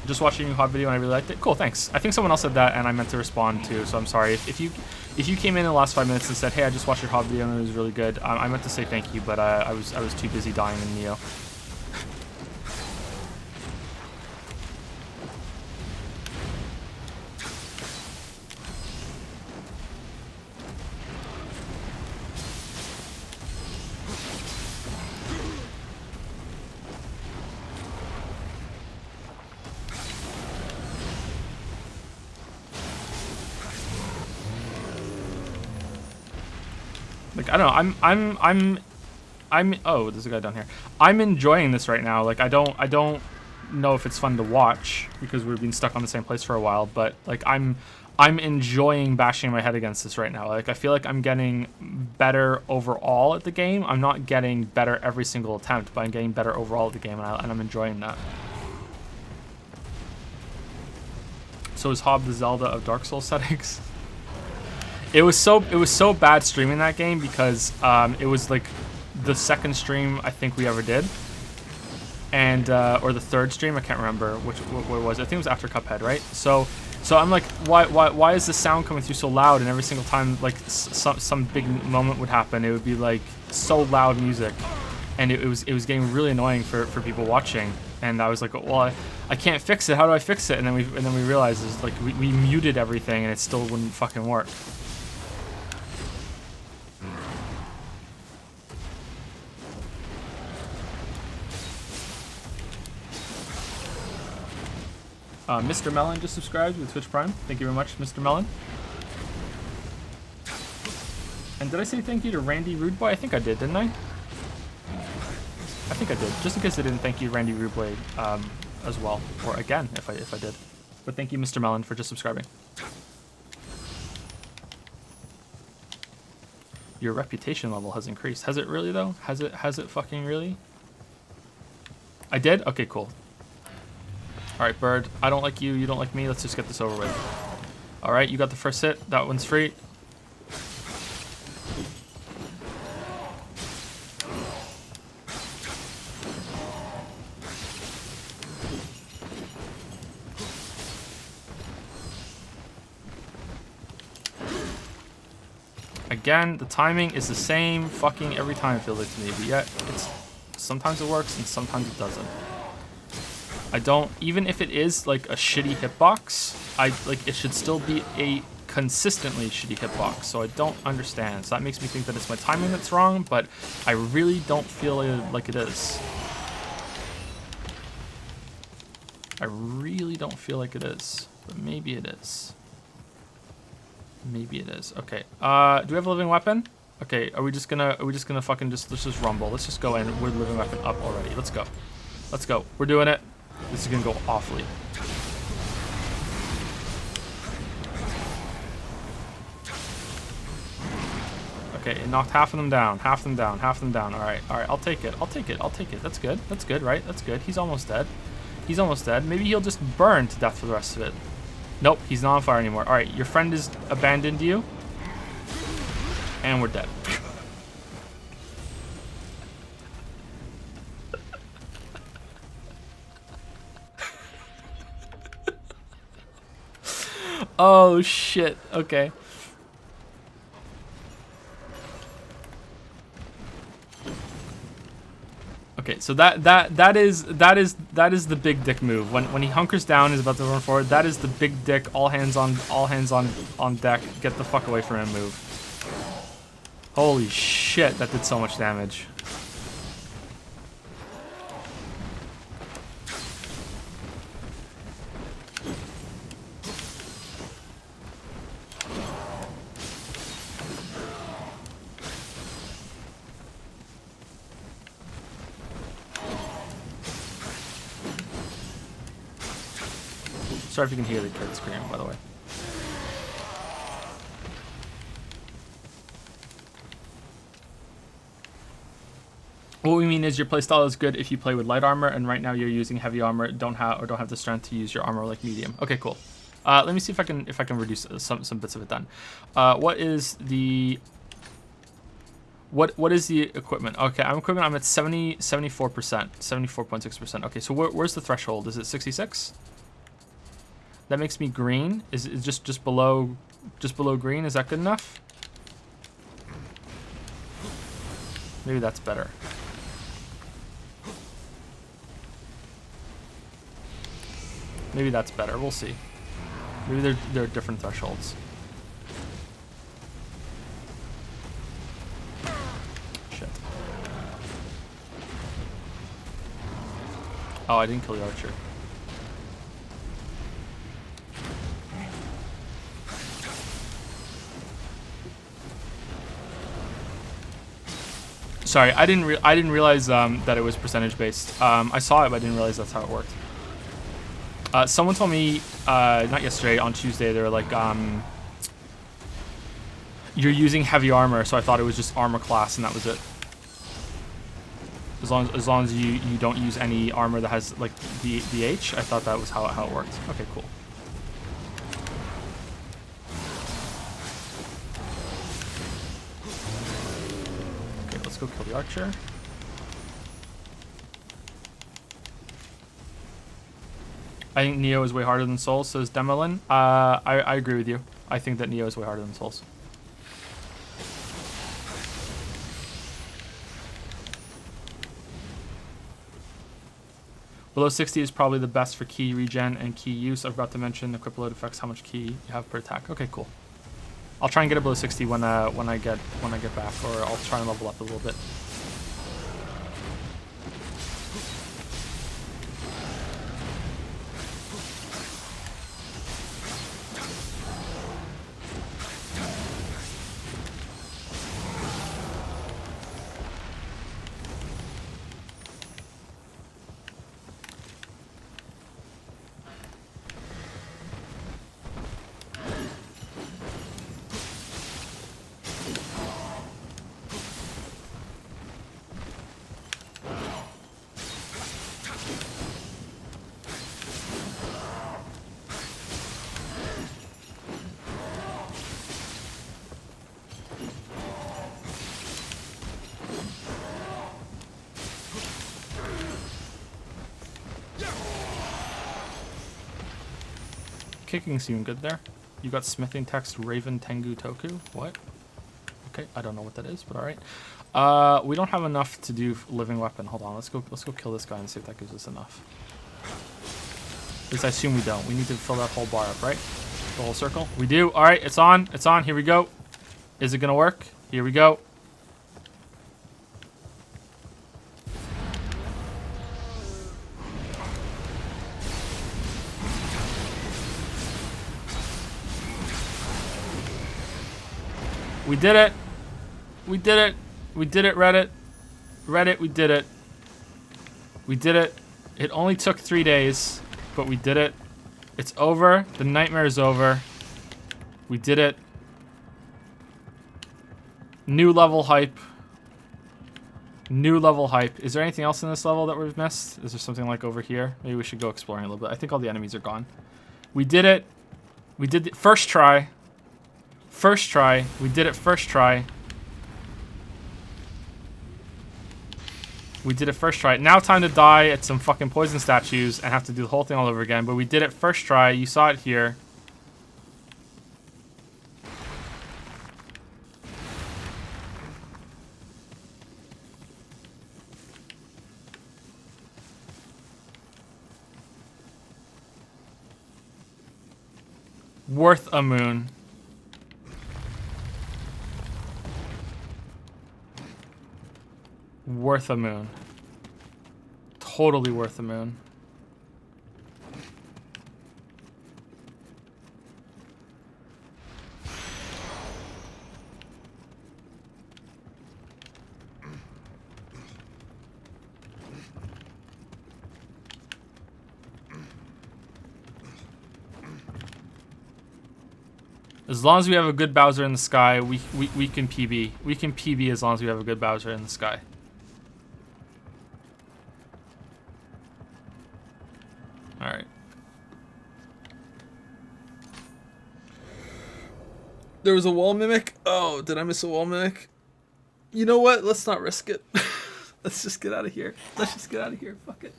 S2: Just watching your hot video and I really liked it. Cool, thanks. I think someone else said that and I meant to respond too. So I'm sorry if you came in the last 5 minutes and said, "Hey, I just watched your hot video and it was really good." I meant to say thank you, but I was too busy dying in Nioh. Like, I don't know, I'm oh, there's a guy down here. I'm enjoying this right now. Like, I don't know if it's fun to watch because we've been stuck on the same place for a while, but like I'm enjoying bashing my head against this right now. Like, I feel like I'm getting better overall at the game. I'm not getting better every single attempt, but I'm getting better overall at the game, and I'm enjoying that. So is Hob the Zelda of Dark Souls settings? It was so bad streaming that game because it was like the second stream I think we ever did, and or the third stream, I can't remember what it was. I think it was after Cuphead, right? So I'm like, why is the sound coming through so loud? And every single time like some big moment would happen, it would be like so loud music, and it was getting really annoying for people watching. And I was like, well, I can't fix it. How do I fix it? And then we realized is like we muted everything and it still wouldn't fucking work. Mr. Melon just subscribed with Twitch Prime. Thank you very much, Mr. Melon. And did I say thank you to Randy Rudeboy? I think I did, didn't I? I think I did. Just in case I didn't, thank you, Randy Rudeboy, as well, or again, if I did. But thank you, Mr. Melon, for just subscribing. Your reputation level has increased. Has it really though? Has it fucking really? I did? Okay, cool. Alright, Bird. I don't like you, you don't like me. Let's just get this over with. Alright, you got the first hit. That one's free. Again, the timing is the same fucking every time, it feels like to me, but yet sometimes it works and sometimes it doesn't. I don't, even if it is like a shitty hitbox, it should still be a consistently shitty hitbox, so I don't understand. So that makes me think that it's my timing that's wrong, but I really don't feel like it is. I really don't feel like it is, but maybe it is. Maybe it is. Okay. Do we have a living weapon? Okay. Are we just gonna fucking let's just rumble. Let's just go in with living weapon up already. Let's go. Let's go. We're doing it. This is gonna go awfully. Okay, it knocked half of them down. Half them down. Half them down. All right. All right. I'll take it. I'll take it. I'll take it. That's good. That's good, right? That's good. He's almost dead. He's almost dead. Maybe he'll just burn to death for the rest of it. Nope, he's not on fire anymore. All right, your friend has abandoned you. And we're dead. Oh, shit. Okay. Okay, so that is the big dick move. When he hunkers down, is about to run forward. That is the big dick. All hands on deck. Get the fuck away from him. Move. Holy shit! That did so much damage. Sorry if you can hear the kid scream, by the way. What we mean is your playstyle is good if you play with light armor, and right now you're using heavy armor, don't have the strength to use your armor like medium. Okay, cool. Let me see if I can reduce some bits of it then. What is the equipment? Okay, I'm at 74%, 74.6%. Okay, so where's the threshold? Is it 66? That makes me green. Is it just below green? Is that good enough? Maybe that's better. Maybe that's better. We'll see. Maybe there are different thresholds. Shit. Oh, I didn't kill the archer. Sorry, I didn't realize that it was percentage based. I saw it, but I didn't realize that's how it worked. Someone told me not yesterday, on Tuesday, they were like, you're using heavy armor, so I thought it was just armor class, and that was it. As long as you don't use any armor that has like the H, I thought that was how it worked. Okay, cool. let's go kill the archer. I think Nioh is way harder than Souls, says Demolin. I agree with you. I think that Nioh is way harder than Souls. Below 60 is probably the best for key regen and key use. I forgot to mention equip load affects how much key you have per attack. Okay, cool. I'll try and get it below 60 when I get back, or I'll try and level up a little bit. Kicking seemed good there. You got smithing text Raven Tengu Toku. What? Okay, I don't know what that is, but all right. We don't have enough to do living weapon. Hold on, let's go kill this guy and see if that gives us enough. At least I assume we don't. We need to fill that whole bar up, right? The whole circle. We do. All right, it's on. It's on. Here we go. Is it gonna work? Here we go. We did it. We did it. We did it, Reddit. Reddit, we did it. We did it. It only took 3 days, but we did it. It's over. The nightmare is over. We did it. New level hype. New level hype. Is there anything else in this level that we've missed? Is there something like over here? Maybe we should go exploring a little bit. I think all the enemies are gone. We did it. We did the first try. First try. We did it first try. We did it first try. Now time to die at some fucking poison statues and have to do the whole thing all over again. But we did it first try. You saw it here. Worth a moon. Worth a moon. Totally worth a moon. As long as we have a good Bowser in the sky, we can PB. We can PB as long as we have a good Bowser in the sky. Alright. There was a wall mimic? Oh, did I miss a wall mimic? You know what? Let's not risk it. Let's just get out of here. Let's just get out of here. Fuck it.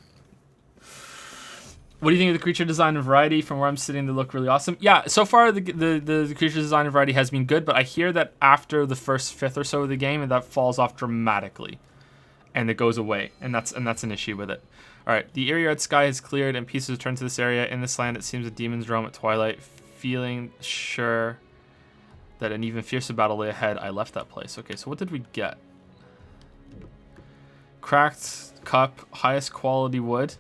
S2: What do you think of the creature design and variety? From where I'm sitting, they look really awesome. Yeah, so far the creature design and variety has been good, but I hear that after the first fifth or so of the game, that falls off dramatically, and it goes away, and that's an issue with it. All right, the area sky has cleared and pieces returned to this area. In this land, it seems the demons roam at twilight. Feeling sure that an even fiercer battle lay ahead, I left that place. Okay, so what did we get? Cracked cup, highest quality wood,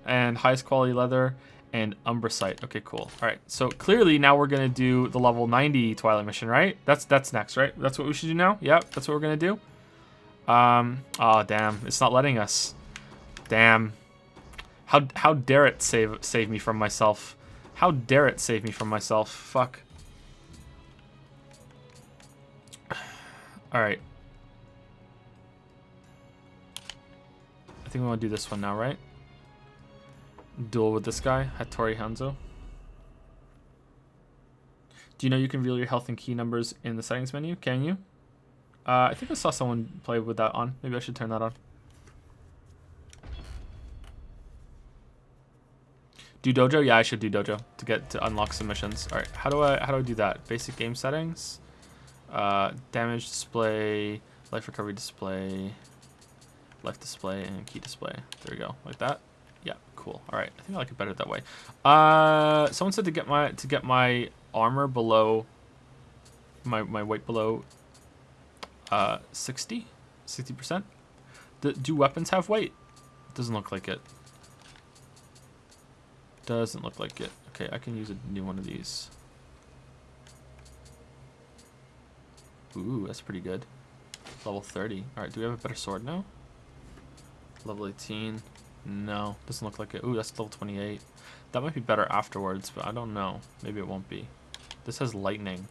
S2: and highest quality leather, and umbracite. Okay, cool. All right, so clearly now we're gonna do the level 90 Twilight mission, right? That's next, right? That's what we should do now. Yep, that's what we're gonna do. Oh damn, it's not letting us. Damn. How dare it save me from myself? How dare it save me from myself? Fuck. All right. I think we want to do this one now, right? Duel with this guy, Hattori Hanzo. Do you know you can reveal your health and key numbers in the settings menu? Can you? I think I saw someone play with that on. Maybe I should turn that on. Do dojo? Yeah, I should do dojo to unlock submissions. All right, how do I do that? Basic game settings, damage display, life recovery display, life display, and key display. There we go, like that. Yeah, cool. All right, I think I like it better that way. Someone said to get my armor below my weight below 60%. Do weapons have weight? Doesn't look like it. Doesn't look like it. Okay, I can use a new one of these. Ooh, that's pretty good. Level 30. Alright, do we have a better sword now? Level 18. No, doesn't look like it. Ooh, that's level 28. That might be better afterwards, but I don't know. Maybe it won't be. This has lightning.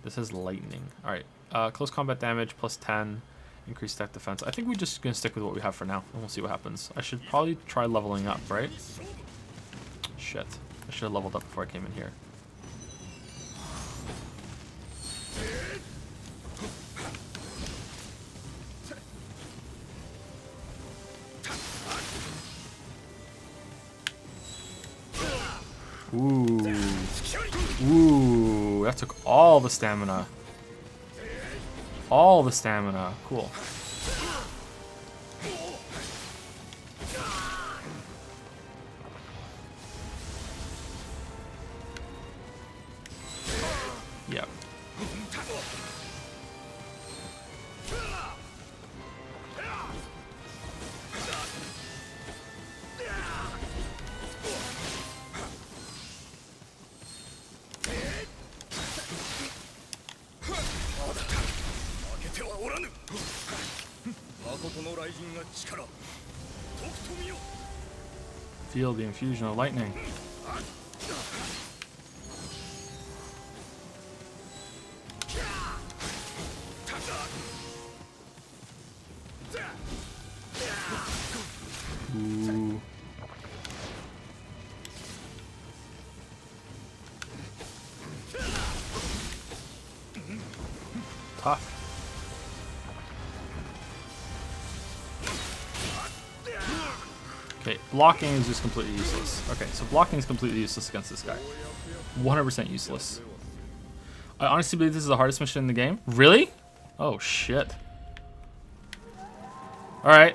S2: This has lightning. Alright, close combat damage plus 10. Increased attack defense. I think we're just going to stick with what we have for now, and we'll see what happens. I should probably try leveling up, right? Shit. I should have leveled up before I came in here. Ooh. Ooh, that took all the stamina. All the stamina. Cool. Yep. Feel the infusion of lightning. Ooh. Tough. Okay, blocking is just completely useless. Okay, so blocking is completely useless against this guy. 100% useless. I honestly believe this is the hardest mission in the game. Really? Oh, shit. Alright.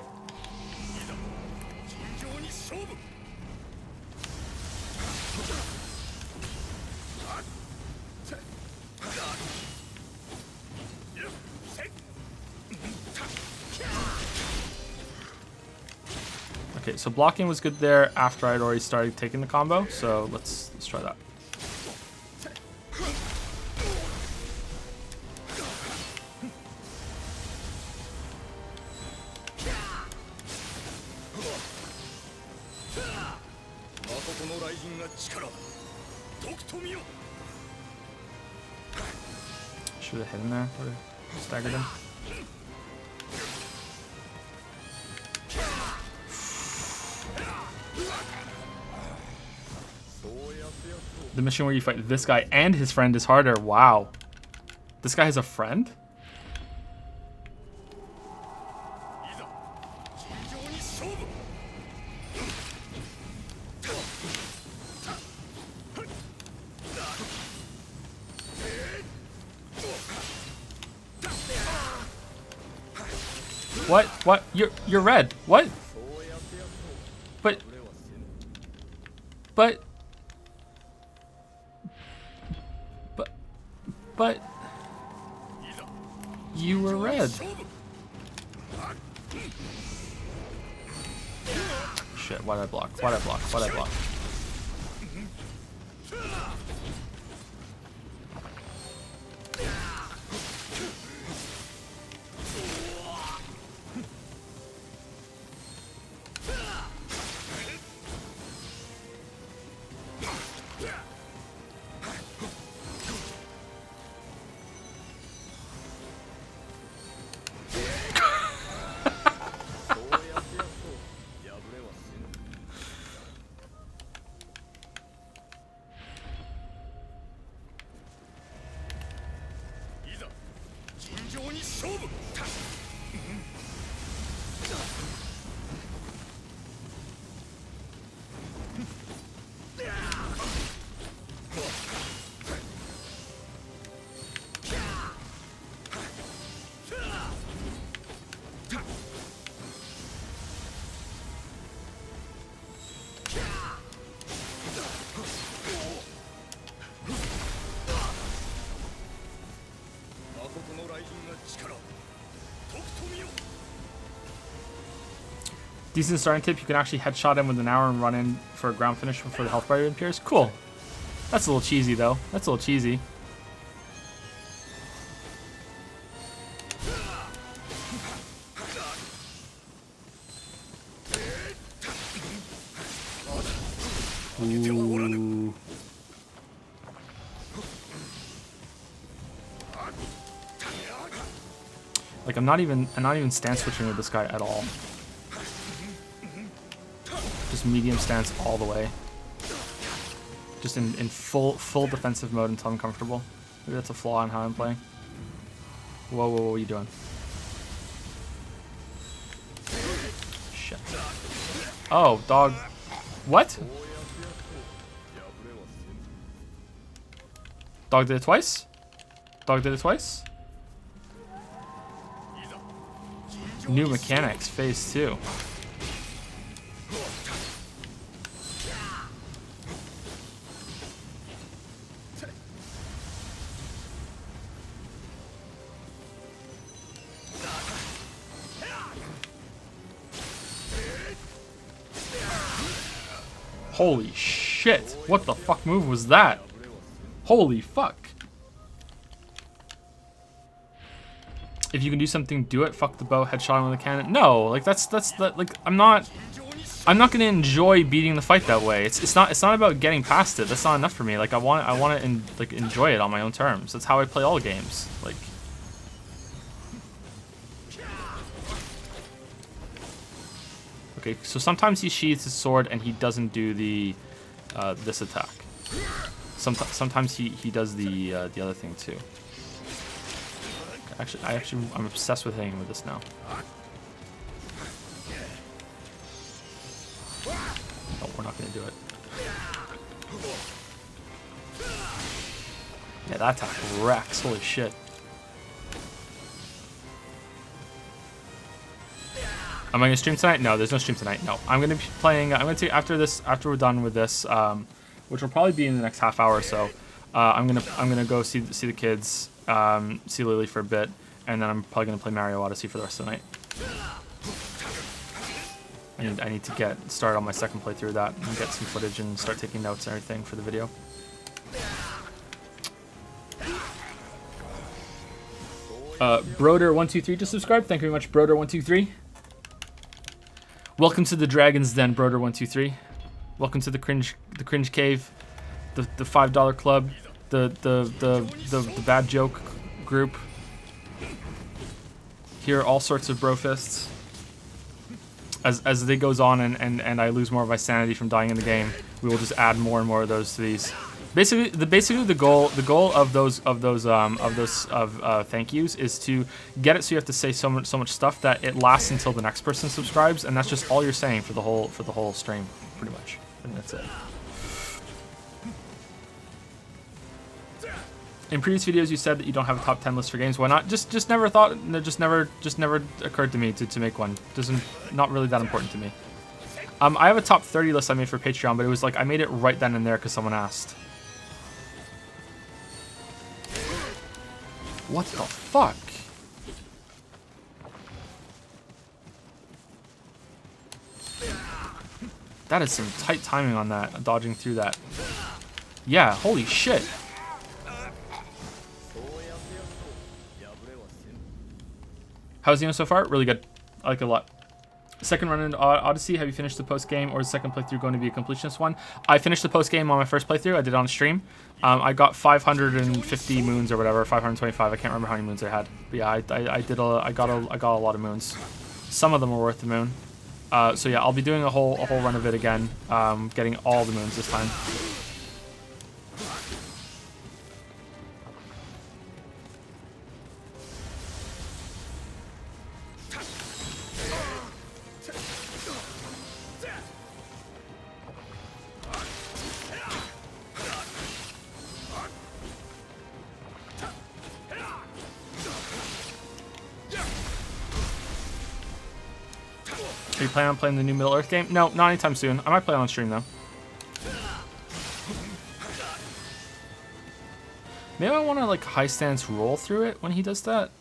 S2: Okay, so blocking was good there after I'd already started taking the combo, so let's try that. Should have hit him there, would have staggered him. The mission where you fight this guy and his friend is harder. Wow. This guy has a friend? What? What? You're red. What? But you were red. Shit, why'd I block? Why'd I block? Why'd I block? Decent starting tip, you can actually headshot him with an arrow and run in for a ground finish before the health bar appears. Cool. That's a little cheesy though. That's a little cheesy. Ooh. Like I'm not even stance switching with this guy at all. Just medium stance all the way. Just in full defensive mode until I'm comfortable. Maybe that's a flaw in how I'm playing. Whoa, what are you doing? Shit. Oh, dog. What? Dog did it twice? Dog did it twice? New mechanics, phase 2. Holy shit! What the fuck move was that? Holy fuck! If you can do something, do it. Fuck the bow, headshot him with a cannon. No, like that's like I'm not gonna enjoy beating the fight that way. It's not about getting past it. That's not enough for me. Like I want to like enjoy it on my own terms. That's how I play all games. Like. Okay, so sometimes he sheathes his sword and he doesn't do the this attack. Sometimes he does the other thing too. I'm obsessed with hitting him with this now. No, we're not gonna do it. Yeah, that attack wrecks. Holy shit. Am I gonna stream tonight? No, there's no stream tonight. No, I'm gonna be playing. I'm gonna take after we're done with this, which will probably be in the next half hour or so. I'm gonna go see the kids, see Lily for a bit, and then I'm probably gonna play Mario Odyssey for the rest of the night. I need to get started on my second playthrough of that and get some footage and start taking notes and everything for the video. Broder123 just subscribed. Thank you very much, Broder123. Welcome to the Dragon's Den, Broder123. Welcome to the cringe cave, the $5 club, the bad joke group. Here are all sorts of bro fists. As the day goes on and I lose more of my sanity from dying in the game, we will just add more and more of those to these. Basically the goal of those thank yous is to get it so you have to say so much stuff that it lasts until the next person subscribes, and that's just all you're saying for the whole stream, pretty much, and that's it. In previous videos, you said that you don't have a top 10 list for games. Why not? Just never thought. Just never occurred to me to make one. Not really that important to me. I have a top 30 list I made for Patreon, but it was like I made it right then and there because someone asked. What the fuck? That is some tight timing on that, dodging through that. Yeah, holy shit. How's Nioh so far? Really good. I like it a lot. Second run into Odyssey. Have you finished the post game, or is the second playthrough going to be a completionist one? I finished the post game on my first playthrough. I did it on stream. I got 550 moons or whatever, 525. I can't remember how many moons I had. But yeah, I got a lot of moons. Some of them were worth the moon. So yeah, I'll be doing a whole run of it again, getting all the moons this time. Are you planning on playing the new Middle Earth game? No, not anytime soon. I might play it on stream though. Maybe I want to like high stance roll through it when he does that.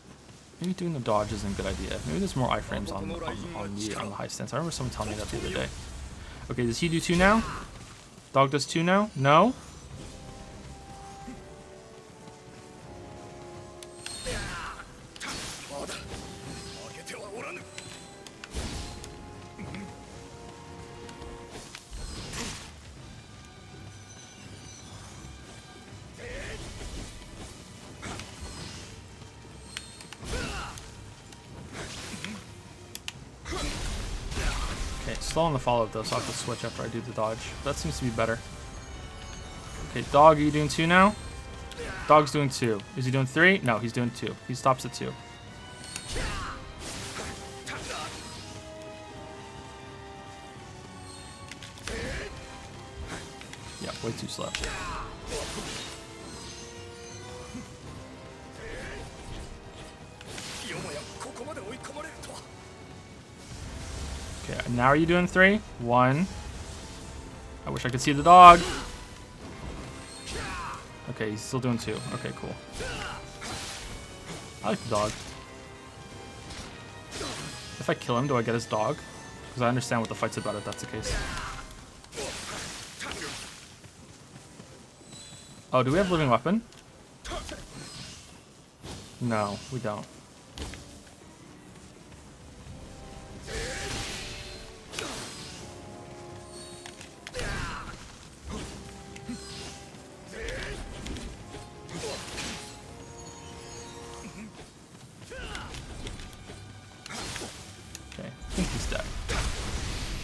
S2: Maybe doing the dodge isn't a good idea. Maybe there's more iframes on the high stance. I remember someone telling me that the other day. Okay, does he do 2 now? Dog does 2 now? No? Slow on the follow-up though, so I'll have to switch after I do the dodge. That seems to be better. Okay, dog, are you doing 2 now? Dog's doing 2. Is he doing 3? No, he's doing 2. He stops at 2. Yeah, way too slow. Okay, now are you doing 3? 1. I wish I could see the dog. Okay, he's still doing 2. Okay, cool. I like the dog. If I kill him, do I get his dog? Because I understand what the fight's about if that's the case. Oh, do we have living weapon? No, we don't.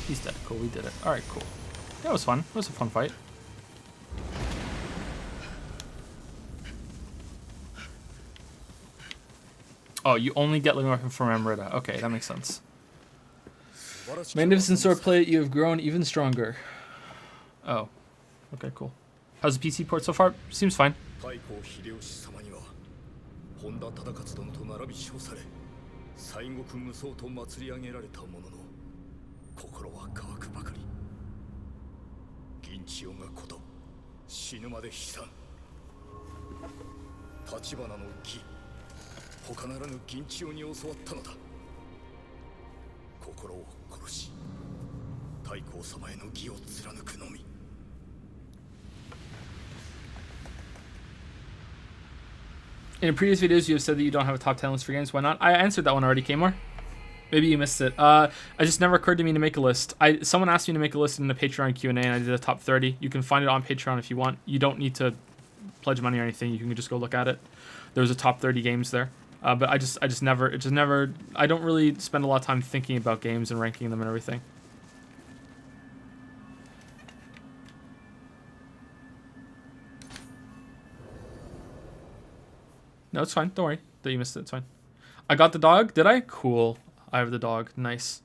S2: He's dead. Cool, we did it. Alright, cool. That was fun. It was a fun fight. Oh, you only get living weapon from Amrita. Okay, that makes sense. Magnificent sword plate, you have grown even stronger. Oh. Okay, cool. How's the PC port so far? Seems fine. In previous videos, you have said that you don't have a top 10 list for games. Why not? I answered that one already, Kmore. Maybe you missed it. It just never occurred to me to make a list. Someone asked me to make a list in the Patreon Q&A, and I did a top 30. You can find it on Patreon if you want. You don't need to pledge money or anything. You can just go look at it. There was a top 30 games there. But I just never. I don't really spend a lot of time thinking about games and ranking them and everything. No, it's fine. Don't worry that you missed it. It's fine. I got the dog. Did I? Cool. I have the dog. Nice.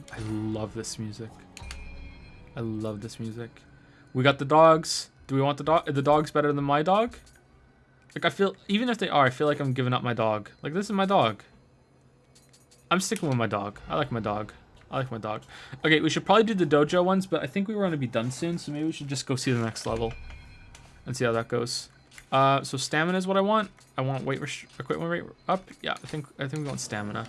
S2: I love this music. I love this music. We got the dogs. Do we want the dog? Are the dogs better than my dog? Like, I feel, even if they are, I feel like I'm giving up my dog. Like, this is my dog. I'm sticking with my dog. I like my dog. I like my dog. Okay, we should probably do the dojo ones, but I think we were going to be done soon, so maybe we should just go see the next level and see how that goes. So stamina is what I want. I want equipment rate up. Yeah, I think we want stamina.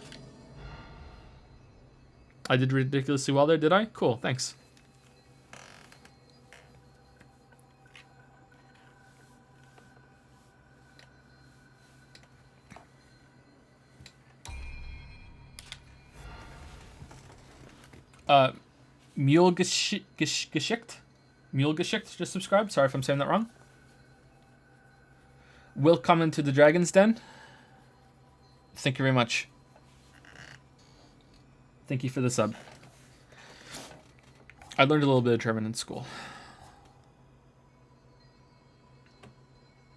S2: I did ridiculously well there, did I? Cool, thanks. Mule geschickt?
S1: Mulgeschicht just subscribed. Sorry if I'm saying that wrong. Willkommen to the Dragon's Den. Thank you very much. Thank you for the sub. I learned a little bit of German in school.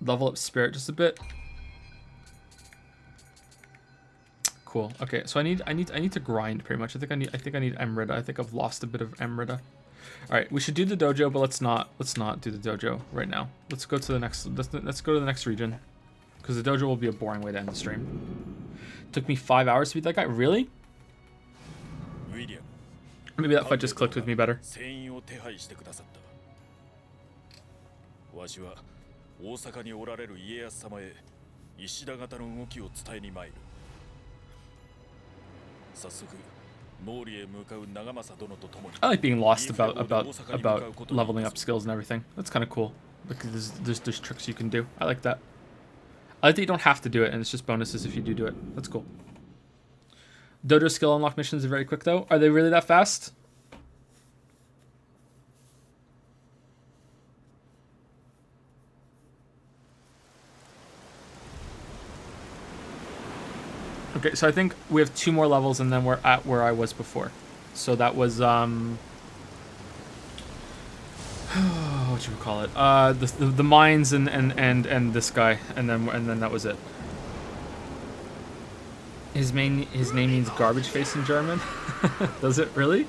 S1: Level up spirit just a bit. Cool. Okay, so I need to grind pretty much. I think I need Emrita. I think I've lost a bit of Emrita. All right, we should do the dojo, but let's not do the dojo right now. Let's go to the next. Let's go to the next region, because the dojo will be a boring way to end the stream. Took me 5 hours to beat that guy. Really? Maybe that fight just clicked with me better.
S7: 大阪におられる家康様へ石田方の動きを伝えに参る。早速毛利へ向かう長政殿と共に。
S1: I like being lost about leveling up skills and everything. That's kind of cool. Like there's tricks you can do. I like that. I like that you don't have to do it and it's just bonuses if you do it. That's cool. Dojo skill unlock missions are very quick though. Are they really that fast? Okay, so I think we have 2 more levels and then we're at where I was before. So that was what you would call it? The mines and this guy, and then that was it. His name means garbage face in German. Does it really?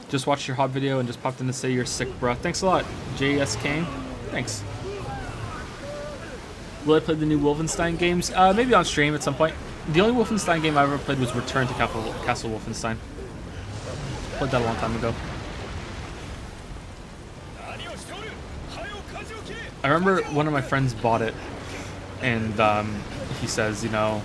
S1: Just watched your hot video and just popped in to say you're sick, bro. Thanks a lot, JS Kane. Thanks. Will I play the new Wolfenstein games? Maybe on stream at some point. The only Wolfenstein game I ever played was Return to Castle Wolfenstein. Played that a long time ago. I remember one of my friends bought it, and he says, you know,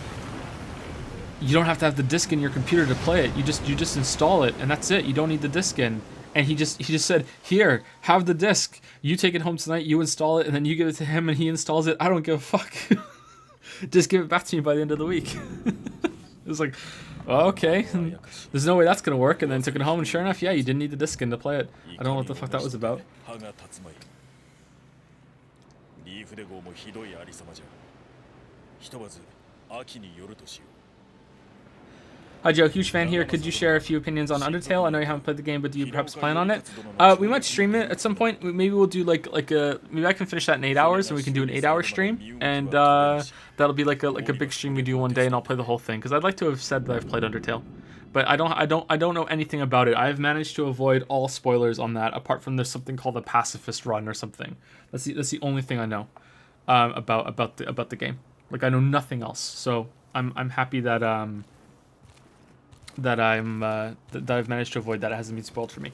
S1: you don't have to have the disc in your computer to play it. You just install it, and that's it. You don't need the disc in. And he just said, here, have the disc. You take it home tonight. You install it, and then you give it to him, and he installs it. I don't give a fuck. Just give it back to me by the end of the week. It was like, oh, okay. There's no way that's gonna work. And then took it home, and sure enough, yeah, you didn't need the disc in to play it. I don't know what the fuck that was about. Hi Joe, huge fan here. Could you share a few opinions on Undertale? I know you haven't played the game, but do you perhaps plan on it? We might stream it at some point. Maybe we'll do like a maybe I can finish that in 8 hours, and we can do an 8-hour stream, and that'll be like a big stream we do one day, and I'll play the whole thing because I'd like to have said that I've played Undertale, but I don't know anything about it. I've managed to avoid all spoilers on that, apart from there's something called a pacifist run or something. That's the only thing I know about the game. Like I know nothing else, so I'm happy that that I've managed to avoid that. It hasn't been spoiled for me.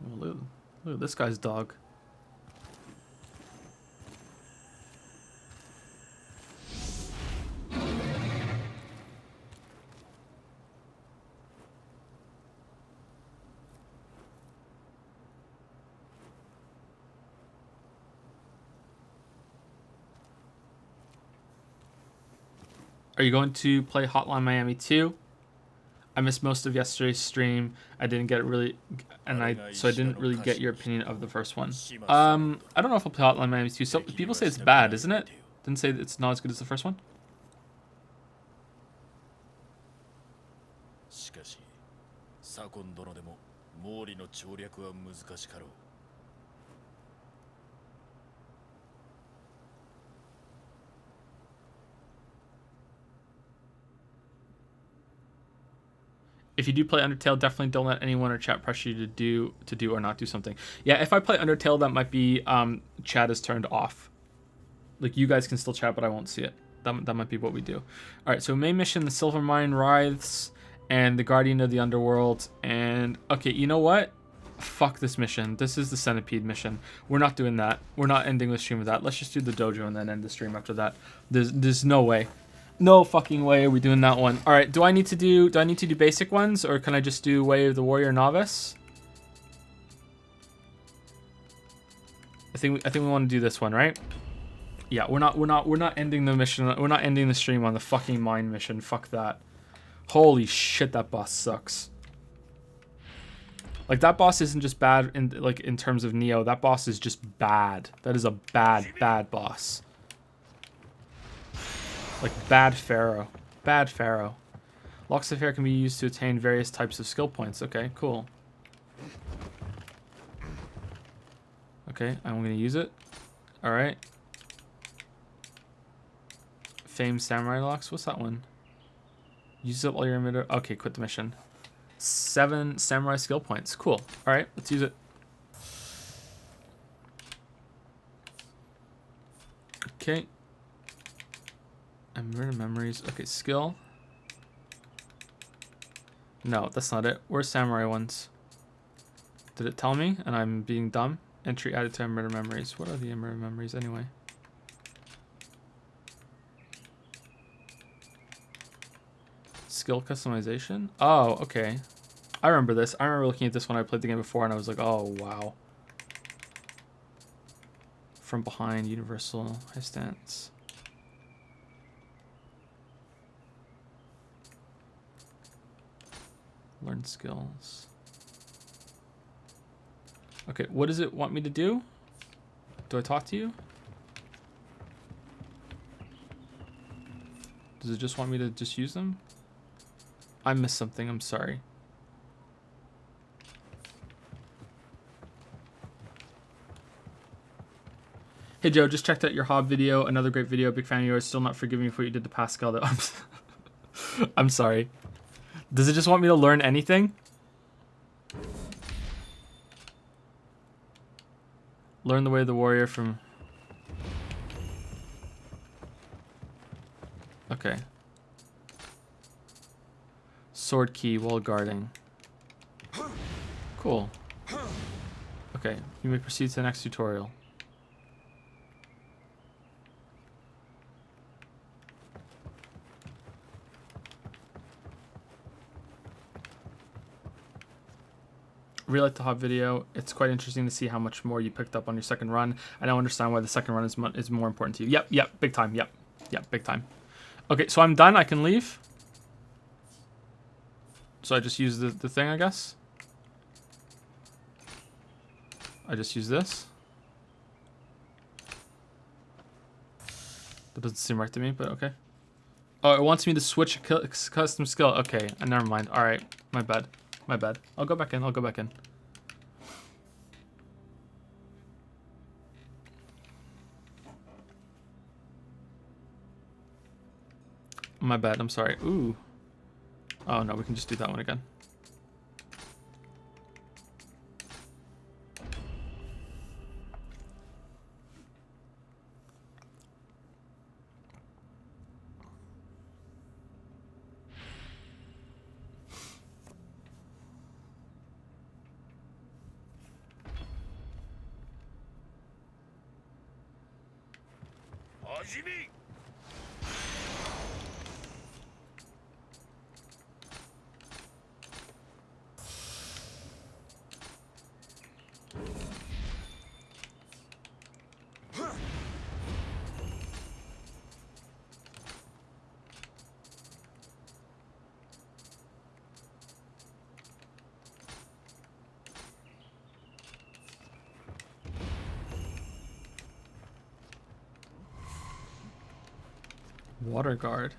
S1: Oh, look at this guy's dog. Are you going to play Hotline Miami 2? I missed most of yesterday's stream. I didn't get it really, so I didn't really get your opinion of the first one. I don't know if I'll play Hotline Miami 2. So people say it's bad, isn't it? Didn't say it's not as good as the first one. If you do play Undertale, definitely don't let anyone or chat pressure you to do or not do something. Yeah, if I play Undertale, that might be chat is turned off. Like you guys can still chat, but I won't see it. That might be what we do. All right, so main mission: the Silver Mine Wraiths and the Guardian of the Underworld. And okay, you know what? Fuck this mission. This is the Centipede mission. We're not doing that. We're not ending the stream with that. Let's just do the dojo and then end the stream after that. There's no way.
S2: No fucking way are we doing that one. All right, do I need to do basic ones, or can I just do Way of the Warrior Novice? I think we want to do this one, right? Yeah, we're not ending the mission. We're not ending the stream on the fucking mine mission. Fuck that. Holy shit, that boss sucks. Like, that boss isn't just bad in terms of Nioh. That boss is just bad. That is a bad boss. Like, bad Pharaoh. Bad Pharaoh. Locks of Hair can be used to attain various types of skill points. Okay, cool. Okay, I'm gonna use it. Alright. Famed Samurai Locks. What's that one? Use up all your emitter. Okay, quit the mission. 7 Samurai skill points. Cool. Alright, let's use it. Okay. Emitter memories. Okay, skill. No, that's not it. Where's Samurai ones? Did it tell me? And I'm being dumb? Entry added to emitter memories. What are the emitter memories anyway? Skill customization? Oh, okay. I remember this. I remember looking at this when I played the game before and I was like, oh, wow. From behind, universal, high stance. Learn skills. Okay, what does it want me to do? Do I talk to you? Does it just want me to just use them? I missed something, I'm sorry. Hey Joe, just checked out your Hob video. Another great video. Big fan of yours. Still not forgiving you for what you did to Pascal though. I'm sorry. Does it just want me to learn anything? Learn the way of the warrior from... Okay. Sword key while guarding. Cool. Okay, you may proceed to the next tutorial. Really like the Hob video. It's quite interesting to see how much more you picked up on your second run. I now understand why the second run is more important to you. Yep, big time. Yep, big time. Okay, so I'm done. I can leave. So I just use the thing, I guess. I just use this. That doesn't seem right to me, but okay. Oh, it wants me to switch a custom skill. Okay, never mind. All right, my bad. My bad. I'll go back in. My bad. I'm sorry. Ooh. Oh, no. We can just do that one again. Water guard.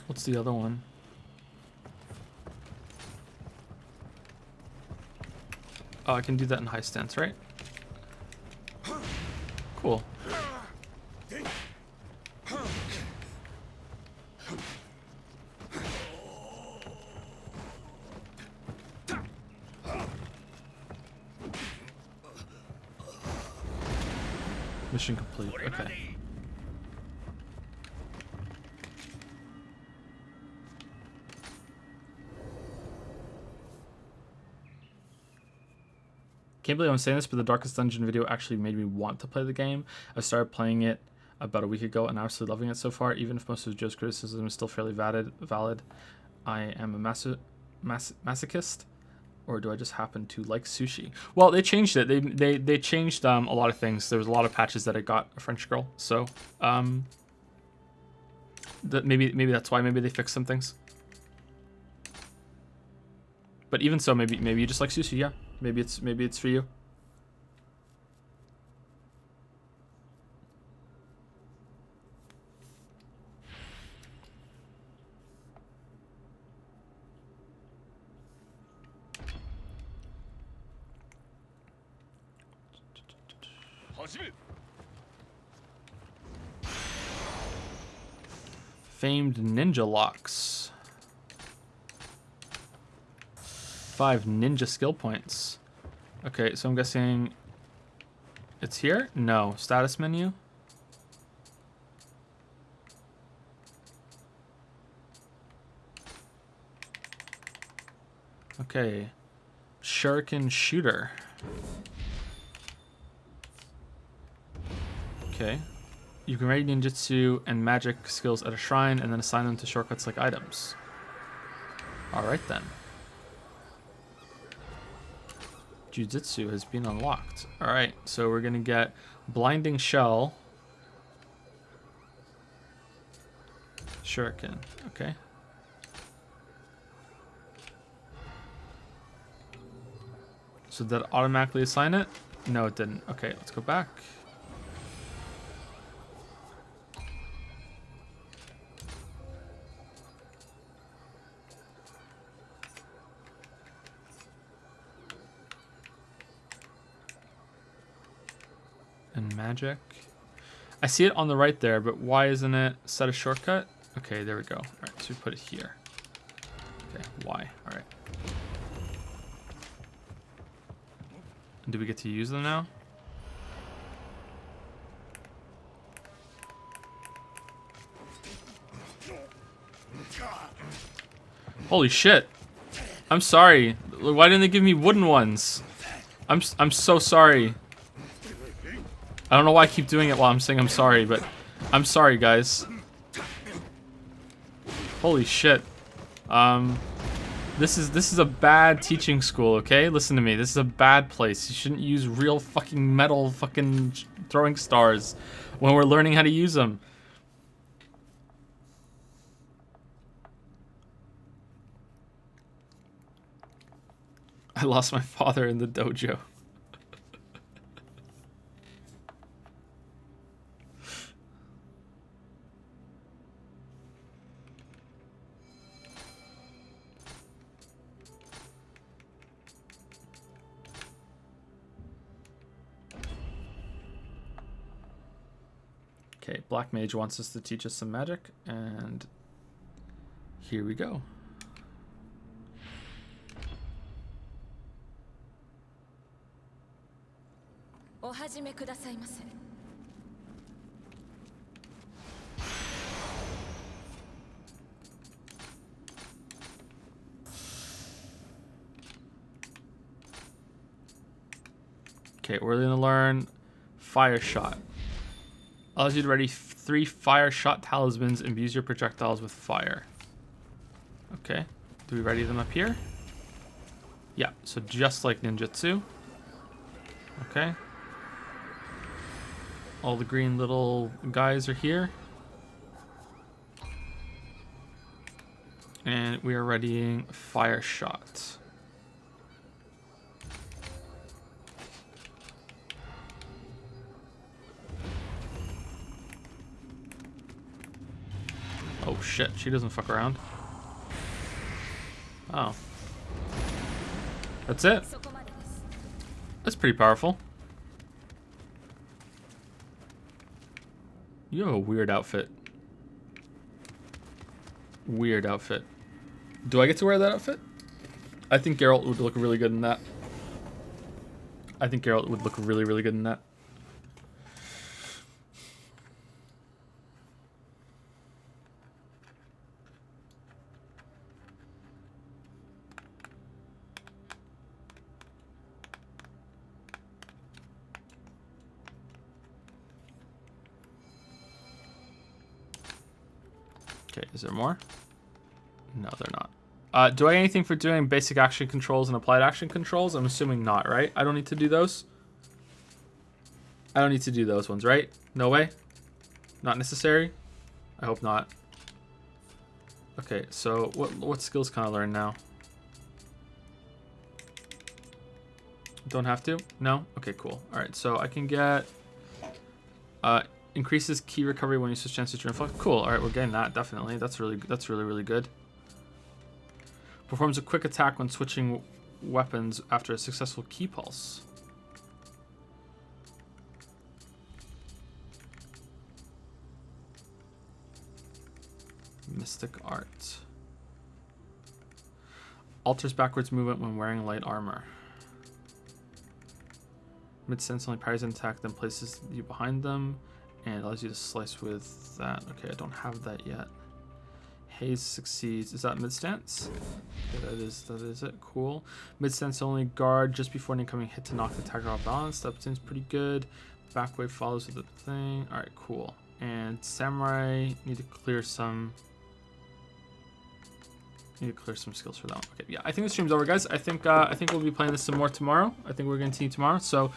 S2: What's the other one? Oh, I can do that in high stance, right? Cool. Mission complete. Okay. Can't believe I'm saying this, but the Darkest Dungeon video actually made me want to play the game. I started playing it about a week ago and I'm absolutely loving it so far. Even if most of Joe's criticism is still fairly valid, I am a masochist. Or do I just happen to like sushi? Well, they changed it. They changed a lot of things. There was a lot of patches that I got a French girl. So maybe that's why. Maybe they fixed some things. But even so, maybe you just like sushi. Yeah, maybe it's for you. Famed ninja locks. 5 ninja skill points. Okay, so I'm guessing it's here? No. Status menu? Okay. Shuriken shooter. Okay. You can ready ninjutsu and magic skills at a shrine and then assign them to shortcuts like items. Alright then. Jujutsu has been unlocked. Alright, so we're gonna get Blinding Shell. Shuriken, okay. So did that automatically assign it? No, it didn't. Okay, let's go back. And magic. I see it on the right there, but why isn't it set a shortcut? Okay, there we go. All right, so we put it here. Okay, why? All right. And do we get to use them now? Holy shit. I'm sorry. Why didn't they give me wooden ones? I'm so sorry. I don't know why I keep doing it while I'm saying I'm sorry, but I'm sorry, guys. Holy shit. This is a bad teaching school, okay? Listen to me. This is a bad place. You shouldn't use real fucking metal fucking throwing stars when we're learning how to use them. I lost my father in the dojo. Okay, Black Mage wants us to teach us some magic, and here we go. Okay, we're gonna learn Fire Shot. Allows you to ready 3 fire shot talismans, imbues your projectiles with fire. Okay, do we ready them up here? Yeah, so just like ninjutsu. Okay. All the green little guys are here. And we are readying Fire Shot. Oh shit, she doesn't fuck around. Oh. That's it. That's pretty powerful. You have a weird outfit. Weird outfit. Do I get to wear that outfit? I think Geralt would look really good in that. I think Geralt would look really, really good in that. is there more? No, they're not. Do I get anything for doing basic action controls and applied action controls? I'm assuming not, right? I don't need to do those. I don't need to do those ones, right? No way? Not necessary? I hope not. Okay, so what skills can I learn now? Don't have to? No? Okay, cool. Alright, so I can get... increases key recovery when you switch chances to influx. Cool. Alright, we're getting that, definitely. That's really good. Performs a quick attack when switching weapons after a successful key pulse. Mystic art. Alters backwards movement when wearing light armor. Mid-sense only parries an attack, then places you behind them, and allows you to slice with that. Okay, I don't have that yet. Haze succeeds. Is that mid-stance? Okay, that is it. Cool. Mid-stance only guard just before an incoming hit to knock the attacker off balance. That seems pretty good. Back wave follows with the thing. Alright, cool. And Samurai, need to clear some skills for that one. Okay, yeah, I think the stream's over, guys. I think we'll be playing this some more tomorrow. I think we're going to continue tomorrow. So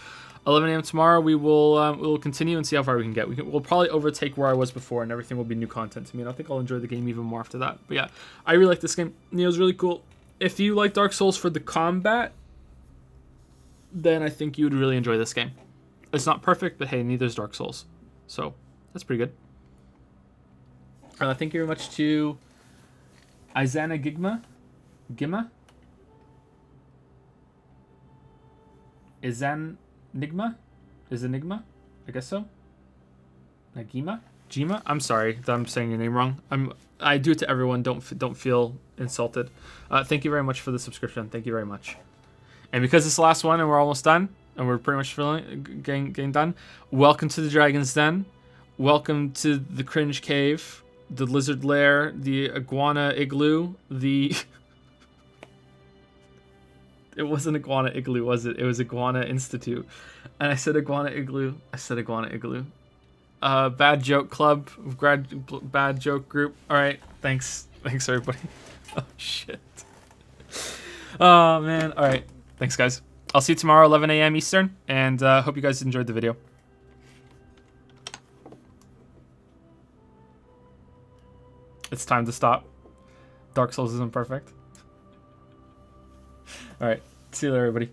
S2: 11 a.m. tomorrow, we will continue and see how far we can get. We'll probably overtake where I was before, and everything will be new content to me. And I think I'll enjoy the game even more after that. But yeah, I really like this game. Nioh's really cool. If you like Dark Souls for the combat, then I think you would really enjoy this game. It's not perfect, but hey, neither is Dark Souls. So that's pretty good. Thank you very much to Izana Gima? Enigma? I guess so. Nagima? Jima? I'm sorry that I'm saying your name wrong. I do it to everyone. Don't feel insulted. Thank you very much for the subscription. Thank you very much. And because it's the last one and we're almost done, and we're pretty much getting done, welcome to the Dragon's Den. Welcome to the Cringe Cave, the Lizard Lair, the Iguana Igloo, the... It wasn't Iguana Igloo, was it? It was Iguana Institute. And I said Iguana Igloo. Bad Joke Club, Bad Joke Group. All right, thanks. Thanks, everybody. Oh, shit. Oh, man. All right. Thanks, guys. I'll see you tomorrow, 11 a.m. Eastern, and hope you guys enjoyed the video. It's time to stop. Dark Souls isn't perfect. All right. See you later, everybody.